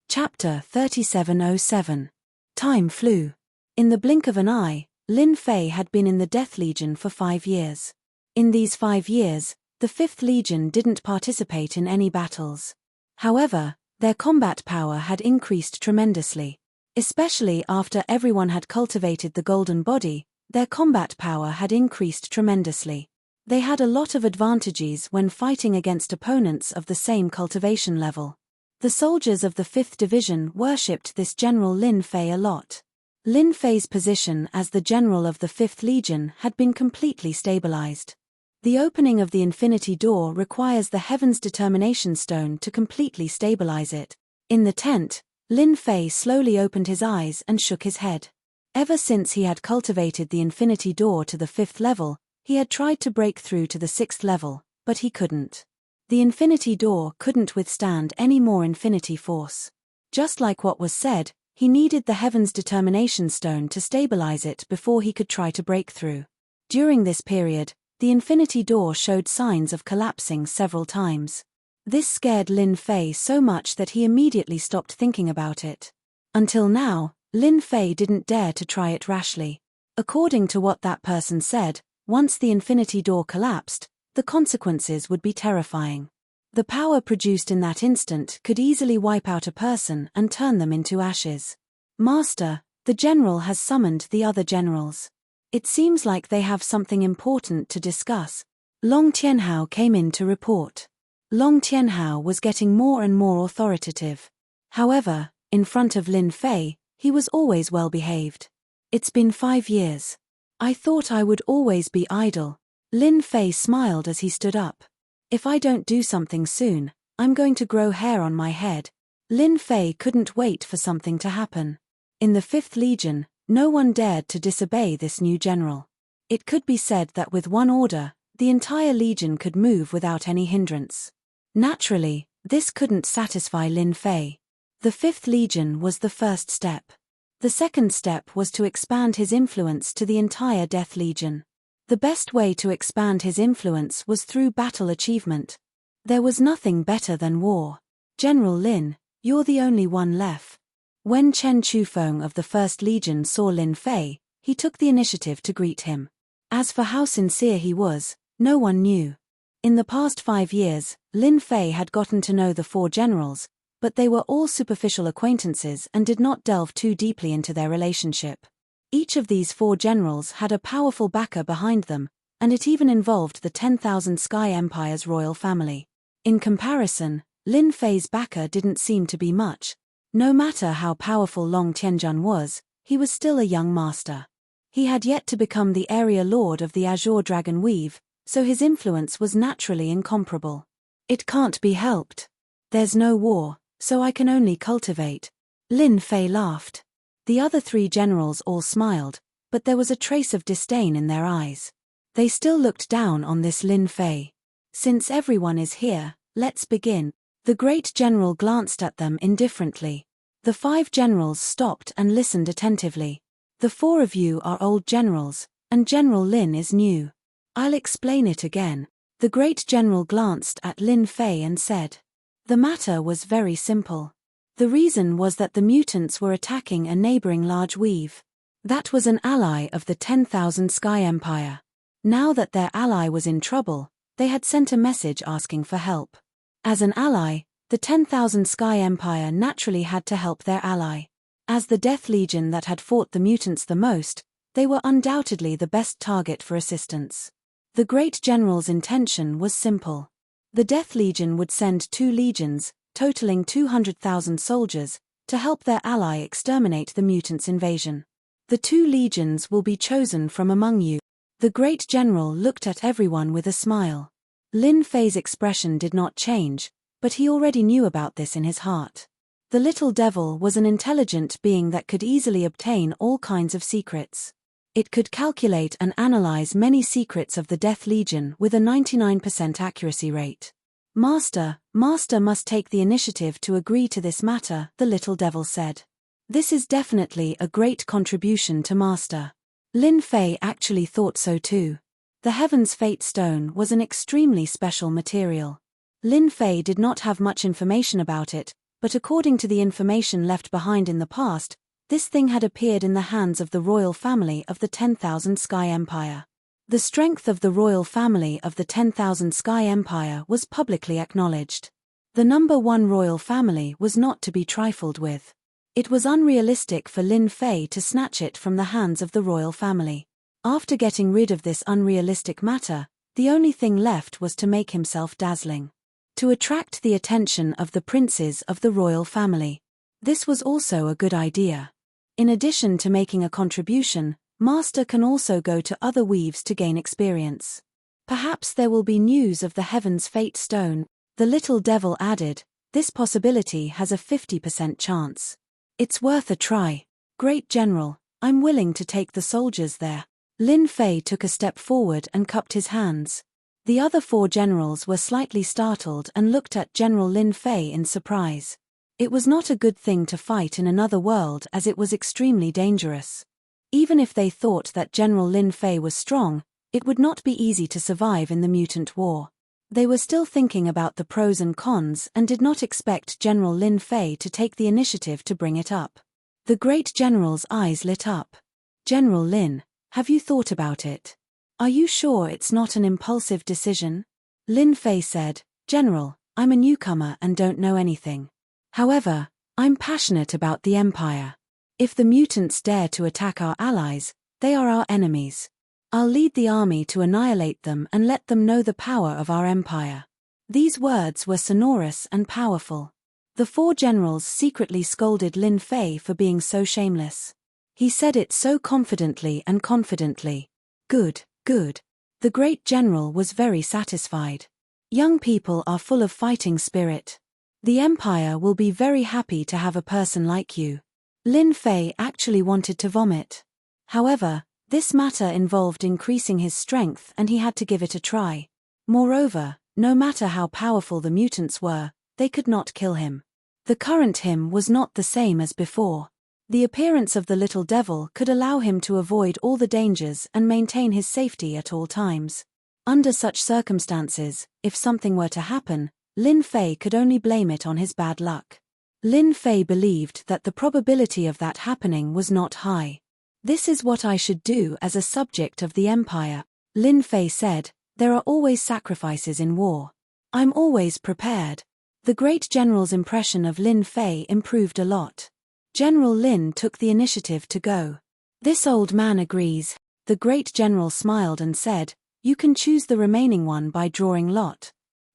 A: Chapter 3707. Time flew. In the blink of an eye, Lin Fei had been in the Death Legion for 5 years. In these 5 years, the 5th Legion didn't participate in any battles. However, their combat power had increased tremendously. Especially after everyone had cultivated the golden body, their combat power had increased tremendously. They had a lot of advantages when fighting against opponents of the same cultivation level. The soldiers of the 5th Division worshipped this General Lin Fei a lot. Lin Fei's position as the general of the 5th Legion had been completely stabilized. The opening of the Infinity Door requires the Heaven's Determination Stone to completely stabilize it. In the tent, Lin Fei slowly opened his eyes and shook his head. Ever since he had cultivated the Infinity Door to the 5th level, he had tried to break through to the 6th level, but he couldn't. The Infinity Door couldn't withstand any more infinity force. Just like what was said, he needed the Heaven's Determination Stone to stabilize it before he could try to break through. During this period, the Infinity Door showed signs of collapsing several times. This scared Lin Fei so much that he immediately stopped thinking about it. Until now, Lin Fei didn't dare to try it rashly. According to what that person said, once the Infinity Door collapsed, the consequences would be terrifying. The power produced in that instant could easily wipe out a person and turn them into ashes. Master, the general has summoned the other generals. It seems like they have something important to discuss. Long Tianhao came in to report. Long Tianhao was getting more and more authoritative. However, in front of Lin Fei, he was always well behaved. It's been 5 years. I thought I would always be idle. Lin Fei smiled as he stood up. If I don't do something soon, I'm going to grow hair on my head. Lin Fei couldn't wait for something to happen. In the 5th Legion, no one dared to disobey this new general. It could be said that with one order, the entire legion could move without any hindrance. Naturally, this couldn't satisfy Lin Fei. The 5th Legion was the first step. The second step was to expand his influence to the entire Death Legion. The best way to expand his influence was through battle achievement. There was nothing better than war. General Lin, You're the only one left. When Chen Chufeng of the First Legion saw Lin Fei, he took the initiative to greet him. As for how sincere he was, no one knew. In the past 5 years, Lin Fei had gotten to know the 4 generals, but they were all superficial acquaintances and did not delve too deeply into their relationship. Each of these 4 generals had a powerful backer behind them, and it even involved the 10,000 Sky Empire's royal family. In comparison, Lin Fei's backer didn't seem to be much. No matter how powerful Long Tianjun was, he was still a young master. He had yet to become the area lord of the Azure Dragon Weave, so his influence was naturally incomparable. It can't be helped. There's no war, so I can only cultivate. Lin Fei laughed. The other 3 generals all smiled, but there was a trace of disdain in their eyes. They still looked down on this Lin Fei. Since everyone is here, let's begin. The great general glanced at them indifferently. The 5 generals stopped and listened attentively. The 4 of you are old generals, and General Lin is new. I'll explain it again. The great general glanced at Lin Fei and said. The matter was very simple. The reason was that the mutants were attacking a neighboring large weave. That was an ally of the 10,000 Sky Empire. Now that their ally was in trouble, they had sent a message asking for help. As an ally, the 10,000 Sky Empire naturally had to help their ally. As the Death Legion that had fought the mutants the most, they were undoubtedly the best target for assistance. The great general's intention was simple. The Death Legion would send 2 legions, totaling 200,000 soldiers, to help their ally exterminate the mutants' invasion. The 2 legions will be chosen from among you. The great general looked at everyone with a smile. Lin Fei's expression did not change, but he already knew about this in his heart. The little devil was an intelligent being that could easily obtain all kinds of secrets. It could calculate and analyze many secrets of the Death Legion with a 99% accuracy rate. Master must take the initiative to agree to this matter, the little devil said. This is definitely a great contribution to Master. Lin Fei actually thought so too. The Heaven's Fate Stone was an extremely special material. Lin Fei did not have much information about it, but according to the information left behind in the past, this thing had appeared in the hands of the royal family of the 10,000 Sky Empire. The strength of the royal family of the 10,000 Sky Empire was publicly acknowledged. The number 1 royal family was not to be trifled with. It was unrealistic for Lin Fei to snatch it from the hands of the royal family. After getting rid of this unrealistic matter, the only thing left was to make himself dazzling. To attract the attention of the princes of the royal family. This was also a good idea. In addition to making a contribution, Master can also go to other weaves to gain experience. Perhaps there will be news of the Heaven's Fate Stone, the little devil added. This possibility has a 50% chance. It's worth a try. Great General, I'm willing to take the soldiers there. Lin Fei took a step forward and cupped his hands. The other 4 generals were slightly startled and looked at General Lin Fei in surprise. It was not a good thing to fight in another world as it was extremely dangerous. Even if they thought that General Lin Fei was strong, it would not be easy to survive in the mutant war. They were still thinking about the pros and cons and did not expect General Lin Fei to take the initiative to bring it up. The great general's eyes lit up. General Lin, have you thought about it? Are you sure it's not an impulsive decision? Lin Fei said, General, I'm a newcomer and don't know anything. However, I'm passionate about the Empire. If the mutants dare to attack our allies, they are our enemies. I'll lead the army to annihilate them and let them know the power of our Empire. These words were sonorous and powerful. The 4 generals secretly scolded Lin Fei for being so shameless. He said it so confidently and confidently. Good. The great general was very satisfied. Young people are full of fighting spirit. The Empire will be very happy to have a person like you. Lin Fei actually wanted to vomit. However, this matter involved increasing his strength and he had to give it a try. Moreover, no matter how powerful the mutants were, they could not kill him. The current him was not the same as before. The appearance of the little devil could allow him to avoid all the dangers and maintain his safety at all times. Under such circumstances, if something were to happen, Lin Fei could only blame it on his bad luck. Lin Fei believed that the probability of that happening was not high. This is what I should do as a subject of the empire, Lin Fei said. There are always sacrifices in war. I'm always prepared. The great general's impression of Lin Fei improved a lot. General Lin took the initiative to go. This old man agrees. The great general smiled and said, you can choose the remaining one by drawing lot.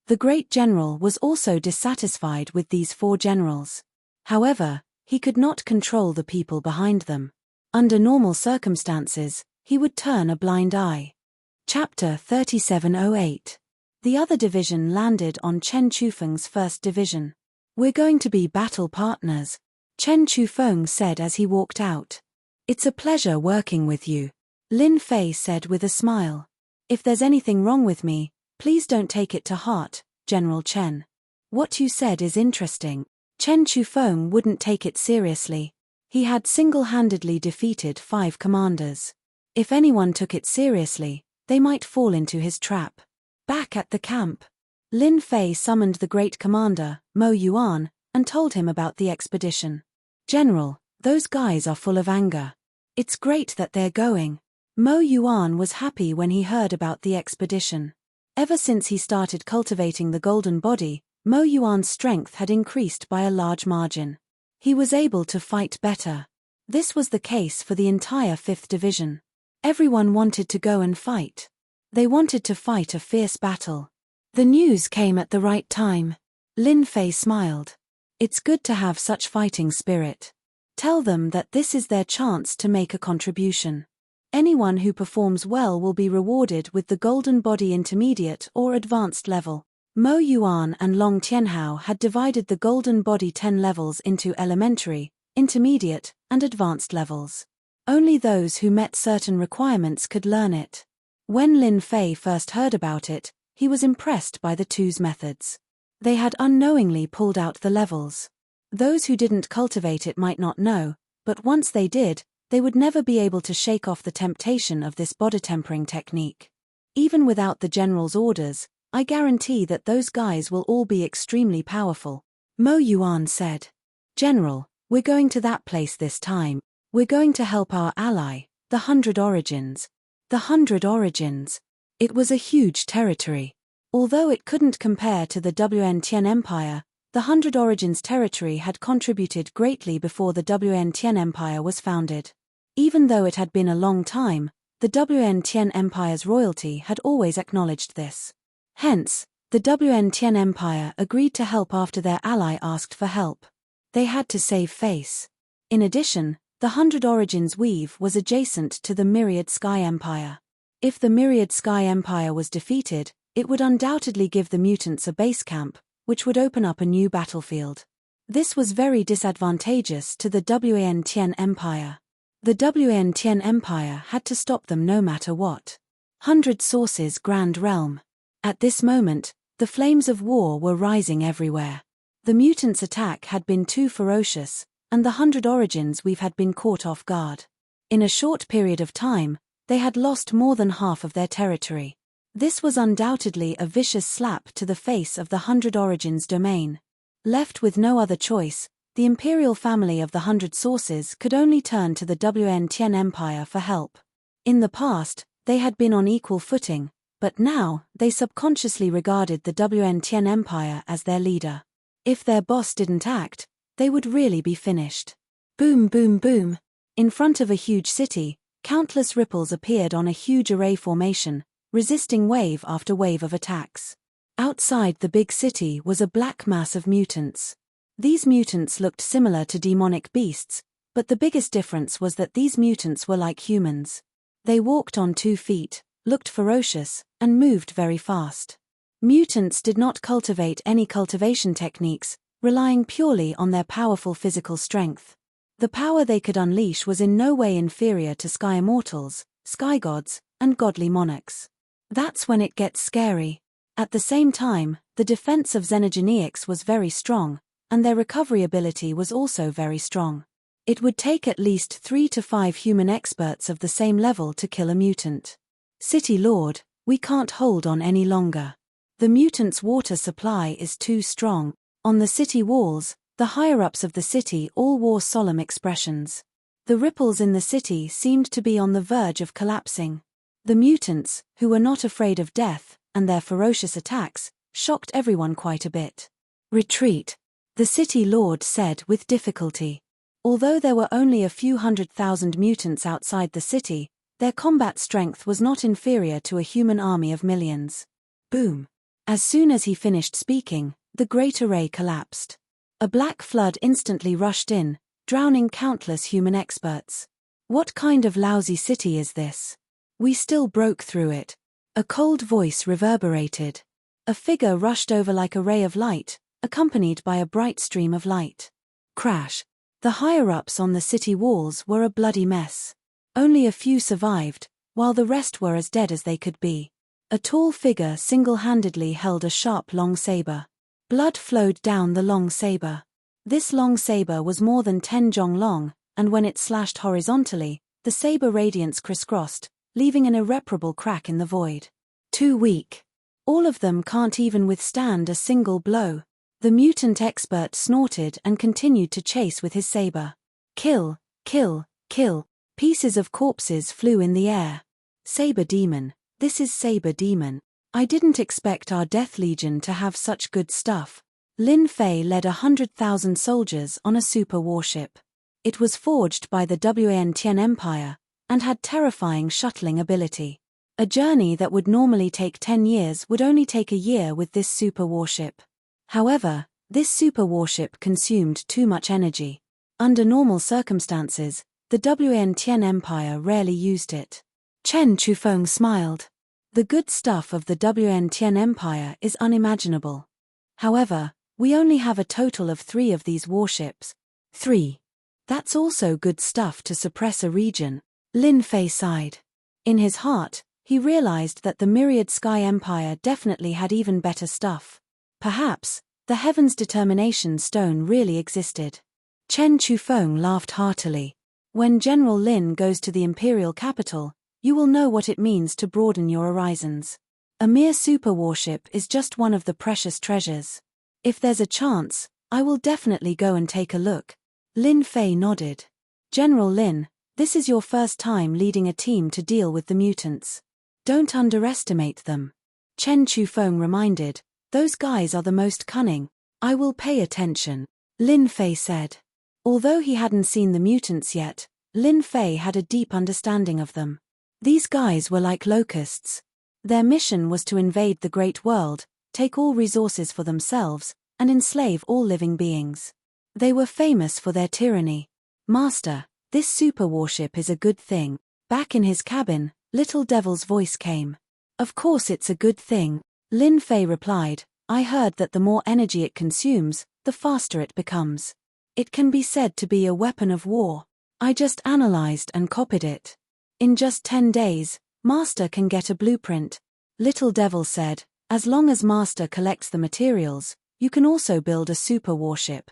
A: The great general was also dissatisfied with these 4 generals. However, he could not control the people behind them. Under normal circumstances, he would turn a blind eye. Chapter 3708. The other division landed on Chen Chufeng's first division. We're going to be battle partners, Chen Chufeng said as he walked out. It's a pleasure working with you, Lin Fei said with a smile. If there's anything wrong with me, please don't take it to heart, General Chen. What you said is interesting. Chen Chufeng wouldn't take it seriously. He had single-handedly defeated 5 commanders. If anyone took it seriously, they might fall into his trap. Back at the camp, Lin Fei summoned the great commander, Mo Yuan, and told him about the expedition. General, those guys are full of anger. It's great that they're going. Mo Yuan was happy when he heard about the expedition. Ever since he started cultivating the golden body, Mo Yuan's strength had increased by a large margin. He was able to fight better. This was the case for the entire 5th Division. Everyone wanted to go and fight. They wanted to fight a fierce battle. The news came at the right time. Lin Fei smiled. It's good to have such fighting spirit. Tell them that this is their chance to make a contribution. Anyone who performs well will be rewarded with the Golden Body Intermediate or Advanced level. Mo Yuan and Long Tianhao had divided the Golden Body 10 levels into Elementary, Intermediate, and Advanced levels. Only those who met certain requirements could learn it. When Lin Fei first heard about it, he was impressed by the 2's methods. They had unknowingly pulled out the levels. Those who didn't cultivate it might not know, but once they did, they would never be able to shake off the temptation of this body tempering technique. Even without the general's orders, I guarantee that those guys will all be extremely powerful, Mo Yuan said. General, we're going to that place this time. We're going to help our ally, the 100 Origins. The 100 Origins. It was a huge territory. Although it couldn't compare to the WN Tian Empire, the 100 Origins territory had contributed greatly before the WN Tian Empire was founded. Even though it had been a long time, the WN Tian Empire's royalty had always acknowledged this. Hence, the WN Tian Empire agreed to help after their ally asked for help. They had to save face. In addition, the 100 Origins weave was adjacent to the Myriad Sky Empire. If the Myriad Sky Empire was defeated, it would undoubtedly give the mutants a base camp, which would open up a new battlefield. This was very disadvantageous to the WN Tian Empire. The WN Tian Empire had to stop them no matter what. 100 Sources Grand Realm. At this moment, the flames of war were rising everywhere. The mutants' attack had been too ferocious, and the 100 Origins weave had been caught off guard. In a short period of time, they had lost more than half of their territory. This was undoubtedly a vicious slap to the face of the 100 Origins domain. Left with no other choice, the imperial family of the 100 Sources could only turn to the WN Tian Empire for help. In the past, they had been on equal footing, but now, they subconsciously regarded the WN Tian Empire as their leader. If their boss didn't act, they would really be finished. Boom boom boom. In front of a huge city, countless ripples appeared on a huge array formation, resisting wave after wave of attacks. Outside the big city was a black mass of mutants. These mutants looked similar to demonic beasts, but the biggest difference was that these mutants were like humans. They walked on 2 feet, looked ferocious, and moved very fast. Mutants did not cultivate any cultivation techniques, relying purely on their powerful physical strength. The power they could unleash was in no way inferior to sky immortals, sky gods, and godly monarchs. That's when it gets scary. At the same time, the defense of xenogeneics was very strong, and their recovery ability was also very strong. It would take at least 3 to 5 human experts of the same level to kill a mutant. City Lord, we can't hold on any longer. The mutants' water supply is too strong. On the city walls, The higher-ups of the city all wore solemn expressions. The ripples in the city seemed to be on the verge of collapsing. The mutants, who were not afraid of death, and their ferocious attacks, shocked everyone quite a bit. "Retreat," the city lord said with difficulty. Although there were only a few 100,000 mutants outside the city, their combat strength was not inferior to a human army of millions. Boom. As soon as he finished speaking, the great array collapsed. A black flood instantly rushed in, drowning countless human experts. "What kind of lousy city is this? We still broke through it." A cold voice reverberated. A figure rushed over like a ray of light, accompanied by a bright stream of light. Crash. The higher-ups on the city walls were a bloody mess. Only a few survived, while the rest were as dead as they could be. A tall figure single-handedly held a sharp long saber. Blood flowed down the long saber. This long saber was more than 10 jong long, and when it slashed horizontally, the saber radiance crisscrossed, leaving an irreparable crack in the void. "Too weak. All of them can't even withstand a single blow." The mutant expert snorted and continued to chase with his saber. "Kill, kill, kill." Pieces of corpses flew in the air. "Saber demon, this is Saber demon. I didn't expect our Death Legion to have such good stuff." Lin Fei led 100,000 soldiers on a super warship. It was forged by the Wan Empire, and had terrifying shuttling ability. A journey that would normally take 10 years would only take a year with this super warship. However, this super warship consumed too much energy. Under normal circumstances, the Wan Empire rarely used it. Chen Chufeng smiled. "The good stuff of the Wan Empire is unimaginable. However, we only have a total of 3 of these warships." 3. That's also good stuff to suppress a region. Lin Fei sighed. In his heart, he realized that the Myriad Sky Empire definitely had even better stuff. Perhaps, the Heaven's Determination Stone really existed. Chen Chufeng laughed heartily. "When General Lin goes to the Imperial capital, you will know what it means to broaden your horizons. A mere super warship is just one of the precious treasures. If there's a chance, I will definitely go and take a look." Lin Fei nodded. "General Lin, this is your first time leading a team to deal with the mutants. Don't underestimate them." Chen Chufeng reminded, "Those guys are the most cunning." "I will pay attention," Lin Fei said. Although he hadn't seen the mutants yet, Lin Fei had a deep understanding of them. These guys were like locusts. Their mission was to invade the great world, take all resources for themselves, and enslave all living beings. They were famous for their tyranny. "Master, this super warship is a good thing." Back in his cabin, Little Devil's voice came. "Of course it's a good thing," Lin Fei replied. "I heard that the more energy it consumes, the faster it becomes. It can be said to be a weapon of war. I just analyzed and copied it. In just 10 days, Master can get a blueprint." Little Devil said, "As long as Master collects the materials, you can also build a super warship."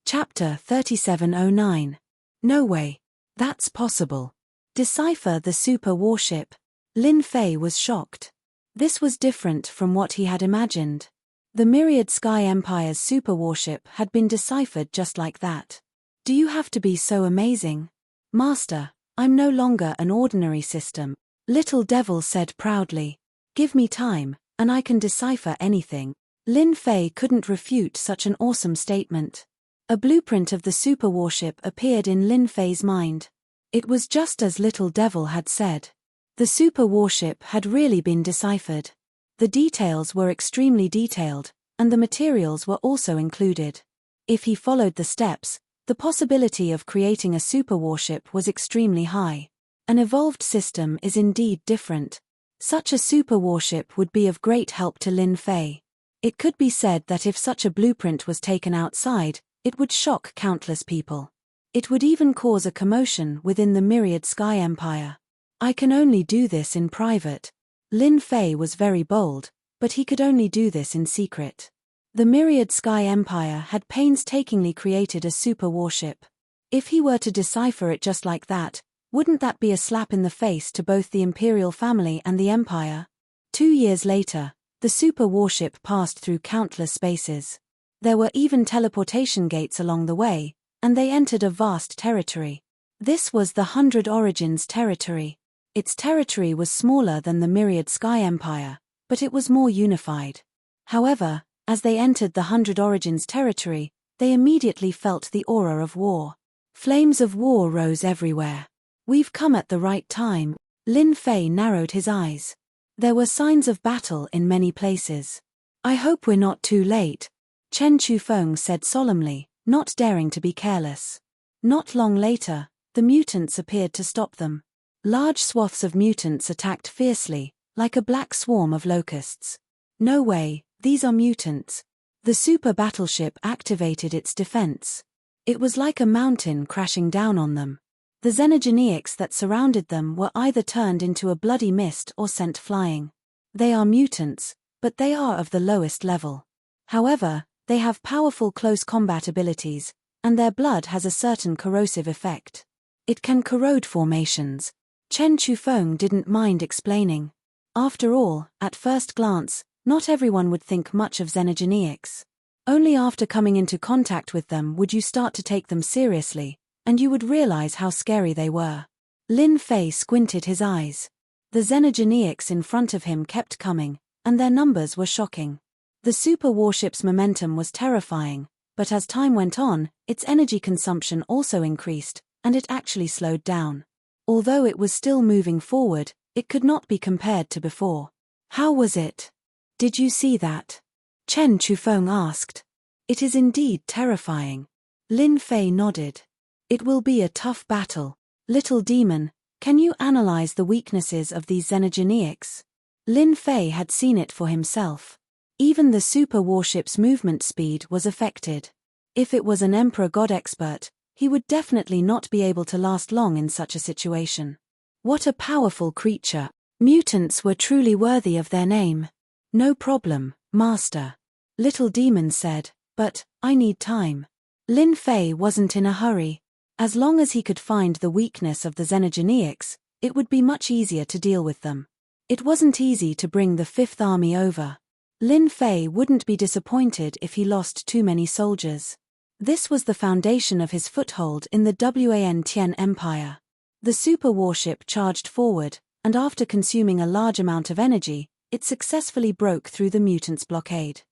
A: Chapter 3709. "No way. That's possible. Decipher the super warship." Lin Fei was shocked. This was different from what he had imagined. The Myriad Sky Empire's super warship had been deciphered just like that. "Do you have to be so amazing?" "Master, I'm no longer an ordinary system," Little Devil said proudly. "Give me time, and I can decipher anything." Lin Fei couldn't refute such an awesome statement. A blueprint of the super warship appeared in Lin Fei's mind. It was just as Little Devil had said. The super warship had really been deciphered. The details were extremely detailed, and the materials were also included. If he followed the steps, the possibility of creating a super warship was extremely high. An evolved system is indeed different. Such a super warship would be of great help to Lin Fei. It could be said that if such a blueprint was taken outside, it would shock countless people. It would even cause a commotion within the Myriad Sky Empire. "I can only do this in private." Lin Fei was very bold, but he could only do this in secret. The Myriad Sky Empire had painstakingly created a super warship. If he were to decipher it just like that, wouldn't that be a slap in the face to both the imperial family and the empire? 2 years later, the super warship passed through countless spaces. There were even teleportation gates along the way, and they entered a vast territory. This was the 100 Origins territory. Its territory was smaller than the Myriad Sky Empire, but it was more unified. However, as they entered the 100 Origins territory, they immediately felt the aura of war. Flames of war rose everywhere. We've come at the right time. Lin Fei narrowed his eyes. There were signs of battle in many places. I hope we're not too late, Chen Chufeng said solemnly, not daring to be careless. Not long later, the mutants appeared to stop them. Large swaths of mutants attacked fiercely, like a black swarm of locusts. No way, these are mutants. The super battleship activated its defense. It was like a mountain crashing down on them. The xenogeneics that surrounded them were either turned into a bloody mist or sent flying. They are mutants, but they are of the lowest level. However, they have powerful close combat abilities, and their blood has a certain corrosive effect. It can corrode formations. Chen Chufeng didn't mind explaining. After all, at first glance, not everyone would think much of xenogeneics. Only after coming into contact with them would you start to take them seriously, and you would realize how scary they were. Lin Fei squinted his eyes. The xenogeneics in front of him kept coming, and their numbers were shocking. The super warship's momentum was terrifying, but as time went on, its energy consumption also increased, and it actually slowed down. Although it was still moving forward, it could not be compared to before. How was it? Did you see that? Chen Chufeng asked. It is indeed terrifying. Lin Fei nodded. It will be a tough battle. Little demon, can you analyze the weaknesses of these xenogeneics? Lin Fei had seen it for himself. Even the super warship's movement speed was affected. If it was an Emperor God expert, he would definitely not be able to last long in such a situation. What a powerful creature. Mutants were truly worthy of their name. No problem, Master. Little Demon said, but I need time. Lin Fei wasn't in a hurry. As long as he could find the weakness of the xenogeneics, it would be much easier to deal with them. It wasn't easy to bring the Fifth Army over. Lin Fei wouldn't be disappointed if he lost too many soldiers. This was the foundation of his foothold in the Wan Empire. The super warship charged forward, and after consuming a large amount of energy, it successfully broke through the mutants' blockade.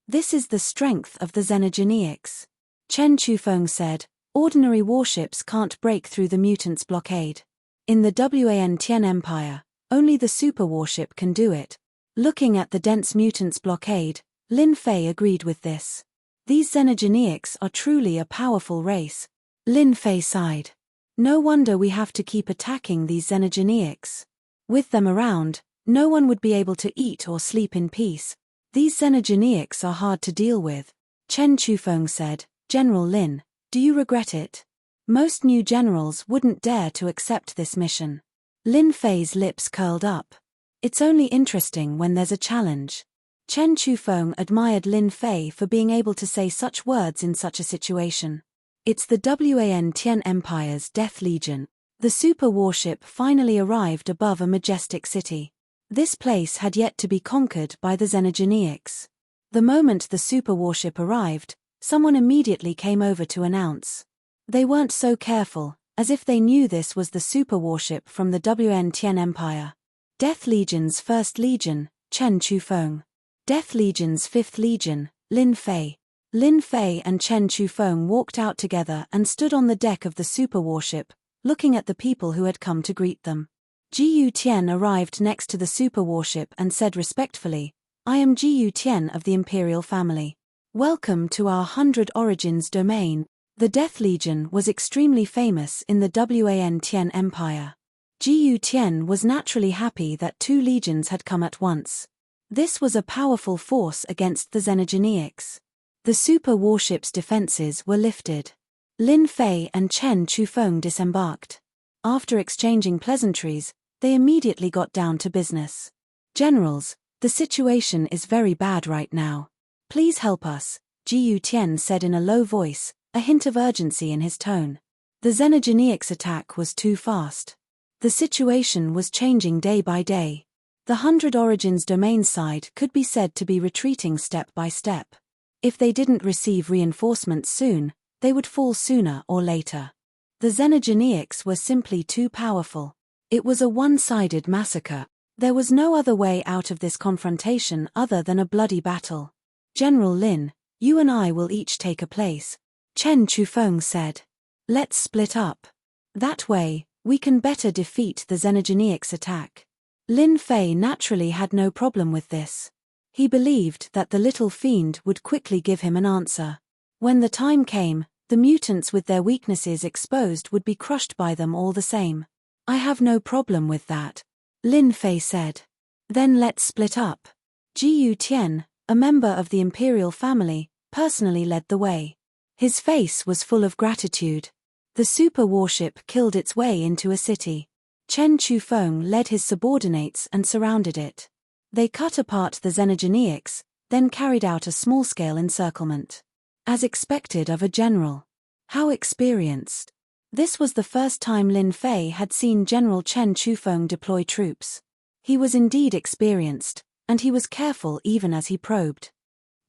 A: This is the strength of the xenogeneics. Chen Chufeng said, ordinary warships can't break through the mutants' blockade. In the Wan Empire, only the super warship can do it. Looking at the dense mutants' blockade, Lin Fei agreed with this. These xenogeneics are truly a powerful race. Lin Fei sighed. No wonder we have to keep attacking these xenogeneics. With them around, no one would be able to eat or sleep in peace. These xenogeneics are hard to deal with. Chen Chufeng said, General Lin, do you regret it? Most new generals wouldn't dare to accept this mission. Lin Fei's lips curled up. It's only interesting when there's a challenge. Chen Chufeng admired Lin Fei for being able to say such words in such a situation. It's the Wan Empire's Death Legion. The super warship finally arrived above a majestic city. This place had yet to be conquered by the xenogeneics. The moment the super warship arrived, someone immediately came over to announce. They weren't so careful, as if they knew this was the super warship from the Wan Empire. Death Legion's 1st Legion, Chen Chufeng. Death Legion's 5th Legion, Lin Fei. Lin Fei and Chen Chufeng walked out together and stood on the deck of the super warship, looking at the people who had come to greet them. Jiyu Tian arrived next to the super warship and said respectfully, I am Jiyu Tian of the Imperial family. Welcome to our 100 Origins domain. The Death Legion was extremely famous in the Wan Empire. Jiyu Tian was naturally happy that 2 legions had come at once. This was a powerful force against the xenogeneics. The super warship's defenses were lifted. Lin Fei and Chen Chufeng disembarked. After exchanging pleasantries, they immediately got down to business. Generals, the situation is very bad right now. Please help us, Jiyu Tian said in a low voice, a hint of urgency in his tone. The xenogeneics' attack was too fast. The situation was changing day by day. The 100 Origins domain side could be said to be retreating step by step. If they didn't receive reinforcements soon, they would fall sooner or later. The Xenogeneics were simply too powerful. It was a one-sided massacre. There was no other way out of this confrontation other than a bloody battle. General Lin, you and I will each take a place, Chen Chufeng said. Let's split up. That way, we can better defeat the Xenogeneics' attack. Lin Fei naturally had no problem with this. He believed that the little fiend would quickly give him an answer. When the time came, the mutants with their weaknesses exposed would be crushed by them all the same. I have no problem with that, Lin Fei said. Then let's split up. Jiyu Tian, a member of the imperial family, personally led the way. His face was full of gratitude. The super warship killed its way into a city. Chen Chufeng led his subordinates and surrounded it. They cut apart the Xenogeneics, then carried out a small-scale encirclement. As expected of a general. How experienced. This was the first time Lin Fei had seen General Chen Chufeng deploy troops. He was indeed experienced, and he was careful even as he probed.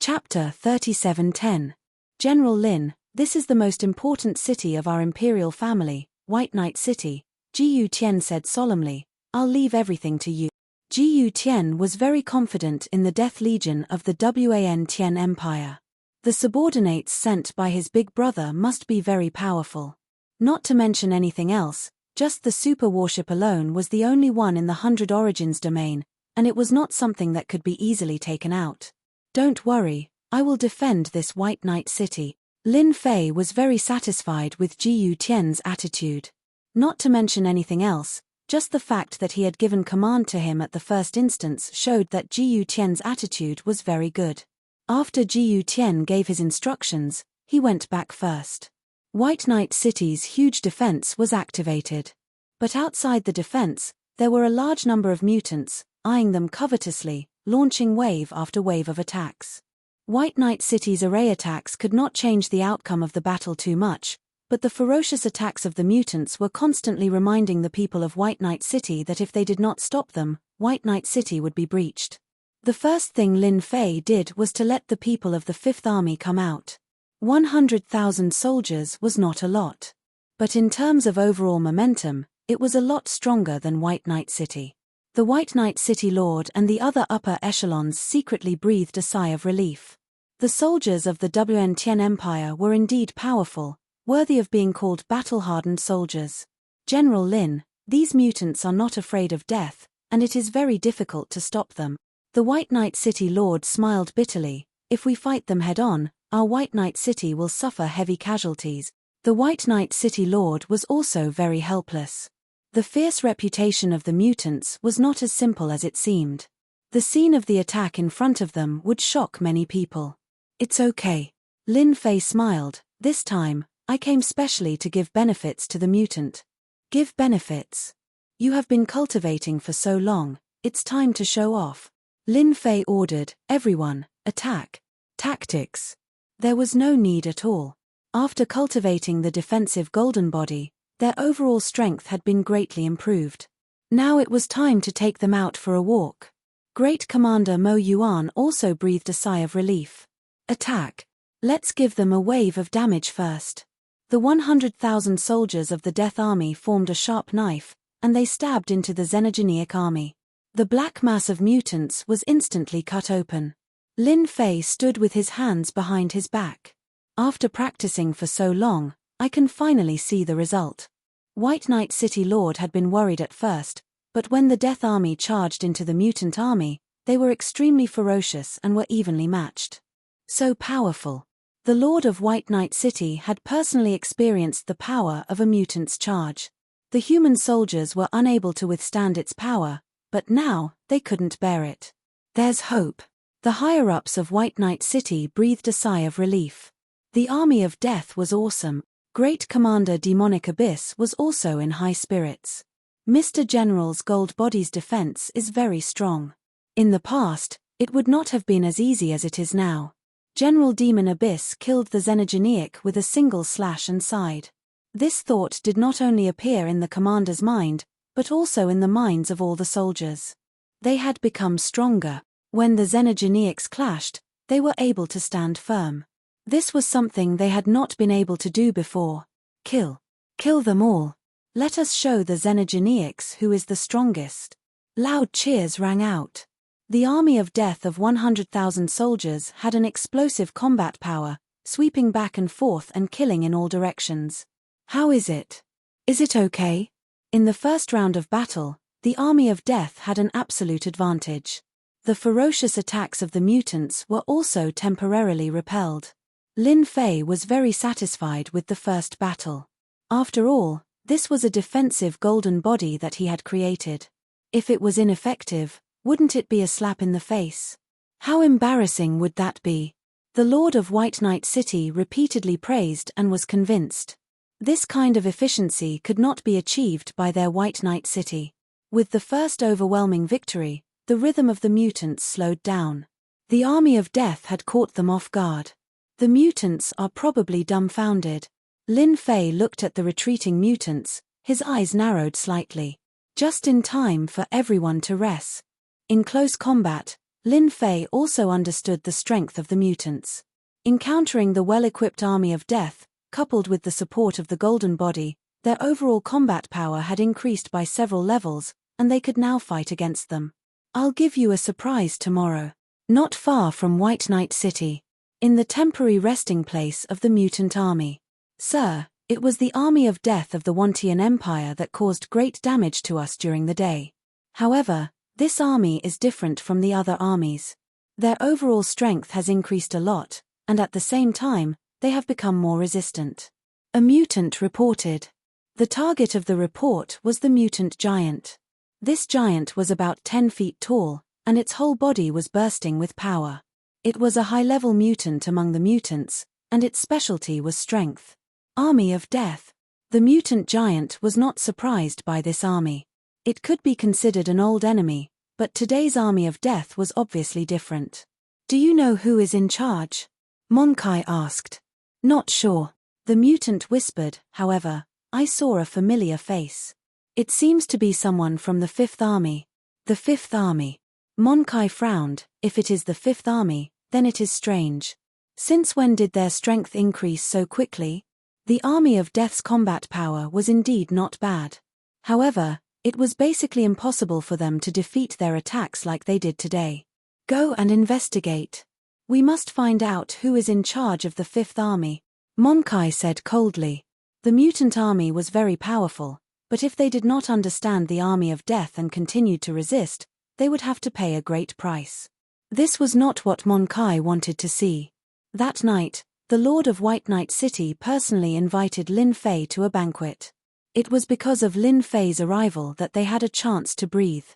A: Chapter 3710. General Lin, this is the most important city of our imperial family, White Knight City, Jiyu Tian said solemnly. I'll leave everything to you. Jiyu Tian was very confident in the Death Legion of the Wan Tian Empire. The subordinates sent by his big brother must be very powerful. Not to mention anything else, just the super warship alone was the only one in the 100 Origins domain, and it was not something that could be easily taken out. Don't worry, I will defend this White Knight City. Lin Fei was very satisfied with Jiyu Tian's attitude. Not to mention anything else, just the fact that he had given command to him at the first instance showed that Jiyu Tian's attitude was very good. After Jiyu Tian gave his instructions, he went back first. White Knight City's huge defense was activated. But outside the defense, there were a large number of mutants, eyeing them covetously, launching wave after wave of attacks. White Knight City's array attacks could not change the outcome of the battle too much, but the ferocious attacks of the mutants were constantly reminding the people of White Knight City that if they did not stop them, White Knight City would be breached. The first thing Lin Fei did was to let the people of the Fifth Army come out. 100,000 soldiers was not a lot. But in terms of overall momentum, it was a lot stronger than White Knight City. The White Knight City Lord and the other upper echelons secretly breathed a sigh of relief. The soldiers of the Wan Tian Empire were indeed powerful, worthy of being called battle-hardened soldiers. General Lin, these mutants are not afraid of death, and it is very difficult to stop them. The White Knight City Lord smiled bitterly. If we fight them head-on, our White Knight City will suffer heavy casualties. The White Knight City Lord was also very helpless. The fierce reputation of the mutants was not as simple as it seemed. The scene of the attack in front of them would shock many people. It's okay. Lin Fei smiled. This time, I came specially to give benefits to the mutant. Give benefits? You have been cultivating for so long, it's time to show off. Lin Fei ordered, everyone, attack. Tactics. There was no need at all. After cultivating the defensive golden body, their overall strength had been greatly improved. Now it was time to take them out for a walk. Great Commander Mo Yuan also breathed a sigh of relief. Attack. Let's give them a wave of damage first. The 100,000 soldiers of the Death Army formed a sharp knife, and they stabbed into the Xenogeneic army. The black mass of mutants was instantly cut open. Lin Fei stood with his hands behind his back. After practicing for so long, I can finally see the result. White Knight City Lord had been worried at first, but when the Death Army charged into the mutant army, they were extremely ferocious and were evenly matched. So powerful. The Lord of White Knight City had personally experienced the power of a mutant's charge. The human soldiers were unable to withstand its power, but now, they couldn't bear it. There's hope. The higher-ups of White Knight City breathed a sigh of relief. The army of death was awesome. Great Commander Demonic Abyss was also in high spirits. Mr. General's gold body's defense is very strong. In the past, it would not have been as easy as it is now. General Demon Abyss killed the Xenogeneic with a single slash and side. This thought did not only appear in the commander's mind, but also in the minds of all the soldiers. They had become stronger. When the Xenogeneics clashed, they were able to stand firm. This was something they had not been able to do before. Kill. Kill them all. Let us show the Xenogeneics who is the strongest. Loud cheers rang out. The army of death of 100,000 soldiers had an explosive combat power, sweeping back and forth and killing in all directions. How is it? Is it okay? In the first round of battle, the army of death had an absolute advantage. The ferocious attacks of the mutants were also temporarily repelled. Lin Fei was very satisfied with the first battle. After all, this was a defensive golden body that he had created. If it was ineffective, wouldn't it be a slap in the face? How embarrassing would that be? The Lord of White Knight City repeatedly praised and was convinced. This kind of efficiency could not be achieved by their White Knight City. With the first overwhelming victory, the rhythm of the mutants slowed down. The army of death had caught them off guard. The mutants are probably dumbfounded. Lin Fei looked at the retreating mutants, his eyes narrowed slightly. Just in time for everyone to rest. In close combat, Lin Fei also understood the strength of the mutants. Encountering the well-equipped army of death, coupled with the support of the golden body, their overall combat power had increased by several levels, and they could now fight against them. I'll give you a surprise tomorrow. Not far from White Knight City. In the temporary resting place of the mutant army. Sir, it was the army of death of the Wantian Empire that caused great damage to us during the day. However, this army is different from the other armies. Their overall strength has increased a lot, and at the same time, they have become more resistant. A mutant reported. The target of the report was the mutant giant. This giant was about 10 feet tall, and its whole body was bursting with power. It was a high-level mutant among the mutants, and its specialty was strength. Army of Death. The mutant giant was not surprised by this army. It could be considered an old enemy, but today's army of death was obviously different. Do you know who is in charge? Monkai asked. Not sure. The mutant whispered, however, I saw a familiar face. It seems to be someone from the Fifth Army. The Fifth Army. Monkai frowned. If it is the Fifth Army, then it is strange. Since when did their strength increase so quickly? The army of death's combat power was indeed not bad. However, it was basically impossible for them to defeat their attacks like they did today. Go and investigate. We must find out who is in charge of the Fifth Army, Monkai said coldly. The mutant army was very powerful, but if they did not understand the army of death and continued to resist, they would have to pay a great price. This was not what Monkai wanted to see. That night, the Lord of White Knight City personally invited Lin Fei to a banquet. It was because of Lin Fei's arrival that they had a chance to breathe.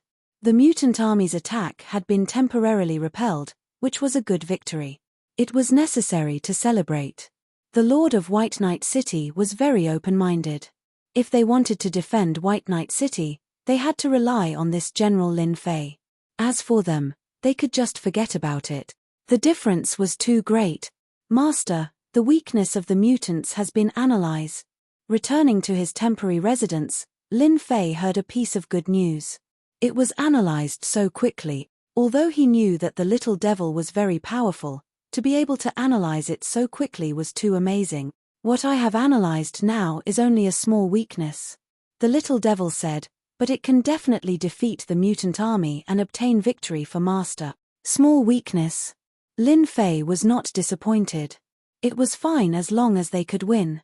A: The mutant army's attack had been temporarily repelled, which was a good victory. It was necessary to celebrate. The Lord of White Knight City was very open-minded. If they wanted to defend White Knight City, they had to rely on this General Lin Fei. As for them, they could just forget about it. The difference was too great. Master, the weakness of the mutants has been analyzed. Returning to his temporary residence, Lin Fei heard a piece of good news. It was analyzed so quickly, although he knew that the little devil was very powerful, to be able to analyze it so quickly was too amazing. What I have analyzed now is only a small weakness. The little devil said, but it can definitely defeat the mutant army and obtain victory for Master. Small weakness. Lin Fei was not disappointed. It was fine as long as they could win.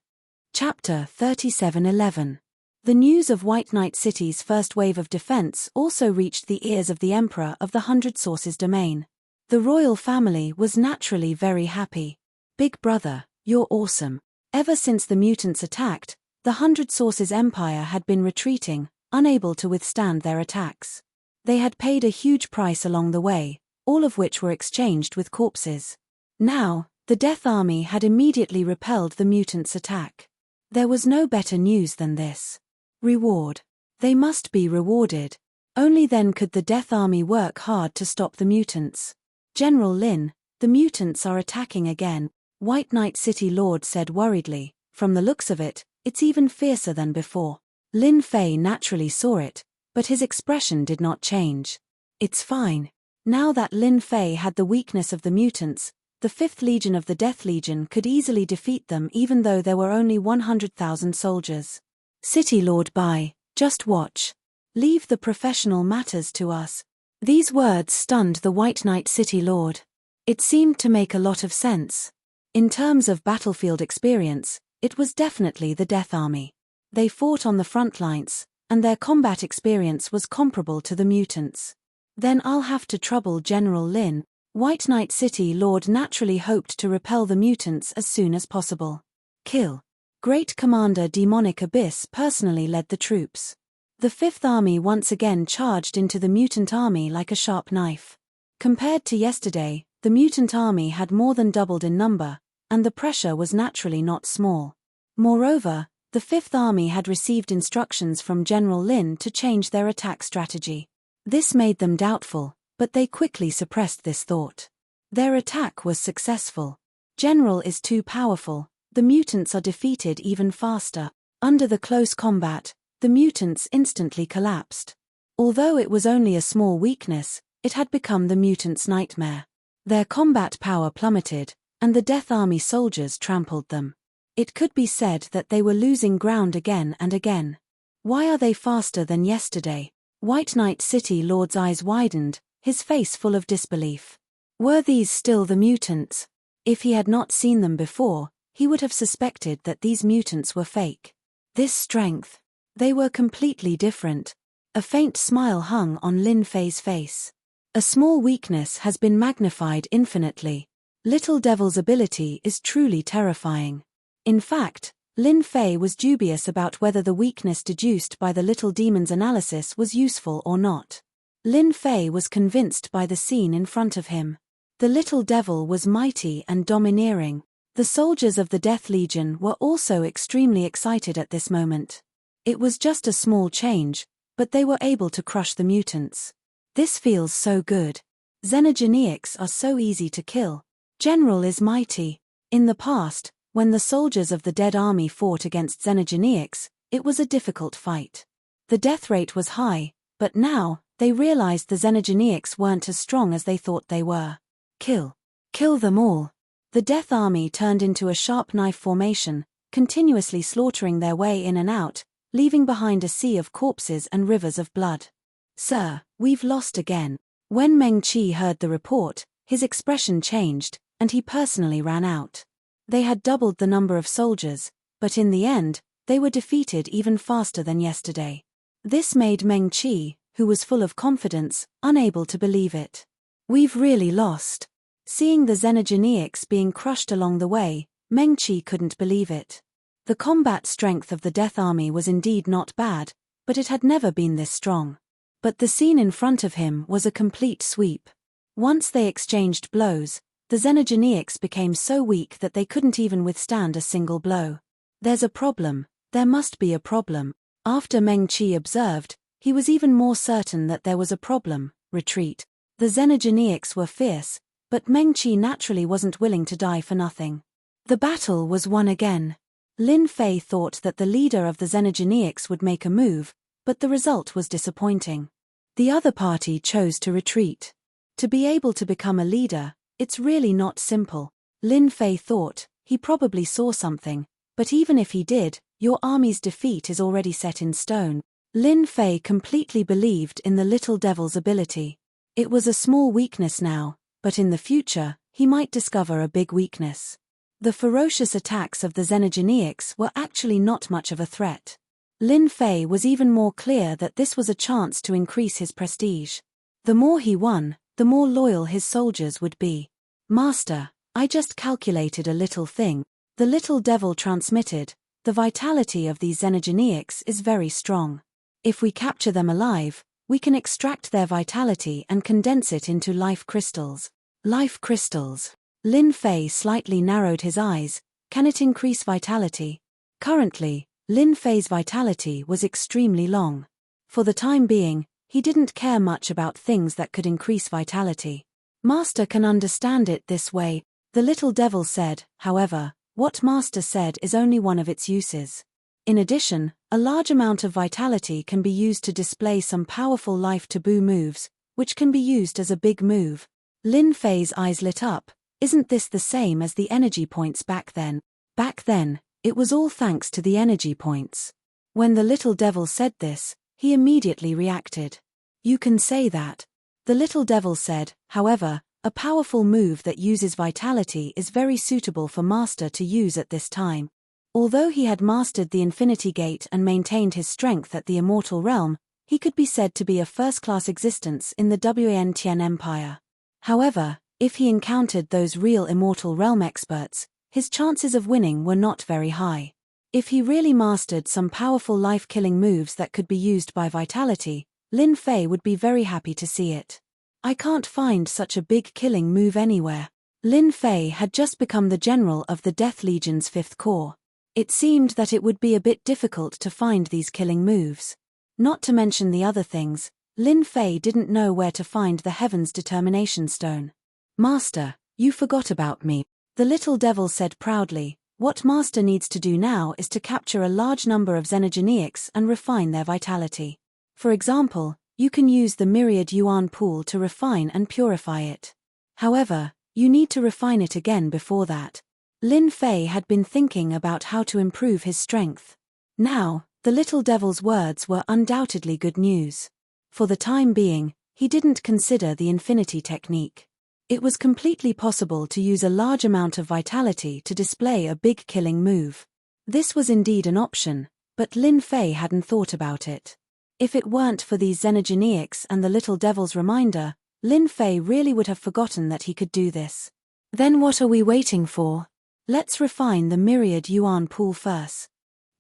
A: Chapter 37:11. The news of White Knight City's first wave of defense also reached the ears of the Emperor of the Hundred Sources domain. The royal family was naturally very happy. Big brother, you're awesome. Ever since the mutants attacked, the Hundred Sources Empire had been retreating, unable to withstand their attacks. They had paid a huge price along the way, all of which were exchanged with corpses. Now, the Death Army had immediately repelled the mutants' attack. There was no better news than this. Reward. They must be rewarded. Only then could the Death Army work hard to stop the mutants. General Lin, the mutants are attacking again, White Knight City Lord said worriedly. From the looks of it, it's even fiercer than before. Lin Fei naturally saw it, but his expression did not change. It's fine. Now that Lin Fei had the weakness of the mutants, the 5th Legion of the Death Legion could easily defeat them even though there were only 100,000 soldiers. City Lord Bai, just watch. Leave the professional matters to us. These words stunned the White Knight City Lord. It seemed to make a lot of sense. In terms of battlefield experience, it was definitely the Death Army. They fought on the front lines, and their combat experience was comparable to the mutants. Then I'll have to trouble General Lin. White Knight City Lord naturally hoped to repel the mutants as soon as possible. Kill. Great Commander Demonic Abyss personally led the troops. The 5th Army once again charged into the mutant army like a sharp knife. Compared to yesterday, the mutant army had more than doubled in number, and the pressure was naturally not small. Moreover, the 5th Army had received instructions from General Lin to change their attack strategy. This made them doubtful, but they quickly suppressed this thought. Their attack was successful. General is too powerful, the mutants are defeated even faster. Under the close combat, the mutants instantly collapsed. Although it was only a small weakness, it had become the mutants' nightmare. Their combat power plummeted, and the Death Army soldiers trampled them. It could be said that they were losing ground again and again. Why are they faster than yesterday? White Knight City Lord's eyes widened, his face full of disbelief. Were these still the mutants? If he had not seen them before, he would have suspected that these mutants were fake. This strength. They were completely different. A faint smile hung on Lin Fei's face. A small weakness has been magnified infinitely. Little Devil's ability is truly terrifying. In fact, Lin Fei was dubious about whether the weakness deduced by the Little Demon's analysis was useful or not. Lin Fei was convinced by the scene in front of him. The Little Devil was mighty and domineering. The soldiers of the Death Legion were also extremely excited at this moment. It was just a small change, but they were able to crush the mutants. This feels so good. Xenogeneics are so easy to kill. General is mighty. In the past, when the soldiers of the Dead Army fought against Xenogeneics, it was a difficult fight. The death rate was high, but now, they realized the Xenogeneics weren't as strong as they thought they were. Kill. Kill them all. The Death Army turned into a sharp knife formation, continuously slaughtering their way in and out, leaving behind a sea of corpses and rivers of blood. Sir, we've lost again. When Meng Qi heard the report, his expression changed, and he personally ran out. They had doubled the number of soldiers, but in the end, they were defeated even faster than yesterday. This made Meng Qi, who was full of confidence, unable to believe it. We've really lost. Seeing the Xenogeneics being crushed along the way, Meng Qi couldn't believe it. The combat strength of the Death Army was indeed not bad, but it had never been this strong. But the scene in front of him was a complete sweep. Once they exchanged blows, the Xenogeneics became so weak that they couldn't even withstand a single blow. There's a problem, there must be a problem. After Meng Qi observed, he was even more certain that there was a problem. Retreat. The Xenogeneics were fierce, but Meng Qi naturally wasn't willing to die for nothing. The battle was won again. Lin Fei thought that the leader of the Xenogeneics would make a move, but the result was disappointing. The other party chose to retreat. To be able to become a leader, it's really not simple. Lin Fei thought, he probably saw something, but even if he did, your army's defeat is already set in stone. Lin Fei completely believed in the Little Devil's ability. It was a small weakness now, but in the future, he might discover a big weakness. The ferocious attacks of the Xenogeneics were actually not much of a threat. Lin Fei was even more clear that this was a chance to increase his prestige. The more he won, the more loyal his soldiers would be. Master, I just calculated a little thing. The Little Devil transmitted, the vitality of these Xenogeneics is very strong. If we capture them alive, we can extract their vitality and condense it into life crystals. Life crystals. Lin Fei slightly narrowed his eyes. Can it increase vitality? Currently, Lin Fei's vitality was extremely long. For the time being, he didn't care much about things that could increase vitality. Master can understand it this way, the Little Devil said. However, what Master said is only one of its uses. In addition, a large amount of vitality can be used to display some powerful life taboo moves, which can be used as a big move. Lin Fei's eyes lit up, Isn't this the same as the energy points back then? Back then, it was all thanks to the energy points. When the little devil said this, he immediately reacted. You can say that. The little devil said, however, a powerful move that uses vitality is very suitable for Master to use at this time. Although he had mastered the Infinity Gate and maintained his strength at the Immortal Realm, he could be said to be a first-class existence in the Wan Empire. However, if he encountered those real Immortal Realm experts, his chances of winning were not very high. If he really mastered some powerful life-killing moves that could be used by vitality, Lin Fei would be very happy to see it. I can't find such a big killing move anywhere. Lin Fei had just become the general of the Death Legion's 5th Corps. It seemed that it would be a bit difficult to find these killing moves. Not to mention the other things, Lin Fei didn't know where to find the Heaven's Determination Stone. Master, you forgot about me. The little devil said proudly. What Master needs to do now is to capture a large number of xenogeneics and refine their vitality. For example, you can use the Myriad Yuan pool to refine and purify it. However, you need to refine it again before that. Lin Fei had been thinking about how to improve his strength. Now, the little devil's words were undoubtedly good news. For the time being, he didn't consider the infinity technique. It was completely possible to use a large amount of vitality to display a big killing move. This was indeed an option, but Lin Fei hadn't thought about it. If it weren't for these xenogeneics and the little devil's reminder, Lin Fei really would have forgotten that he could do this. Then what are we waiting for? Let's refine the Myriad Yuan pool first.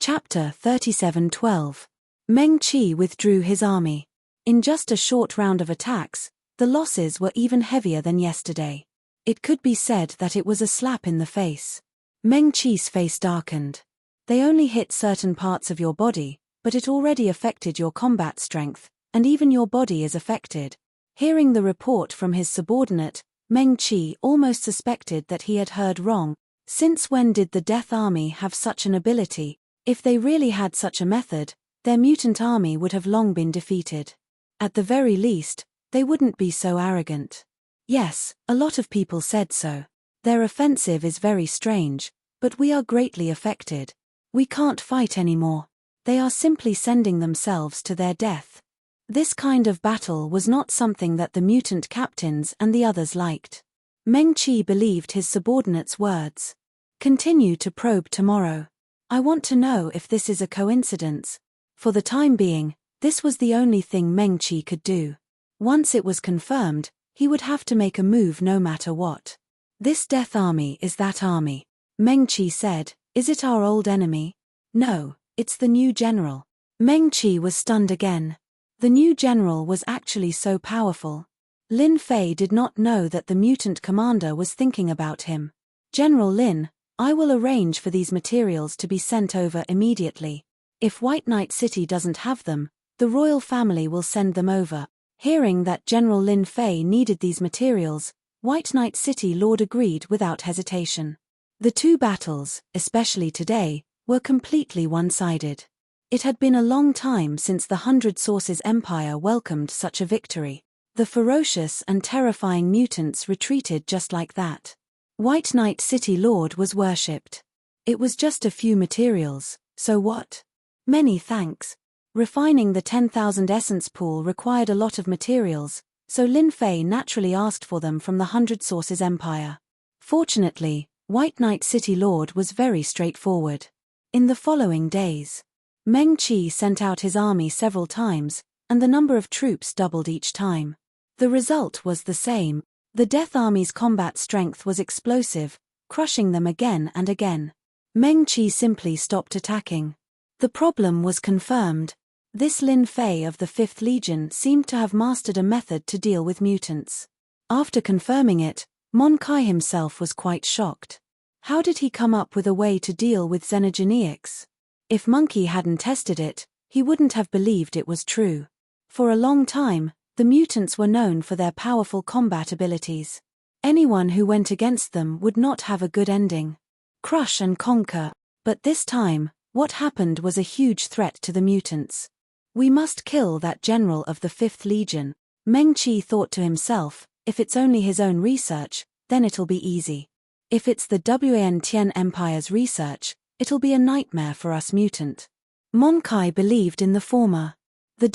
A: Chapter 37:12. Meng Qi withdrew his army. In just a short round of attacks, the losses were even heavier than yesterday. It could be said that it was a slap in the face. Meng Qi's face darkened. They only hit certain parts of your body, but it already affected your combat strength, and even your body is affected. Hearing the report from his subordinate, Meng Qi almost suspected that he had heard wrong. Since when did the Death Army have such an ability? If they really had such a method, their mutant army would have long been defeated. At the very least, they wouldn't be so arrogant. Yes, a lot of people said so. Their offensive is very strange, but we are greatly affected. We can't fight anymore. They are simply sending themselves to their death. This kind of battle was not something that the mutant captains and the others liked. Meng Qi believed his subordinate's words. Continue to probe tomorrow. I want to know if this is a coincidence. For the time being, this was the only thing Meng Qi could do. Once it was confirmed, he would have to make a move no matter what. This Death Army is that army. Meng Qi said, is it our old enemy? No, it's the new general. Meng Qi was stunned again. The new general was actually so powerful. Lin Fei did not know that the mutant commander was thinking about him. General Lin, I will arrange for these materials to be sent over immediately. If White Knight City doesn't have them, the royal family will send them over. Hearing that General Lin Fei needed these materials, White Knight City Lord agreed without hesitation. The two battles, especially today, were completely one-sided. It had been a long time since the 100 Sources Empire welcomed such a victory. The ferocious and terrifying mutants retreated just like that. White Knight City Lord was worshipped. It was just a few materials, so what? Many thanks. Refining the 10,000 essence pool required a lot of materials, so Lin Fei naturally asked for them from the 100 Sources Empire. Fortunately, White Knight City Lord was very straightforward. In the following days, Meng Qi sent out his army several times, and the number of troops doubled each time. The result was the same. The Death Army's combat strength was explosive, crushing them again and again. Meng Qi simply stopped attacking. The problem was confirmed. This Lin Fei of the 5th Legion seemed to have mastered a method to deal with mutants. After confirming it, Mon Kai himself was quite shocked. How did he come up with a way to deal with xenogeneics? If Monkey hadn't tested it, he wouldn't have believed it was true. For a long time, the mutants were known for their powerful combat abilities. Anyone who went against them would not have a good ending. Crush and conquer. But this time, what happened was a huge threat to the mutants. We must kill that general of the 5th Legion. Meng Qi thought to himself, if it's only his own research, then it'll be easy. If it's the Wan Empire's research, it'll be a nightmare for us mutant. Monkai believed in the former. The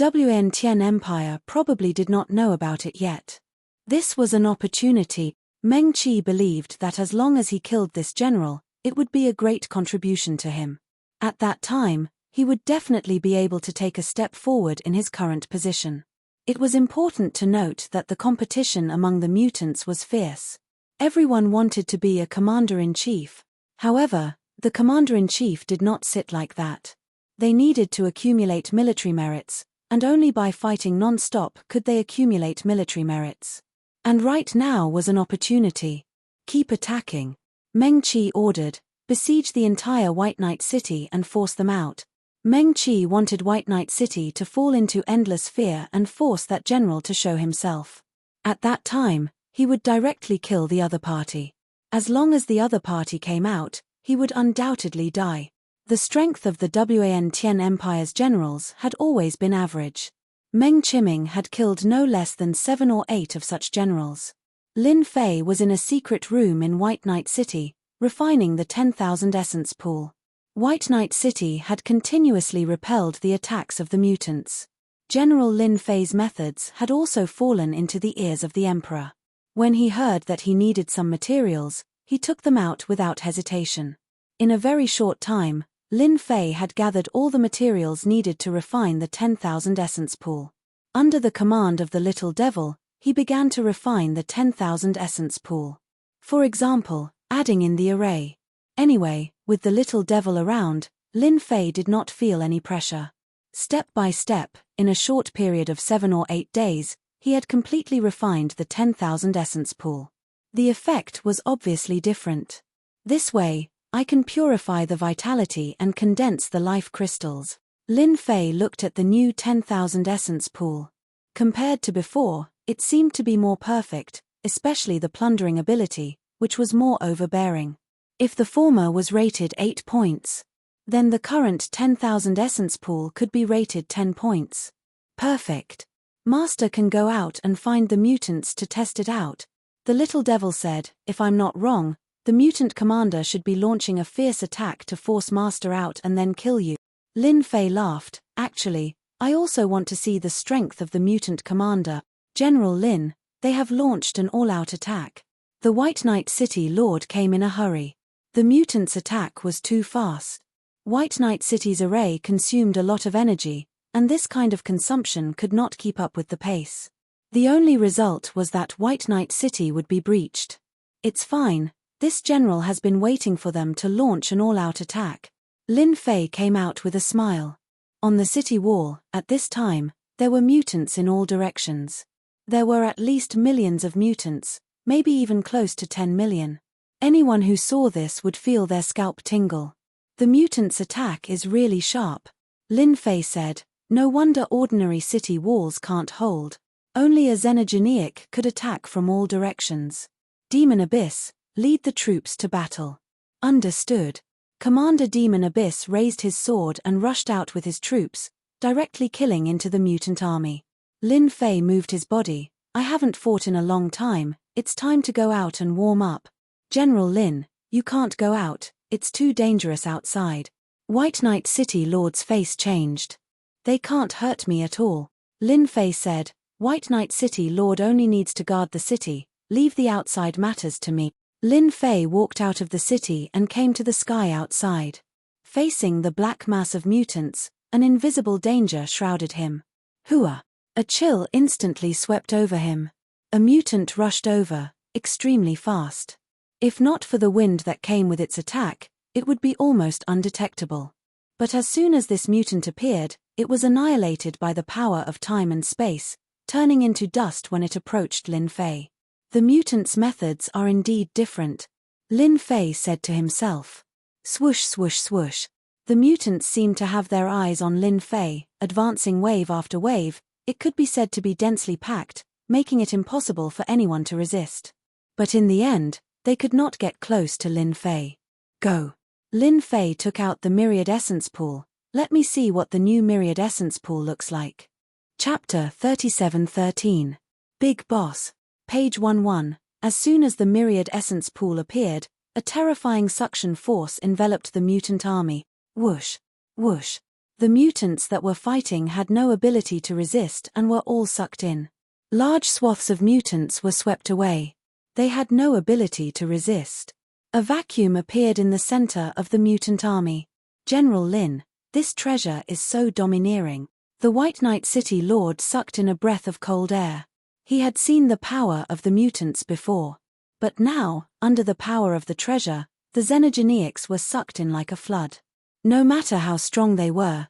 A: Wan Empire probably did not know about it yet. This was an opportunity. Meng Qi believed that as long as he killed this general, it would be a great contribution to him. At that time, he would definitely be able to take a step forward in his current position. It was important to note that the competition among the mutants was fierce. Everyone wanted to be a commander-in-chief. However, the commander-in-chief did not sit like that. They needed to accumulate military merits, and only by fighting non-stop could they accumulate military merits. And right now was an opportunity. Keep attacking. Meng Qi ordered, besiege the entire White Knight City and force them out. Meng Qi wanted White Knight City to fall into endless fear and force that general to show himself. At that time, he would directly kill the other party. As long as the other party came out, he would undoubtedly die. The strength of the Wan Empire's generals had always been average. Meng Qiming had killed no less than 7 or 8 of such generals. Lin Fei was in a secret room in White Knight City, refining the 10,000 essence pool. White Knight City had continuously repelled the attacks of the mutants. General Lin Fei's methods had also fallen into the ears of the Emperor. When he heard that he needed some materials, he took them out without hesitation. In a very short time, Lin Fei had gathered all the materials needed to refine the 10,000 essence pool. Under the command of the Little Devil, he began to refine the 10,000 essence pool. For example, adding in the array. Anyway, with the Little Devil around, Lin Fei did not feel any pressure. Step by step, in a short period of 7 or 8 days, he had completely refined the 10,000 essence pool. The effect was obviously different. This way, I can purify the vitality and condense the life crystals. Lin Fei looked at the new 10,000 essence pool. Compared to before, it seemed to be more perfect, especially the plundering ability, which was more overbearing. If the former was rated 8 points, then the current 10,000 essence pool could be rated 10 points. Perfect. Master can go out and find the mutants to test it out. The Little Devil said, if I'm not wrong, the mutant commander should be launching a fierce attack to force Master out and then kill you. Lin Fei laughed, actually, I also want to see the strength of the mutant commander. General Lin, they have launched an all-out attack. The White Knight City Lord came in a hurry. The mutants' attack was too fast. White Knight City's array consumed a lot of energy, and this kind of consumption could not keep up with the pace. The only result was that White Knight City would be breached. It's fine, this general has been waiting for them to launch an all-out attack. Lin Fei came out with a smile. On the city wall, at this time, there were mutants in all directions. There were at least millions of mutants, maybe even close to 10 million. Anyone who saw this would feel their scalp tingle. The mutants' attack is really sharp. Lin Fei said, no wonder ordinary city walls can't hold. Only a xenogeniac could attack from all directions. Demon Abyss, lead the troops to battle. Understood. Commander Demon Abyss raised his sword and rushed out with his troops, directly killing into the mutant army. Lin Fei moved his body. I haven't fought in a long time, it's time to go out and warm up. General Lin, you can't go out, it's too dangerous outside. White Knight City Lord's face changed. They can't hurt me at all. Lin Fei said, White Knight City Lord only needs to guard the city, leave the outside matters to me. Lin Fei walked out of the city and came to the sky outside. Facing the black mass of mutants, an invisible danger shrouded him. Hooah! A chill instantly swept over him. A mutant rushed over, extremely fast. If not for the wind that came with its attack, it would be almost undetectable. But as soon as this mutant appeared, it was annihilated by the power of time and space, turning into dust when it approached Lin Fei. The mutant's methods are indeed different, Lin Fei said to himself. Swoosh swoosh swoosh. The mutants seemed to have their eyes on Lin Fei, advancing wave after wave. It could be said to be densely packed, making it impossible for anyone to resist. But in the end, they could not get close to Lin Fei. Go. Lin Fei took out the Myriad Essence Pool. Let me see what the new Myriad Essence Pool looks like. Chapter 37-13. Big Boss. Page 11. As soon as the myriad essence pool appeared, a terrifying suction force enveloped the mutant army. Whoosh! Whoosh! The mutants that were fighting had no ability to resist and were all sucked in. Large swaths of mutants were swept away. They had no ability to resist. A vacuum appeared in the center of the mutant army. General Lin, this treasure is so domineering. The White Knight City Lord sucked in a breath of cold air. He had seen the power of the mutants before. But now, under the power of the treasure, the xenogeneics were sucked in like a flood. No matter how strong they were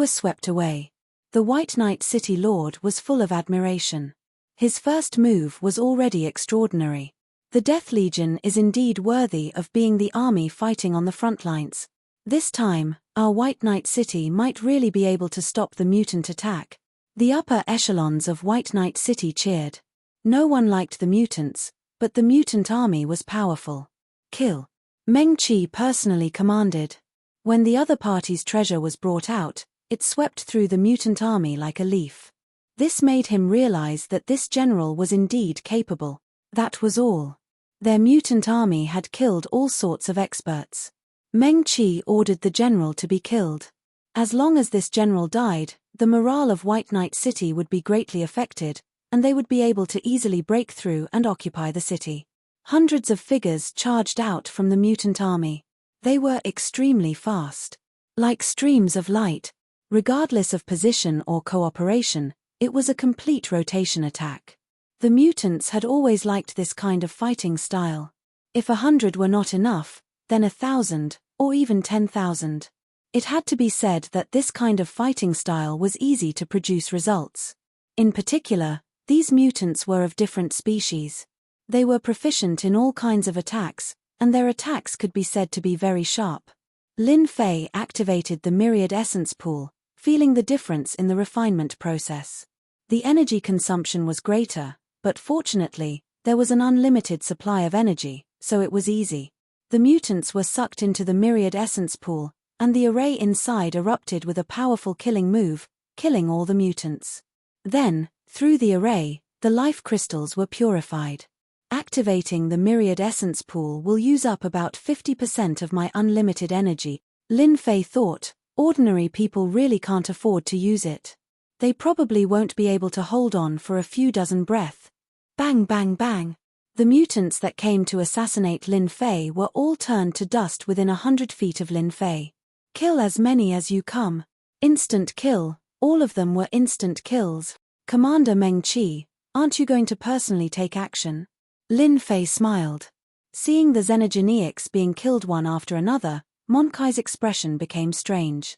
A: swept away. The White Knight City Lord was full of admiration. His first move was already extraordinary. The Death Legion is indeed worthy of being the army fighting on the front lines. This time, our White Knight City might really be able to stop the mutant attack. The upper echelons of White Knight City cheered. No one liked the mutants, but the mutant army was powerful. Kill. Meng Qi personally commanded. When the other party's treasure was brought out, it swept through the mutant army like a leaf. This made him realize that this general was indeed capable. That was all. Their mutant army had killed all sorts of experts. Meng Qi ordered the general to be killed. As long as this general died, the morale of White Knight City would be greatly affected, and they would be able to easily break through and occupy the city. Hundreds of figures charged out from the mutant army. They were extremely fast. Like streams of light. Regardless of position or cooperation, it was a complete rotation attack. The mutants had always liked this kind of fighting style. If 100 were not enough, then 1,000, or even 10,000. It had to be said that this kind of fighting style was easy to produce results. In particular, these mutants were of different species. They were proficient in all kinds of attacks, and their attacks could be said to be very sharp. Lin Fei activated the myriad essence pool, feeling the difference in the refinement process. The energy consumption was greater, but fortunately, there was an unlimited supply of energy, so it was easy. The mutants were sucked into the myriad essence pool, and the array inside erupted with a powerful killing move, killing all the mutants. Then, through the array, the life crystals were purified. Activating the myriad essence pool will use up about 50% of my unlimited energy, Lin Fei thought. Ordinary people really can't afford to use it. They probably won't be able to hold on for a few dozen breaths. Bang bang bang. The mutants that came to assassinate Lin Fei were all turned to dust within 100 feet of Lin Fei. Kill as many as you come. Instant kill, all of them were instant kills. Commander Meng Qi, aren't you going to personally take action? Lin Fei smiled. Seeing the xenogeneics being killed one after another, Monkai's expression became strange.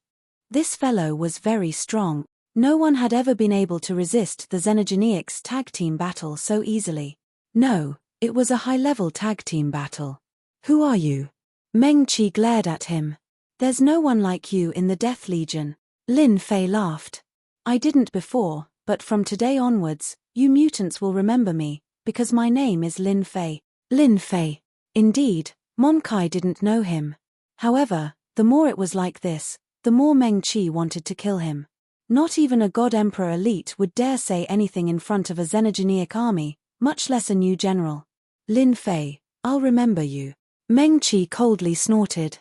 A: This fellow was very strong. No one had ever been able to resist the xenogeneics tag team battle so easily. No, it was a high-level tag team battle. Who are you? Meng Qi glared at him. There's no one like you in the Death Legion. Lin Fei laughed. I didn't before, but from today onwards, you mutants will remember me, because my name is Lin Fei. Lin Fei. Indeed, Monkai didn't know him. However, the more it was like this, the more Meng Qi wanted to kill him. Not even a God Emperor elite would dare say anything in front of a xenogeneic army, much less a new general. Lin Fei, I'll remember you. Meng Qi coldly snorted.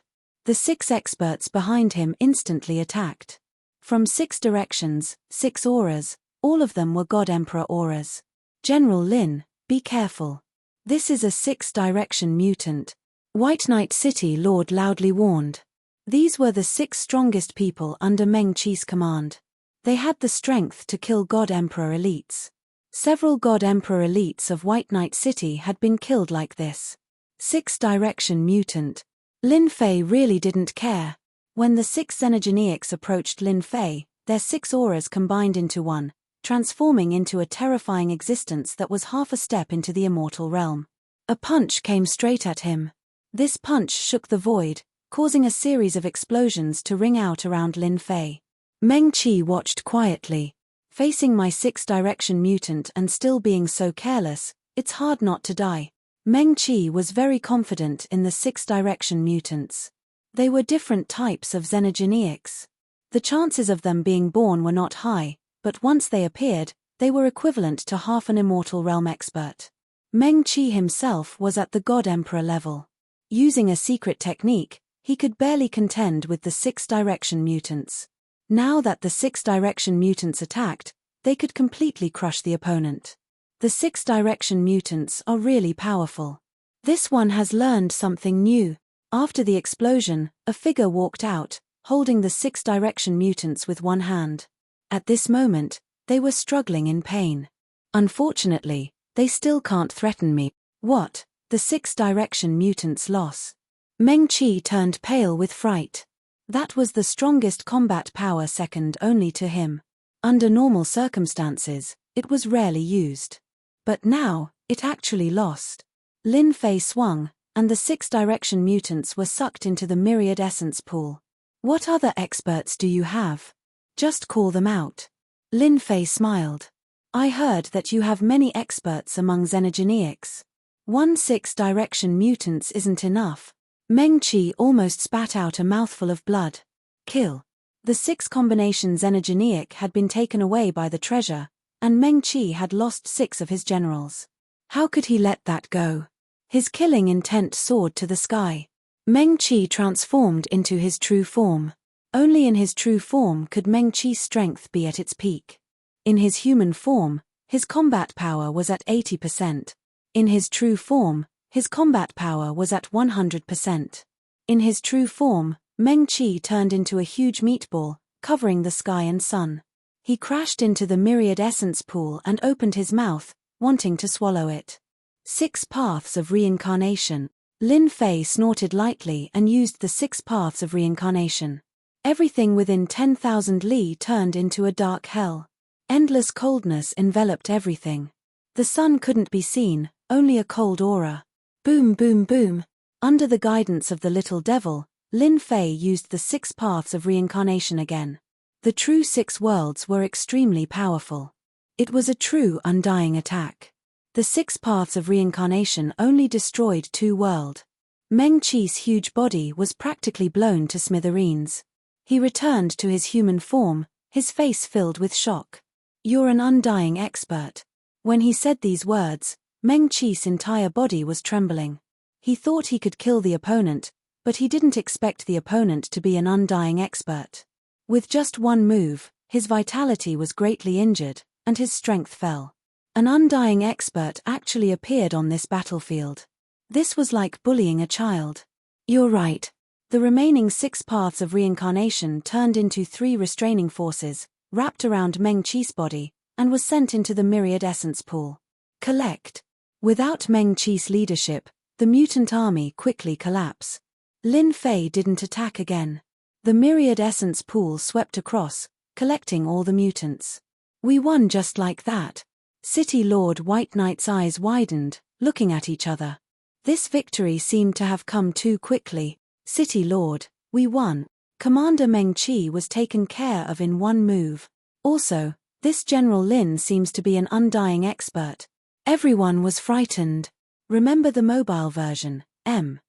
A: The 6 experts behind him instantly attacked. From 6 directions, 6 auras, all of them were God Emperor auras. General Lin, be careful. This is a 6-direction mutant. White Knight City Lord loudly warned. These were the 6 strongest people under Meng Qi's command. They had the strength to kill God Emperor elites. Several God Emperor elites of White Knight City had been killed like this. 6-direction mutant. Lin Fei really didn't care. When the 6 xenogeneics approached Lin Fei, their 6 auras combined into one, transforming into a terrifying existence that was half a step into the immortal realm. A punch came straight at him. This punch shook the void, causing a series of explosions to ring out around Lin Fei. Meng Qi watched quietly. Facing my 6-direction mutant and still being so careless, it's hard not to die. Meng Qi was very confident in the 6-direction mutants. They were different types of xenogeneics. The chances of them being born were not high, but once they appeared, they were equivalent to half an immortal realm expert. Meng Qi himself was at the God Emperor level. Using a secret technique, he could barely contend with the six-direction mutants. Now that the six-direction mutants attacked, they could completely crush the opponent. The six-direction mutants are really powerful. This one has learned something new. After the explosion, a figure walked out, holding the six-direction mutants with one hand. At this moment, they were struggling in pain. Unfortunately, they still can't threaten me. What? The six-direction mutants' loss. Meng Qi turned pale with fright. That was the strongest combat power second only to him. Under normal circumstances, it was rarely used. But now, it actually lost. Lin Fei swung, and the six-direction mutants were sucked into the myriad essence pool. What other experts do you have? Just call them out. Lin Fei smiled. I heard that you have many experts among xenogeneics. One six-direction mutants isn't enough. Meng Qi almost spat out a mouthful of blood. Kill. The six-combination xenogeneic had been taken away by the treasure, and Meng Qi had lost 6 of his generals. How could he let that go? His killing intent soared to the sky. Meng Qi transformed into his true form. Only in his true form could Meng Qi's strength be at its peak. In his human form, his combat power was at 80%. In his true form, his combat power was at 100%. In his true form, Meng Qi turned into a huge meatball, covering the sky and sun. He crashed into the myriad essence pool and opened his mouth, wanting to swallow it. 6 paths of reincarnation. Lin Fei snorted lightly and used the 6 paths of reincarnation. Everything within 10,000 li turned into a dark hell. Endless coldness enveloped everything. The sun couldn't be seen, only a cold aura. Boom, boom, boom. Under the guidance of the little devil, Lin Fei used the 6 paths of reincarnation again. The true 6 worlds were extremely powerful. It was a true undying attack. The 6 paths of reincarnation only destroyed 2 worlds. Meng Qi's huge body was practically blown to smithereens. He returned to his human form, his face filled with shock. You're an undying expert. When he said these words, Meng Qi's entire body was trembling. He thought he could kill the opponent, but he didn't expect the opponent to be an undying expert. With just one move, his vitality was greatly injured, and his strength fell. An undying expert actually appeared on this battlefield. This was like bullying a child. You're right. The remaining 6 paths of reincarnation turned into 3 restraining forces, wrapped around Meng Qi's body, and was sent into the myriad essence pool. Collect. Without Meng Qi's leadership, the mutant army quickly collapsed. Lin Fei didn't attack again. The myriad essence pool swept across, collecting all the mutants. We won just like that. City Lord White Knight's eyes widened, looking at each other. This victory seemed to have come too quickly. City Lord, we won. Commander Meng Qi was taken care of in one move. Also, this General Lin seems to be an undying expert. Everyone was frightened. Remember the mobile version, M.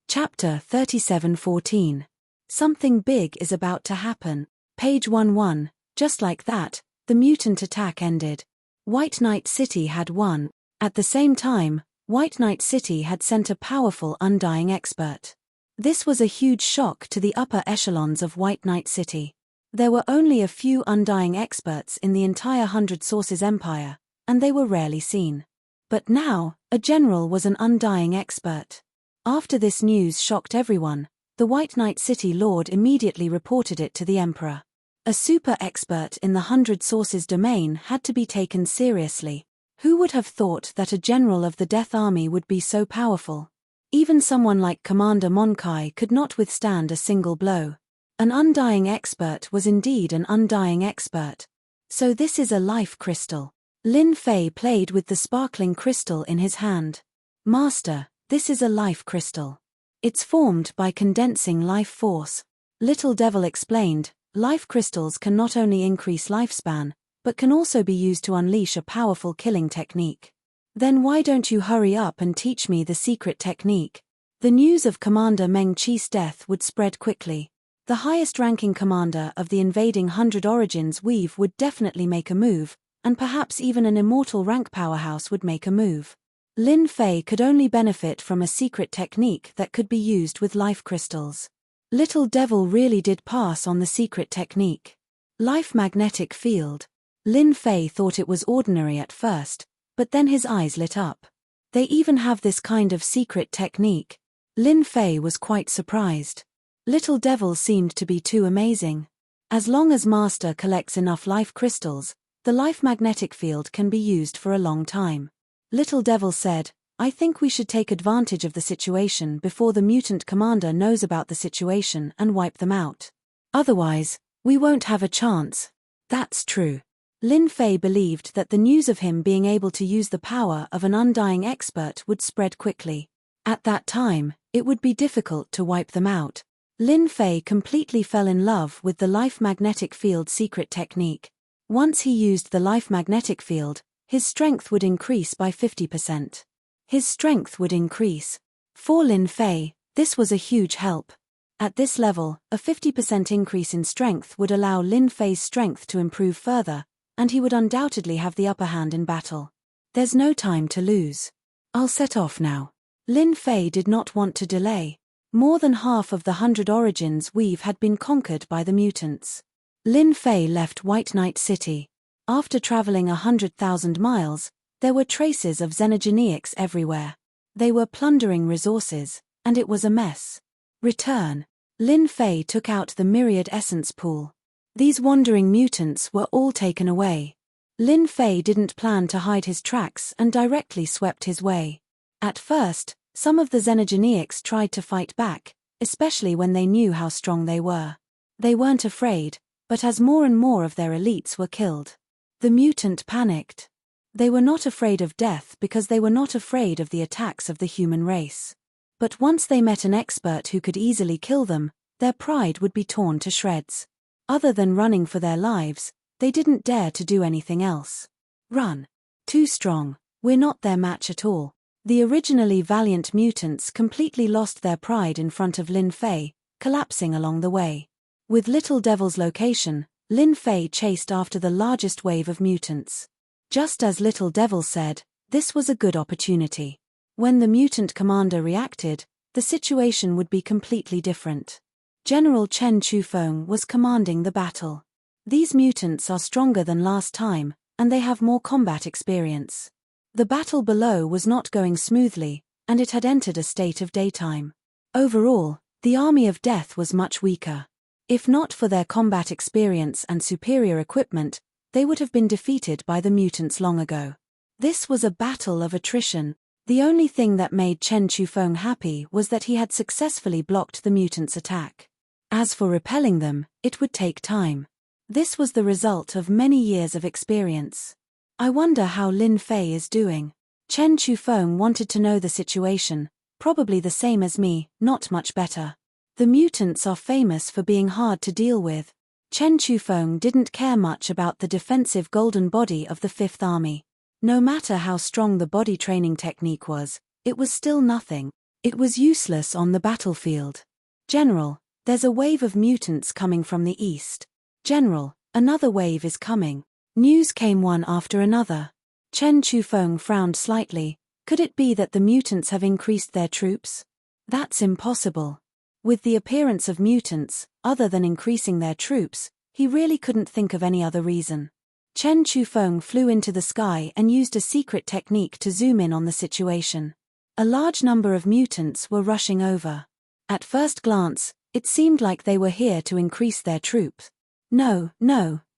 A: Chapter 37:14. Something big is about to happen. Page 11, just like that, the mutant attack ended. White Knight City had won. At the same time, White Knight City had sent a powerful undying expert. This was a huge shock to the upper echelons of White Knight City. There were only a few undying experts in the entire 100 Sources Empire, and they were rarely seen. But now, a general was an undying expert. After this news shocked everyone, the White Knight City Lord immediately reported it to the Emperor. A super expert in the 100 Sources domain had to be taken seriously. Who would have thought that a general of the Death Army would be so powerful? Even someone like Commander Monkai could not withstand a single blow. An undying expert was indeed an undying expert. So this is a life crystal. Lin Fei played with the sparkling crystal in his hand. Master, this is a life crystal. It's formed by condensing life force. Little Devil explained, life crystals can not only increase lifespan, but can also be used to unleash a powerful killing technique. Then why don't you hurry up and teach me the secret technique? The news of Commander Meng Qi's death would spread quickly. The highest-ranking commander of the invading 100 Origins Weave would definitely make a move, and perhaps even an immortal rank powerhouse would make a move. Lin Fei could only benefit from a secret technique that could be used with life crystals. Little Devil really did pass on the secret technique. Life magnetic field. Lin Fei thought it was ordinary at first, but then his eyes lit up. They even have this kind of secret technique. Lin Fei was quite surprised. Little Devil seemed to be too amazing. As long as Master collects enough life crystals, the life magnetic field can be used for a long time. Little Devil said, I think we should take advantage of the situation before the mutant commander knows about the situation and wipe them out. Otherwise, we won't have a chance. That's true. Lin Fei believed that the news of him being able to use the power of an undying expert would spread quickly. At that time, it would be difficult to wipe them out. Lin Fei completely fell in love with the life magnetic field secret technique. Once he used the life magnetic field, his strength would increase by 50%. His strength would increase. For Lin Fei, this was a huge help. At this level, a 50% increase in strength would allow Lin Fei's strength to improve further, and he would undoubtedly have the upper hand in battle. There's no time to lose. I'll set off now. Lin Fei did not want to delay. More than half of the 100 Origins weave had been conquered by the mutants. Lin Fei left White Knight City. After traveling 100,000 miles, there were traces of xenogeneics everywhere. They were plundering resources, and it was a mess. Return. Lin Fei took out the myriad essence pool. These wandering mutants were all taken away. Lin Fei didn't plan to hide his tracks and directly swept his way. At first, some of the xenogeneics tried to fight back, especially when they knew how strong they were. They weren't afraid, but as more and more of their elites were killed, the mutant panicked. They were not afraid of death because they were not afraid of the attacks of the human race. But once they met an expert who could easily kill them, their pride would be torn to shreds. Other than running for their lives, they didn't dare to do anything else. Run. Too strong, we're not their match at all. The originally valiant mutants completely lost their pride in front of Lin Fei, collapsing along the way. With Little Devil's location, Lin Fei chased after the largest wave of mutants. Just as Little Devil said, this was a good opportunity. When the mutant commander reacted, the situation would be completely different. General Chen Chufeng was commanding the battle. These mutants are stronger than last time, and they have more combat experience. The battle below was not going smoothly, and it had entered a state of daytime. Overall, the army of death was much weaker. If not for their combat experience and superior equipment, they would have been defeated by the mutants long ago. This was a battle of attrition. The only thing that made Chen Chufeng happy was that he had successfully blocked the mutants' attack. As for repelling them, it would take time. This was the result of many years of experience. I wonder how Lin Fei is doing. Chen Chufeng wanted to know the situation, probably the same as me, not much better. The mutants are famous for being hard to deal with. Chen Chufeng didn't care much about the defensive golden body of the Fifth Army. No matter how strong the body training technique was, it was still nothing. It was useless on the battlefield. General, there's a wave of mutants coming from the east. General, another wave is coming. News came one after another. Chen Chufeng frowned slightly. Could it be that the mutants have increased their troops? That's impossible. With the appearance of mutants, other than increasing their troops, he really couldn't think of any other reason. Chen Chufeng flew into the sky and used a secret technique to zoom in on the situation. A large number of mutants were rushing over. At first glance, it seemed like they were here to increase their troops. No,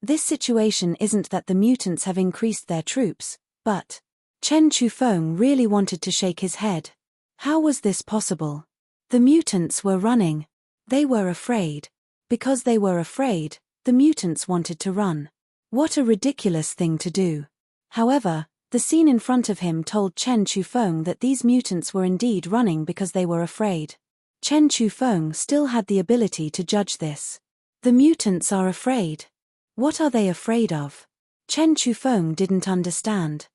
A: this situation isn't that the mutants have increased their troops, but... Chen Chufeng really wanted to shake his head. How was this possible? The mutants were running. They were afraid. Because they were afraid, the mutants wanted to run. What a ridiculous thing to do. However, the scene in front of him told Chen Chufeng that these mutants were indeed running because they were afraid. Chen Chufeng still had the ability to judge this. The mutants are afraid. What are they afraid of? Chen Chufeng didn't understand.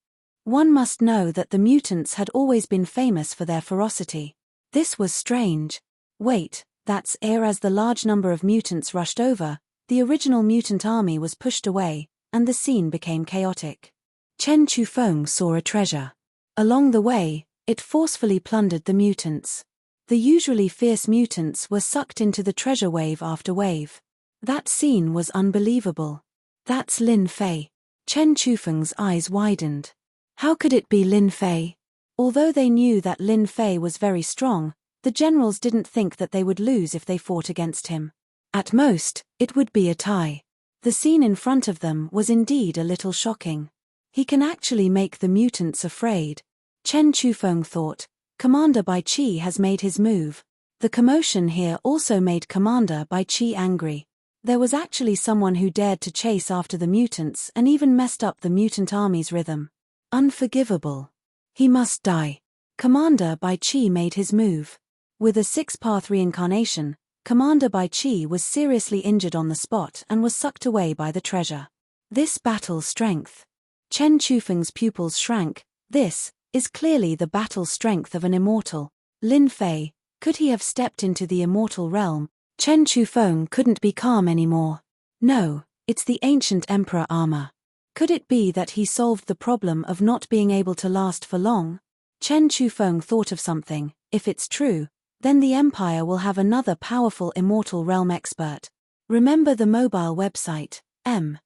A: One must know that the mutants had always been famous for their ferocity. This was strange. Wait, that's as the large number of mutants rushed over, the original mutant army was pushed away, and the scene became chaotic. Chen Chufeng saw a treasure. Along the way, it forcefully plundered the mutants. The usually fierce mutants were sucked into the treasure wave after wave. That scene was unbelievable. That's Lin Fei. Chen Chufeng's eyes widened. How could it be Lin Fei? Although they knew that Lin Fei was very strong, the generals didn't think that they would lose if they fought against him. At most, it would be a tie. The scene in front of them was indeed a little shocking. He can actually make the mutants afraid. Chen Chufeng thought. Commander Bai Qi has made his move. The commotion here also made Commander Bai Qi angry. There was actually someone who dared to chase after the mutants and even messed up the mutant army's rhythm. Unforgivable. He must die. Commander Bai Qi made his move. With a six-path reincarnation, Commander Bai Qi was seriously injured on the spot and was sucked away by the treasure. This battle strength. Chen Chufeng's pupils shrank. This is clearly the battle strength of an immortal. Lin Fei, could he have stepped into the immortal realm? Chen Chufeng couldn't be calm anymore. No, it's the ancient emperor armor. Could it be that he solved the problem of not being able to last for long? Chen Chufeng thought of something. If it's true, then the empire will have another powerful immortal realm expert. Remember the mobile website, M.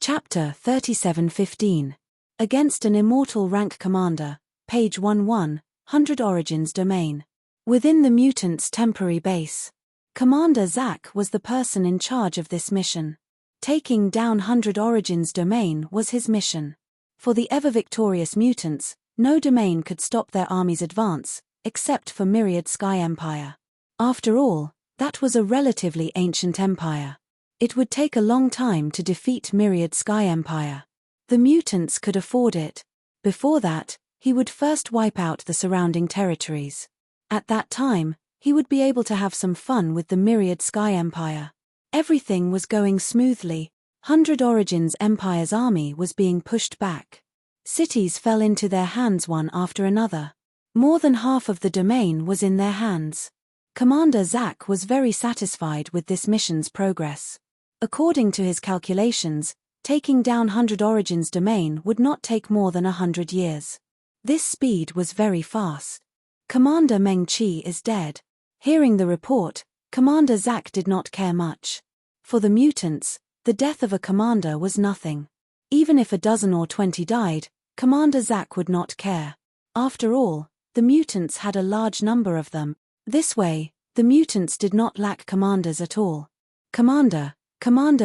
A: Chapter 3715. Against an immortal rank commander, page 11, 100 Origins domain. Within the mutants' temporary base. Commander Zack was the person in charge of this mission. Taking down 100 Origins domain was his mission. For the ever-victorious mutants, no domain could stop their army's advance, except for Myriad Sky Empire. After all, that was a relatively ancient empire. It would take a long time to defeat Myriad Sky Empire. The mutants could afford it. Before that, he would first wipe out the surrounding territories. At that time, he would be able to have some fun with the Myriad Sky Empire. Everything was going smoothly. 100 Origins Empire's army was being pushed back. Cities fell into their hands one after another. More than half of the domain was in their hands. Commander Zack was very satisfied with this mission's progress. According to his calculations, taking down 100 Origins domain would not take more than 100 years. This speed was very fast. Commander Meng Qi is dead. Hearing the report, Commander Zack did not care much. For the mutants, the death of a commander was nothing. Even if a dozen or 20 died, Commander Zack would not care. After all, the mutants had a large number of them. This way, the mutants did not lack commanders at all. Commander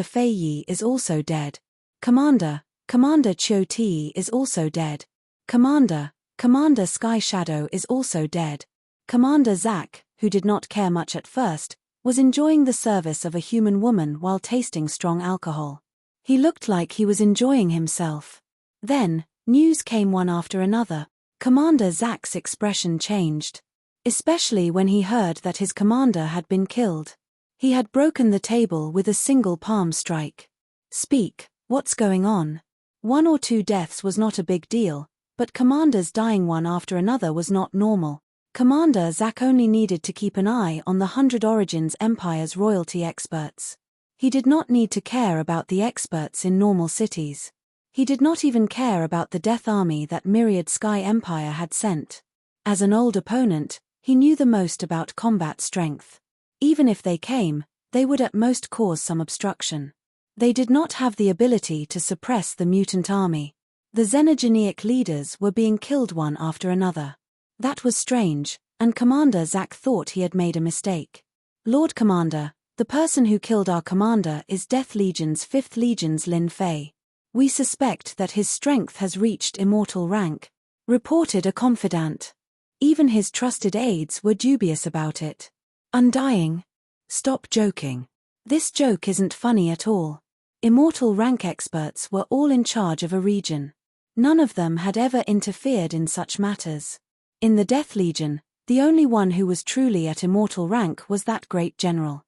A: Fei Yi is also dead. Commander Qiu Ti is also dead. Commander Sky Shadow is also dead. Commander Zack, who did not care much at first, was enjoying the service of a human woman while tasting strong alcohol. He looked like he was enjoying himself. Then, news came one after another. Commander Zack's expression changed. Especially when he heard that his commander had been killed. He had broken the table with a single palm strike. Speak, what's going on? 1 or 2 deaths was not a big deal, but commanders dying one after another was not normal. Commander Zack only needed to keep an eye on the 100 Origins Empire's royalty experts. He did not need to care about the experts in normal cities. He did not even care about the death army that Myriad Sky Empire had sent. As an old opponent, he knew the most about combat strength. Even if they came, they would at most cause some obstruction. They did not have the ability to suppress the mutant army. The xenogeneic leaders were being killed one after another. That was strange, and Commander Zack thought he had made a mistake. Lord Commander, the person who killed our commander is Death Legion's 5th Legion's Lin Fei. We suspect that his strength has reached immortal rank, reported a confidant. Even his trusted aides were dubious about it. Undying? Stop joking. This joke isn't funny at all. Immortal rank experts were all in charge of a region. None of them had ever interfered in such matters. In the Death Legion, the only one who was truly at immortal rank was that great general.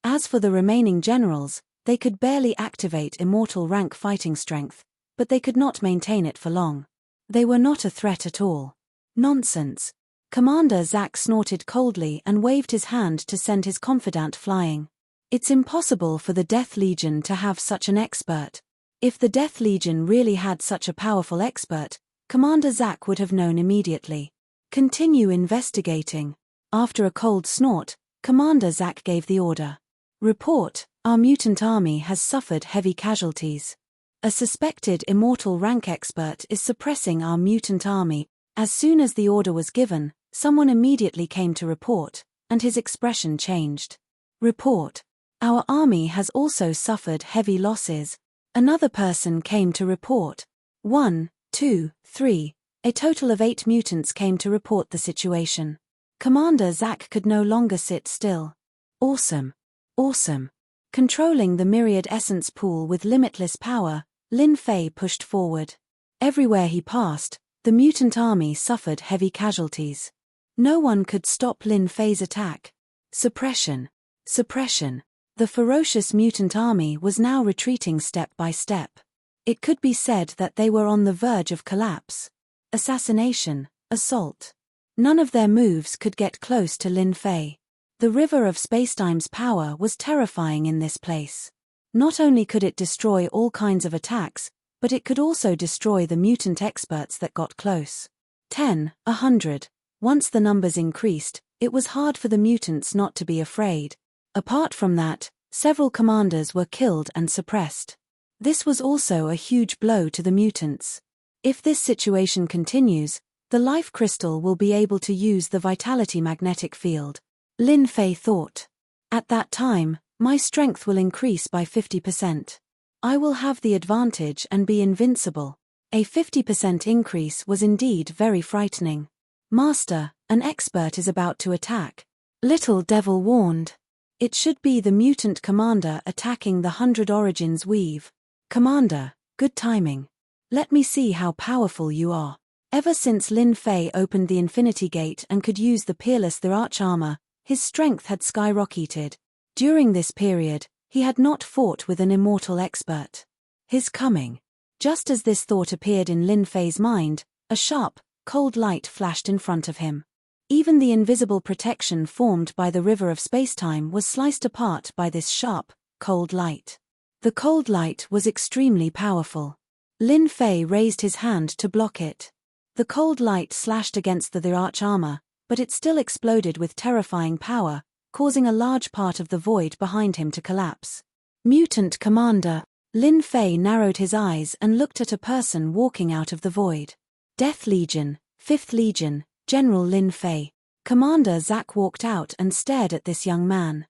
A: As for the remaining generals, they could barely activate immortal rank fighting strength, but they could not maintain it for long. They were not a threat at all. Nonsense. Commander Zack snorted coldly and waved his hand to send his confidant flying. It's impossible for the Death Legion to have such an expert. If the Death Legion really had such a powerful expert, Commander Zack would have known immediately. Continue investigating. After a cold snort, Commander Zack gave the order. Report, our mutant army has suffered heavy casualties. A suspected immortal rank expert is suppressing our mutant army. As soon as the order was given, someone immediately came to report, and his expression changed. Report. Our army has also suffered heavy losses. Another person came to report. 1, 2, 3. A total of 8 mutants came to report the situation. Commander Zack could no longer sit still. Awesome. Awesome. Controlling the myriad essence pool with limitless power, Lin Fei pushed forward. Everywhere he passed, the mutant army suffered heavy casualties. No one could stop Lin Fei's attack. Suppression. Suppression. The ferocious mutant army was now retreating step by step. It could be said that they were on the verge of collapse. Assassination, assault. None of their moves could get close to Lin Fei. The river of spacetime's power was terrifying in this place. Not only could it destroy all kinds of attacks, but it could also destroy the mutant experts that got close. 10, 100. Once the numbers increased, it was hard for the mutants not to be afraid. Apart from that, several commanders were killed and suppressed. This was also a huge blow to the mutants. If this situation continues, the life crystal will be able to use the vitality magnetic field. Lin Fei thought. At that time, my strength will increase by 50%. I will have the advantage and be invincible. A 50% increase was indeed very frightening. Master, an expert is about to attack. Little Devil warned. It should be the mutant commander attacking the 100 Origins weave. Commander, good timing. Let me see how powerful you are. Ever since Lin Fei opened the Infinity Gate and could use the Peerless the Arch Armor, his strength had skyrocketed. During this period, he had not fought with an immortal expert. His coming. Just as this thought appeared in Lin Fei's mind, a sharp, cold light flashed in front of him. Even the invisible protection formed by the river of spacetime was sliced apart by this sharp, cold light. The cold light was extremely powerful. Lin Fei raised his hand to block it. The cold light slashed against the arch armor, but it still exploded with terrifying power, causing a large part of the void behind him to collapse. Mutant Commander. Lin Fei narrowed his eyes and looked at a person walking out of the void. Death Legion, 5th Legion, General Lin Fei. Commander Zack walked out and stared at this young man.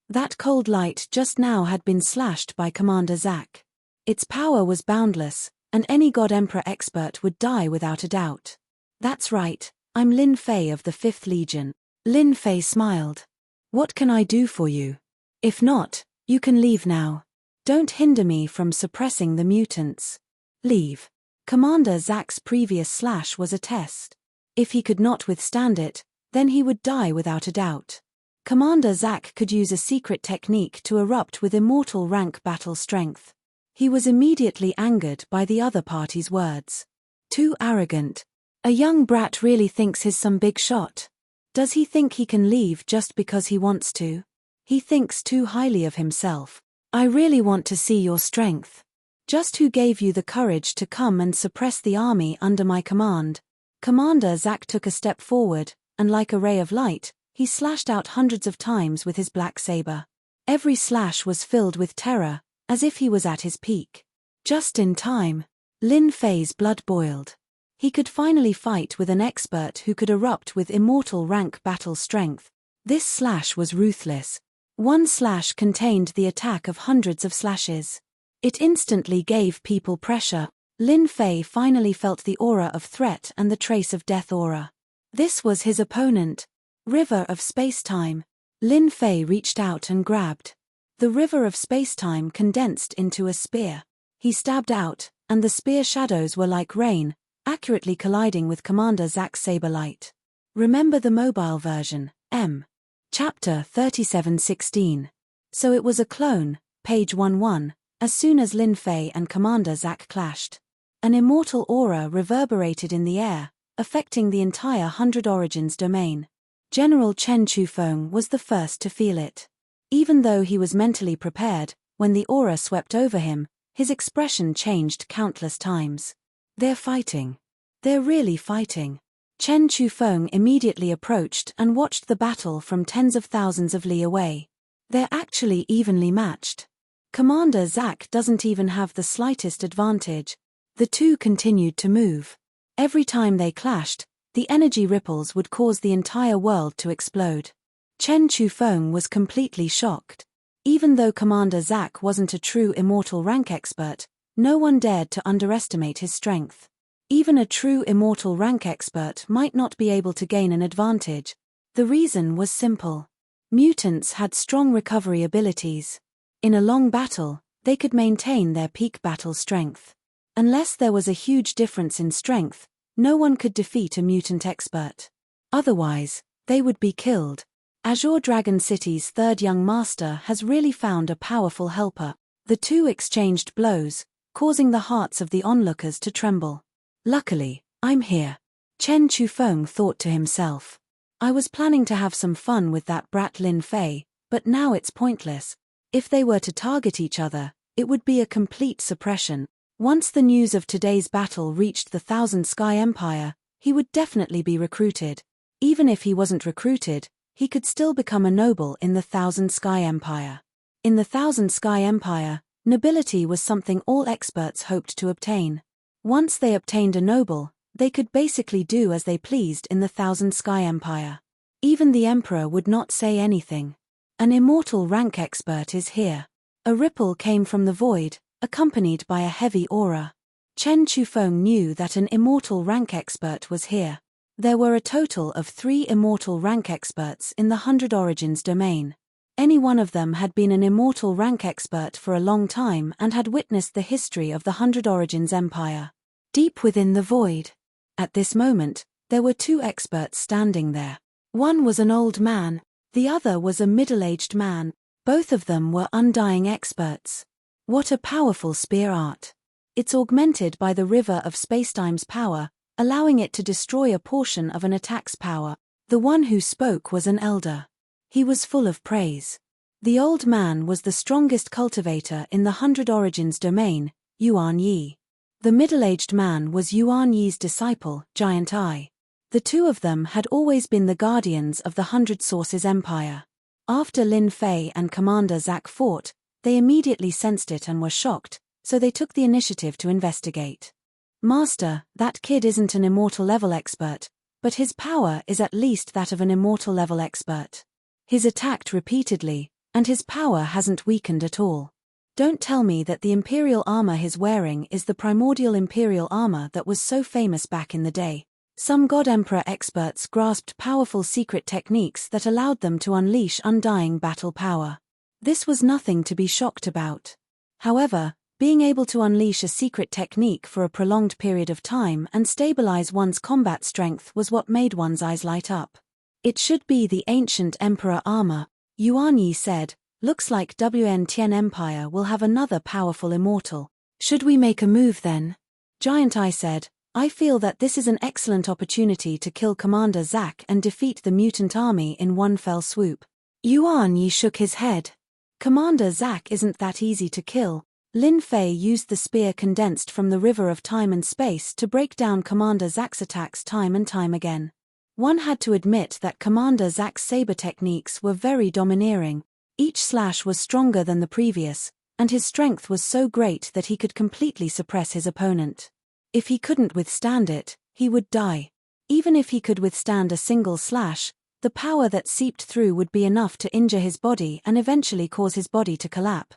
A: That cold light just now had been slashed by Commander Zack. Its power was boundless, and any God Emperor expert would die without a doubt. That's right, I'm Lin Fei of the 5th Legion. Lin Fei smiled. What can I do for you? If not, you can leave now. Don't hinder me from suppressing the mutants. Leave. Commander Zack's previous slash was a test. If he could not withstand it, then he would die without a doubt. Commander Zack could use a secret technique to erupt with immortal rank battle strength. He was immediately angered by the other party's words. Too arrogant. A young brat really thinks he's some big shot. Does he think he can leave just because he wants to? He thinks too highly of himself. I really want to see your strength. Just who gave you the courage to come and suppress the army under my command? Commander Zack took a step forward, and like a ray of light, he slashed out hundreds of times with his black saber. Every slash was filled with terror, as if he was at his peak. Just in time, Lin Fei's blood boiled. He could finally fight with an expert who could erupt with immortal rank battle strength. This slash was ruthless. One slash contained the attack of hundreds of slashes. It instantly gave people pressure. Lin Fei finally felt the aura of threat and the trace of death aura. This was his opponent. River of Spacetime. Lin Fei reached out and grabbed. The river of spacetime condensed into a spear. He stabbed out, and the spear shadows were like rain, accurately colliding with Commander Zack's saber light. Remember the mobile version, M. Chapter 3716. So it was a clone, page 11, as soon as Lin Fei and Commander Zack clashed. An immortal aura reverberated in the air, affecting the entire 100 Origins domain. General Chen Chufeng was the first to feel it. Even though he was mentally prepared, when the aura swept over him, his expression changed countless times. They're fighting. They're really fighting. Chen Chufeng immediately approached and watched the battle from tens of thousands of li away. They're actually evenly matched. Commander Zack doesn't even have the slightest advantage. The two continued to move. Every time they clashed, the energy ripples would cause the entire world to explode. Chen Chufeng was completely shocked. Even though Commander Zack wasn't a true immortal rank expert, no one dared to underestimate his strength. Even a true immortal rank expert might not be able to gain an advantage. The reason was simple. Mutants had strong recovery abilities. In a long battle, they could maintain their peak battle strength. Unless there was a huge difference in strength, no one could defeat a mutant expert. Otherwise, they would be killed. Azure Dragon City's third young master has really found a powerful helper. The two exchanged blows, causing the hearts of the onlookers to tremble. Luckily, I'm here. Chen Chufeng thought to himself. I was planning to have some fun with that brat Lin Fei, but now it's pointless. If they were to target each other, it would be a complete suppression. Once the news of today's battle reached the Thousand Sky Empire, he would definitely be recruited. Even if he wasn't recruited, he could still become a noble in the Thousand Sky Empire. In the Thousand Sky Empire, nobility was something all experts hoped to obtain. Once they obtained a noble, they could basically do as they pleased in the Thousand Sky Empire. Even the Emperor would not say anything. An immortal rank expert is here. A ripple came from the void, accompanied by a heavy aura. Chen Chufeng knew that an immortal rank expert was here. There were a total of 3 immortal rank experts in the 100 Origins domain. Any one of them had been an immortal rank expert for a long time and had witnessed the history of the 100 Origins Empire. Deep within the void. At this moment, there were 2 experts standing there. One was an old man, the other was a middle-aged man. Both of them were undying experts. What a powerful spear art. It's augmented by the river of spacetime's power, allowing it to destroy a portion of an attack's power. The one who spoke was an elder. He was full of praise. The old man was the strongest cultivator in the 100 Origins domain, Yuan Yi. The middle-aged man was Yuan Yi's disciple, Giant Eye. The two of them had always been the guardians of the 100 Sources Empire. After Lin Fei and Commander Zack fought, they immediately sensed it and were shocked, so they took the initiative to investigate. Master, that kid isn't an immortal level expert, but his power is at least that of an immortal level expert. He's attacked repeatedly, and his power hasn't weakened at all. Don't tell me that the Imperial armor he's wearing is the primordial Imperial armor that was so famous back in the day. Some God Emperor experts grasped powerful secret techniques that allowed them to unleash undying battle power. This was nothing to be shocked about. However, being able to unleash a secret technique for a prolonged period of time and stabilize one's combat strength was what made one's eyes light up. It should be the ancient Emperor armor, Yuan Yi said. Looks like WN Tian Empire will have another powerful immortal. Should we make a move then? Giant Eye said, I feel that this is an excellent opportunity to kill Commander Zack and defeat the mutant army in one fell swoop. Yuan Yi shook his head. Commander Zack isn't that easy to kill. Lin Fei used the spear condensed from the river of time and space to break down Commander Zack's attacks time and time again. One had to admit that Commander Zack's saber techniques were very domineering. Each slash was stronger than the previous, and his strength was so great that he could completely suppress his opponent. If he couldn't withstand it, he would die. Even if he could withstand a single slash, the power that seeped through would be enough to injure his body and eventually cause his body to collapse.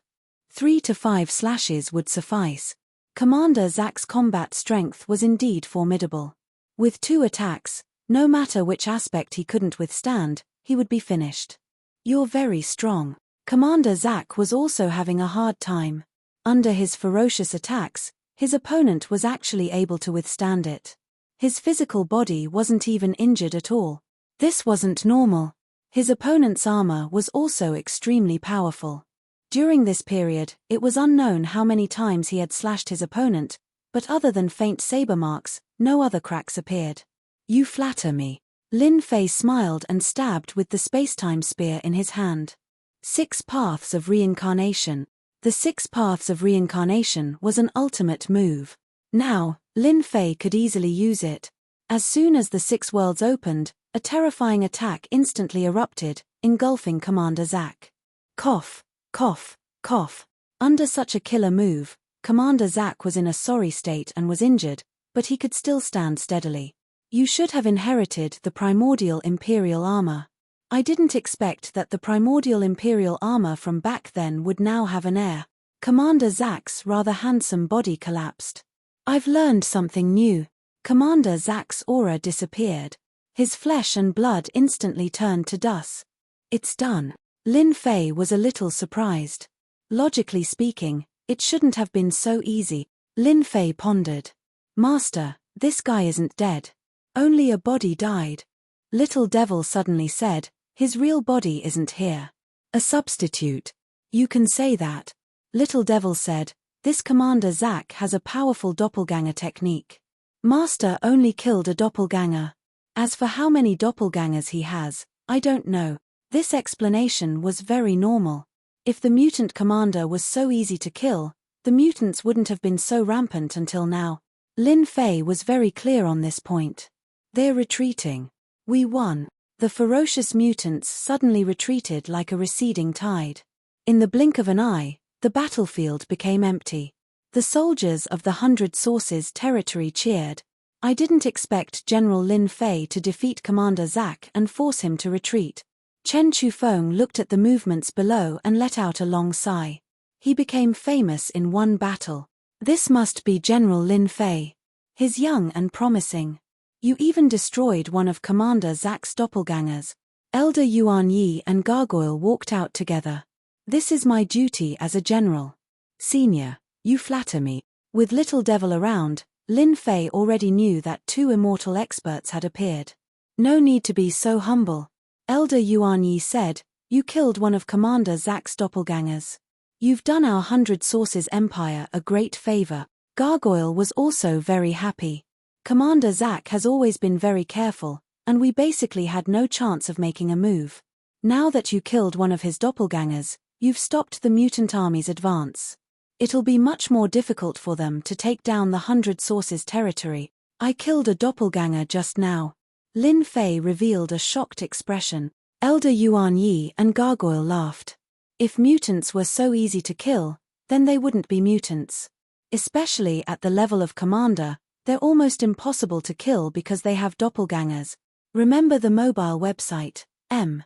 A: 3 to 5 slashes would suffice. Commander Zack's combat strength was indeed formidable. With 2 attacks, no matter which aspect he couldn't withstand, he would be finished. You're very strong. Commander Zack was also having a hard time. Under his ferocious attacks, his opponent was actually able to withstand it. His physical body wasn't even injured at all. This wasn't normal. His opponent's armor was also extremely powerful. During this period, it was unknown how many times he had slashed his opponent, but other than faint saber marks, no other cracks appeared. You flatter me. Lin Fei smiled and stabbed with the spacetime spear in his hand. 6 Paths of Reincarnation. The 6 Paths of Reincarnation was an ultimate move. Now, Lin Fei could easily use it. As soon as the 6 worlds opened, a terrifying attack instantly erupted, engulfing Commander Zack. Cough, cough, cough. Under such a killer move, Commander Zack was in a sorry state and was injured, but he could still stand steadily. You should have inherited the primordial Imperial armor. I didn't expect that the primordial Imperial armor from back then would now have an heir. Commander Zack's rather handsome body collapsed. I've learned something new. Commander Zack's aura disappeared. His flesh and blood instantly turned to dust. It's done. Lin Fei was a little surprised. Logically speaking, it shouldn't have been so easy. Lin Fei pondered. Master, this guy isn't dead. Only a body died. Little Devil suddenly said, his real body isn't here. A substitute. You can say that. Little Devil said, this Commander Zack has a powerful doppelganger technique. Master only killed a doppelganger. As for how many doppelgangers he has, I don't know. This explanation was very normal. If the mutant commander was so easy to kill, the mutants wouldn't have been so rampant until now. Lin Fei was very clear on this point. They're retreating. We won. The ferocious mutants suddenly retreated like a receding tide. In the blink of an eye, the battlefield became empty. The soldiers of the 100 Sources territory cheered. I didn't expect General Lin Fei to defeat Commander Zack and force him to retreat. Chen Chufeng looked at the movements below and let out a long sigh. He became famous in one battle. This must be General Lin Fei. He's young and promising. You even destroyed one of Commander Zack's doppelgangers. Elder Yuan Yi and Gargoyle walked out together. This is my duty as a general. Senior, you flatter me. With Little Devil around, Lin Fei already knew that 2 immortal experts had appeared. No need to be so humble. Elder Yuan Yi said, you killed one of Commander Zack's doppelgangers. You've done our 100 Sources Empire a great favor. Gargoyle was also very happy. Commander Zack has always been very careful, and we basically had no chance of making a move. Now that you killed one of his doppelgangers, you've stopped the mutant army's advance. It'll be much more difficult for them to take down the 100 Sources territory. I killed a doppelganger just now. Lin Fei revealed a shocked expression. Elder Yuan Yi and Gargoyle laughed. If mutants were so easy to kill, then they wouldn't be mutants. Especially at the level of commander, they're almost impossible to kill because they have doppelgangers. Remember the mobile website, M.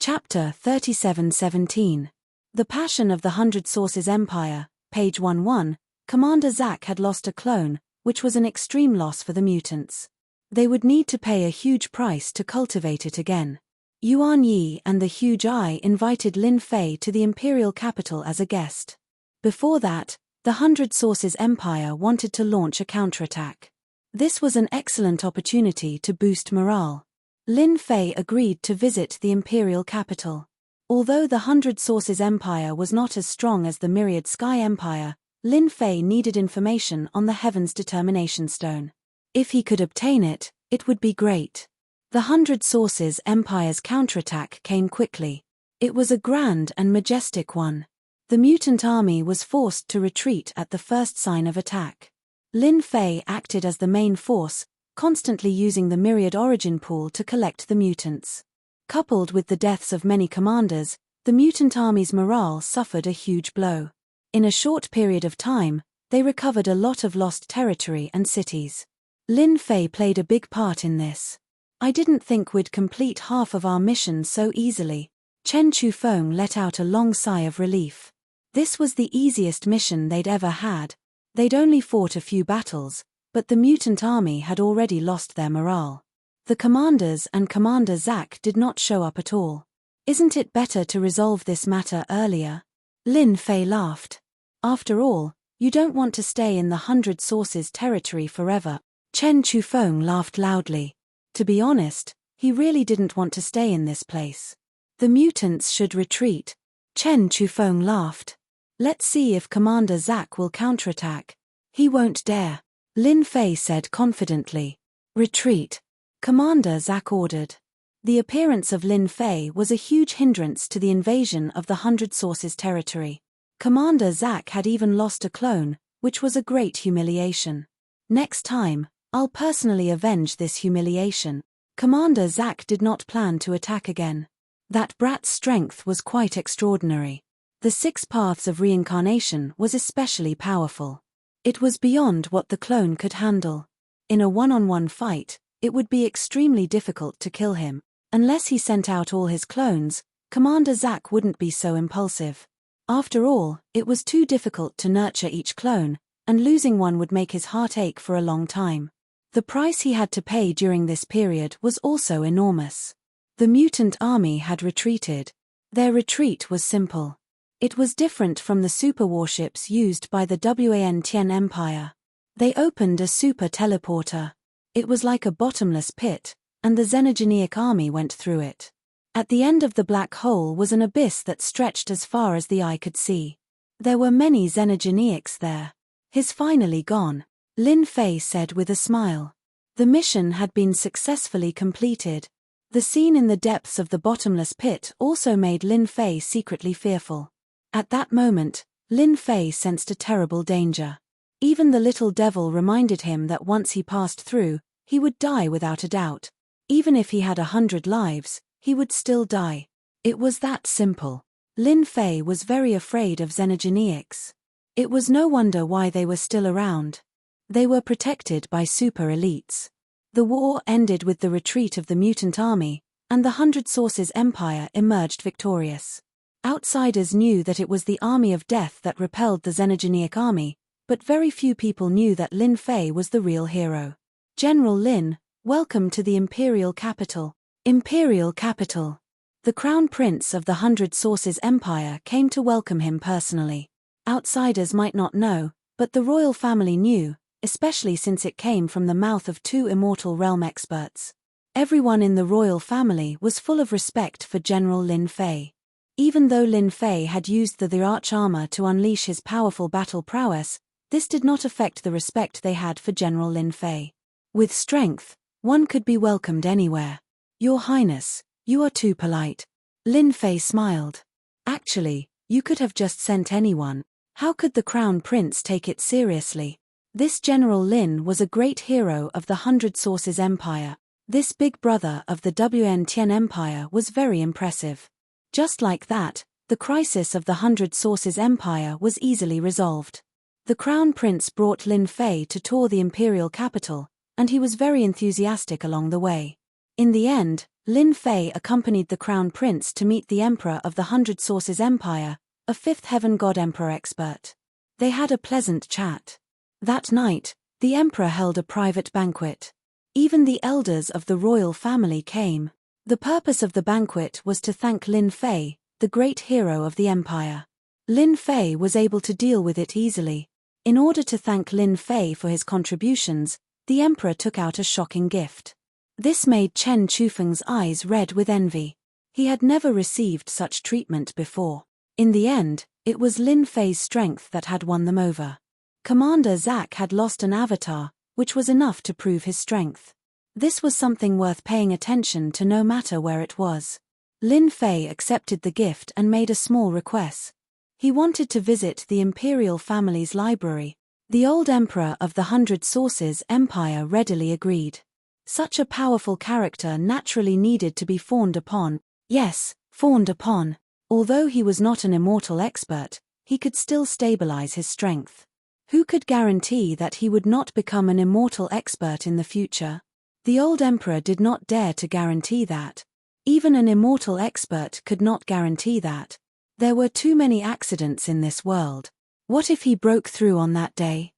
A: Chapter 3717. The Passion of the 100 Sources Empire, page 11, Commander Zack had lost a clone, which was an extreme loss for the mutants. They would need to pay a huge price to cultivate it again. Yuan Yi and the Huge Eye invited Lin Fei to the imperial capital as a guest. Before that, the 100 Sources Empire wanted to launch a counterattack. This was an excellent opportunity to boost morale. Lin Fei agreed to visit the imperial capital. Although the 100 Sources Empire was not as strong as the Myriad Sky Empire, Lin Fei needed information on the Heaven's Determination Stone. If he could obtain it, it would be great. The 100 Sources Empire's counterattack came quickly. It was a grand and majestic one. The mutant army was forced to retreat at the first sign of attack. Lin Fei acted as the main force, constantly using the Myriad Origin Pool to collect the mutants. Coupled with the deaths of many commanders, the mutant army's morale suffered a huge blow. In a short period of time, they recovered a lot of lost territory and cities. Lin Fei played a big part in this. I didn't think we'd complete half of our mission so easily. Chen Chufeng let out a long sigh of relief. This was the easiest mission they'd ever had. They'd only fought a few battles, but the mutant army had already lost their morale. The commanders and Commander Zack did not show up at all. Isn't it better to resolve this matter earlier? Lin Fei laughed. After all, you don't want to stay in the 100 Sources territory forever. Chen Chufeng laughed loudly. To be honest, he really didn't want to stay in this place. The mutants should retreat. Chen Chufeng laughed. Let's see if Commander Zack will counterattack. He won't dare. Lin Fei said confidently. Retreat. Commander Zack ordered. The appearance of Lin Fei was a huge hindrance to the invasion of the 100 Sources territory. Commander Zack had even lost a clone, which was a great humiliation. Next time, I'll personally avenge this humiliation. Commander Zack did not plan to attack again. That brat's strength was quite extraordinary. The 6 paths of reincarnation was especially powerful. It was beyond what the clone could handle. In a one-on-one fight, it would be extremely difficult to kill him. Unless he sent out all his clones, Commander Zack wouldn't be so impulsive. After all, it was too difficult to nurture each clone, and losing one would make his heart ache for a long time. The price he had to pay during this period was also enormous. The mutant army had retreated. Their retreat was simple. It was different from the super warships used by the Ancient Empire. They opened a super teleporter. It was like a bottomless pit, and the Xenogenic army went through it. At the end of the black hole was an abyss that stretched as far as the eye could see. There were many Xenogenics there. "He's finally gone," Lin Fei said with a smile. The mission had been successfully completed. The scene in the depths of the bottomless pit also made Lin Fei secretly fearful. At that moment, Lin Fei sensed a terrible danger. Even the little devil reminded him that once he passed through, he would die without a doubt. Even if he had 100 lives, he would still die. It was that simple. Lin Fei was very afraid of Xenogenics. It was no wonder why they were still around. They were protected by super elites. The war ended with the retreat of the mutant army, and the 100 Sources Empire emerged victorious. Outsiders knew that it was the army of death that repelled the Xenogenic army, but very few people knew that Lin Fei was the real hero. "General Lin, welcome to the Imperial Capital." Imperial Capital. The Crown Prince of the 100 Sources Empire came to welcome him personally. Outsiders might not know, but the royal family knew, especially since it came from the mouth of 2 immortal realm experts. Everyone in the royal family was full of respect for General Lin Fei. Even though Lin Fei had used the arch armor to unleash his powerful battle prowess, this did not affect the respect they had for General Lin Fei. With strength, one could be welcomed anywhere. "Your Highness, you are too polite." Lin Fei smiled. "Actually, you could have just sent anyone. How could the Crown Prince take it seriously?" This General Lin was a great hero of the 100 Sources Empire. This big brother of the Ancient Empire was very impressive. Just like that, the crisis of the 100 Sources Empire was easily resolved. The Crown Prince brought Lin Fei to tour the Imperial Capital, and he was very enthusiastic along the way. In the end, Lin Fei accompanied the Crown Prince to meet the Emperor of the 100 Sources Empire, a 5th Heaven God Emperor expert. They had a pleasant chat. That night, the Emperor held a private banquet. Even the elders of the royal family came. The purpose of the banquet was to thank Lin Fei, the great hero of the Empire. Lin Fei was able to deal with it easily. In order to thank Lin Fei for his contributions, the Emperor took out a shocking gift. This made Chen Chufeng's eyes red with envy. He had never received such treatment before. In the end, it was Lin Fei's strength that had won them over. Commander Zack had lost an avatar, which was enough to prove his strength. This was something worth paying attention to no matter where it was. Lin Fei accepted the gift and made a small request. He wanted to visit the imperial family's library. The old emperor of the 100 Sources Empire readily agreed. Such a powerful character naturally needed to be fawned upon. Yes, fawned upon. Although he was not an immortal expert, he could still stabilize his strength. Who could guarantee that he would not become an immortal expert in the future? The old emperor did not dare to guarantee that. Even an immortal expert could not guarantee that. There were too many accidents in this world. What if he broke through on that day?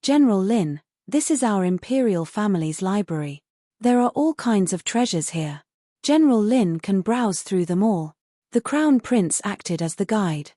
A: "General Lin, this is our imperial family's library. There are all kinds of treasures here. General Lin can browse through them all." The Crown Prince acted as the guide.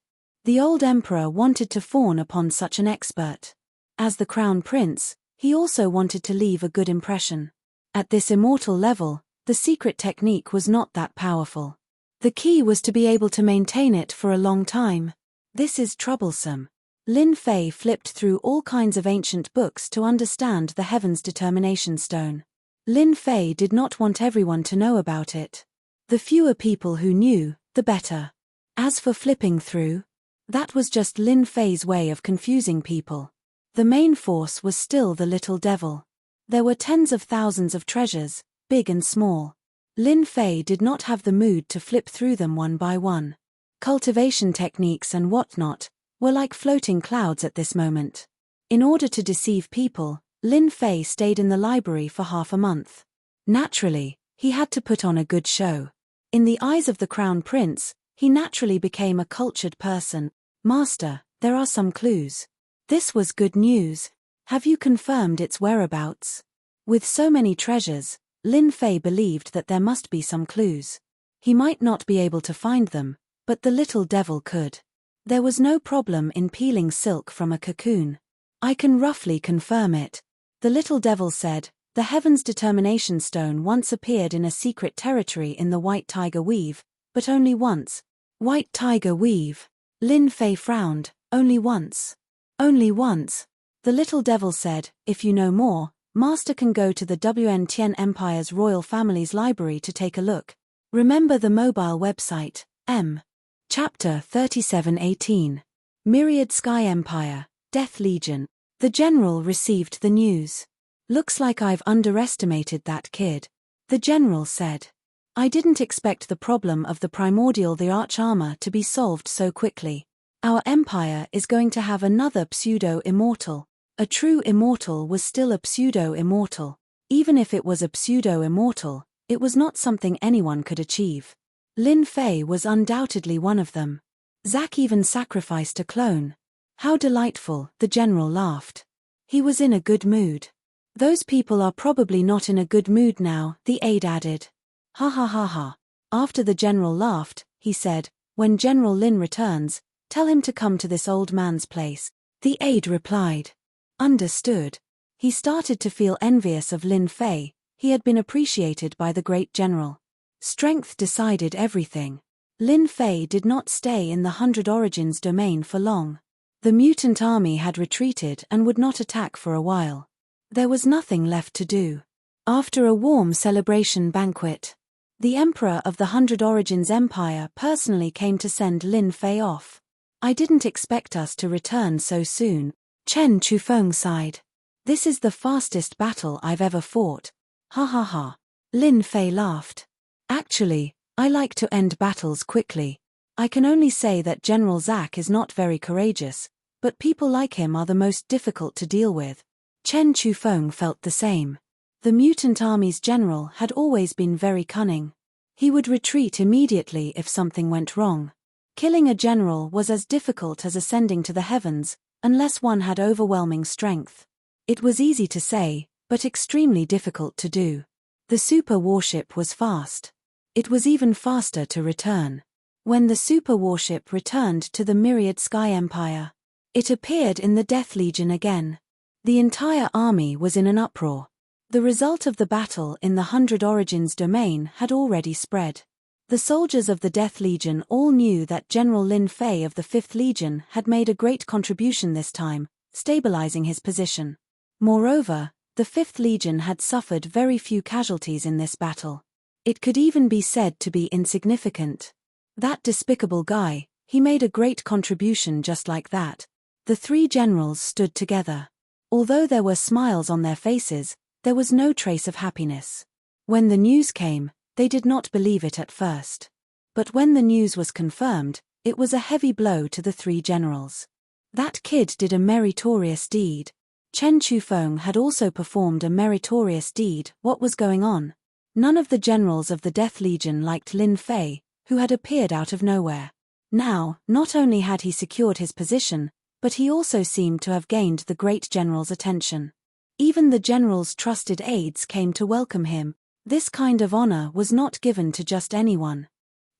A: The old emperor wanted to fawn upon such an expert. As the Crown Prince, he also wanted to leave a good impression. At this immortal level, the secret technique was not that powerful. The key was to be able to maintain it for a long time. This is troublesome. Lin Fei flipped through all kinds of ancient books to understand the Heaven's Determination Stone. Lin Fei did not want everyone to know about it. The fewer people who knew, the better. As for flipping through, that was just Lin Fei's way of confusing people. The main force was still the little devil. There were tens of thousands of treasures, big and small. Lin Fei did not have the mood to flip through them one by one. Cultivation techniques and whatnot were like floating clouds at this moment. In order to deceive people, Lin Fei stayed in the library for half a month. Naturally, he had to put on a good show. In the eyes of the Crown Prince, he naturally became a cultured person. Master, there are some clues. This was good news. Have you confirmed its whereabouts? With so many treasures, Lin Fei believed that there must be some clues. He might not be able to find them, but the little devil could. There was no problem in peeling silk from a cocoon. I can roughly confirm it. The little devil said, the Heaven's Determination Stone once appeared in a secret territory in the White Tiger Weave, but only once. White Tiger Weave. Lin Fei frowned. Only once. Only once. The little devil said, if you know more, Master can go to the WN Tien Empire's royal family's library to take a look. Remember the mobile website, M. Chapter 3718. Myriad Sky Empire, Death Legion. The general received the news. Looks like I've underestimated that kid. The general said. I didn't expect the problem of the primordial the arch armor to be solved so quickly. Our empire is going to have another pseudo-immortal. A true immortal was still a pseudo-immortal. Even if it was a pseudo-immortal, it was not something anyone could achieve. Lin Fei was undoubtedly one of them. Zack even sacrificed a clone. How delightful, the general laughed. He was in a good mood. Those people are probably not in a good mood now, the aide added. Ha ha ha ha. After the general laughed, he said, when General Lin returns, tell him to come to this old man's place. The aide replied. Understood. He started to feel envious of Lin Fei. He had been appreciated by the great general. Strength decided everything. Lin Fei did not stay in the 100 Origins domain for long. The mutant army had retreated and would not attack for a while. There was nothing left to do. After a warm celebration banquet, the Emperor of the 100 Origins Empire personally came to send Lin Fei off. I didn't expect us to return so soon. Chen Chufeng sighed. This is the fastest battle I've ever fought. Ha ha ha. Lin Fei laughed. Actually, I like to end battles quickly. I can only say that General Zack is not very courageous, but people like him are the most difficult to deal with. Chen Chufeng felt the same. The mutant army's general had always been very cunning. He would retreat immediately if something went wrong. Killing a general was as difficult as ascending to the heavens, unless one had overwhelming strength. It was easy to say, but extremely difficult to do. The super warship was fast. It was even faster to return. When the super warship returned to the Myriad Sky Empire, it appeared in the Death Legion again. The entire army was in an uproar. The result of the battle in the 100 Origins domain had already spread. The soldiers of the Death Legion all knew that General Lin Fei of the 5th Legion had made a great contribution this time, stabilizing his position. Moreover, the 5th Legion had suffered very few casualties in this battle. It could even be said to be insignificant. That despicable guy, he made a great contribution just like that. The three generals stood together. Although there were smiles on their faces, there was no trace of happiness. When the news came, they did not believe it at first. But when the news was confirmed, it was a heavy blow to the three generals. That kid did a meritorious deed. Chen Chufeng had also performed a meritorious deed. What was going on? None of the generals of the Death Legion liked Lin Fei, who had appeared out of nowhere. Now, not only had he secured his position, but he also seemed to have gained the great general's attention. Even the general's trusted aides came to welcome him. This kind of honor was not given to just anyone.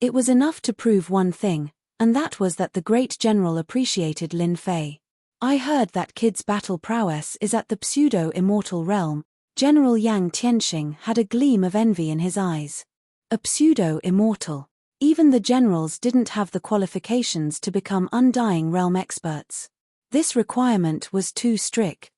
A: It was enough to prove one thing, and that was that the great general appreciated Lin Fei. I heard that kid's battle prowess is at the pseudo-immortal realm. General Yang Tianxing had a gleam of envy in his eyes. A pseudo-immortal. Even the generals didn't have the qualifications to become undying realm experts. This requirement was too strict.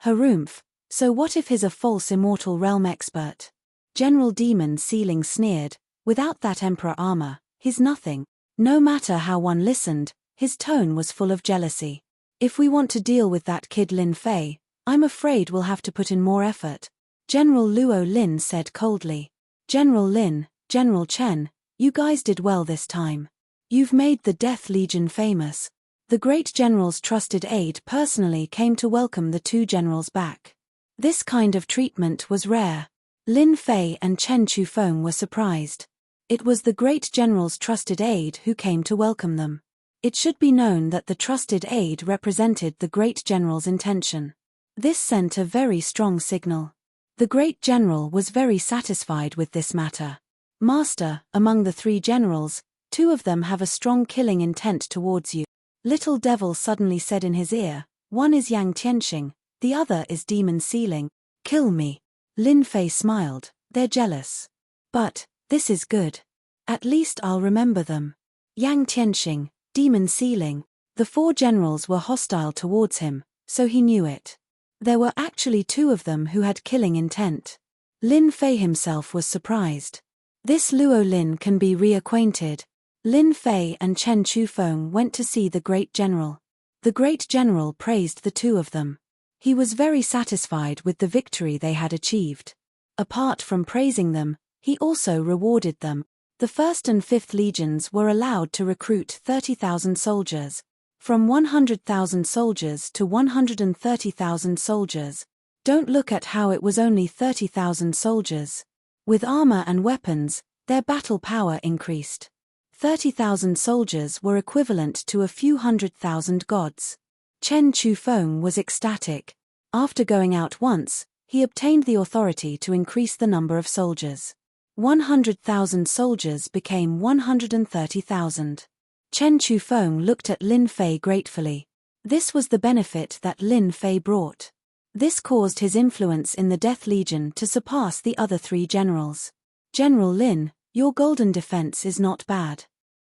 A: Harumph, so what if he's a false immortal realm expert? General Demon Sealing sneered, without that emperor armor, he's nothing. No matter how one listened, his tone was full of jealousy. If we want to deal with that kid Lin Fei, I'm afraid we'll have to put in more effort, General Luo Lin said coldly. General Lin, General Chen, you guys did well this time. You've made the Death Legion famous. The great general's trusted aide personally came to welcome the two generals back. This kind of treatment was rare. Lin Fei and Chen Chufeng were surprised. It was the great general's trusted aide who came to welcome them. It should be known that the trusted aide represented the great general's intention. This sent a very strong signal. The great general was very satisfied with this matter. Master, among the three generals, two of them have a strong killing intent towards you. Little Devil suddenly said in his ear, one is Yang Tianxing, the other is Demon Sealing. Kill me. Lin Fei smiled, they're jealous. But, this is good. At least I'll remember them. Yang Tianxing, Demon Sealing. The four generals were hostile towards him, so he knew it. There were actually two of them who had killing intent. Lin Fei himself was surprised. This Luo Lin can be reacquainted. Lin Fei and Chen Chufeng went to see the great general. The great general praised the two of them. He was very satisfied with the victory they had achieved. Apart from praising them, he also rewarded them. The 1st and 5th Legions were allowed to recruit 30,000 soldiers. From 100,000 soldiers to 130,000 soldiers. Don't look at how it was only 30,000 soldiers. With armor and weapons, their battle power increased. 30,000 soldiers were equivalent to a few 100,000 gods. Chen Chufeng was ecstatic. After going out once, he obtained the authority to increase the number of soldiers. 100,000 soldiers became 130,000. Chen Chufeng looked at Lin Fei gratefully. This was the benefit that Lin Fei brought. This caused his influence in the Death Legion to surpass the other three generals. General Lin, your golden defense is not bad.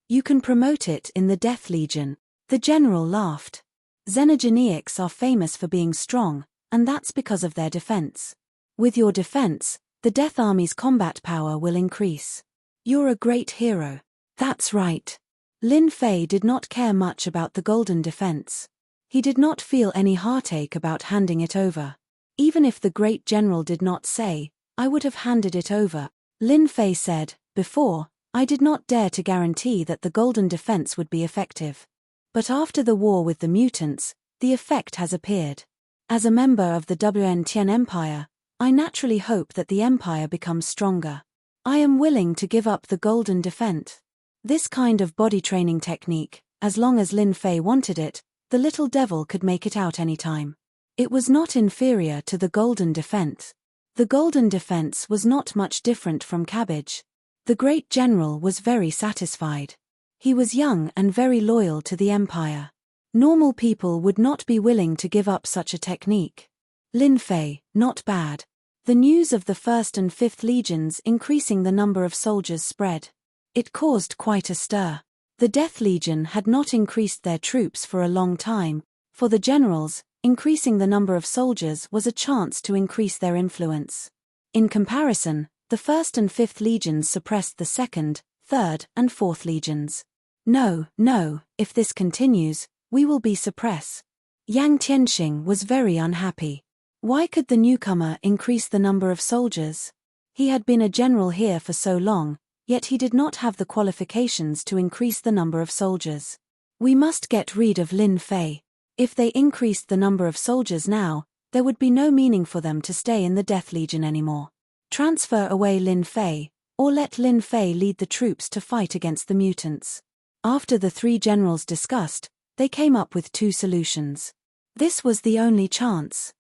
A: You can promote it in the Death Legion. The general laughed. Xenogeneics are famous for being strong, and that's because of their defense. With your defense, the Death Army's combat power will increase. You're a great hero. That's right. Lin Fei did not care much about the golden defense. He did not feel any heartache about handing it over. Even if the great general did not say, I would have handed it over, Lin Fei said, before, I did not dare to guarantee that the golden defense would be effective. But after the war with the mutants, the effect has appeared. As a member of the WN Tian Empire, I naturally hope that the empire becomes stronger. I am willing to give up the golden defense. This kind of body training technique, as long as Lin Fei wanted it, the little devil could make it out anytime. It was not inferior to the golden defense. The golden defense was not much different from cabbage. The great general was very satisfied. He was young and very loyal to the empire. Normal people would not be willing to give up such a technique. Lin Fei, not bad. The news of the 1st and 5th Legions increasing the number of soldiers spread. It caused quite a stir. The Death Legion had not increased their troops for a long time. For the generals, increasing the number of soldiers was a chance to increase their influence. In comparison, the 1st and 5th Legions suppressed the 2nd, 3rd, and 4th Legions. No, if this continues, we will be suppressed. Yang Tianxing was very unhappy. Why could the newcomer increase the number of soldiers? He had been a general here for so long, yet he did not have the qualifications to increase the number of soldiers. We must get rid of Lin Fei. If they increased the number of soldiers now, there would be no meaning for them to stay in the Death Legion anymore. Transfer away Lin Fei, or let Lin Fei lead the troops to fight against the mutants. After the three generals discussed, they came up with two solutions. This was the only chance.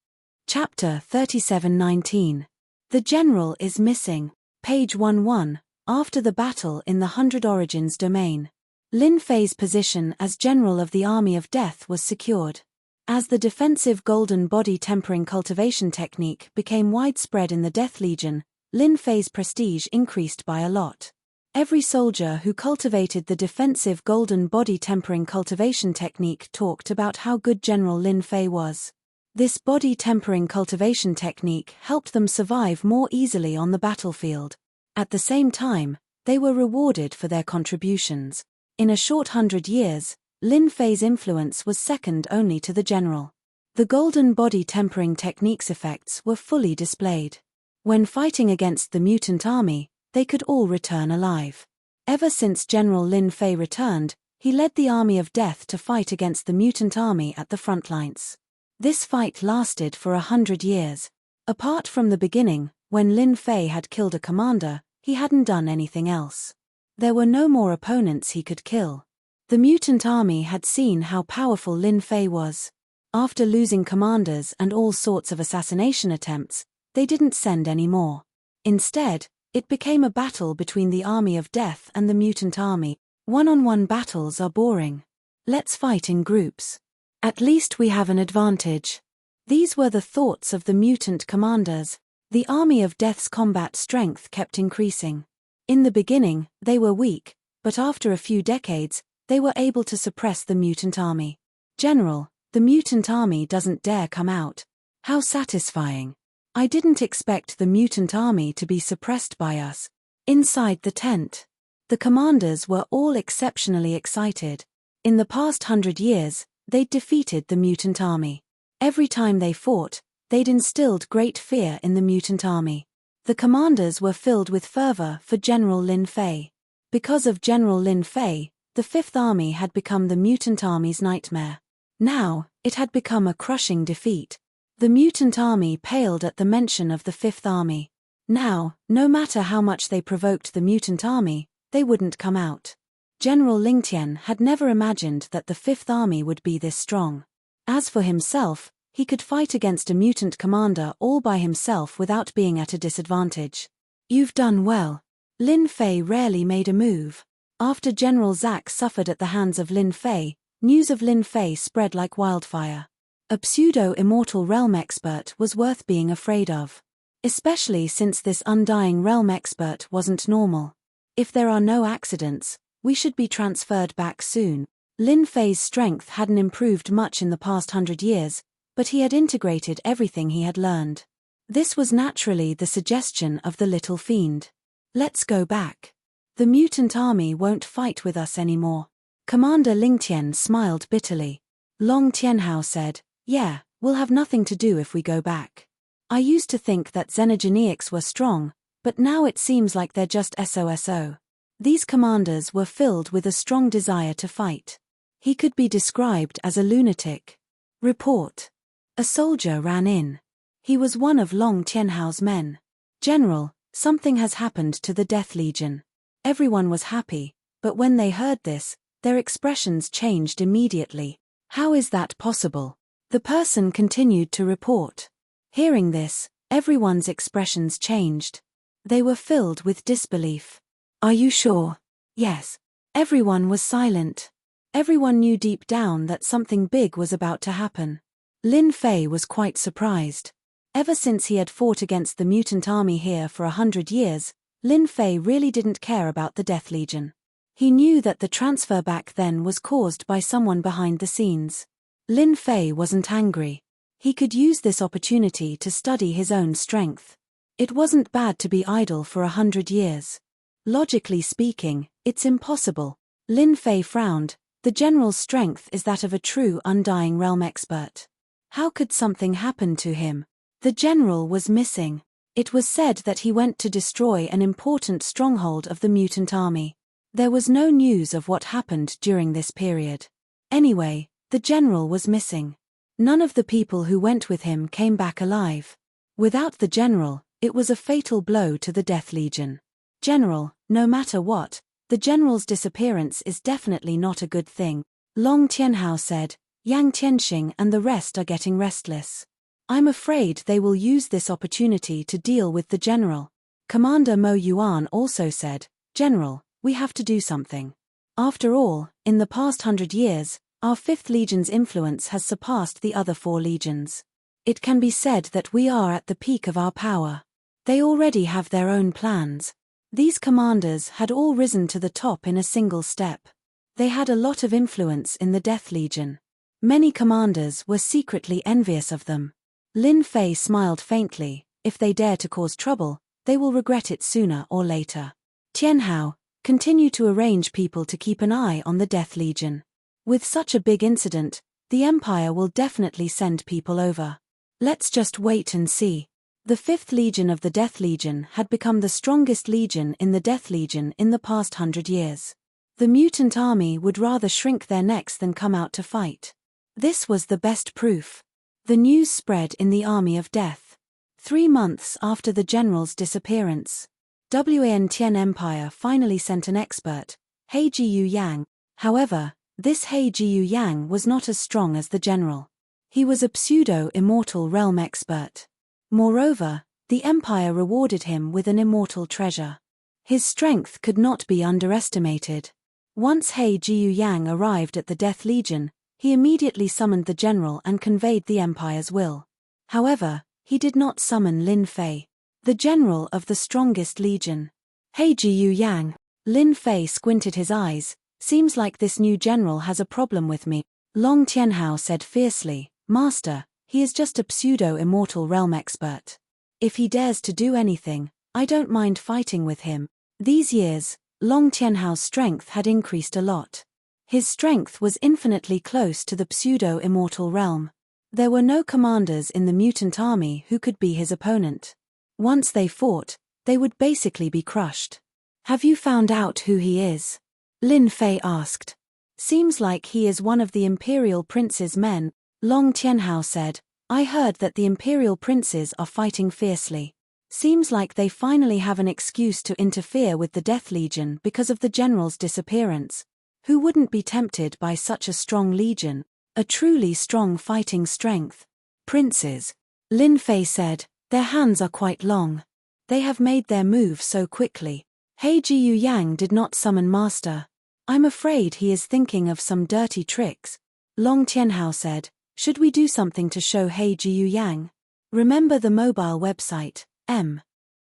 A: Chapter 37:19. The general is missing. Page 11. After the battle in the 100 Origins domain, Lin Fei's position as general of the Army of Death was secured. As the defensive golden body tempering cultivation technique became widespread in the Death Legion, Lin Fei's prestige increased by a lot. Every soldier who cultivated the defensive golden body tempering cultivation technique talked about how good General Lin Fei was. This body tempering cultivation technique helped them survive more easily on the battlefield. At the same time, they were rewarded for their contributions. In a short 100 years, Lin Fei's influence was second only to the general. The golden body tempering techniques effects were fully displayed. When fighting against the mutant army, they could all return alive. Ever since General Lin Fei returned, he led the army of death to fight against the mutant army at the front lines. This fight lasted for 100 years. Apart from the beginning, when Lin Fei had killed a commander, he hadn't done anything else. There were no more opponents he could kill. The mutant army had seen how powerful Lin Fei was. After losing commanders and all sorts of assassination attempts, they didn't send any more. Instead, it became a battle between the army of death and the mutant army. One-on-one battles are boring. Let's fight in groups. At least we have an advantage. These were the thoughts of the mutant commanders. The army of death's combat strength kept increasing. In the beginning, they were weak, but after a few decades, they were able to suppress the mutant army. General, the mutant army doesn't dare come out. How satisfying. I didn't expect the mutant army to be suppressed by us. Inside the tent, the commanders were all exceptionally excited. In the past 100 years, they'd defeated the mutant army. Every time they fought, they'd instilled great fear in the mutant army. The commanders were filled with fervor for General Lin Fei. Because of General Lin Fei, the Fifth Army had become the mutant army's nightmare. Now, it had become a crushing defeat. The mutant army paled at the mention of the Fifth Army. Now, no matter how much they provoked the mutant army, they wouldn't come out. General Lingtian had never imagined that the Fifth Army would be this strong. As for himself, he could fight against a mutant commander all by himself without being at a disadvantage. You've done well. Lin Fei rarely made a move. After General Zack suffered at the hands of Lin Fei, news of Lin Fei spread like wildfire. A pseudo-immortal realm expert was worth being afraid of. Especially since this undying realm expert wasn't normal. If there are no accidents, we should be transferred back soon. Lin Fei's strength hadn't improved much in the past 100 years, but he had integrated everything he had learned. This was naturally the suggestion of the little fiend. Let's go back. The mutant army won't fight with us anymore. Commander Lingtian smiled bitterly. Long Tianhao said, "Yeah, we'll have nothing to do if we go back. I used to think that xenogeneics were strong, but now it seems like they're just SOSO. These commanders were filled with a strong desire to fight. He could be described as a lunatic." Report. A soldier ran in. He was one of Long Tianhao's men. "General, something has happened to the Death Legion." Everyone was happy, but when they heard this, their expressions changed immediately. "How is that possible?" The person continued to report. Hearing this, everyone's expressions changed. They were filled with disbelief. "Are you sure?" "Yes." Everyone was silent. Everyone knew deep down that something big was about to happen. Lin Fei was quite surprised. Ever since he had fought against the mutant army here for 100 years, Lin Fei really didn't care about the Death Legion. He knew that the transfer back then was caused by someone behind the scenes. Lin Fei wasn't angry. He could use this opportunity to study his own strength. It wasn't bad to be idle for 100 years. Logically speaking, it's impossible. Lin Fei frowned. The general's strength is that of a true undying realm expert. How could something happen to him? The general was missing. It was said that he went to destroy an important stronghold of the mutant army. There was no news of what happened during this period. Anyway, the general was missing. None of the people who went with him came back alive. Without the general, it was a fatal blow to the Death Legion. General, no matter what, the general's disappearance is definitely not a good thing. Long Tianhao said, Yang Tianxing and the rest are getting restless. I'm afraid they will use this opportunity to deal with the general. Commander Mo Yuan also said, General, we have to do something. After all, in the past 100 years, our 5th Legion's influence has surpassed the other 4 legions. It can be said that we are at the peak of our power. They already have their own plans. These commanders had all risen to the top in a single step. They had a lot of influence in the Death Legion. Many commanders were secretly envious of them. Lin Fei smiled faintly. If they dare to cause trouble, they will regret it sooner or later. Tianhao, continue to arrange people to keep an eye on the Death Legion. With such a big incident, the Empire will definitely send people over. Let's just wait and see. The 5th Legion of the Death Legion had become the strongest legion in the Death Legion in the past 100 years. The mutant army would rather shrink their necks than come out to fight. This was the best proof. The news spread in the army of death. 3 months after the general's disappearance, Wantien Empire finally sent an expert, He Jiu Yang. However, this He Jiu Yang was not as strong as the general. He was a pseudo-immortal realm expert. Moreover, the Empire rewarded him with an immortal treasure. His strength could not be underestimated. Once He Jiu Yang arrived at the Death Legion, he immediately summoned the general and conveyed the Empire's will. However, he did not summon Lin Fei, the general of the strongest legion. He Jiu Yang. Lin Fei squinted his eyes. Seems like this new general has a problem with me. Long Tianhao said fiercely, Master, he is just a pseudo-immortal realm expert. If he dares to do anything, I don't mind fighting with him. These years, Long Tianhao's strength had increased a lot. His strength was infinitely close to the pseudo-immortal realm. There were no commanders in the mutant army who could be his opponent. Once they fought, they would basically be crushed. Have you found out who he is? Lin Fei asked. Seems like he is one of the Imperial Prince's men, Long Tianhao said. I heard that the Imperial Princes are fighting fiercely. Seems like they finally have an excuse to interfere with the Death Legion because of the general's disappearance. Who wouldn't be tempted by such a strong legion, a truly strong fighting strength? Princes, Lin Fei said, their hands are quite long. They have made their move so quickly. He Jiu Yang did not summon Master. I'm afraid he is thinking of some dirty tricks. Long Tianhao said, should we do something to show He Jiu Yang? Remember the mobile website, M.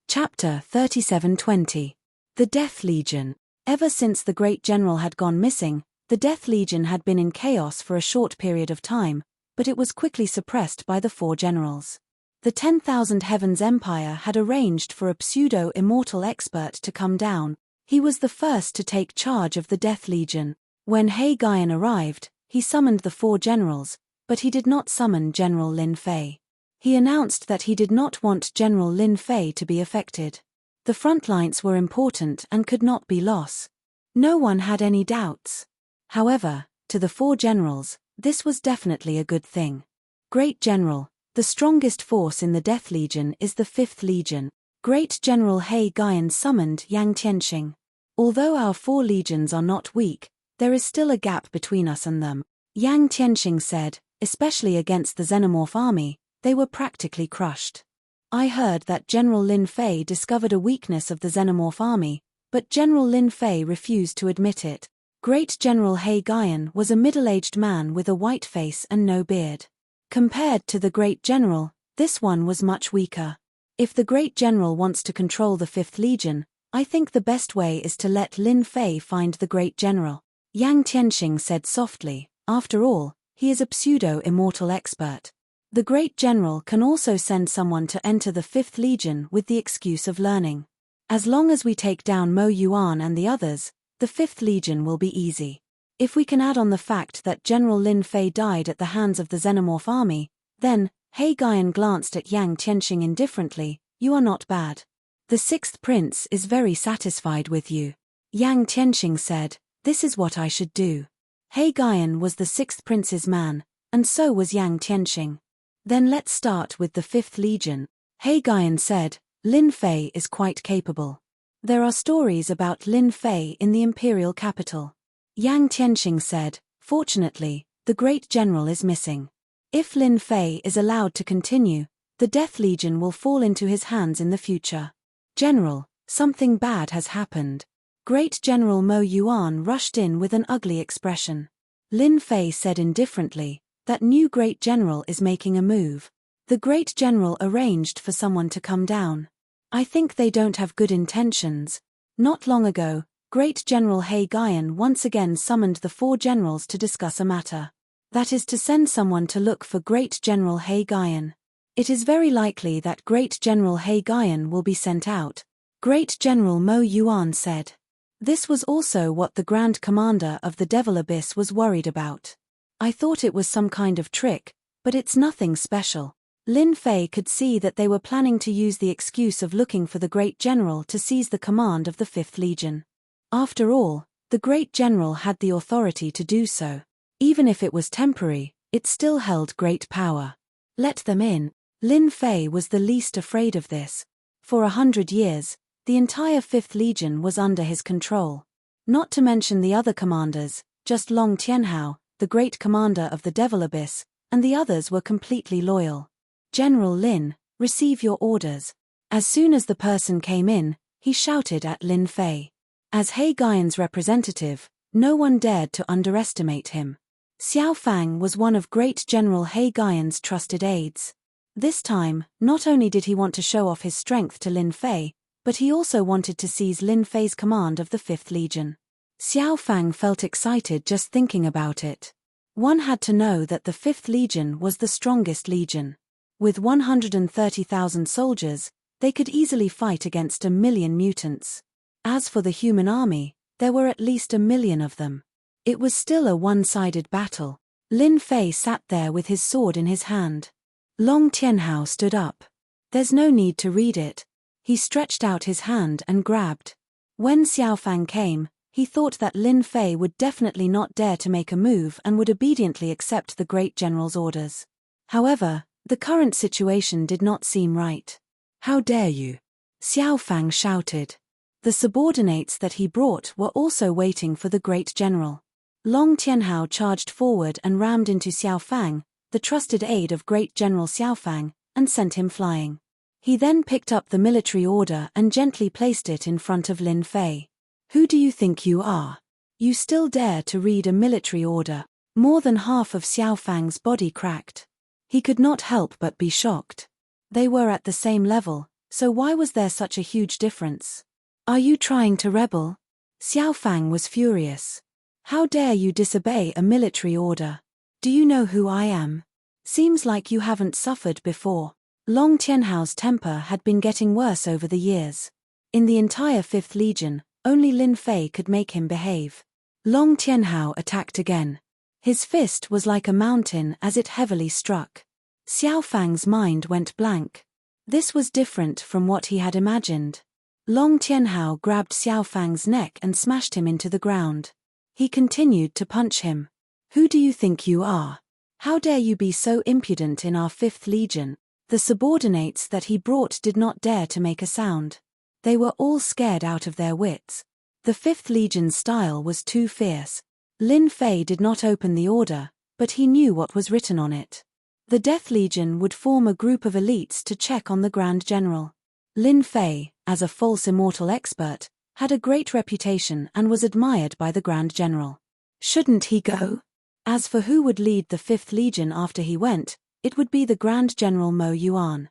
A: Chapter 3720. The Death Legion. Ever since the Great General had gone missing, the Death Legion had been in chaos for a short period of time, but it was quickly suppressed by the 4 generals. The 10,000 Heavens Empire had arranged for a pseudo-immortal expert to come down. He was the first to take charge of the Death Legion. When He Gaian arrived, he summoned the 4 generals, but he did not summon General Lin Fei. He announced that he did not want General Lin Fei to be affected. The front lines were important and could not be lost. No one had any doubts. However, to the 4 generals, this was definitely a good thing. Great General, the strongest force in the Death Legion is the 5th Legion. Great General He Gaian summoned Yang Tianxing. Although our 4 legions are not weak, there is still a gap between us and them. Yang Tianxing said, especially against the Xenomorph army, they were practically crushed. I heard that General Lin Fei discovered a weakness of the Xenomorph army, but General Lin Fei refused to admit it. Great General He Gaian was a middle-aged man with a white face and no beard. Compared to the Great General, this one was much weaker. If the Great General wants to control the 5th Legion, I think the best way is to let Lin Fei find the Great General. Yang Tianxing said softly, after all, he is a pseudo-immortal expert. The Great General can also send someone to enter the 5th Legion with the excuse of learning. As long as we take down Mo Yuan and the others, the 5th Legion will be easy. If we can add on the fact that General Lin Fei died at the hands of the Xenomorph army, then, He Gaian glanced at Yang Tianxing indifferently, you are not bad. The 6th Prince is very satisfied with you. Yang Tianxing said, this is what I should do. He Gaian was the 6th Prince's man, and so was Yang Tianxing. Then let's start with the 5th Legion. He Gaian said, Lin Fei is quite capable. There are stories about Lin Fei in the imperial capital. Yang Tianxing said, fortunately, the Great General is missing. If Lin Fei is allowed to continue, the Death Legion will fall into his hands in the future. General, something bad has happened. Great General Mo Yuan rushed in with an ugly expression. Lin Fei said indifferently, that new Great General is making a move. The Great General arranged for someone to come down. I think they don't have good intentions. Not long ago, Great General He Gaian once again summoned the 4 generals to discuss a matter. That is to send someone to look for Great General He Gaian. It is very likely that Great General He Gaian will be sent out. Great General Mo Yuan said. This was also what the Grand Commander of the Devil Abyss was worried about. I thought it was some kind of trick, but it's nothing special. Lin Fei could see that they were planning to use the excuse of looking for the Great General to seize the command of the Fifth Legion. After all, the Great General had the authority to do so. Even if it was temporary, it still held great power. Let them in. Lin Fei was the least afraid of this. For 100 years, the entire Fifth Legion was under his control. Not to mention the other commanders, just Long Tianhao, the great commander of the Devil Abyss, and the others were completely loyal. General Lin, receive your orders. As soon as the person came in, he shouted at Lin Fei. As He Gaian's representative, no one dared to underestimate him. Xiao Fang was one of Great General He Gaian's trusted aides. This time, not only did he want to show off his strength to Lin Fei, but he also wanted to seize Lin Fei's command of the Fifth Legion. Xiao Fang felt excited just thinking about it. One had to know that the Fifth Legion was the strongest legion. With 130,000 soldiers, they could easily fight against 1 million mutants. As for the human army, there were at least 1 million of them. It was still a one-sided battle. Lin Fei sat there with his sword in his hand. Long Tianhao stood up. There's no need to read it. He stretched out his hand and grabbed. When Xiao Fang came, he thought that Lin Fei would definitely not dare to make a move and would obediently accept the Great General's orders. However, the current situation did not seem right. How dare you? Xiao Fang shouted. The subordinates that he brought were also waiting for the Great General. Long Tianhao charged forward and rammed into Xiao Fang, the trusted aide of Great General Xiao Fang, and sent him flying. He then picked up the military order and gently placed it in front of Lin Fei. Who do you think you are? You still dare to read a military order? More than half of Xiao Fang's body cracked. He could not help but be shocked. They were at the same level, so why was there such a huge difference? Are you trying to rebel? Xiao Fang was furious. How dare you disobey a military order? Do you know who I am? Seems like you haven't suffered before. Long Tianhao's temper had been getting worse over the years. In the entire Fifth Legion, only Lin Fei could make him behave. Long Tianhao attacked again. His fist was like a mountain as it heavily struck. Xiao Fang's mind went blank. This was different from what he had imagined. Long Tianhao grabbed Xiao Fang's neck and smashed him into the ground. He continued to punch him. Who do you think you are? How dare you be so impudent in our Fifth Legion? The subordinates that he brought did not dare to make a sound. They were all scared out of their wits. The Fifth Legion's style was too fierce. Lin Fei did not open the order, but he knew what was written on it. The Death Legion would form a group of elites to check on the Grand General. Lin Fei, as a false immortal expert, had a great reputation and was admired by the Grand General. Shouldn't he go? As for who would lead the Fifth Legion after he went, it would be the Grand General Mo Yuan.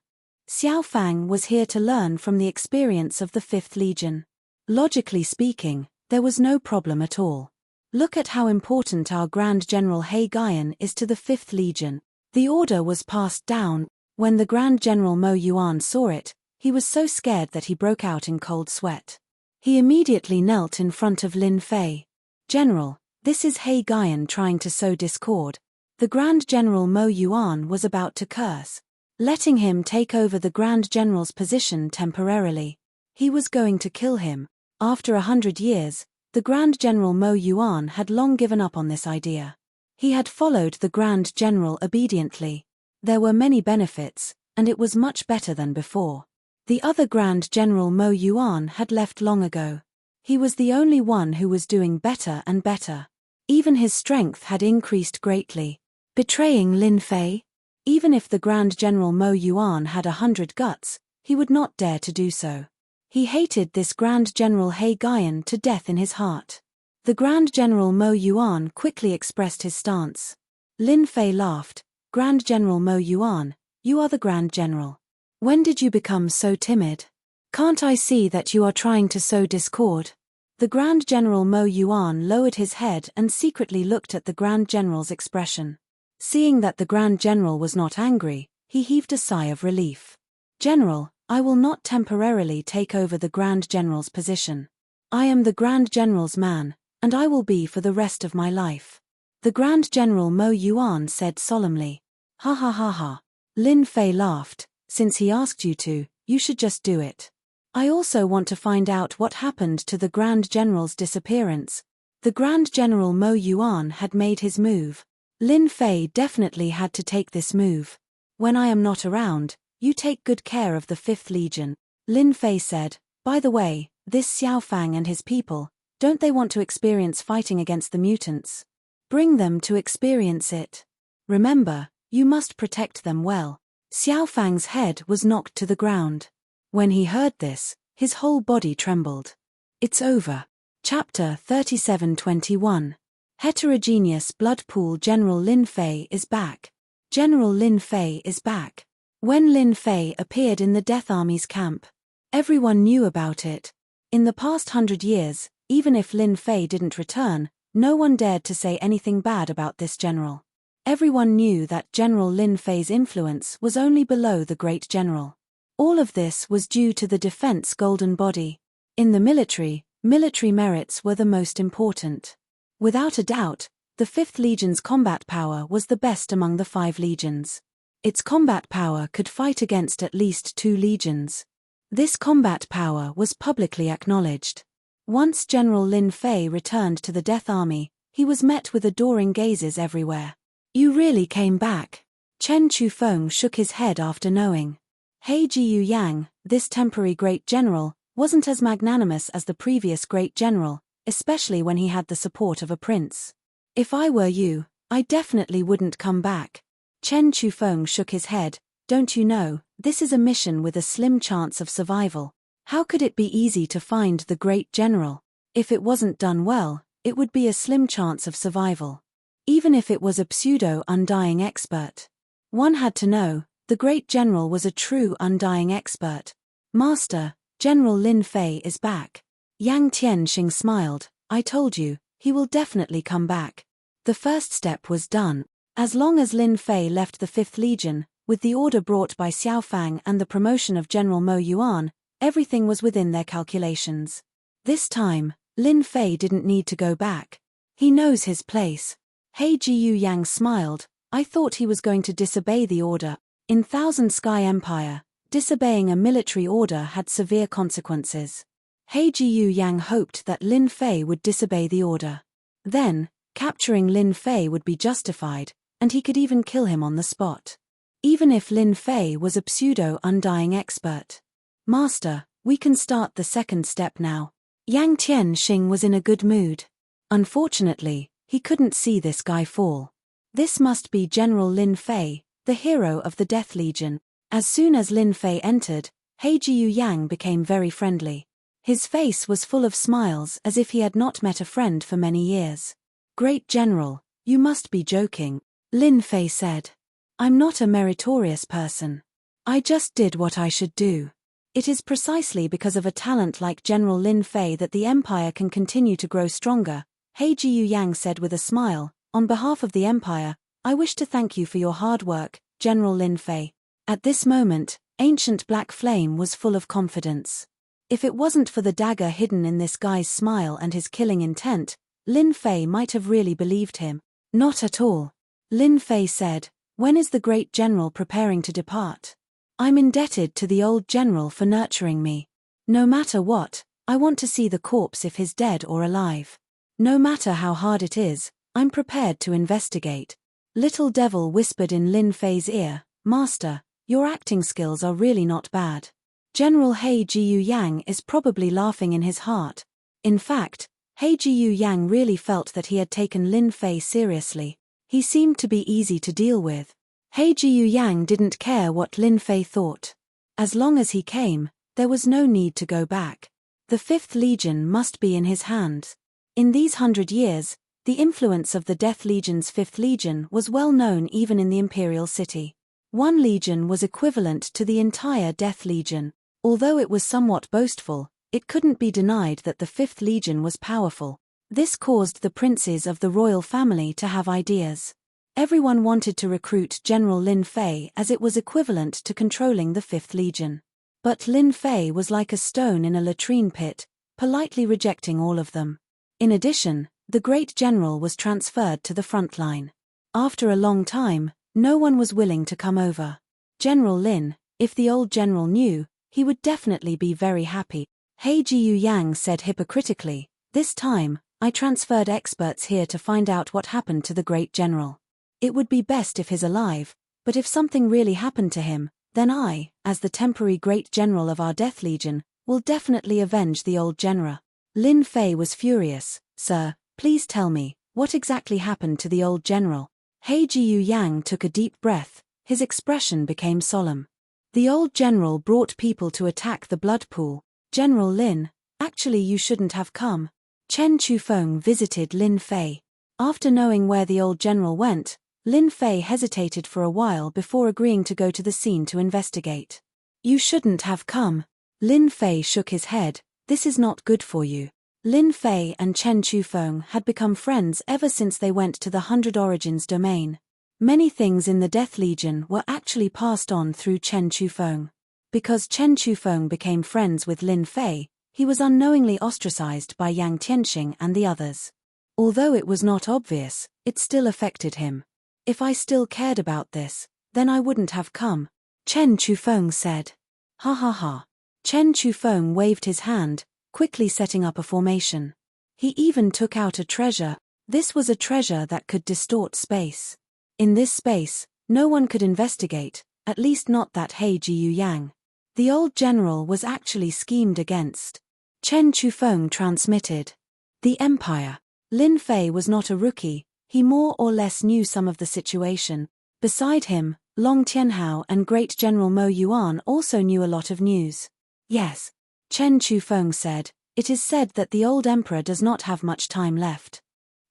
A: Xiao Fang was here to learn from the experience of the Fifth Legion. Logically speaking, there was no problem at all. Look at how important our Grand General He Gaian is to the Fifth Legion. The order was passed down. When the Grand General Mo Yuan saw it, he was so scared that he broke out in cold sweat. He immediately knelt in front of Lin Fei. General, this is He Gaian trying to sow discord. The Grand General Mo Yuan was about to curse, letting him take over the Grand General's position temporarily. He was going to kill him. After 100 years, the Grand General Mo Yuan had long given up on this idea. He had followed the Grand General obediently. There were many benefits, and it was much better than before. The other Grand General Mo Yuan had left long ago. He was the only one who was doing better and better. Even his strength had increased greatly. Betraying Lin Fei? Even if the Grand General Mo Yuan had 100 guts, he would not dare to do so. He hated this Grand General He Gaian to death in his heart. The Grand General Mo Yuan quickly expressed his stance. Lin Fei laughed. Grand General Mo Yuan, you are the Grand General. When did you become so timid? Can't I see that you are trying to sow discord? The Grand General Mo Yuan lowered his head and secretly looked at the Grand General's expression. Seeing that the Grand General was not angry, he heaved a sigh of relief. General, I will not temporarily take over the Grand General's position. I am the Grand General's man, and I will be for the rest of my life. The Grand General Mo Yuan said solemnly. Ha ha ha ha. Lin Fei laughed. Since he asked you to, you should just do it. I also want to find out what happened to the Grand General's disappearance. The Grand General Mo Yuan had made his move. Lin Fei definitely had to take this move. When I am not around, you take good care of the 5th Legion. Lin Fei said, by the way, this Xiao Fang and his people, don't they want to experience fighting against the mutants? Bring them to experience it. Remember, you must protect them well. Xiao Fang's head was knocked to the ground. When he heard this, his whole body trembled. It's over. Chapter 37-21. Heterogeneous Blood Pool. General Lin Fei is back. General Lin Fei is back. When Lin Fei appeared in the Death Army's camp, everyone knew about it. In the past 100 years, even if Lin Fei didn't return, no one dared to say anything bad about this general. Everyone knew that General Lin Fei's influence was only below the Great General. All of this was due to the defense golden body. In the military merits were the most important. Without a doubt, the 5th Legion's combat power was the best among the 5 legions. Its combat power could fight against at least 2 legions. This combat power was publicly acknowledged. Once General Lin Fei returned to the Death Army, he was met with adoring gazes everywhere. You really came back. Chen Chufeng shook his head after knowing. He Jiu Yang, this temporary Great General, wasn't as magnanimous as the previous Great General, especially when he had the support of a prince. If I were you, I definitely wouldn't come back. Chen Chufeng shook his head. Don't you know, this is a mission with a slim chance of survival. How could it be easy to find the Great General? If it wasn't done well, it would be a slim chance of survival. Even if it was a pseudo-undying expert. One had to know, the Great General was a true undying expert. Master, General Lin Fei is back. Yang Tianxing smiled. I told you, he will definitely come back. The first step was done. As long as Lin Fei left the 5th Legion, with the order brought by Xiao Fang and the promotion of General Mo Yuan, everything was within their calculations. This time, Lin Fei didn't need to go back. He knows his place. He Jiu Yang smiled. I thought he was going to disobey the order. In Thousand Sky Empire, disobeying a military order had severe consequences. He Jiu Yang hoped that Lin Fei would disobey the order. Then, capturing Lin Fei would be justified, and he could even kill him on the spot. Even if Lin Fei was a pseudo-undying expert. Master, we can start the second step now. Yang Tianxing was in a good mood. Unfortunately, he couldn't see this guy fall. This must be General Lin Fei, the hero of the Death Legion. As soon as Lin Fei entered, He Jiu Yang became very friendly. His face was full of smiles as if he had not met a friend for many years. Great General, you must be joking, Lin Fei said. I'm not a meritorious person. I just did what I should do. It is precisely because of a talent like General Lin Fei that the Empire can continue to grow stronger, He Jiu Yang said with a smile. On behalf of the Empire, I wish to thank you for your hard work, General Lin Fei. At this moment, Ancient Black Flame was full of confidence. If it wasn't for the dagger hidden in this guy's smile and his killing intent, Lin Fei might have really believed him. Not at all. Lin Fei said, when is the Great General preparing to depart? I'm indebted to the old general for nurturing me. No matter what, I want to see the corpse if he's dead or alive. No matter how hard it is, I'm prepared to investigate. Little Devil whispered in Lin Fei's ear, Master, your acting skills are really not bad. General He Jiu Yang is probably laughing in his heart. In fact, He Jiu Yang really felt that he had taken Lin Fei seriously. He seemed to be easy to deal with. He Jiu Yang didn't care what Lin Fei thought. As long as he came, there was no need to go back. The 5th Legion must be in his hands. In these 100 years, the influence of the Death Legion's 5th Legion was well known even in the Imperial City. One legion was equivalent to the entire Death Legion. Although it was somewhat boastful, it couldn't be denied that the 5th Legion was powerful. This caused the princes of the royal family to have ideas. Everyone wanted to recruit General Lin Fei as it was equivalent to controlling the 5th Legion. But Lin Fei was like a stone in a latrine pit, politely rejecting all of them. In addition, the great general was transferred to the front line. After a long time, no one was willing to come over. General Lin, if the old general knew, he would definitely be very happy. Heiji Yang said hypocritically, "This time, I transferred experts here to find out what happened to the great general. It would be best if he's alive, but if something really happened to him, then I, as the temporary great general of our Death Legion, will definitely avenge the old general." Lin Fei was furious. "Sir, please tell me, what exactly happened to the old general?" Heiji Yang took a deep breath, his expression became solemn. "The old general brought people to attack the blood pool. General Lin, actually you shouldn't have come." Chen Chufeng visited Lin Fei. After knowing where the old general went, Lin Fei hesitated for a while before agreeing to go to the scene to investigate. "You shouldn't have come." Lin Fei shook his head. "This is not good for you." Lin Fei and Chen Chufeng had become friends ever since they went to the 100 Origins domain. Many things in the Death Legion were actually passed on through Chen Chufeng. Because Chen Chufeng became friends with Lin Fei, he was unknowingly ostracized by Yang Tianxing and the others. Although it was not obvious, it still affected him. "If I still cared about this, then I wouldn't have come," Chen Chufeng said. "Ha ha ha." Chen Chufeng waved his hand, quickly setting up a formation. He even took out a treasure. This was a treasure that could distort space. In this space, no one could investigate, at least not that Heiji Yang. The old general was actually schemed against. Chen Chufeng transmitted. The Empire. Lin Fei was not a rookie, he more or less knew some of the situation. Beside him, Long Tianhao and Great General Mo Yuan also knew a lot of news. "Yes," Chen Chufeng said, "it is said that the old emperor does not have much time left.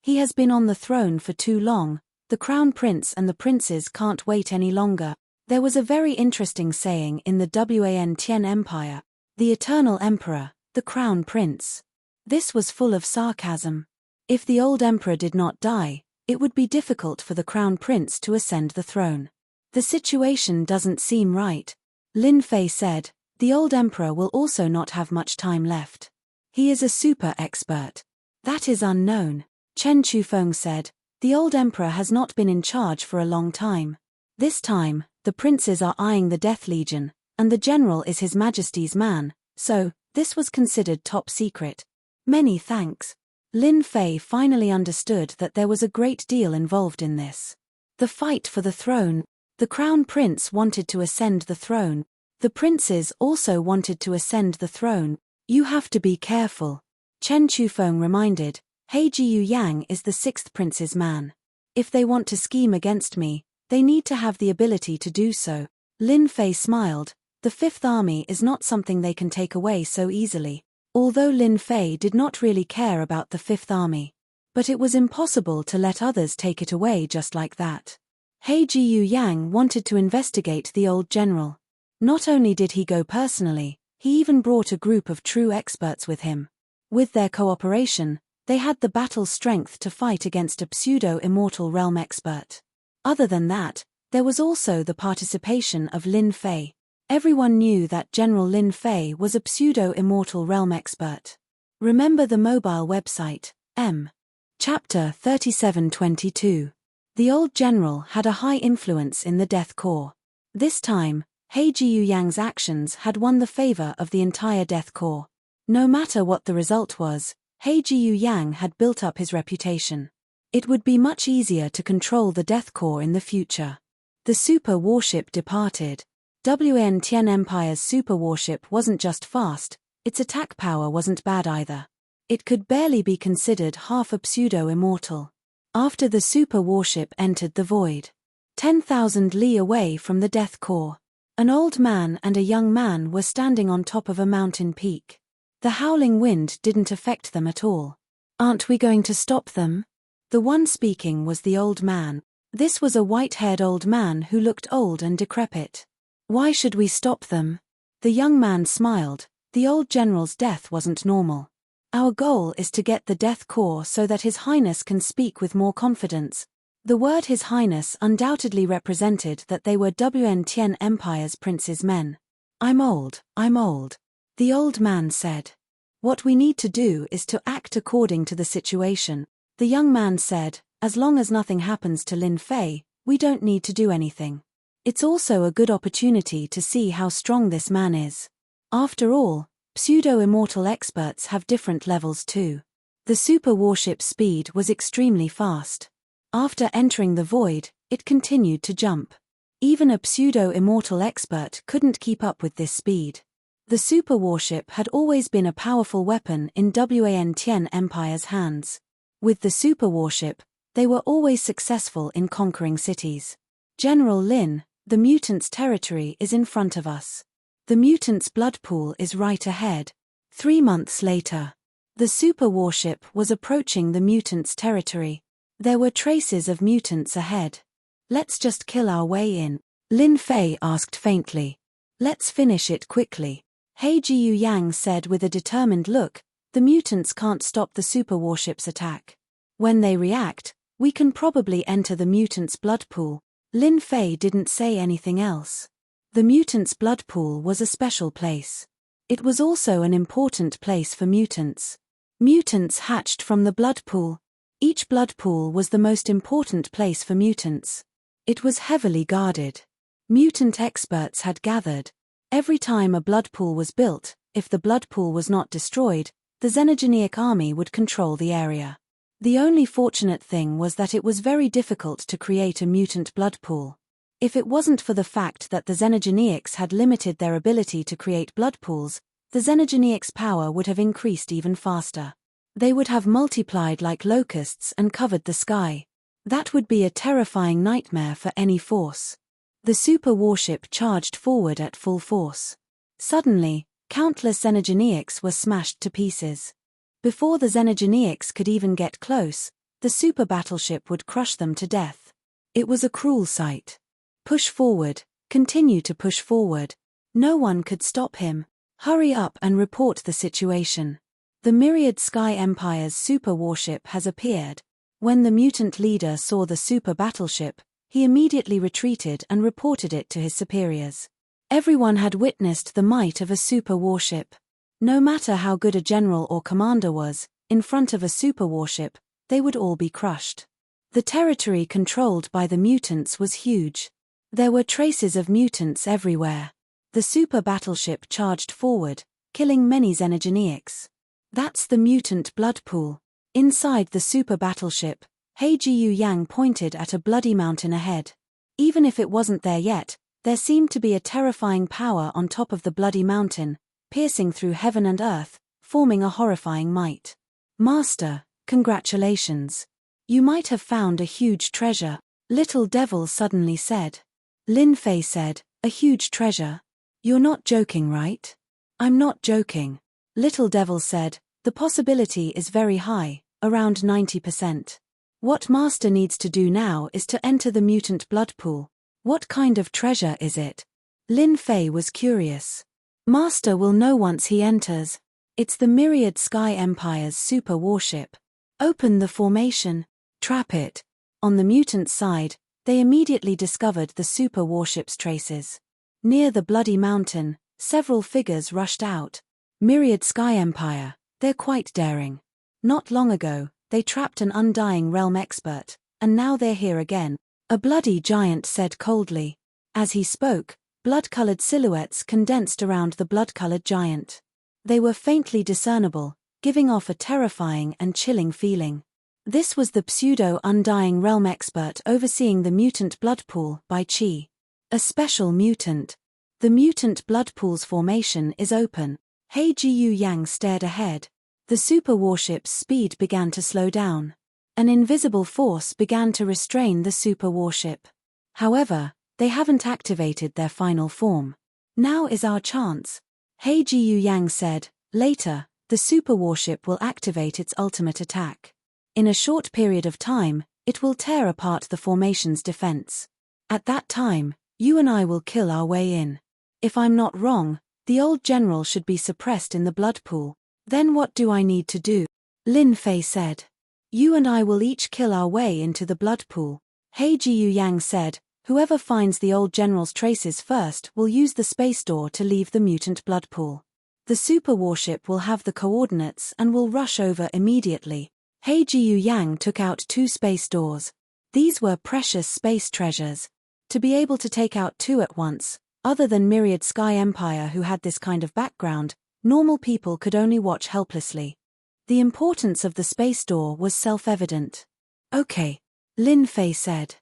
A: He has been on the throne for too long, the crown prince and the princes can't wait any longer." There was a very interesting saying in the Wan Tian Empire, "The eternal emperor, the crown prince." This was full of sarcasm. If the old emperor did not die, it would be difficult for the crown prince to ascend the throne. "The situation doesn't seem right," Lin Fei said. "The old emperor will also not have much time left. He is a super expert." "That is unknown," Chen Chufeng said. "The old emperor has not been in charge for a long time. This time, the princes are eyeing the Death Legion, and the general is His Majesty's man, so, this was considered top secret." "Many thanks." Lin Fei finally understood that there was a great deal involved in this. The fight for the throne. The crown prince wanted to ascend the throne. The princes also wanted to ascend the throne. "You have to be careful," Chen Chufeng reminded. "Heiji Yang is the 6th prince's man. If they want to scheme against me, they need to have the ability to do so." Lin Fei smiled. The 5th army is not something they can take away so easily. Although Lin Fei did not really care about the 5th army. But it was impossible to let others take it away just like that. Heiji Yang wanted to investigate the old general. Not only did he go personally, he even brought a group of true experts with him. With their cooperation, they had the battle strength to fight against a pseudo-immortal realm expert. Other than that, there was also the participation of Lin Fei. Everyone knew that General Lin Fei was a pseudo-immortal realm expert. Remember the mobile website, M. Chapter 3722. The old general had a high influence in the Death Corps. This time, Heiji Yang's actions had won the favor of the entire Death Corps. No matter what the result was, Heiji Yang had built up his reputation. It would be much easier to control the Death Corps in the future. The super warship departed. Wan Tian Empire's super warship wasn't just fast, its attack power wasn't bad either. It could barely be considered half a pseudo-immortal. After the super warship entered the void, 10,000 li away from the Death Corps, an old man and a young man were standing on top of a mountain peak. The howling wind didn't affect them at all. "Aren't we going to stop them?" The one speaking was the old man. This was a white-haired old man who looked old and decrepit. "Why should we stop them?" The young man smiled. The old general's death wasn't normal. "Our goal is to get the Death Corps so that His Highness can speak with more confidence." The word His Highness undoubtedly represented that they were Wan Tian Empire's prince's men. I'm old," the old man said. What we need to do is to act according to the situation. The young man said, as long as nothing happens to Lin Fei, we don't need to do anything. It's also a good opportunity to see how strong this man is. After all, pseudo-immortal experts have different levels too. The super warship's speed was extremely fast. After entering the void, it continued to jump. Even a pseudo-immortal expert couldn't keep up with this speed. The super warship had always been a powerful weapon in Wan Empire's hands. With the super warship, they were always successful in conquering cities. General Lin, the mutants' territory is in front of us. The mutants' blood pool is right ahead. 3 months later, the super warship was approaching the mutants' territory. There were traces of mutants ahead. Let's just kill our way in, Lin Fei asked faintly. Let's finish it quickly. He Jiu Yang said with a determined look, the mutants can't stop the super warship's attack. When they react, we can probably enter the mutants' blood pool. Lin Fei didn't say anything else. The mutants' blood pool was a special place. It was also an important place for mutants. Mutants hatched from the blood pool. Each blood pool was the most important place for mutants. It was heavily guarded. Mutant experts had gathered. Every time a blood pool was built, if the blood pool was not destroyed, the Xenogeneic army would control the area. The only fortunate thing was that it was very difficult to create a mutant blood pool. If it wasn't for the fact that the Xenogeneics had limited their ability to create blood pools, the Xenogeneics' power would have increased even faster. They would have multiplied like locusts and covered the sky. That would be a terrifying nightmare for any force. The super warship charged forward at full force. Suddenly, countless Xenogeneics were smashed to pieces. Before the Xenogeneics could even get close, the super battleship would crush them to death. It was a cruel sight. Push forward, continue to push forward. No one could stop him. Hurry up and report the situation. The Myriad Sky Empire's super warship has appeared. When the mutant leader saw the super battleship, he immediately retreated and reported it to his superiors. Everyone had witnessed the might of a super warship. No matter how good a general or commander was, in front of a super warship, they would all be crushed. The territory controlled by the mutants was huge. There were traces of mutants everywhere. The super battleship charged forward, killing many Xenogeneics. That's the mutant blood pool. Inside the super battleship, He Jiu Yang pointed at a bloody mountain ahead. Even if it wasn't there yet, there seemed to be a terrifying power on top of the bloody mountain, piercing through heaven and earth, forming a horrifying might. Master, congratulations. You might have found a huge treasure, Little Devil suddenly said. Lin Fei said, a huge treasure? You're not joking, right? I'm not joking. Little Devil said, the possibility is very high, around 90%. What Master needs to do now is to enter the mutant blood pool. What kind of treasure is it? Lin Fei was curious. Master will know once he enters. It's the Myriad Sky Empire's super warship. Open the formation. Trap it. On the mutant side, they immediately discovered the super warship's traces. Near the bloody mountain, several figures rushed out. Myriad Sky Empire, they're quite daring. Not long ago, they trapped an undying realm expert, and now they're here again, a bloody giant said coldly. As he spoke, blood-colored silhouettes condensed around the blood-colored giant. They were faintly discernible, giving off a terrifying and chilling feeling. This was the pseudo-undying realm expert overseeing the mutant blood pool by Qi. A special mutant. The mutant blood pool's formation is open. He Jiu Yang stared ahead. The super warship's speed began to slow down. An invisible force began to restrain the super warship. However, they haven't activated their final form. Now is our chance. He Jiu Yang said, later, the super warship will activate its ultimate attack. In a short period of time, it will tear apart the formation's defense. At that time, you and I will kill our way in. If I'm not wrong, the old general should be suppressed in the blood pool. Then what do I need to do? Lin Fei said. You and I will each kill our way into the blood pool. He Jiu Yang said, whoever finds the old general's traces first will use the space door to leave the mutant blood pool. The super warship will have the coordinates and will rush over immediately. He Jiu-yang took out 2 space doors. These were precious space treasures. To be able to take out 2 at once, other than Myriad Sky Empire who had this kind of background, normal people could only watch helplessly. The importance of the space door was self-evident. Okay, Lin Fei said.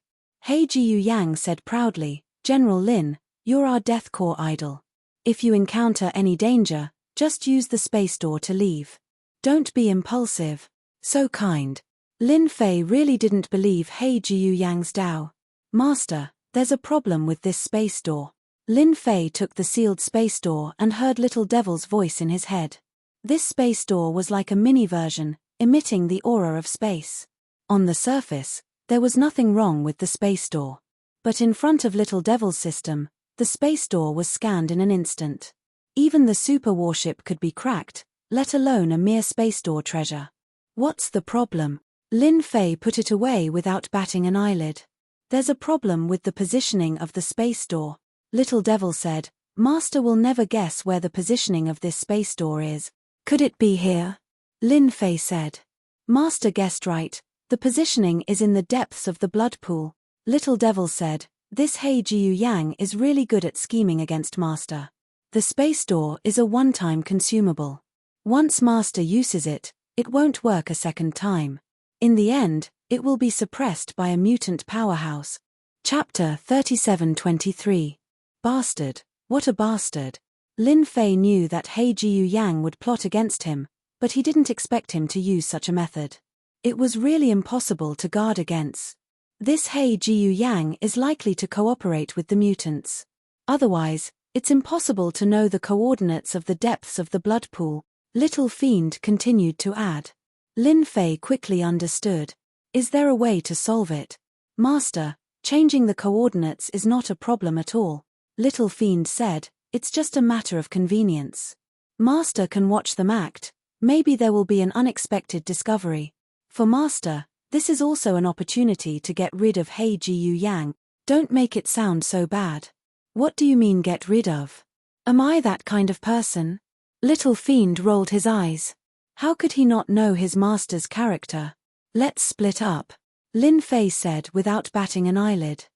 A: He Jiu-yang said proudly, General Lin, you're our Death Corps idol. If you encounter any danger, just use the space door to leave. Don't be impulsive. So kind. Lin Fei really didn't believe He Jiu-yang's Dao. Master, there's a problem with this space door. Lin Fei took the sealed space door and heard Little Devil's voice in his head. This space door was like a mini version, emitting the aura of space. On the surface, there was nothing wrong with the space door. But in front of Little Devil's system, the space door was scanned in an instant. Even the super warship could be cracked, let alone a mere space door treasure. What's the problem? Lin Fei put it away without batting an eyelid. There's a problem with the positioning of the space door. Little Devil said, Master will never guess where the positioning of this space door is. Could it be here? Lin Fei said. Master guessed right. The positioning is in the depths of the blood pool. Little Devil said, this He Jiu-yang is really good at scheming against Master. The space door is a one-time consumable. Once Master uses it, it won't work a second time. In the end, it will be suppressed by a mutant powerhouse. Chapter 37-23. Bastard, what a bastard. Lin Fei knew that He Jiu-yang would plot against him, but he didn't expect him to use such a method. It was really impossible to guard against. This He Jiu-yang is likely to cooperate with the mutants. Otherwise, it's impossible to know the coordinates of the depths of the blood pool. Little Fiend continued to add. Lin Fei quickly understood. Is there a way to solve it? Master, changing the coordinates is not a problem at all. Little Fiend said, it's just a matter of convenience. Master can watch them act, maybe there will be an unexpected discovery. For Master, this is also an opportunity to get rid of He Jiu-yang. Don't make it sound so bad. What do you mean get rid of? Am I that kind of person? Little Fiend rolled his eyes. How could he not know his master's character? Let's split up, Lin Fei said without batting an eyelid.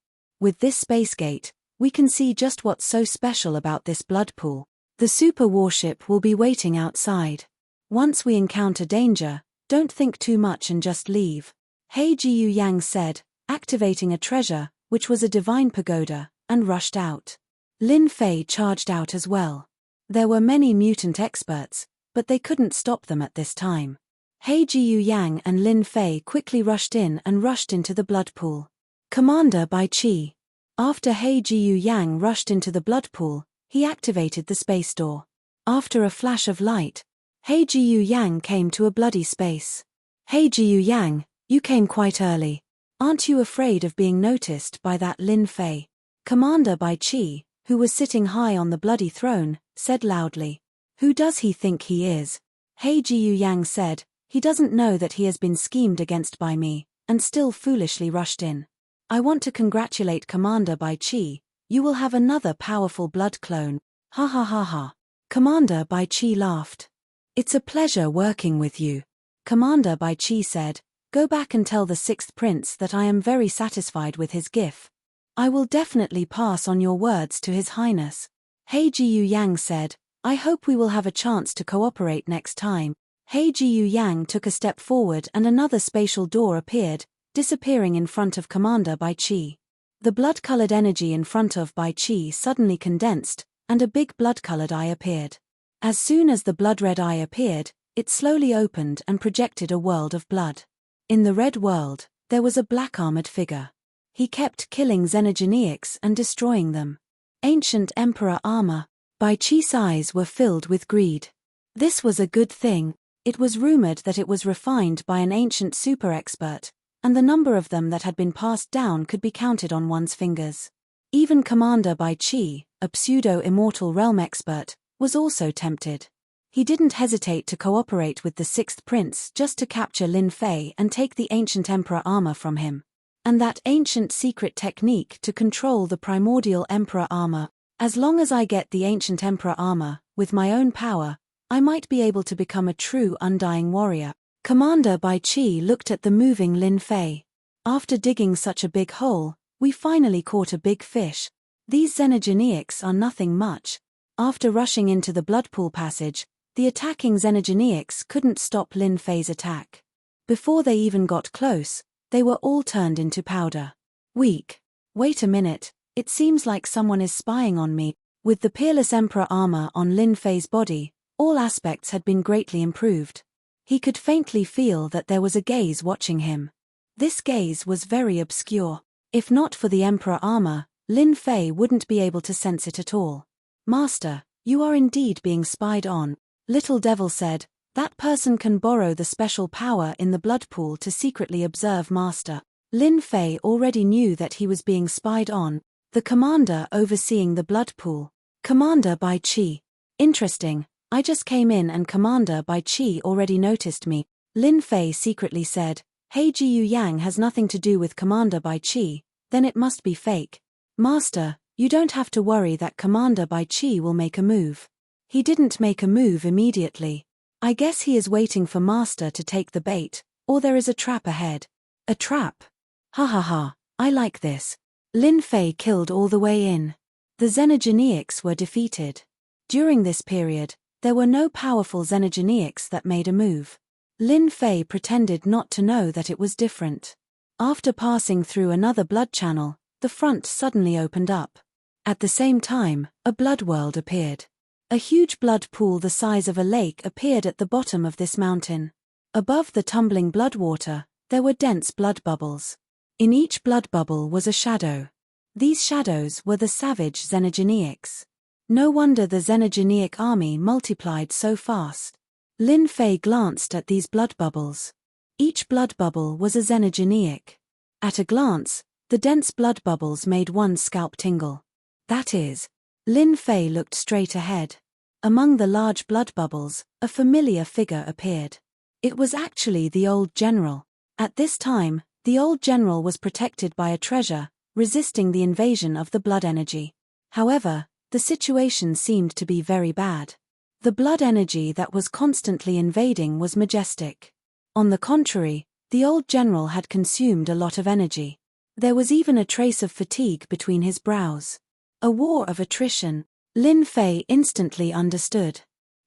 A: With this space gate, we can see just what's so special about this blood pool. The super warship will be waiting outside. Once we encounter danger, don't think too much and just leave. He Jiu-yang said, activating a treasure, which was a divine pagoda, and rushed out. Lin Fei charged out as well. There were many mutant experts, but they couldn't stop them at this time. He Jiu-yang and Lin Fei quickly rushed in and rushed into the blood pool. Commander Bai Qi. After He Jiu-yang rushed into the blood pool, he activated the space door. After a flash of light, He Jiu-yang came to a bloody space. He Jiu-yang, you came quite early. Aren't you afraid of being noticed by that Lin Fei? Commander Bai Qi, who was sitting high on the bloody throne, said loudly. Who does he think he is? He Jiu-yang said, he doesn't know that he has been schemed against by me, and still foolishly rushed in. I want to congratulate Commander Bai Qi, you will have another powerful blood clone. Ha ha ha ha. Commander Bai Qi laughed. It's a pleasure working with you. Commander Bai Qi said, go back and tell the 6th Prince that I am very satisfied with his gift. I will definitely pass on your words to His Highness. He Jiu-yang said, I hope we will have a chance to cooperate next time. He Jiu-yang took a step forward and another spatial door appeared, disappearing in front of Commander Bai Qi. The blood-colored energy in front of Bai Qi suddenly condensed, and a big blood-colored eye appeared. As soon as the blood-red eye appeared, it slowly opened and projected a world of blood. In the red world, there was a black-armored figure. He kept killing xenogeneics and destroying them. Ancient Emperor armor. Bai Qi's eyes were filled with greed. This was a good thing. It was rumored that it was refined by an ancient super expert, and the number of them that had been passed down could be counted on one's fingers. Even Commander Bai Qi, a pseudo-immortal realm expert, was also tempted. He didn't hesitate to cooperate with the 6th Prince just to capture Lin Fei and take the ancient Emperor armor from him. And that ancient secret technique to control the primordial Emperor armor. As long as I get the ancient Emperor armor, With my own power, I might be able to become a true undying warrior. Commander Bai Chi looked at the moving Lin Fei. After digging such a big hole, we finally caught a big fish. These xenogeneics are nothing much. After rushing into the blood pool passage, the attacking xenogeneics couldn't stop Lin Fei's attack. Before they even got close, they were all turned into powder. Weak. Wait a minute, it seems like someone is spying on me. With the peerless Emperor armor on Lin Fei's body, all aspects had been greatly improved. He could faintly feel that there was a gaze watching him. This gaze was very obscure. If not for the Emperor armor, Lin Fei wouldn't be able to sense it at all. Master, you are indeed being spied on, Little Devil said. That person can borrow the special power in the blood pool to secretly observe Master. Lin Fei already knew that he was being spied on. The commander overseeing the blood pool. Commander Bai Chi. Interesting, I just came in and Commander Bai Chi already noticed me. Lin Fei secretly said, Hey, Jiu Yang has nothing to do with Commander Bai Chi, then it must be fake. Master, you don't have to worry that Commander Bai Chi will make a move. He didn't make a move immediately. I guess he is waiting for Master to take the bait, or there is a trap ahead. A trap? Ha ha ha, I like this. Lin Fei killed all the way in. The xenogeneics were defeated. During this period, there were no powerful xenogeneics that made a move. Lin Fei pretended not to know that it was different. After passing through another blood channel, the front suddenly opened up. At the same time, a blood world appeared. A huge blood pool the size of a lake appeared at the bottom of this mountain. Above the tumbling blood water, there were dense blood bubbles. In each blood bubble was a shadow. These shadows were the savage xenogeneics. No wonder the xenogeneic army multiplied so fast. Lin Fei glanced at these blood bubbles. Each blood bubble was a xenogeneic. At a glance, the dense blood bubbles made one's scalp tingle. That is, Lin Fei looked straight ahead. Among the large blood bubbles, a familiar figure appeared. It was actually the old general. At this time, the old general was protected by a treasure, resisting the invasion of the blood energy. However, the situation seemed to be very bad. The blood energy that was constantly invading was majestic. On the contrary, the old general had consumed a lot of energy. There was even a trace of fatigue between his brows. A war of attrition. Lin Fei instantly understood.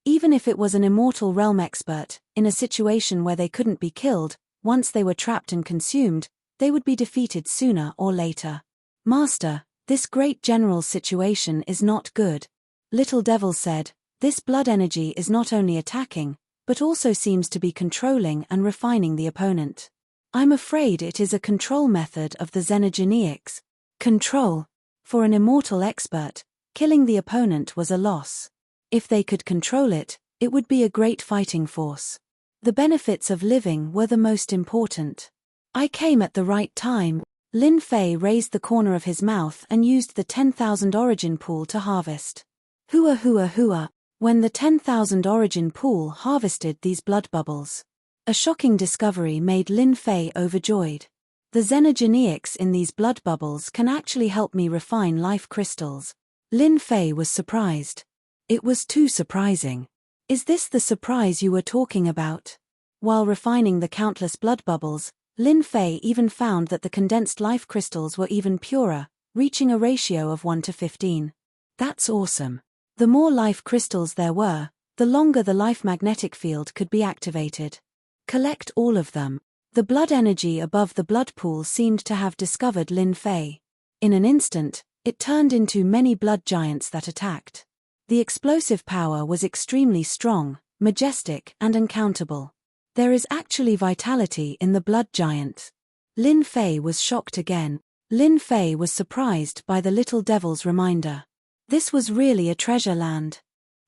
A: Even if it was an immortal realm expert, in a situation where they couldn't be killed, once they were trapped and consumed, they would be defeated sooner or later. Master, this great general's situation is not good. Little Devil said, this blood energy is not only attacking, but also seems to be controlling and refining the opponent. I'm afraid it is a control method of the xenogeneics. Control. For an immortal expert, killing the opponent was a loss. If they could control it, it would be a great fighting force. The benefits of living were the most important. I came at the right time. Lin Fei raised the corner of his mouth and used the 10,000 origin pool to harvest. Hua hua hua, when the 10,000 origin pool harvested these blood bubbles. A shocking discovery made Lin Fei overjoyed. The xenogeneics in these blood bubbles can actually help me refine life crystals. Lin Fei was surprised. It was too surprising. Is this the surprise you were talking about? While refining the countless blood bubbles, Lin Fei even found that the condensed life crystals were even purer, reaching a ratio of 1:15. That's awesome. The more life crystals there were, the longer the life magnetic field could be activated. Collect all of them. The blood energy above the blood pool seemed to have discovered Lin Fei. In an instant, it turned into many blood giants that attacked. The explosive power was extremely strong, majestic, and uncountable. There is actually vitality in the blood giant. Lin Fei was shocked again. Lin Fei was surprised by the little devil's reminder. This was really a treasure land.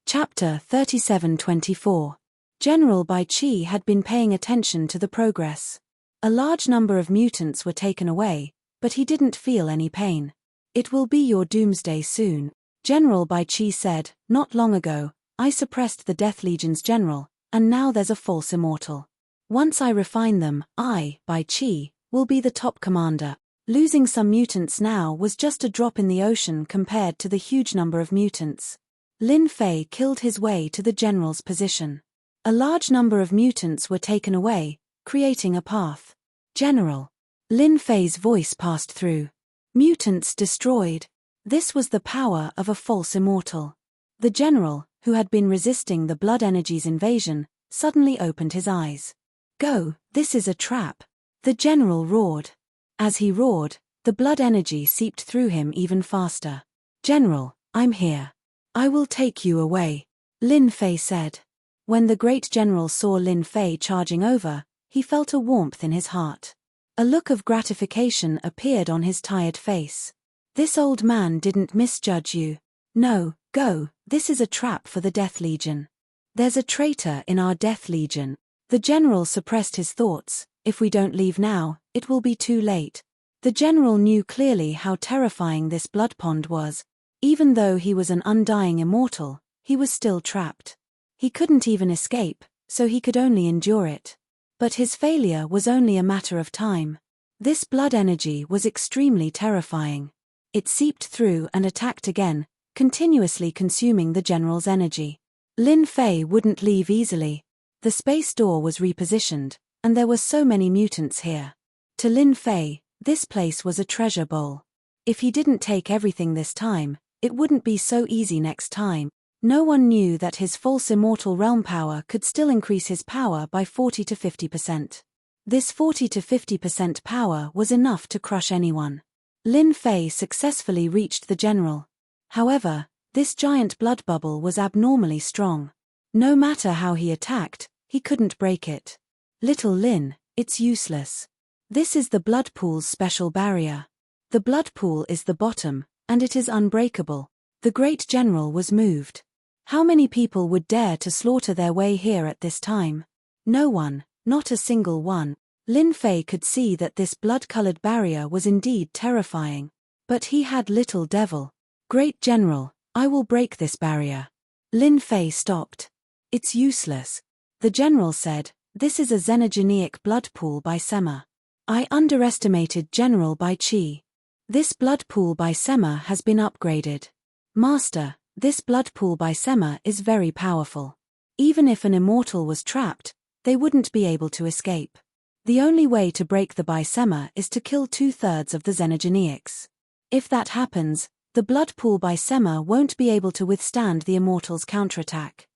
A: Chapter 37-24. General Bai Chi had been paying attention to the progress. A large number of mutants were taken away, but he didn't feel any pain. It will be your doomsday soon. General Bai Chi said, not long ago, I suppressed the Death Legion's general, and now there's a false immortal. Once I refine them, I, Bai Chi, will be the top commander. Losing some mutants now was just a drop in the ocean compared to the huge number of mutants. Lin Fei killed his way to the general's position. A large number of mutants were taken away, creating a path. General. Lin Fei's voice passed through. Mutants destroyed. This was the power of a false immortal. The general, who had been resisting the blood energy's invasion, suddenly opened his eyes. Go, this is a trap. The general roared. As he roared, the blood energy seeped through him even faster. General, I'm here. I will take you away, Lin Fei said. When the great general saw Lin Fei charging over, he felt a warmth in his heart. A look of gratification appeared on his tired face. This old man didn't misjudge you. No, go, this is a trap for the Death Legion. There's a traitor in our Death Legion. The general suppressed his thoughts. If we don't leave now, it will be too late. The general knew clearly how terrifying this blood pond was. Even though he was an undying immortal, he was still trapped. He couldn't even escape, so he could only endure it. But his failure was only a matter of time. This blood energy was extremely terrifying. It seeped through and attacked again, continuously consuming the general's energy. Lin Fei wouldn't leave easily. The space door was repositioned, and there were so many mutants here. To Lin Fei, this place was a treasure bowl. If he didn't take everything this time, it wouldn't be so easy next time. No one knew that his false immortal realm power could still increase his power by 40 to 50%. This 40 to 50% power was enough to crush anyone. Lin Fei successfully reached the general. However, this giant blood bubble was abnormally strong. No matter how he attacked, he couldn't break it. Little Lin, it's useless. This is the blood pool's special barrier. The blood pool is the bottom, and it is unbreakable. The great general was moved. How many people would dare to slaughter their way here at this time? No one, not a single one. Lin Fei could see that this blood-colored barrier was indeed terrifying. But he had little devil. Great general, I will break this barrier. Lin Fei stopped. It's useless. The general said, this is a xenogenic blood pool by Sema. I underestimated General Bai Qi. This blood pool by Sema has been upgraded. Master, this blood pool by Sema is very powerful. Even if an immortal was trapped, they wouldn't be able to escape. The only way to break the by Sema is to kill 2/3 of the xenogenics. If that happens, the blood pool by Sema won't be able to withstand the immortal's counterattack.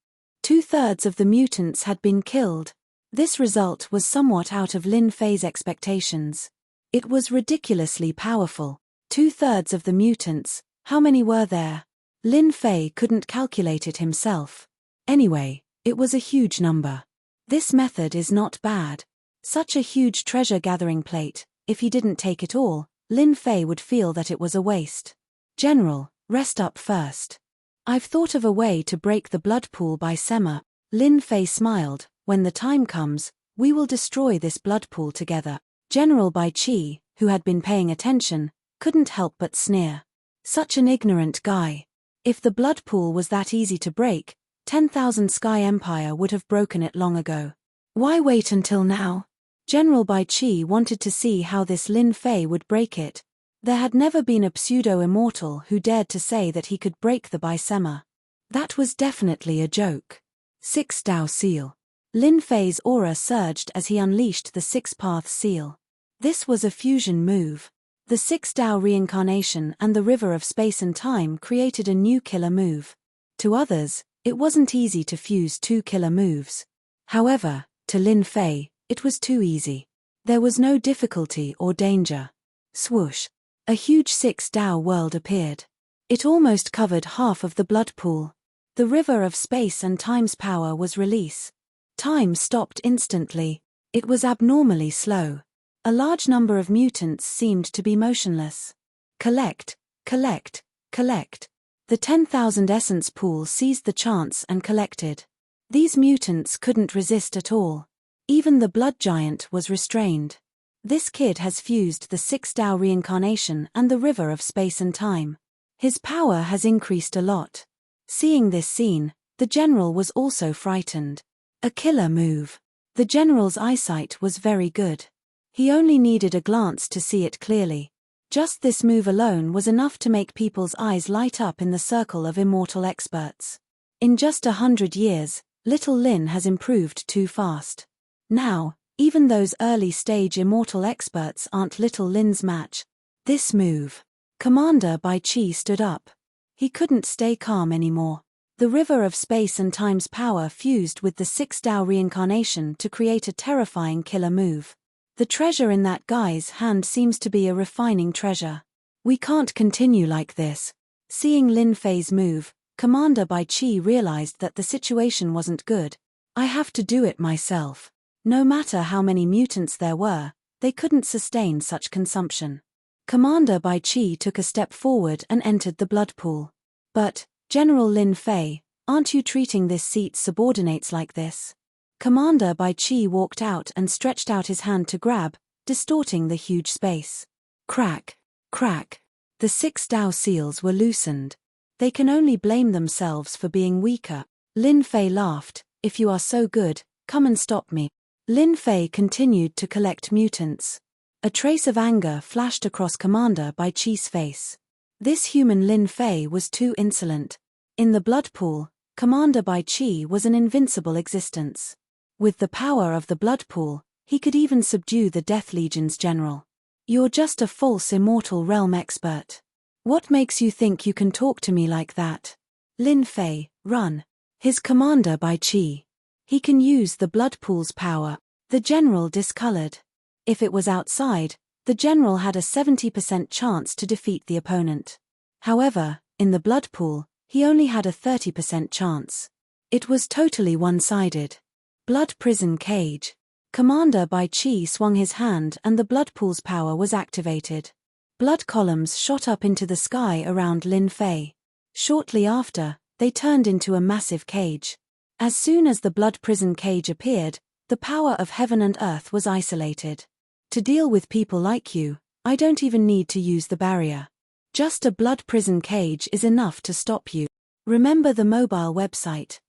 A: 2/3 of the mutants had been killed. This result was somewhat out of Lin Fei's expectations. It was ridiculously powerful. 2/3 of the mutants, how many were there? Lin Fei couldn't calculate it himself. Anyway, it was a huge number. This method is not bad. Such a huge treasure-gathering plate, if he didn't take it all, Lin Fei would feel that it was a waste. General, rest up first. I've thought of a way to break the blood pool by Sema. Lin Fei smiled. When the time comes, we will destroy this blood pool together. General Bai Qi, who had been paying attention, couldn't help but sneer. Such an ignorant guy. If the blood pool was that easy to break, 10,000 Sky Empire would have broken it long ago. Why wait until now? General Bai Qi wanted to see how this Lin Fei would break it. There had never been a pseudo-immortal who dared to say that he could break the Bai Sema. That was definitely a joke. 6 Dao Seal. Lin Fei's aura surged as he unleashed the 6 Path Seal. This was a fusion move. The 6 Dao reincarnation and the River of Space and Time created a new killer move. To others, it wasn't easy to fuse 2 killer moves. However, to Lin Fei, it was too easy. There was no difficulty or danger. Swoosh. A huge 6 Dao world appeared. It almost covered half of the blood pool. The River of Space and Time's power was released. Time stopped instantly. It was abnormally slow. A large number of mutants seemed to be motionless. Collect, collect, collect. The 10,000 essence pool seized the chance and collected. These mutants couldn't resist at all. Even the blood giant was restrained. This kid has fused the 6 Dao reincarnation and the River of Space and Time. His power has increased a lot. Seeing this scene, the general was also frightened. A killer move. The general's eyesight was very good. He only needed a glance to see it clearly. Just this move alone was enough to make people's eyes light up in the circle of immortal experts. In just 100 years, little Lin has improved too fast. Now, even those early-stage immortal experts aren't little Lin's match. This move. Commander Bai Qi stood up. He couldn't stay calm anymore. The river of space and time's power fused with the 6 Dao reincarnation to create a terrifying killer move. The treasure in that guy's hand seems to be a refining treasure. We can't continue like this. Seeing Lin Fei's move, Commander Bai Qi realized that the situation wasn't good. I have to do it myself. No matter how many mutants there were, they couldn't sustain such consumption. Commander Bai Qi took a step forward and entered the blood pool. But, General Lin Fei, aren't you treating this seat's subordinates like this? Commander Bai Qi walked out and stretched out his hand to grab, distorting the huge space. Crack, crack. The 6 Dao seals were loosened. They can only blame themselves for being weaker. Lin Fei laughed, if you are so good, come and stop me. Lin Fei continued to collect mutants. A trace of anger flashed across Commander Bai Qi's face. This human Lin Fei was too insolent. In the blood pool, Commander Bai Qi was an invincible existence. With the power of the blood pool, he could even subdue the Death Legion's general. You're just a false immortal realm expert. What makes you think you can talk to me like that? Lin Fei, run. His Commander Bai Qi. He can use the blood pool's power. The general discolored. If it was outside, the general had a 70% chance to defeat the opponent. However, in the blood pool, he only had a 30% chance. It was totally one-sided. Blood prison cage. Commander Bai Qi swung his hand and the blood pool's power was activated. Blood columns shot up into the sky around Lin Fei. Shortly after, they turned into a massive cage. As soon as the blood prison cage appeared, the power of heaven and earth was isolated. To deal with people like you, I don't even need to use the barrier. Just a blood prison cage is enough to stop you. Remember the mobile website,